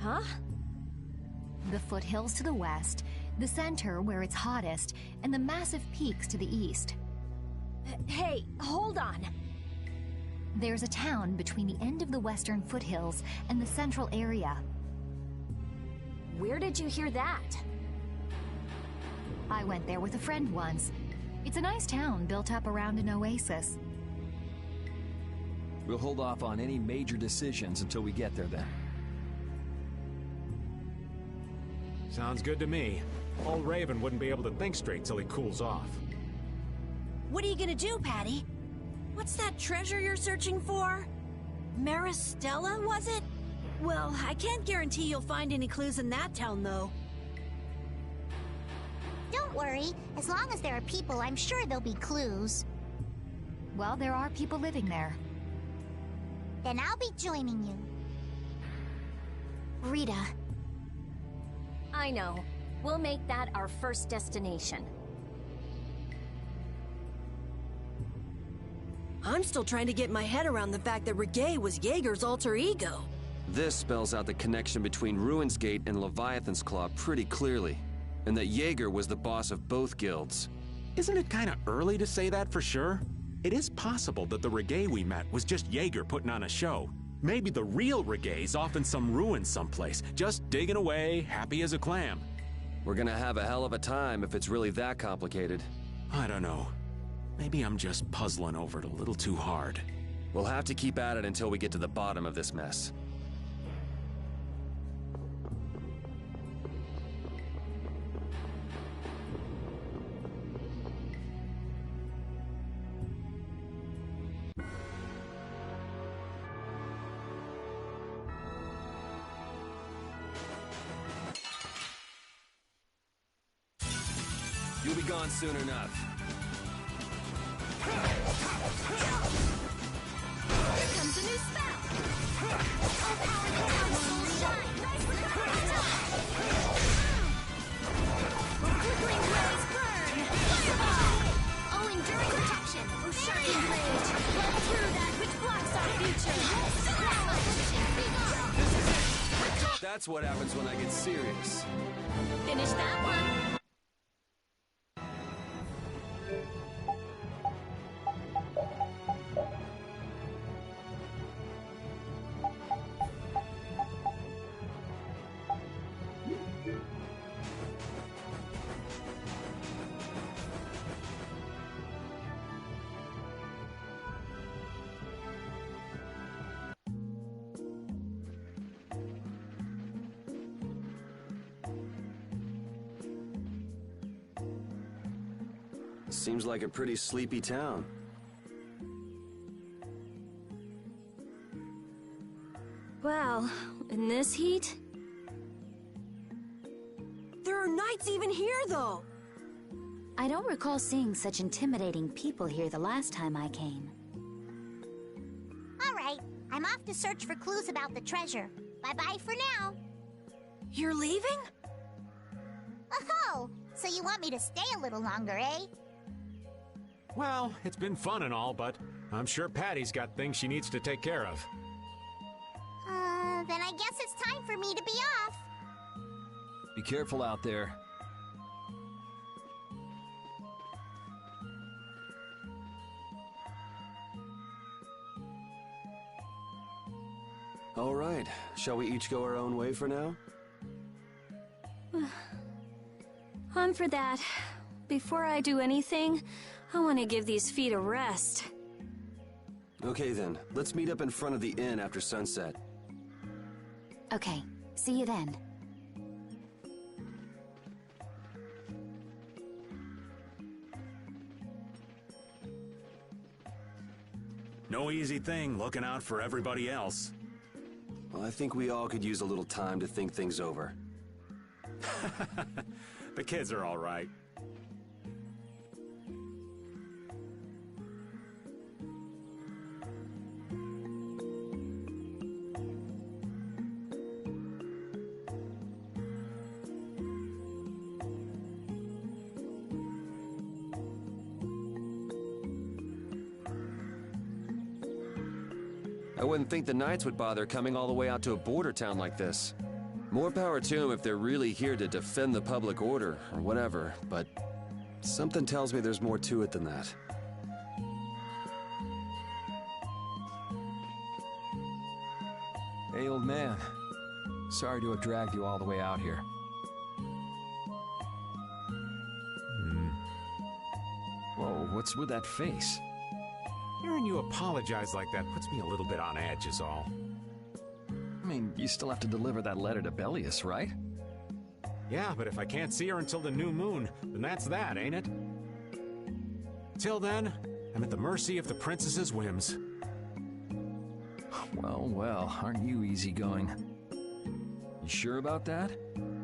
Huh? The foothills to the west, the center where it's hottest, and the massive peaks to the east. Hey, hold on. There's a town between the end of the western foothills and the central area. Where did you hear that? I went there with a friend once. It's a nice town built up around an oasis. We'll hold off on any major decisions until we get there then. Sounds good to me. Old Raven wouldn't be able to think straight till he cools off. What are you gonna do, Patty? What's that treasure you're searching for? Maristella, was it? Well, I can't guarantee you'll find any clues in that town, though. Don't worry. As long as there are people, I'm sure there'll be clues. Well, there are people living there. Then I'll be joining you. Rita. I know. We'll make that our first destination. I'm still trying to get my head around the fact that Reggae was Jaeger's alter ego. This spells out the connection between Ruin's Gate and Leviathan's Claw pretty clearly, and that Jaeger was the boss of both guilds. Isn't it kind of early to say that for sure? It is possible that the Reggae we met was just Jaeger putting on a show. Maybe the real Reggae's off in some ruin someplace, just digging away, happy as a clam. We're gonna have a hell of a time if it's really that complicated. I don't know. Maybe I'm just puzzling over it a little too hard. We'll have to keep at it until we get to the bottom of this mess. You'll be gone soon enough. Here comes a new spell! All power to town soul shine! A flickering blaze burn! That's what happens when I get serious. Finish that one. Seems like a pretty sleepy town. Well, in this heat? There are knights even here, though! I don't recall seeing such intimidating people here the last time I came. All right, I'm off to search for clues about the treasure. Bye-bye for now. You're leaving? Oh, so you want me to stay a little longer, eh? Well, it's been fun and all, but I'm sure Patty's got things she needs to take care of. Then I guess it's time for me to be off. Be careful out there. All right, shall we each go our own way for now? On for that. Before I do anything, I want to give these feet a rest. Okay then, let's meet up in front of the inn after sunset. Okay, see you then. No easy thing looking out for everybody else. Well, I think we all could use a little time to think things over. The kids are all right. I wouldn't think the Knights would bother coming all the way out to a border town like this. More power to them if they're really here to defend the public order, or whatever, but something tells me there's more to it than that. Hey, old man. Sorry to have dragged you all the way out here. Whoa, what's with that face? Hearing you apologize like that puts me a little bit on edge is all. I mean, you still have to deliver that letter to Bellius, right? Yeah, but if I can't see her until the new moon, then that's that, ain't it? Till then, I'm at the mercy of the princess's whims. Well, well, aren't you easygoing? You sure about that?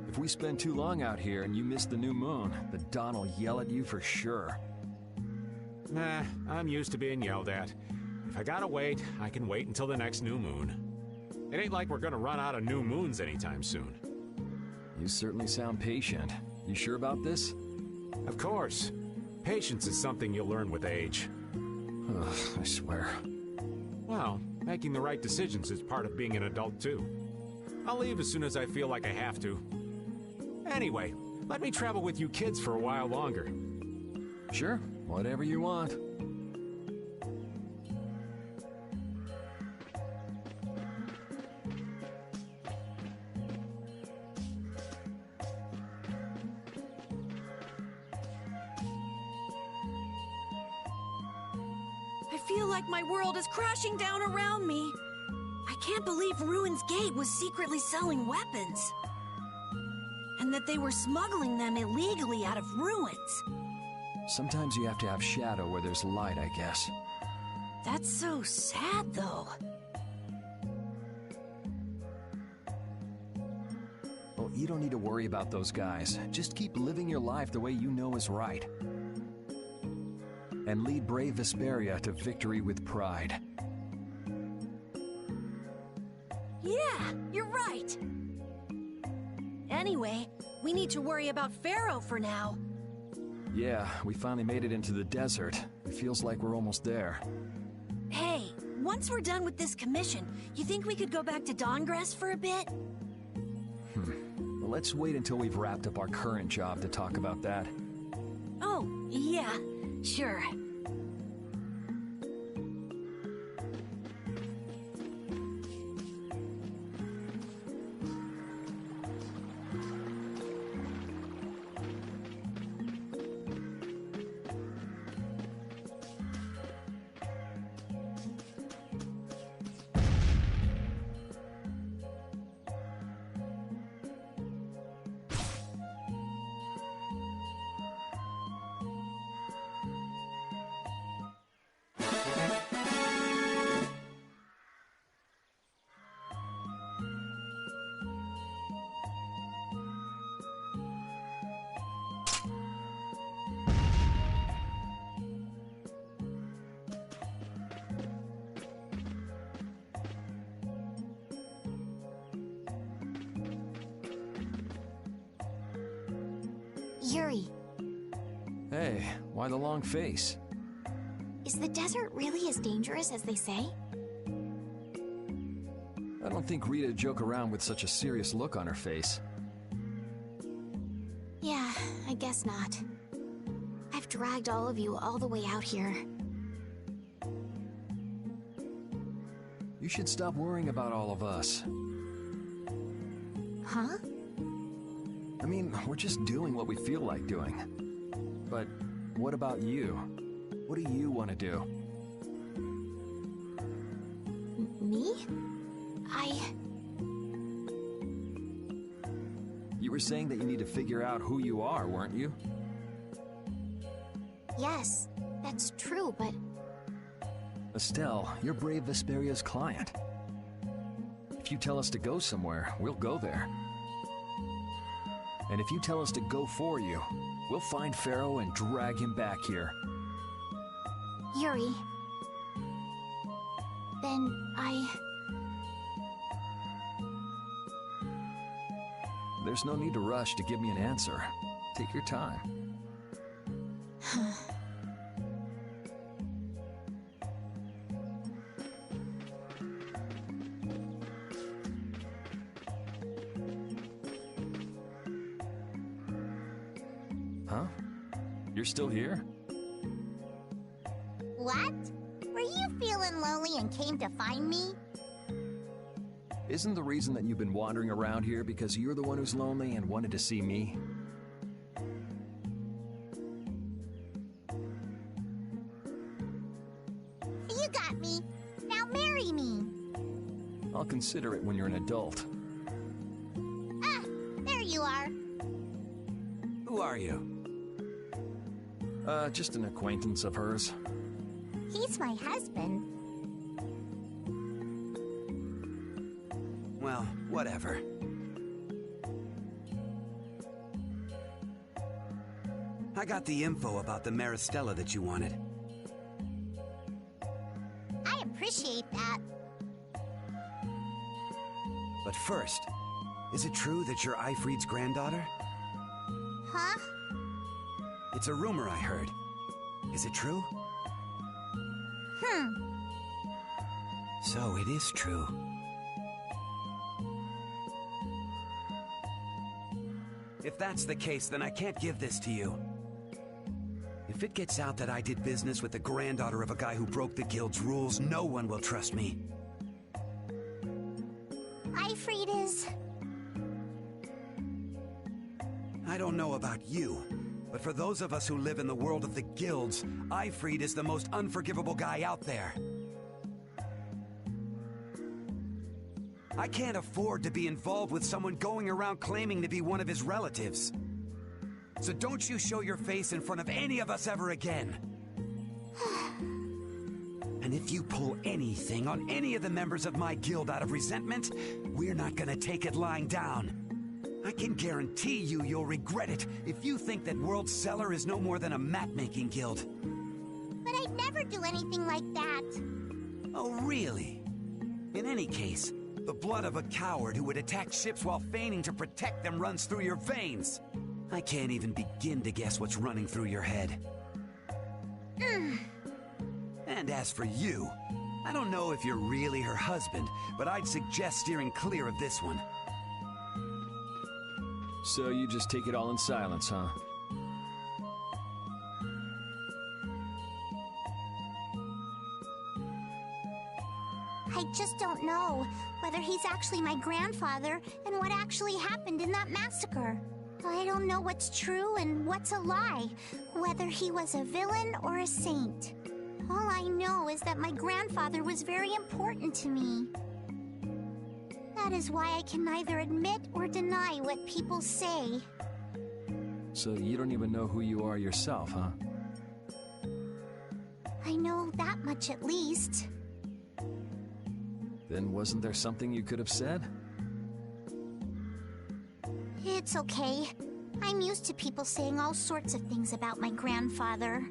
If we spend too long out here and you miss the new moon, the Don will yell at you for sure. Nah, I'm used to being yelled at. If I gotta wait, I can wait until the next new moon. It ain't like we're gonna run out of new moons anytime soon. You certainly sound patient. You sure about this? Of course. Patience is something you'll learn with age. Ugh, I swear. Well, making the right decisions is part of being an adult, too. I'll leave as soon as I feel like I have to. Anyway, let me travel with you kids for a while longer. Sure, whatever you want. I feel like my world is crashing down around me. I can't believe Ruin's Gate was secretly selling weapons. And that they were smuggling them illegally out of ruins. Sometimes you have to have shadow where there's light, I guess. That's so sad, though. Well, you don't need to worry about those guys. Just keep living your life the way you know is right. And lead brave Vesperia to victory with pride. Yeah, you're right. Anyway, we need to worry about Phaeroh for now. Yeah, we finally made it into the desert. It feels like we're almost there. Hey, once we're done with this commission, you think we could go back to Dawngrest for a bit? let's wait until we've wrapped up our current job to talk about that. Oh, yeah, sure. Yuri, Hey, why the long face? is the desert really as dangerous as they say? I don't think Rita would joke around with such a serious look on her face. Yeah, I guess not. I've dragged all of you all the way out here. You should stop worrying about all of us. Huh? I mean, we're just doing what we feel like doing. But what about you? What do you want to do? Me? You were saying that you need to figure out who you are, weren't you? Yes, that's true, but Estelle, you're Brave Vesperia's client. If you tell us to go somewhere, we'll go there. And if you tell us to go for you, we'll find Pharaoh and drag him back here. Yuri. Then There's no need to rush to give me an answer. Take your time. Huh? You're still here? What? Were you feeling lonely and came to find me? Isn't the reason that you've been wandering around here because you're the one who's lonely and wanted to see me? You got me. Now marry me. I'll consider it when you're an adult. Ah, there you are. Who are you? Just an acquaintance of hers. He's my husband. Well, whatever. I got the info about the Maristella that you wanted. I appreciate that. But first, is it true that you're Aifread's granddaughter? Huh? It's a rumor I heard. Is it true? So it is true. If that's the case, then I can't give this to you. If it gets out that I did business with the granddaughter of a guy who broke the guild's rules, no one will trust me. Aifread is... I don't know about you, but for those of us who live in the world of the guilds, Aifread is the most unforgivable guy out there. I can't afford to be involved with someone going around claiming to be one of his relatives. So don't you show your face in front of any of us ever again. And if you pull anything on any of the members of my guild out of resentment, we're not gonna take it lying down. I can guarantee you'll regret it if you think that World Cellar is no more than a map-making guild. But I'd never do anything like that. Oh, really? In any case, the blood of a coward who would attack ships while feigning to protect them runs through your veins. I can't even begin to guess what's running through your head. And as for you, I don't know if you're really her husband, but I'd suggest steering clear of this one. So you just take it all in silence, huh? I just don't know whether he's actually my grandfather and what actually happened in that massacre. I don't know what's true and what's a lie, whether he was a villain or a saint. All I know is that my grandfather was very important to me. That is why I can neither admit or deny what people say. So you don't even know who you are yourself, huh? I know that much at least. Then wasn't there something you could have said? It's okay. I'm used to people saying all sorts of things about my grandfather.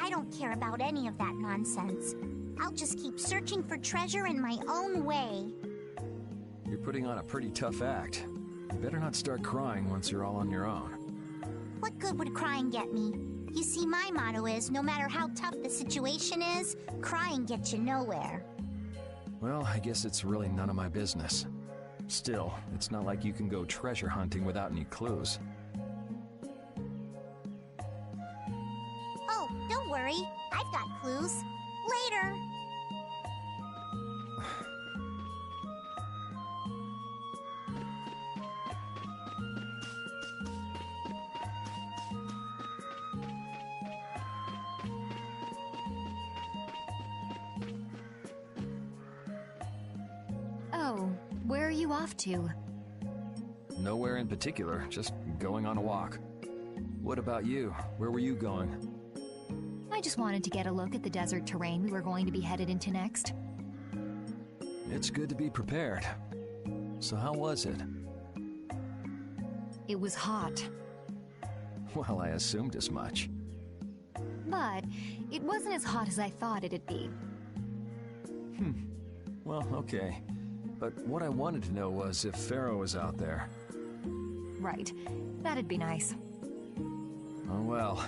I don't care about any of that nonsense. I'll just keep searching for treasure in my own way. You're putting on a pretty tough act. You better not start crying once you're all on your own. What good would crying get me? You see, my motto is, no matter how tough the situation is, crying gets you nowhere. Well, I guess it's really none of my business. Still, it's not like you can go treasure hunting without any clues. Oh, don't worry. I've got clues. Later. Oh, where are you off to? Nowhere in particular, just going on a walk. What about you? Where were you going? I just wanted to get a look at the desert terrain we were going to be headed into next. It's good to be prepared. So how was it? It was hot. Well, I assumed as much. But it wasn't as hot as I thought it'd be. Well, okay. But what I wanted to know was if Pharaoh was out there. Right. That'd be nice. Oh well,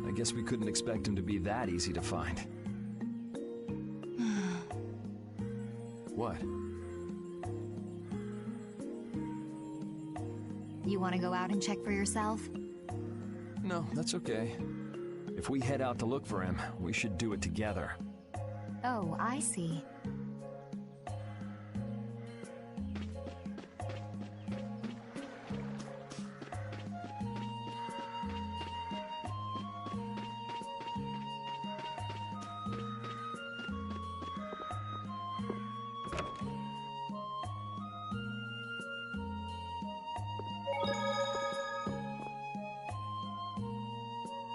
I guess we couldn't expect him to be that easy to find. What? You want to go out and check for yourself? No, that's okay. If we head out to look for him, we should do it together. Oh, I see.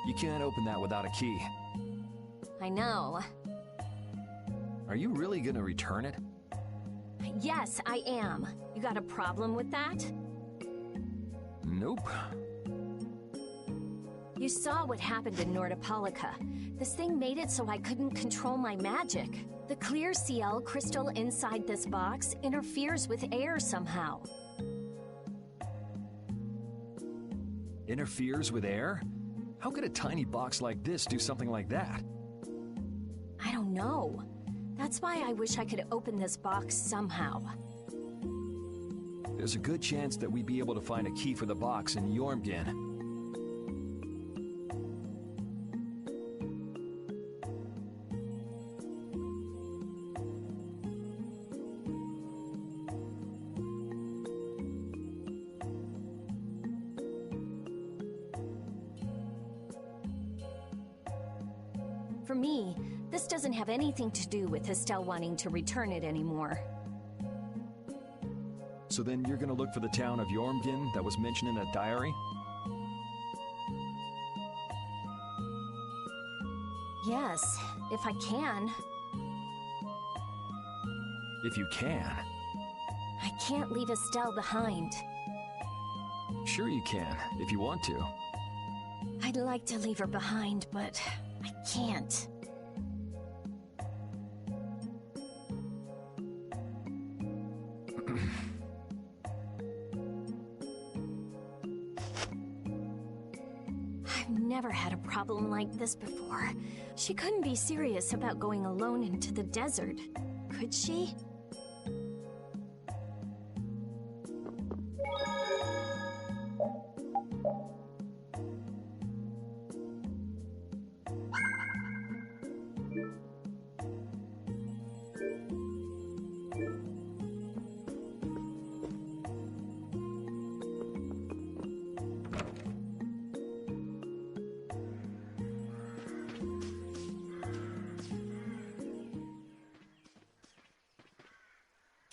You can't open that without a key. I know. Are you really gonna return it? Yes, I am. You got a problem with that? Nope. You saw what happened in Nordopolica. This thing made it so I couldn't control my magic. The clear CL crystal inside this box interferes with air somehow. Interferes with air? How could a tiny box like this do something like that? I don't know. That's why I wish I could open this box somehow. There's a good chance that we'd be able to find a key for the box in Jormungand. For me, this doesn't have anything to do with Estelle wanting to return it anymore. So then you're gonna look for the town of Jormungand that was mentioned in that diary? Yes, if I can. If you can. I can't leave Estelle behind. Sure you can, if you want to. I'd like to leave her behind, but I can't. I've never had a problem like this before. She couldn't be serious about going alone into the desert, could she?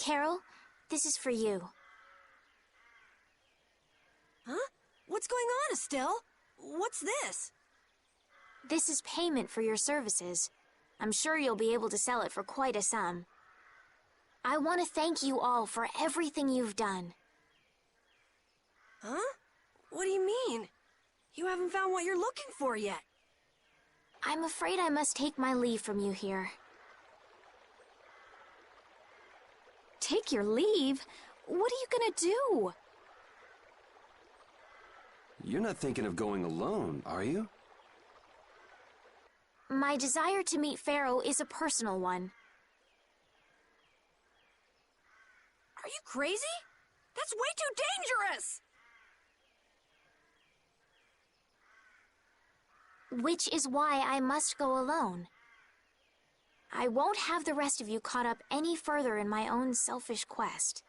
Carol, this is for you. Huh? What's going on, Estelle? What's this? This is payment for your services. I'm sure you'll be able to sell it for quite a sum. I want to thank you all for everything you've done. Huh? What do you mean? You haven't found what you're looking for yet. I'm afraid I must take my leave from you here. Take your leave? What are you gonna do? You're not thinking of going alone, are you? My desire to meet Pharaoh is a personal one. Are you crazy? That's way too dangerous! Which is why I must go alone. I won't have the rest of you caught up any further in my own selfish quest.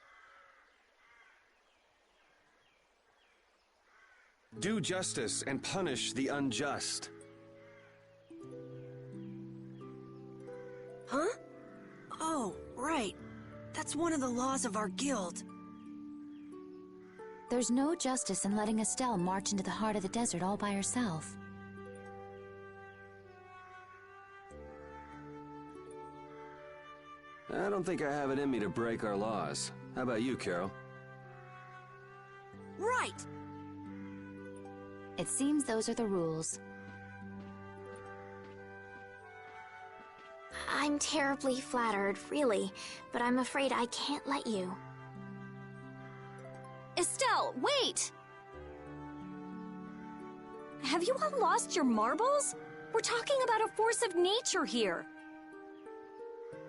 Do justice and punish the unjust. Huh? Oh, right. That's one of the laws of our guild. There's no justice in letting Estelle march into the heart of the desert all by herself. I don't think I have it in me to break our laws. How about you, Carol? Right! It seems those are the rules. I'm terribly flattered, really, but I'm afraid I can't let you. Estelle, wait! Have you all lost your marbles? We're talking about a force of nature here.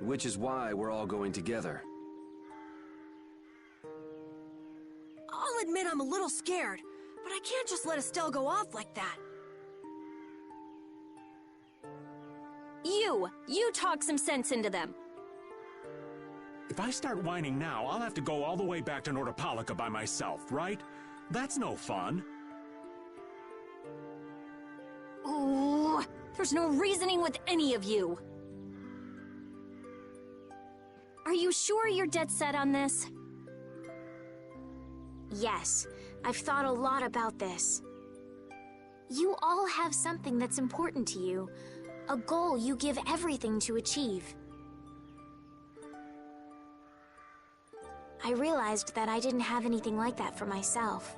Which is why we're all going together. I'll admit I'm a little scared, but I can't just let Estelle go off like that. You talk some sense into them. If I start whining now, I'll have to go all the way back to Nordopolica by myself, right? That's no fun. Ooh, there's no reasoning with any of you. Are you sure you're dead set on this? Yes, I've thought a lot about this. You all have something that's important to you, a goal you give everything to achieve. I realized that I didn't have anything like that for myself.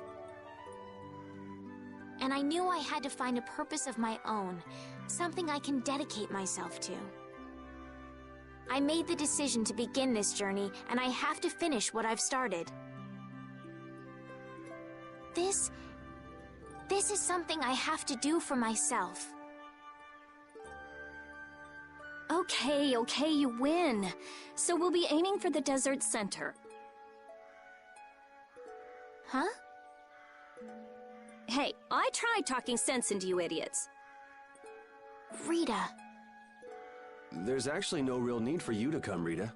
And I knew I had to find a purpose of my own, something I can dedicate myself to. I made the decision to begin this journey, and I have to finish what I've started. This is something I have to do for myself. Okay, you win. So we'll be aiming for the desert center. Huh? Hey, I tried talking sense into you idiots. Rita. There's actually no real need for you to come, Rita.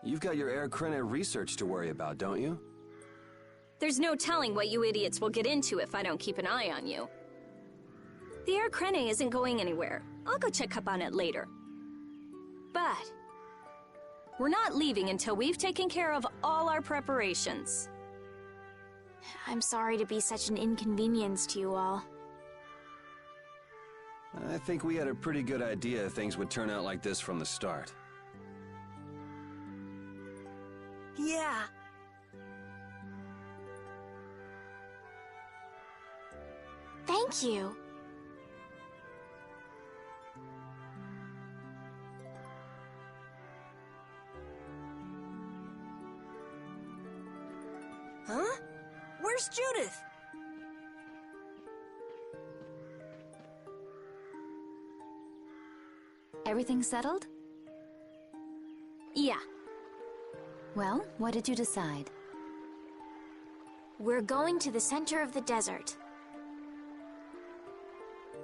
You've got your Air Krene research to worry about, don't you? There's no telling what you idiots will get into if I don't keep an eye on you. The Air Krene isn't going anywhere. I'll go check up on it later. But we're not leaving until we've taken care of all our preparations. I'm sorry to be such an inconvenience to you all. I think we had a pretty good idea things would turn out like this from the start. Yeah. Thank you. Huh? Where's Judith? Everything settled? Yeah. Well, what did you decide? We're going to the center of the desert.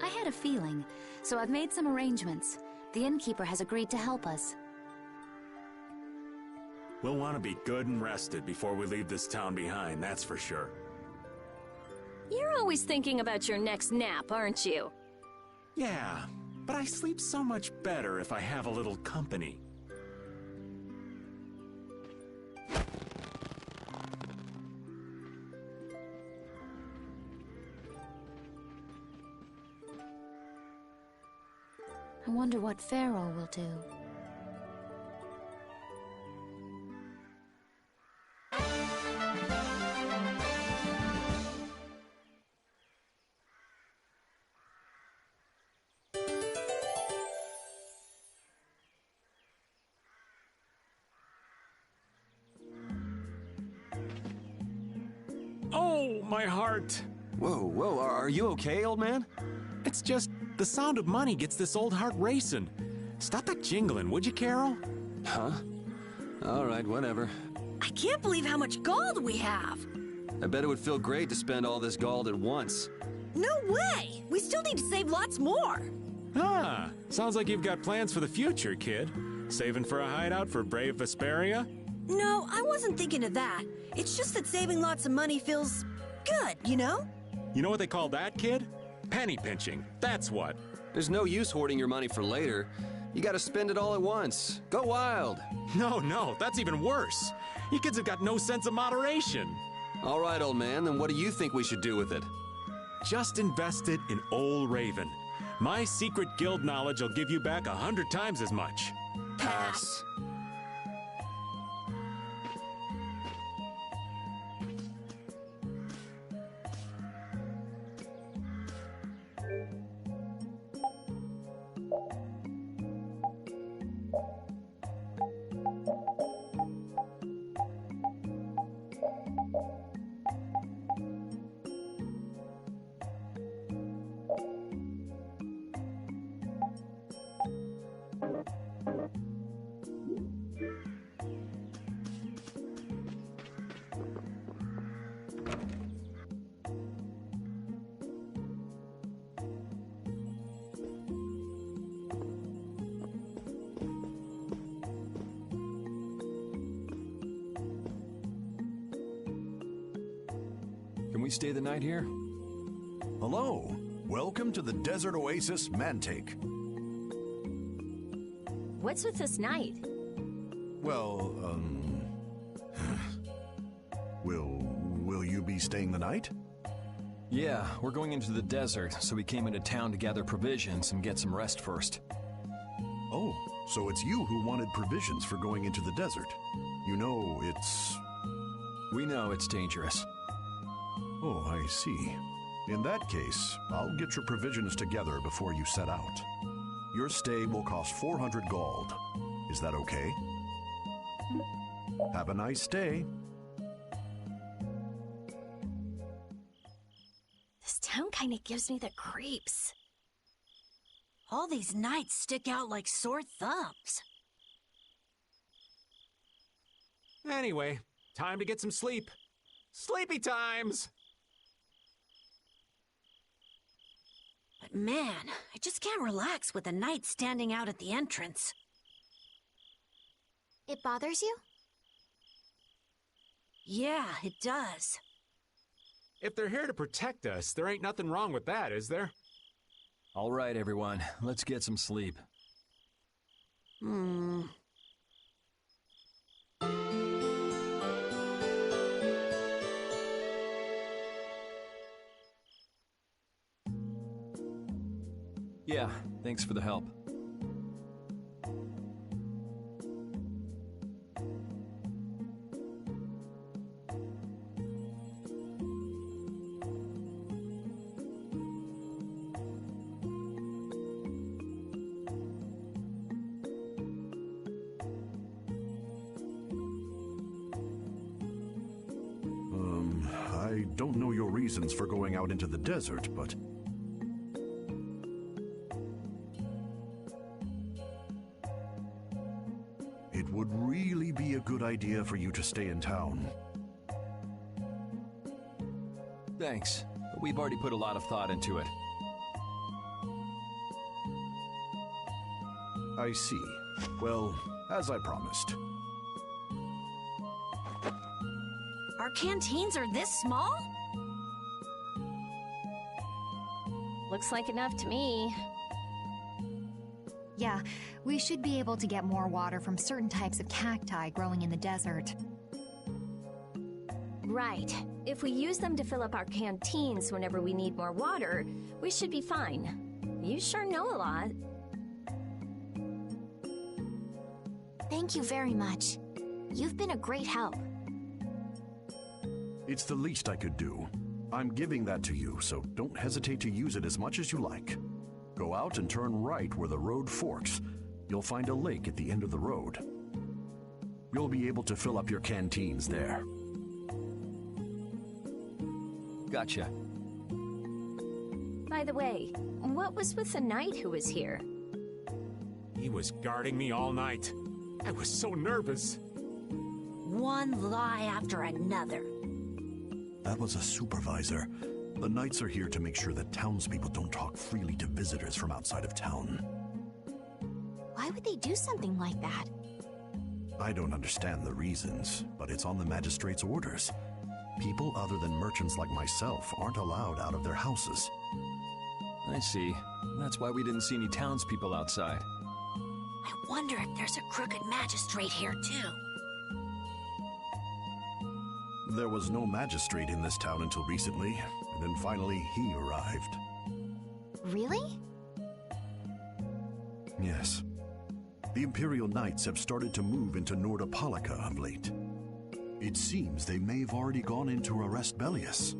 I had a feeling, so I've made some arrangements. The innkeeper has agreed to help us. We'll want to be good and rested before we leave this town behind, that's for sure. You're always thinking about your next nap, aren't you? Yeah, but I sleep so much better if I have a little company. I wonder what Pharaoh will do. Oh, my heart! Whoa, are you okay, old man? It's just the sound of money gets this old heart racing. Stop that jingling, would you, Carol? Huh? All right, whatever. I can't believe how much gold we have. I bet it would feel great to spend all this gold at once. No way! We still need to save lots more. Ah, sounds like you've got plans for the future, kid. Saving for a hideout for brave Vesperia? No, I wasn't thinking of that. It's just that saving lots of money feels good, you know? You know what they call that, kid? Penny pinching. That's what. There's no use hoarding your money for later. You gotta spend it all at once. Go wild. No, that's even worse. You kids have got no sense of moderation. All right, old man, then what do you think we should do with it? Just invest it in Old Raven. My secret guild knowledge will give you back 100 times as much. Pass. Can we stay the night here? Hello. Welcome to the Desert Oasis Mantake. What's with this night? Well, will you be staying the night? Yeah, we're going into the desert, so we came into town to gather provisions and get some rest first. Oh, so it's you who wanted provisions for going into the desert. You know, it's... We know it's dangerous. Oh, I see. In that case, I'll get your provisions together before you set out. Your stay will cost 400 gold. Is that okay? Have a nice day. This town kind of gives me the creeps. All these nights stick out like sore thumbs. Anyway, time to get some sleep. Sleepy times! But man, I just can't relax with the night standing out at the entrance. It bothers you? Yeah, it does. If they're here to protect us, there ain't nothing wrong with that, is there? All right, everyone. Let's get some sleep. Yeah, thanks for the help. I don't know your reasons for going out into the desert, but... It would really be a good idea for you to stay in town. Thanks, but we've already put a lot of thought into it. I see. Well, as I promised. Our canteens are this small? Looks like enough to me. Yeah, we should be able to get more water from certain types of cacti growing in the desert. Right. If we use them to fill up our canteens whenever we need more water, we should be fine. You sure know a lot. Thank you very much. You've been a great help. It's the least I could do. I'm giving that to you, so don't hesitate to use it as much as you like. Go out and turn right where the road forks. You'll find a lake at the end of the road. You'll be able to fill up your canteens there. Gotcha. By the way, what was with the knight who was here? He was guarding me all night. I was so nervous. One lie after another. That was a supervisor. The knights are here to make sure that townspeople don't talk freely to visitors from outside of town. Why would they do something like that? I don't understand the reasons, but it's on the magistrate's orders. People other than merchants like myself aren't allowed out of their houses. I see. That's why we didn't see any townspeople outside. I wonder if there's a crooked magistrate here, too. There was no magistrate in this town until recently, and then finally he arrived. Really? Yes. The Imperial Knights have started to move into Nordopolica of late. It seems they may have already gone in to arrest Bellius.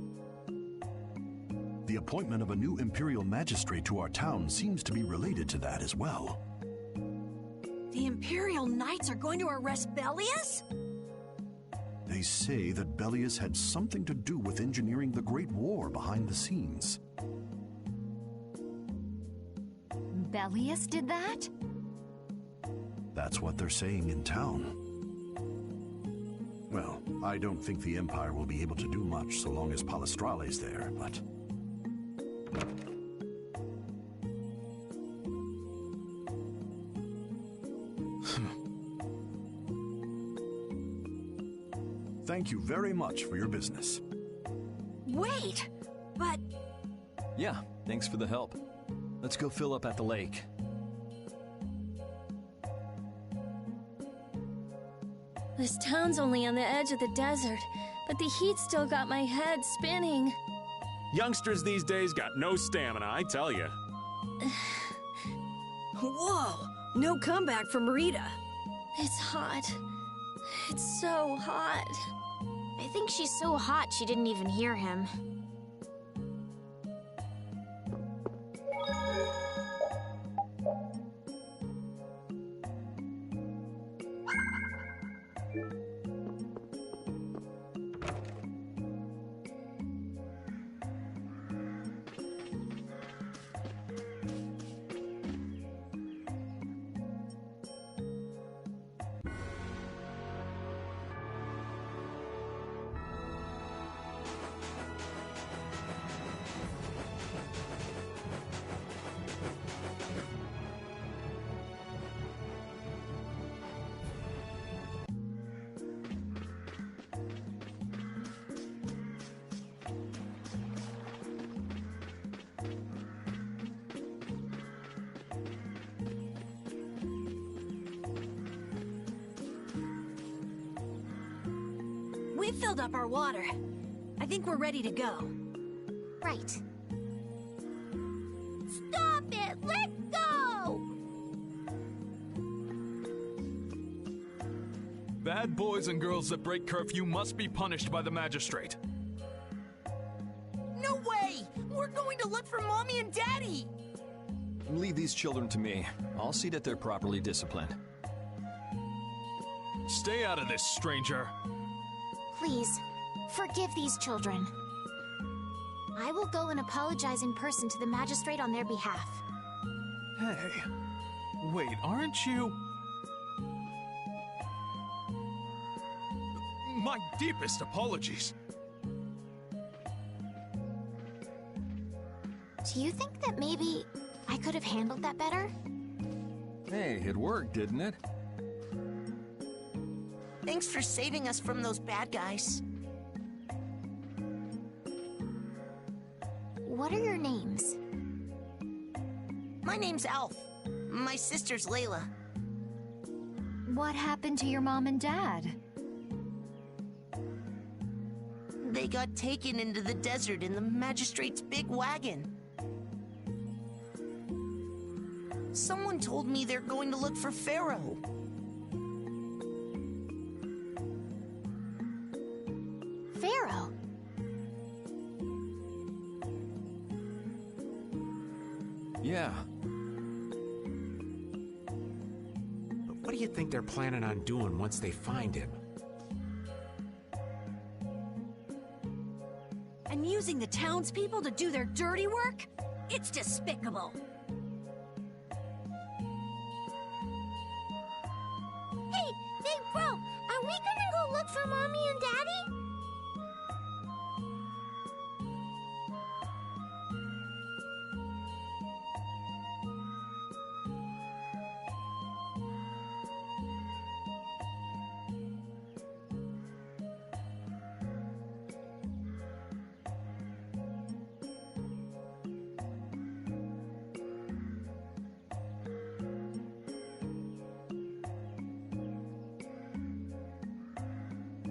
The appointment of a new Imperial Magistrate to our town seems to be related to that as well. The Imperial Knights are going to arrest Bellius? They say that Bellius had something to do with engineering the Great War behind the scenes. Bellius did that? That's what they're saying in town. Well, I don't think the Empire will be able to do much so long as Palestrale's there, but... Thank you very much for your business. Wait, but... Yeah, thanks for the help. Let's go fill up at the lake. This town's only on the edge of the desert, but the heat still got my head spinning. Youngsters these days got no stamina, I tell you. Whoa! No comeback from Rita. It's hot. It's so hot. I think she's so hot she didn't even hear him. We've filled up our water. I think we're ready to go. Right. Stop it! Let go! Bad boys and girls that break curfew must be punished by the magistrate. No way! We're going to look for Mommy and Daddy! Leave these children to me. I'll see that they're properly disciplined. Stay out of this, stranger. Please, forgive these children. I will go and apologize in person to the magistrate on their behalf. Hey, wait, aren't you? My deepest apologies. Do you think that maybe I could have handled that better? Hey, it worked, didn't it? Thanks for saving us from those bad guys. What are your names? My name's Alf. My sister's Layla. What happened to your mom and dad? They got taken into the desert in the magistrate's big wagon. Someone told me they're going to look for Pharaoh. Yeah. But what do you think they're planning on doing once they find him? And using the townspeople to do their dirty work? It's despicable. Hey, Big Bro, are we gonna go look for Mommy and Daddy?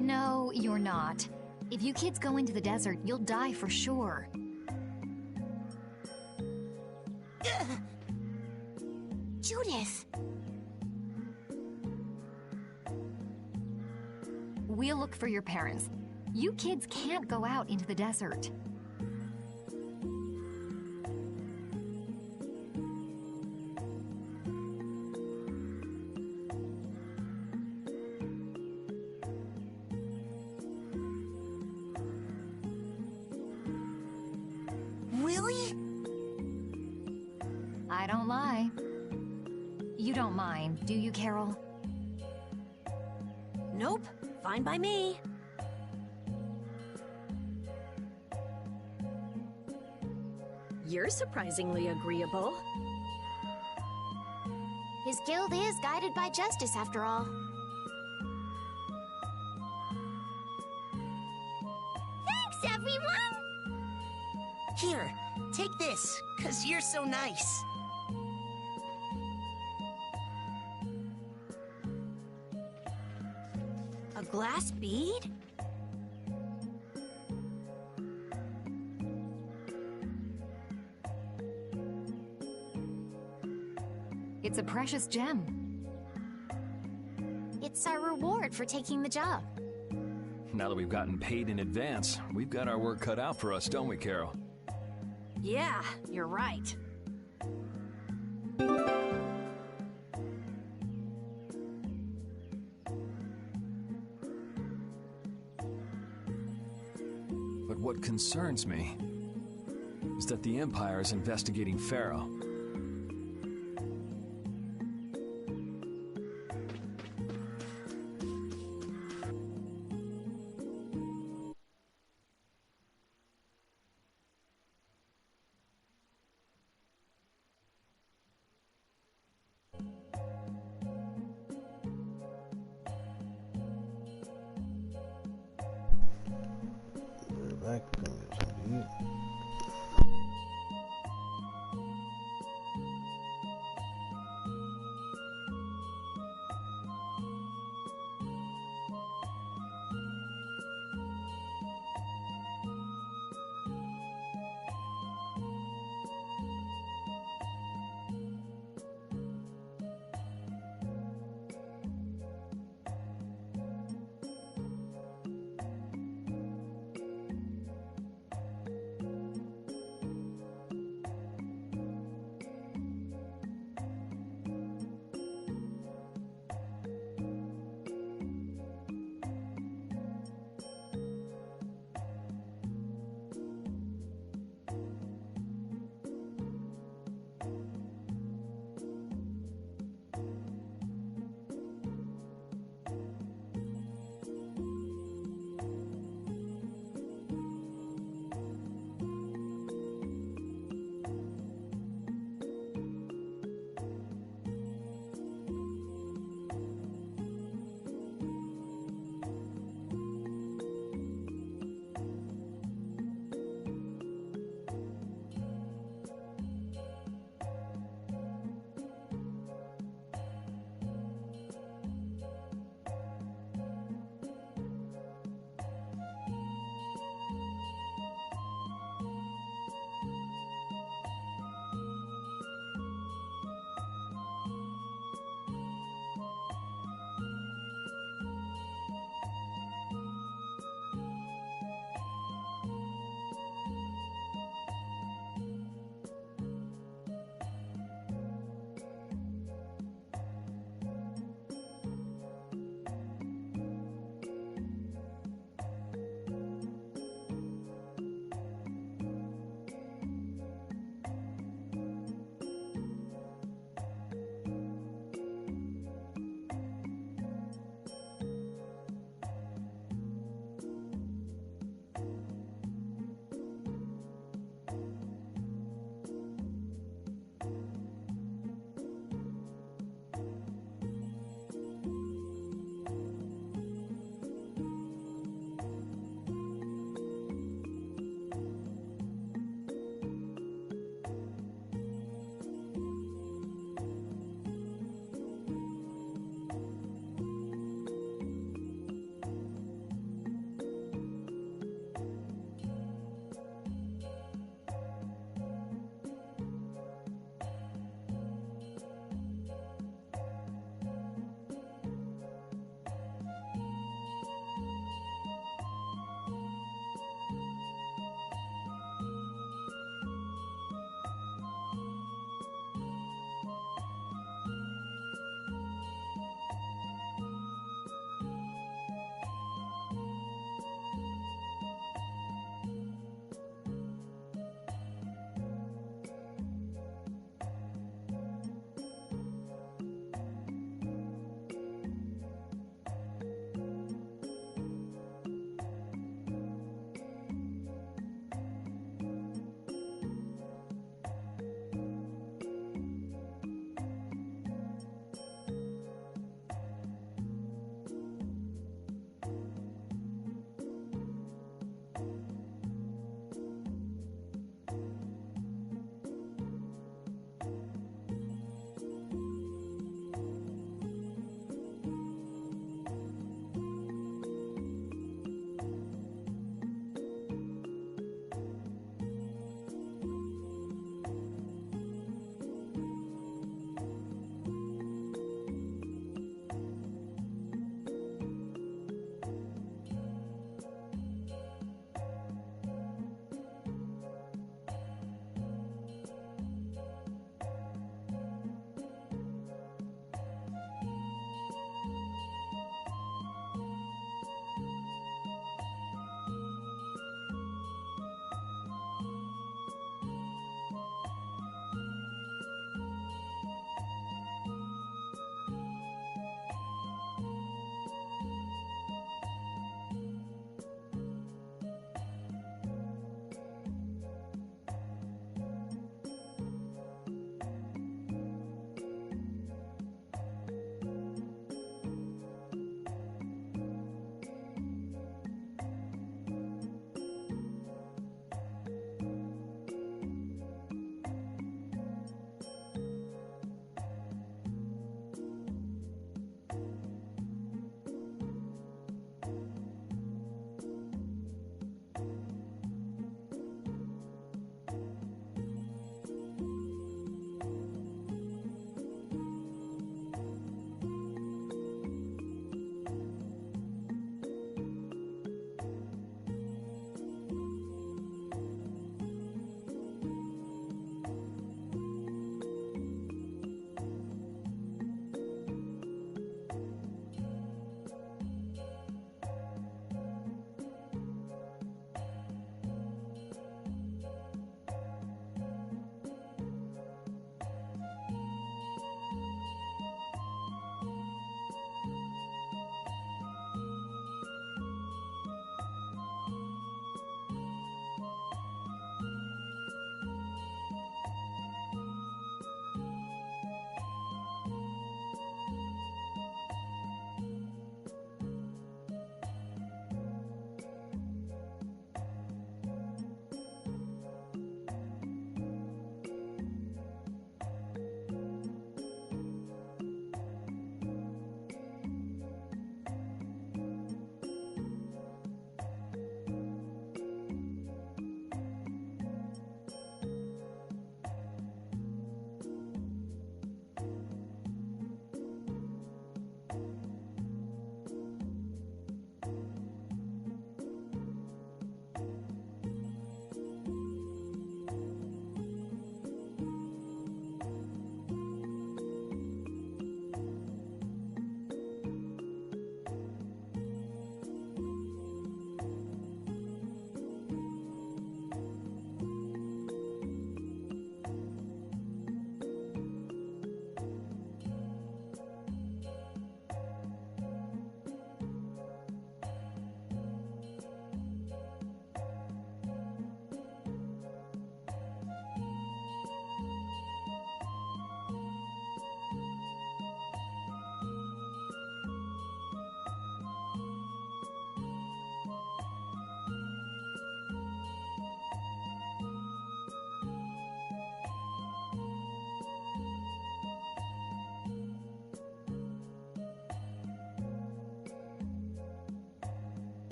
No, you're not. If you kids go into the desert, you'll die for sure. Judith! We'll look for your parents. You kids can't go out into the desert. Really? I don't lie. You don't mind, do you, Carol? Nope. Fine by me. You're surprisingly agreeable. His guild is guided by justice, after all. Thanks, everyone! Here, take this, 'cause you're so nice. A glass bead? It's a precious gem. It's our reward for taking the job. Now that we've gotten paid in advance, we've got our work cut out for us, don't we, Carol? Yeah, you're right. But what concerns me is that the Empire is investigating Pharaoh.